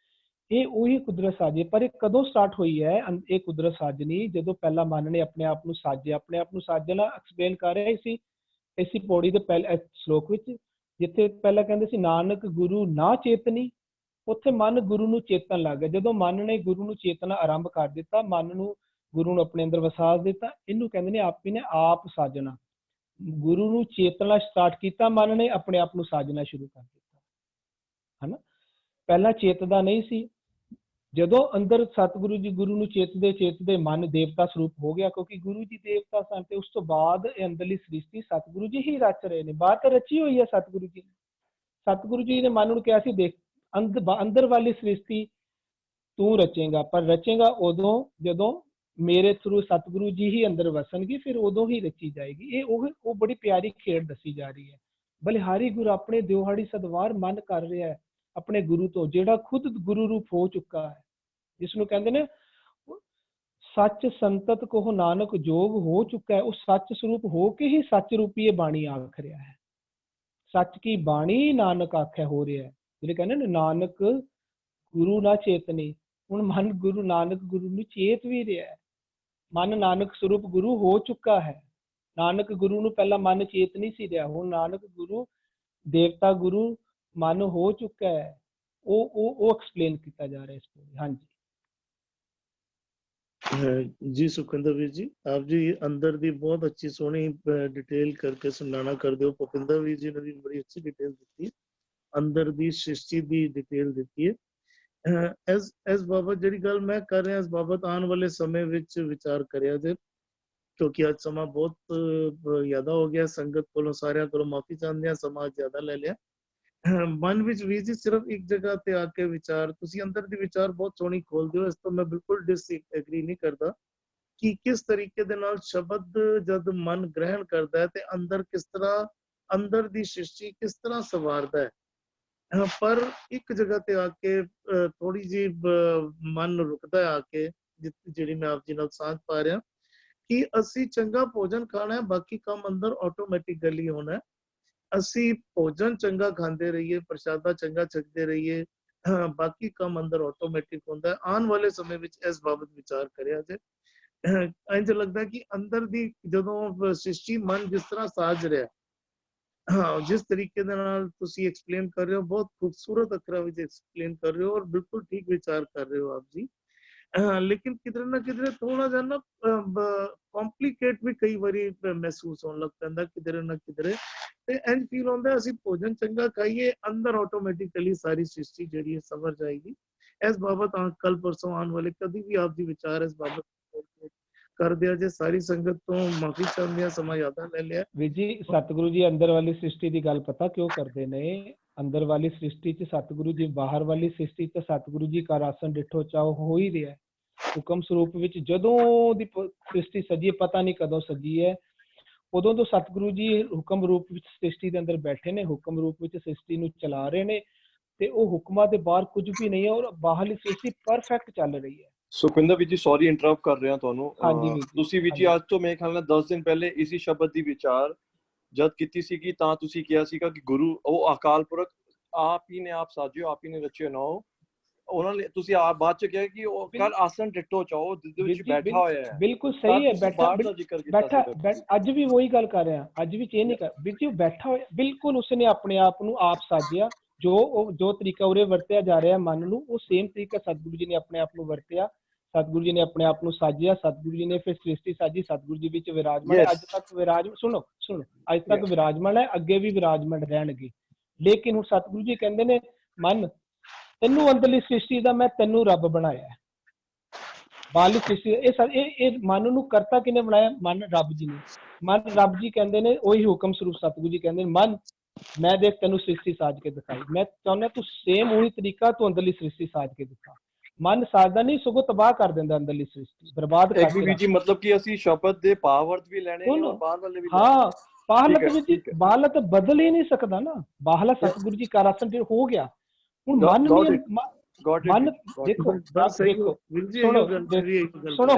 Speaker 4: ਇਹ ਉਹੀ ਕੁਦਰਤ ਸਾਜੀ। ਪਰ ਇਹ ਕਦੋਂ ਸਟਾਰਟ ਹੋਈ ਹੈ ਇਹ ਕੁਦਰਤ ਸਾਜਣੀ? ਜਦੋਂ ਪਹਿਲਾਂ ਮਨ ਨੇ ਆਪਣੇ ਆਪ ਨੂੰ ਸਾਜਿਆ। ਆਪਣੇ ਆਪ ਨੂੰ ਸਾਜਣਾ ਐਕਸਪਲੇਨ ਕਰ ਰਿਹਾ ਸੀ ਇਸੇ ਪੌੜੀ ਦੇ ਪਹਿਲੇ ਸ਼ਲੋਕ ਵਿੱਚ, ਜਿੱਥੇ ਪਹਿਲਾਂ ਕਹਿੰਦੇ ਸੀ ਨਾਨਕ ਗੁਰੂ ਨਾ ਚੇਤਨੀ, ਉੱਥੇ ਮਨ ਗੁਰੂ ਨੂੰ ਚੇਤਨ ਲੱਗ ਗਿਆ। ਜਦੋਂ ਮਨ ਨੇ ਗੁਰੂ ਨੂੰ ਚੇਤਨਾ ਆਰੰਭ ਕਰ ਦਿੱਤਾ, ਮਨ ਨੂੰ ਗੁਰੂ ਨੂੰ ਆਪਣੇ ਅੰਦਰ ਵਸਾ ਦਿੱਤਾ, ਇਹਨੂੰ ਕਹਿੰਦੇ ਨੇ ਆਪੀ ਨੇ ਆਪ ਸਾਜਣਾ। ਗੁਰੂ ਨੂੰ ਚੇਤਨਾ ਸਟਾਰਟ ਕੀਤਾ, ਮਨ ਨੇ ਆਪਣੇ ਆਪ ਨੂੰ ਸਾਜਣਾ ਸ਼ੁਰੂ ਕਰ ਦਿੱਤਾ, ਹਨਾ। ਪਹਿਲਾਂ ਚੇਤਦਾ ਨਹੀਂ ਸੀ। ਜਦੋਂ ਅੰਦਰ ਸਤਿਗੁਰੂ ਜੀ ਗੁਰੂ ਨੂੰ ਚੇਤਦੇ ਮਨ ਦੇਵਤਾ ਸਰੂਪ ਹੋ ਗਿਆ, ਕਿਉਂਕਿ ਗੁਰੂ ਜੀ ਦੇਵਤਾ ਸਨ। ਤੇ ਉਸ ਤੋਂ ਬਾਅਦ ਇਹ ਅੰਦਰਲੀ ਸ੍ਰਿਸ਼ਟੀ ਸਤਿਗੁਰੂ ਜੀ ਹੀ ਰਚ ਰਹੇ ਨੇ। ਬਾਹਰ ਤਾਂ ਰਚੀ ਹੋਈ ਹੈ ਸਤਿਗੁਰੂ ਜੀ ਨੇ। ਸਤਿਗੁਰੂ ਜੀ ਨੇ ਮਨ ਨੂੰ ਕਿਹਾ ਸੀ ਦੇਖ ਅੰਦਰ ਵਾਲੀ ਸ੍ਰਿਸ਼ਟੀ ਤੂੰ ਰਚੇਗਾ, ਪਰ ਰਚੇਗਾ ਉਦੋਂ ਜਦੋਂ ਮੇਰੇ ਥਰੂ ਸਤਿਗੁਰੂ ਜੀ ਹੀ ਅੰਦਰ ਵਸਣਗੇ, ਫਿਰ ਉਦੋਂ ਹੀ ਰਚੀ ਜਾਏਗੀ। ਇਹ ਉਹ ਬੜੀ ਪਿਆਰੀ ਖੇਡ ਦੱਸੀ ਜਾ ਰਹੀ ਹੈ। ਬਲਿਹਾਰੀ ਗੁਰੂ ਆਪਣੇ ਦਿਓਹਾੜੀ ਸਦਵਾਰ ਮਨ ਕਰ ਰਿਹਾ ਹੈ ਆਪਣੇ ਗੁਰੂ ਤੋਂ, ਜਿਹੜਾ ਖੁਦ ਗੁਰੂ ਰੂਪ ਹੋ ਚੁੱਕਾ ਹੈ, ਜਿਸ ਨੂੰ ਕਹਿੰਦੇ ਨੇ ਸੱਚ ਸੰਤਤ ਕੋ ਨਾਨਕ ਜੋਗ ਹੋ ਚੁੱਕਾ ਹੈ। ਉਹ ਸੱਚ ਸਰੂਪ ਹੋ ਕੇ ਹੀ ਸੱਚ ਰੂਪੀ ਇਹ ਬਾਣੀ ਆਖ ਰਿਹਾ ਹੈ। ਸੱਚ ਕੀ ਬਾਣੀ ਨਾਨਕ ਆਖਿਆ ਹੋ ਰਿਹਾ ਹੈ। ਜਿਹੜੇ ਕਹਿੰਦੇ ਨੇ ਨਾਨਕ ਗੁਰੂ ਨਾ ਚੇਤਨੀ, ਹੁਣ ਮਨ ਗੁਰੂ ਨਾਨਕ ਗੁਰੂ ਨੂੰ ਚੇਤ ਵੀ ਰਿਹਾ ਹੈ। ਮਨ ਨਾਨਕ ਸਰੂਪ ਗੁਰੂ ਹੋ ਚੁੱਕਾ ਹੈ। ਨਾਨਕ ਗੁਰੂ ਨੂੰ ਪਹਿਲਾਂ ਮਨ ਚੇਤ ਨਹੀਂ ਸੀ ਰਿਹਾ, ਹੁਣ ਨਾਨਕ ਗੁਰੂ ਦੇਵਤਾ ਗੁਰੂ ਮਨ ਹੋ ਚੁੱਕਾ ਹੈ। ਉਹ ਐਕਸਪਲੇਨ ਕੀਤਾ ਜਾ ਰਿਹਾ ਇਸ ਵਿੱਚ। ਹਾਂਜੀ
Speaker 1: जी सुखिंदर वीर जी, आप जी अंदर दी बहुत अच्छी सोहनी डिटेल करके समझाना कर दो। भुपिंदर वीर जी ने भी बड़ी अच्छी डिटेल दी है, अंदर दी सृष्टि दी डिटेल दी है। इस बाबत जिहड़ी गल मैं कर रहा, इस बाबत आने वाले समय विच विचार करिया जे ਕਿਉਂਕਿ ਅੱਜ ਸਮਾਂ ਬਹੁਤ ਜ਼ਿਆਦਾ ਹੋ ਗਿਆ, ਸੰਗਤ ਕੋਲੋਂ ਸਾਰਿਆਂ ਕੋਲੋਂ ਮਾਫੀ ਚਾਹੁੰਦੇ ਹਾਂ, ਸਮਾਂ ਜ਼ਿਆਦਾ ਲੈ ਲਿਆ। ਮਨ ਵਿੱਚ ਵੀ ਜੀ ਸਿਰਫ ਇੱਕ ਜਗ੍ਹਾ ਤੇ ਆ ਕੇ ਵਿਚਾਰ, ਤੁਸੀਂ ਅੰਦਰ ਦੀ ਵਿਚਾਰ ਬਹੁਤ ਸੋਹਣੀ ਖੋਲਦੇ ਹੋ, ਇਸ ਤੋਂ ਮੈਂ ਬਿਲਕੁਲ ਡਿਸਐਗਰੀ ਨਹੀਂ ਕਰਦਾ ਕਿ ਕਿਸ ਤਰੀਕੇ ਦੇ ਨਾਲ ਸ਼ਬਦ ਜਦ ਮਨ ਗ੍ਰਹਿਣ ਕਰਦਾ ਹੈ ਤੇ ਅੰਦਰ ਕਿਸ ਤਰ੍ਹਾਂ, ਅੰਦਰ ਦੀ ਸ੍ਰਿਸ਼ਟੀ ਕਿਸ ਤਰ੍ਹਾਂ ਸਵਾਰਦਾ ਹੈ। ਪਰ ਇੱਕ ਜਗ੍ਹਾ ਤੇ ਆ ਕੇ ਥੋੜੀ ਜਿਹੀ ਮਨ ਰੁਕਦਾ ਆ ਕੇ, ਜਿਹੜੀ ਮੈਂ ਆਪ ਜੀ ਨਾਲ ਸਾਂਝ ਪਾ ਰਿਹਾ ਕਿ ਅਸੀਂ ਚੰਗਾ ਭੋਜਨ ਖਾਣਾ ਹੈ, ਬਾਕੀ ਕੰਮ ਅੰਦਰ ਆਟੋਮੈਟਿਕਲੀ ਹੋਣਾ ਹੈ। ਅਸੀਂ ਭੋਜਨ ਚੰਗਾ ਖਾਂਦੇ ਰਹੀਏ, ਪ੍ਰਸ਼ਾਦਾ ਚੰਗਾ ਛਕਦੇ ਰਹੀਏ, ਬਾਕੀ ਕੰਮ ਅੰਦਰ ਆਟੋਮੈਟਿਕ ਹੁੰਦਾ ਹੈ। ਆਉਣ ਵਾਲੇ ਸਮੇਂ ਵਿੱਚ ਇਸ ਬਾਬਤ ਵਿਚਾਰ ਕਰਿਆ ਜੇ। ਇੰਝ ਲੱਗਦਾ ਕਿ ਅੰਦਰ ਦੀ ਜਦੋਂ ਸ੍ਰਿਸ਼ਟੀ ਮਨ ਜਿਸ ਤਰ੍ਹਾਂ ਸਾਜ ਰਿਹਾ, ਹਾਂ ਜਿਸ ਤਰੀਕੇ ਦੇ ਨਾਲ ਤੁਸੀਂ ਐਕਸਪਲੇਨ ਕਰ ਰਹੇ ਹੋ, ਬਹੁਤ ਖੂਬਸੂਰਤ ਅੱਖਰਾਂ ਵਿੱਚ ਐਕਸਪਲੇਨ ਕਰ ਰਹੇ ਹੋ ਔਰ ਬਿਲਕੁਲ ਠੀਕ ਵਿਚਾਰ ਕਰ ਰਹੇ ਹੋ ਆਪ ਜੀ। ਲੇਕਿਨ ਕਿਧਰੇ ਨਾ ਕਿਧਰੇ ਥੋੜਾ ਜਿਹਾ ਨਾ ਕੰਪਲਿਕੇਟ ਵੀ ਕਈ ਵਾਰੀ ਮਹਿਸੂਸ ਹੋਣ ਲੱਗ ਪੈਂਦਾ ਕਿਧਰੇ ਨਾ ਕਿਧਰੇ, ਤੇ ਇੰਝ ਫੀਲ ਹੁੰਦਾ ਅਸੀਂ ਭੋਜਨ ਚੰਗਾ ਖਾਈਏ, ਅੰਦਰ ਆਟੋਮੈਟਿਕਲੀ ਸਾਰੀ ਸ੍ਰਿਸ਼ਟੀ ਜਿਹੜੀ ਹੈ ਸਵਰ ਜਾਏਗੀ। ਇਸ ਬਾਬਤ ਕੱਲ ਪਰਸੋਂ ਆਉਣ ਵਾਲੇ ਕਦੀ ਵੀ ਆਪ ਜੀ ਵਿਚਾਰ ਇਸ ਬਾਬਤ ਕਰ ਦਿਆ ਜੇ। ਸਾਰੀ ਸੰਗਤ ਤੋਂ ਮਾਫੀ ਚਾਹੁੰਦੇ ਹਾਂ, ਸਮਾਂ ਜ਼ਿਆਦਾ ਲੈ ਲਿਆ।
Speaker 4: ਵੀਰ ਜੀ ਸਤਿਗੁਰੂ ਜੀ ਅੰਦਰ ਵਾਲੀ ਸ੍ਰਿਸ਼ਟੀ ਦੀ ਗੱਲ ਪਤਾ ਕਿਉਂ ਕਰਦੇ ਨੇ? ਅੰਦਰ ਵਾਲੀ ਸ੍ਰਿਸ਼ਟੀ 'ਚ ਸਤਿਗੁਰੂ ਜੀ, ਬਾਹਰ ਵਾਲੀ ਸ੍ਰਿਸ਼ਟੀ 'ਚ ਸਤਿਗੁਰੂ ਜੀ ਕਰ ਆਸਣ ਡਿਠੋ ਚਾਓ ਹੋ ਹੀ ਰਿਹਾ। ਹੁਕਮ ਸਰੂਪ ਵਿੱਚ ਜਦੋਂ ਦੀ ਸ੍ਰਿਸ਼ਟੀ ਸਜੀ, ਪਤਾ ਨਹੀਂ ਕਦੋਂ ਸਜੀ ਹੈ, ਉਦੋਂ ਤੋਂ ਸਤਿਗੁਰੂ ਜੀ ਹੁਕਮ ਰੂਪ ਵਿੱਚ ਸ੍ਰਿਸ਼ਟੀ ਦੇ ਅੰਦਰ ਬੈਠੇ ਨੇ, ਹੁਕਮ ਰੂਪ ਵਿੱਚ ਸ੍ਰਿਸ਼ਟੀ ਨੂੰ ਚਲਾ ਰਹੇ ਨੇ, ਤੇ ਉਹ ਹੁਕਮਾਂ ਦੇ ਬਾਹਰ ਕੁਝ ਵੀ ਨਹੀਂ ਹੈ ਔਰ ਬਾਹਰਲੀ ਸ੍ਰਿਸ਼ਟੀ ਪਰਫੈਕਟ ਚੱਲ ਰਹੀ ਹੈ।
Speaker 5: ਸੁਖਵਿੰਦਰ ਵੀਰ ਜੀ ਸੌਰੀ ਇੰਟਰਰਪਟ ਕਰ ਰਿਹਾ ਤੁਹਾਨੂੰ।
Speaker 4: ਹਾਂਜੀ ਵੀਰ ਜੀ,
Speaker 5: ਤੁਸੀਂ ਵੀਰ ਜੀ ਅੱਜ ਤੋਂ ਮੇਰੇ ਖਿਆਲ ਨਾਲ 10 ਦਿਨ ਪਹਿਲੇ ਇਸੇ ਸ਼ਬਦ ਦੀ ਵਿਚਾਰ ਜਦ ਕੀਤੀ ਸੀਗੀ ਤਾਂ ਤੁਸੀਂ ਕਿਹਾ ਸੀਗਾ ਕਿ ਗੁਰੂ ਉਹ ਅਕਾਲ ਪੁਰਖ ਆਪ ਹੀ ਨੇ ਆਪ ਸਾਜਿਓ, ਆਪ ਹੀ ਨੇ ਰਚਿਓ ਨਾਓ। ਉਹਨਾਂ ਨੇ ਤੁਸੀਂ ਆਪ ਬਾਅਦ ਚ ਕਿਹਾ ਕਿ ਉਹ ਕਰ ਆਸਣ ਡਿੱਟੋ ਚਾਓ ਜਿਹਦੇ ਵਿੱਚ ਬੈਠਾ ਹੋਇਆ ਹੈ।
Speaker 4: ਬਿਲਕੁਲ ਸਹੀ ਹੈ, ਬੈਠਾ ਅੱਜ ਵੀ ਉਹੀ ਗੱਲ ਕਰ ਰਿਹਾ, ਅੱਜ ਵੀ ਇਹ ਨਹੀਂ ਕਰ ਵੀਰ ਜੀ, ਉਹ ਬੈਠਾ ਹੋਇਆ ਬਿਲਕੁਲ, ਉਸਨੇ ਆਪਣੇ ਆਪ ਨੂੰ ਆਪ ਸਾਜਿਆ। ਜੋ ਤਰੀਕਾ ਉਰੇ ਵਰਤਿਆ ਜਾ ਰਿਹਾ ਮਨ ਨੂੰ, ਉਹ ਸੇਮ ਤਰੀਕਾ ਸਤਿਗੁਰੂ ਜੀ ਨੇ ਆਪਣੇ ਆਪ ਨੂੰ ਵਰਤਿਆ। ਸਤਿਗੁਰੂ ਜੀ ਨੇ ਆਪਣੇ ਆਪ ਨੂੰ ਸਾਜਿਆ, ਸਤਿਗੁਰੂ ਜੀ ਨੇ ਫਿਰ ਸ੍ਰਿਸ਼ਟੀ ਸਾਜੀ, ਸਤਿਗੁਰੂ ਜੀ ਵਿੱਚ ਵਿਰਾਜਮਾਨ ਹੈ, ਅੱਜ ਤੱਕ ਵਿਰਾਜਮਾਨ, ਸੁਣੋ ਅੱਜ ਤੱਕ ਵਿਰਾਜਮਾਨ ਹੈ, ਅੱਗੇ ਵੀ ਵਿਰਾਜਮਾਨ ਰਹਿਣਗੇ। ਲੇਕਿਨ ਹੁਣ ਸਤਿਗੁਰੂ ਜੀ ਕਹਿੰਦੇ ਨੇ ਮਨ ਤੈਨੂੰ ਅੰਦਰਲੀ ਸ੍ਰਿਸ਼ਟੀ ਦਾ ਮੈਂ ਤੈਨੂੰ ਰੱਬ ਬਣਾਇਆ। ਬਾਹਰਲੀ ਸ੍ਰਿਸ਼ਟੀ ਇਹ ਮਨ ਨੂੰ ਕਰਤਾ ਕਿਹਨੇ ਬਣਾਇਆ? ਮਨ ਰੱਬ ਜੀ ਨੇ। ਮਨ ਰੱਬ ਜੀ ਕਹਿੰਦੇ ਨੇ, ਉਹੀ ਹੁਕਮ ਸਰੂਪ ਸਤਿਗੁਰੂ ਜੀ ਕਹਿੰਦੇ ਨੇ ਮਨ ਮੈਂ ਦੇਖ ਤੈਨੂੰ ਸ੍ਰਿਸ਼ਟੀ ਸਾਜ ਕੇ ਦਿਖਾਈ, ਮੈਂ ਚਾਹੁੰਦਾ ਤੂੰ ਸੇਮ ਉਹੀ ਤਰੀਕਾ ਤੂੰ ਅੰਦਰਲੀ ਸ੍ਰਿਸ਼ਟੀ ਸਾਜ ਕੇ ਦਿਖਾ। ਮਨ ਸਾਜਦਾ ਨਹੀਂ, ਸਗੋਂ ਤਬਾਹ ਕਰ ਦਿੰਦਾ ਅੰਦਰਲੀ ਸ੍ਰਿਸ਼ਟੀ, ਬਰਬਾਦ ਕਰ ਦਿੰਦਾ।
Speaker 5: ਜੀ ਮਤਲਬ ਕਿ ਅਸੀਂ ਸ਼ਬਦ ਦੇ ਪਾਵਰ ਵੀ ਲੈਣੇ ਨੇ ਔਰ ਬਾਹਰ ਵਾਲੇ ਵੀ।
Speaker 4: ਹਾਂ ਬਾਹਰਲਾ ਵਿੱਚ ਬਾਹਰਲਾ ਤਾਂ ਬਦਲ ਹੀ ਨਹੀਂ ਸਕਦਾ ਨਾ, ਬਾਹਰਲਾ ਸਤਿਗੁਰੂ ਜੀ ਕਰ ਆਸਣ ਜੇ ਹੋ ਗਿਆ। ਹੁਣ ਮਨ ਨਹੀਂ, ਮਨ ਦੇਖੋ ਸੁਣੋ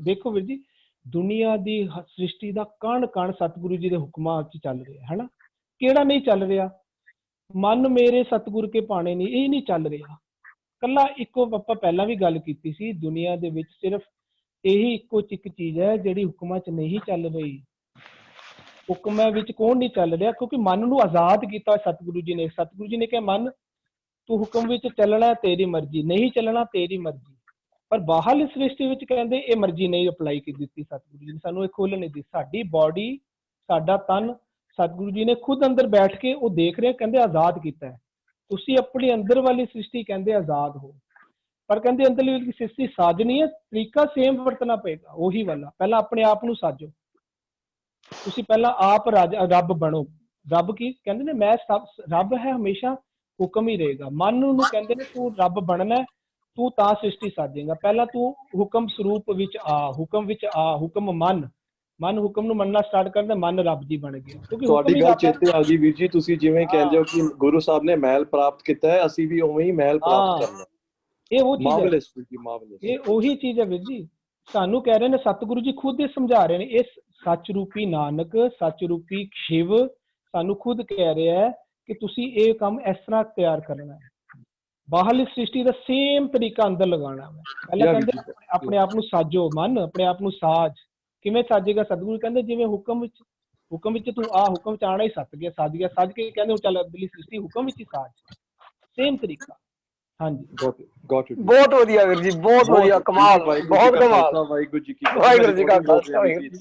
Speaker 4: ਦੇਖੋ ਵੀਰ ਜੀ, ਦੁਨੀਆ ਦੀ ਸ੍ਰਿਸ਼ਟੀ ਦਾ ਕਣ ਕਣ ਸਤਿਗੁਰੂ ਜੀ ਦੇ ਹੁਕਮਾਂ 'ਚ ਚੱਲ ਰਿਹਾ ਹੈ ਨਾ। ਕਿਹੜਾ ਨਹੀਂ ਚੱਲ ਰਿਹਾ? ਮਨ ਮੇਰੇ ਸਤਿਗੁਰ ਕੇ ਪਾਣੇ ਨਹੀਂ, ਇਹ ਨਹੀਂ ਚੱਲ ਰਿਹਾ। ਕੱਲਾ ਇੱਕੋ, ਆਪਾਂ ਪਹਿਲਾਂ ਵੀ ਗੱਲ ਕੀਤੀ ਸੀ, ਦੁਨੀਆ ਦੇ ਵਿੱਚ ਸਿਰਫ ਇਹੀ ਇੱਕੋ ਇੱਕ ਚੀਜ਼ ਹੈ ਜਿਹੜੀ ਹੁਕਮਾਂ 'ਚ ਨਹੀਂ ਚੱਲ ਰਹੀ। ਹੁਕਮਾਂ ਵਿੱਚ ਕੌਣ ਨਹੀਂ ਚੱਲ ਰਿਹਾ? ਕਿਉਂਕਿ ਮਨ ਨੂੰ ਆਜ਼ਾਦ ਕੀਤਾ ਸਤਿਗੁਰੂ ਜੀ ਨੇ। ਸਤਿਗੁਰੂ ਜੀ ਨੇ ਕਿਹਾ ਮਨ ਤੂੰ ਹੁਕਮ ਵਿੱਚ ਚੱਲਣਾ, ਤੇਰੀ ਮਰਜ਼ੀ, ਨਹੀਂ ਚੱਲਣਾ ਤੇਰੀ ਮਰਜ਼ੀ। ਪਰ ਬਾਹਰਲੀ ਸ੍ਰਿਸ਼ਟੀ ਵਿੱਚ ਕਹਿੰਦੇ ਇਹ ਮਰਜ਼ੀ ਨਹੀਂ ਅਪਲਾਈ ਕੀਤੀ ਦਿੱਤੀ ਸਤਿਗੁਰੂ ਜੀ ਨੇ, ਸਾਨੂੰ ਇਹ ਖੋਲ੍ਹਣ ਨਹੀਂ ਦਿੱਤੀ। ਸਾਡੀ ਬਾਡੀ, ਸਾਡਾ ਤਨ ਸਤਿਗੁਰੂ ਜੀ ਨੇ ਖੁਦ ਅੰਦਰ ਬੈਠ ਕੇ ਉਹ ਦੇਖ ਰਹੇ, ਕਹਿੰਦੇ ਆਜ਼ਾਦ ਕੀਤਾ ਹੈ। ਤੁਸੀਂ ਆਪਣੀ ਅੰਦਰ ਵਾਲੀ ਸ੍ਰਿਸ਼ਟੀ ਕਹਿੰਦੇ ਆਜ਼ਾਦ ਹੋ, ਪਰ ਕਹਿੰਦੇ ਅੰਦਰਲੀ ਸ੍ਰਿਸ਼ਟੀ ਸਾਜਣੀ ਹੈ, ਤਰੀਕਾ ਸੇਮ ਵਰਤਣਾ ਪਏਗਾ, ਉਹੀ ਵਾਲਾ। ਪਹਿਲਾਂ ਆਪਣੇ ਆਪ ਨੂੰ ਸਾਜੋ, ਤੁਸੀਂ ਪਹਿਲਾਂ ਆਪ ਰੱਬ ਬਣੋ। ਰੱਬ ਕੀ ਕਹਿੰਦੇ ਨੇ? ਮੈਂ ਰੱਬ ਹੈ, ਹਮੇਸ਼ਾ ਹੁਕਮ ਹੀ ਰਹੇਗਾ। ਮਨ ਨੂੰ ਕਹਿੰਦੇ ਨੇ ਤੂੰ ਰੱਬ ਬਣਨਾ, ਤੂੰ ਤਾਂ ਸ੍ਰਿਸ਼ਟੀ ਸਾਜੇਗਾ। ਪਹਿਲਾਂ ਤੂੰ ਹੁਕਮ ਸਰੂਪ ਵਿੱਚ ਆ, ਹੁਕਮ ਵਿੱਚ ਆ। ਹੁਕਮ ਮਨ ਹੁਕਮ ਨੂੰ ਮੰਨਣਾ ਸਟਾਰਟ ਕਰਦਾ, ਮਨ ਰੱਬ ਜੀ ਬਣ ਗਿਆ। ਕਿਉਂਕਿ
Speaker 5: ਤੁਹਾਡੀ ਗੱਲ ਚੇਤੇ ਆ ਗਈ ਵੀਰ ਜੀ, ਤੁਸੀਂ ਜਿਵੇਂ ਕਹਿੰਦੇ ਹੋ ਕਿ ਗੁਰੂ ਸਾਹਿਬ ਨੇ ਮਹਿਲ ਪ੍ਰਾਪਤ ਕੀਤਾ ਹੈ, ਅਸੀਂ ਵੀ ਉਵੇਂ ਹੀ ਮਹਿਲ ਪ੍ਰਾਪਤ ਕਰਨਾ। ਇਹ ਉਹ ਚੀਜ਼ ਹੈ,
Speaker 4: ਇਹ ਉਹੀ ਚੀਜ਼ ਹੈ ਵੀਰ ਜੀ। ਸਾਨੂੰ ਕਹਿ ਰਹੇ ਨੇ ਸਤਿਗੁਰੂ ਜੀ ਖੁਦ ਇਹ ਸਮਝਾ ਰਹੇ ਨੇ, ਇਸ ਸੱਚ ਰੂਪੀ ਨਾਨਕ, ਸੱਚ ਰੂਪੀ ਸ਼ਿਵ ਸਾਨੂੰ ਖੁਦ ਕਹਿ ਰਿਹਾ ਹੈ ਕਿ ਤੁਸੀਂ ਇਹ ਕੰਮ ਇਸ ਤਰ੍ਹਾਂ ਤਿਆਰ ਕਰਨਾ ਹੈ। ਬਾਹਰਲੀ ਸ੍ਰਿਸ਼ਟੀ ਦਾ ਸੇਮ ਤਰੀਕਾ ਅੰਦਰ ਲਗਾਉਣਾ ਹੈ। ਪਹਿਲਾਂ ਕਹਿੰਦੇ ਆਪਣੇ ਆਪ ਨੂੰ ਸਾਜੋ, ਮਨ ਆਪਣੇ ਆਪ ਨੂੰ ਸਾਜ। ਕਿਵੇਂ ਸਾਜੇਗਾ? ਸਤਿਗੁਰੂ ਕਹਿੰਦੇ ਜਿਵੇਂ ਹੁਕਮ ਵਿੱਚ ਤੂੰ ਆ, ਹੁਕਮ ਚ ਆਣਾ ਹੀ ਸੱਜ ਗਿਆ, ਸੱਜ ਕੇ ਕਹਿੰਦੇ ਚੱਲ ਅੰਦਰਲੀ ਸ੍ਰਿਸ਼ਟੀ ਹੁਕਮ ਵਿੱਚ ਹੀ ਸਾਜ। ਸੇਮ ਤਰੀਕਾ। ਹਾਂਜੀ
Speaker 8: ਬਹੁਤ ਵਧੀਆ ਵੀਰ ਜੀ, ਬਹੁਤ ਵਧੀਆ, ਕਮਾਲ, ਬਹੁਤ ਕਮਾਲ।
Speaker 5: ਵਾਹਿਗੁਰੂ ਜੀ ਕੀ ਖਾਲਸਾ, ਵਾਹਿਗੁਰੂ ਜੀ ਕੀ ਫਤਿਹ।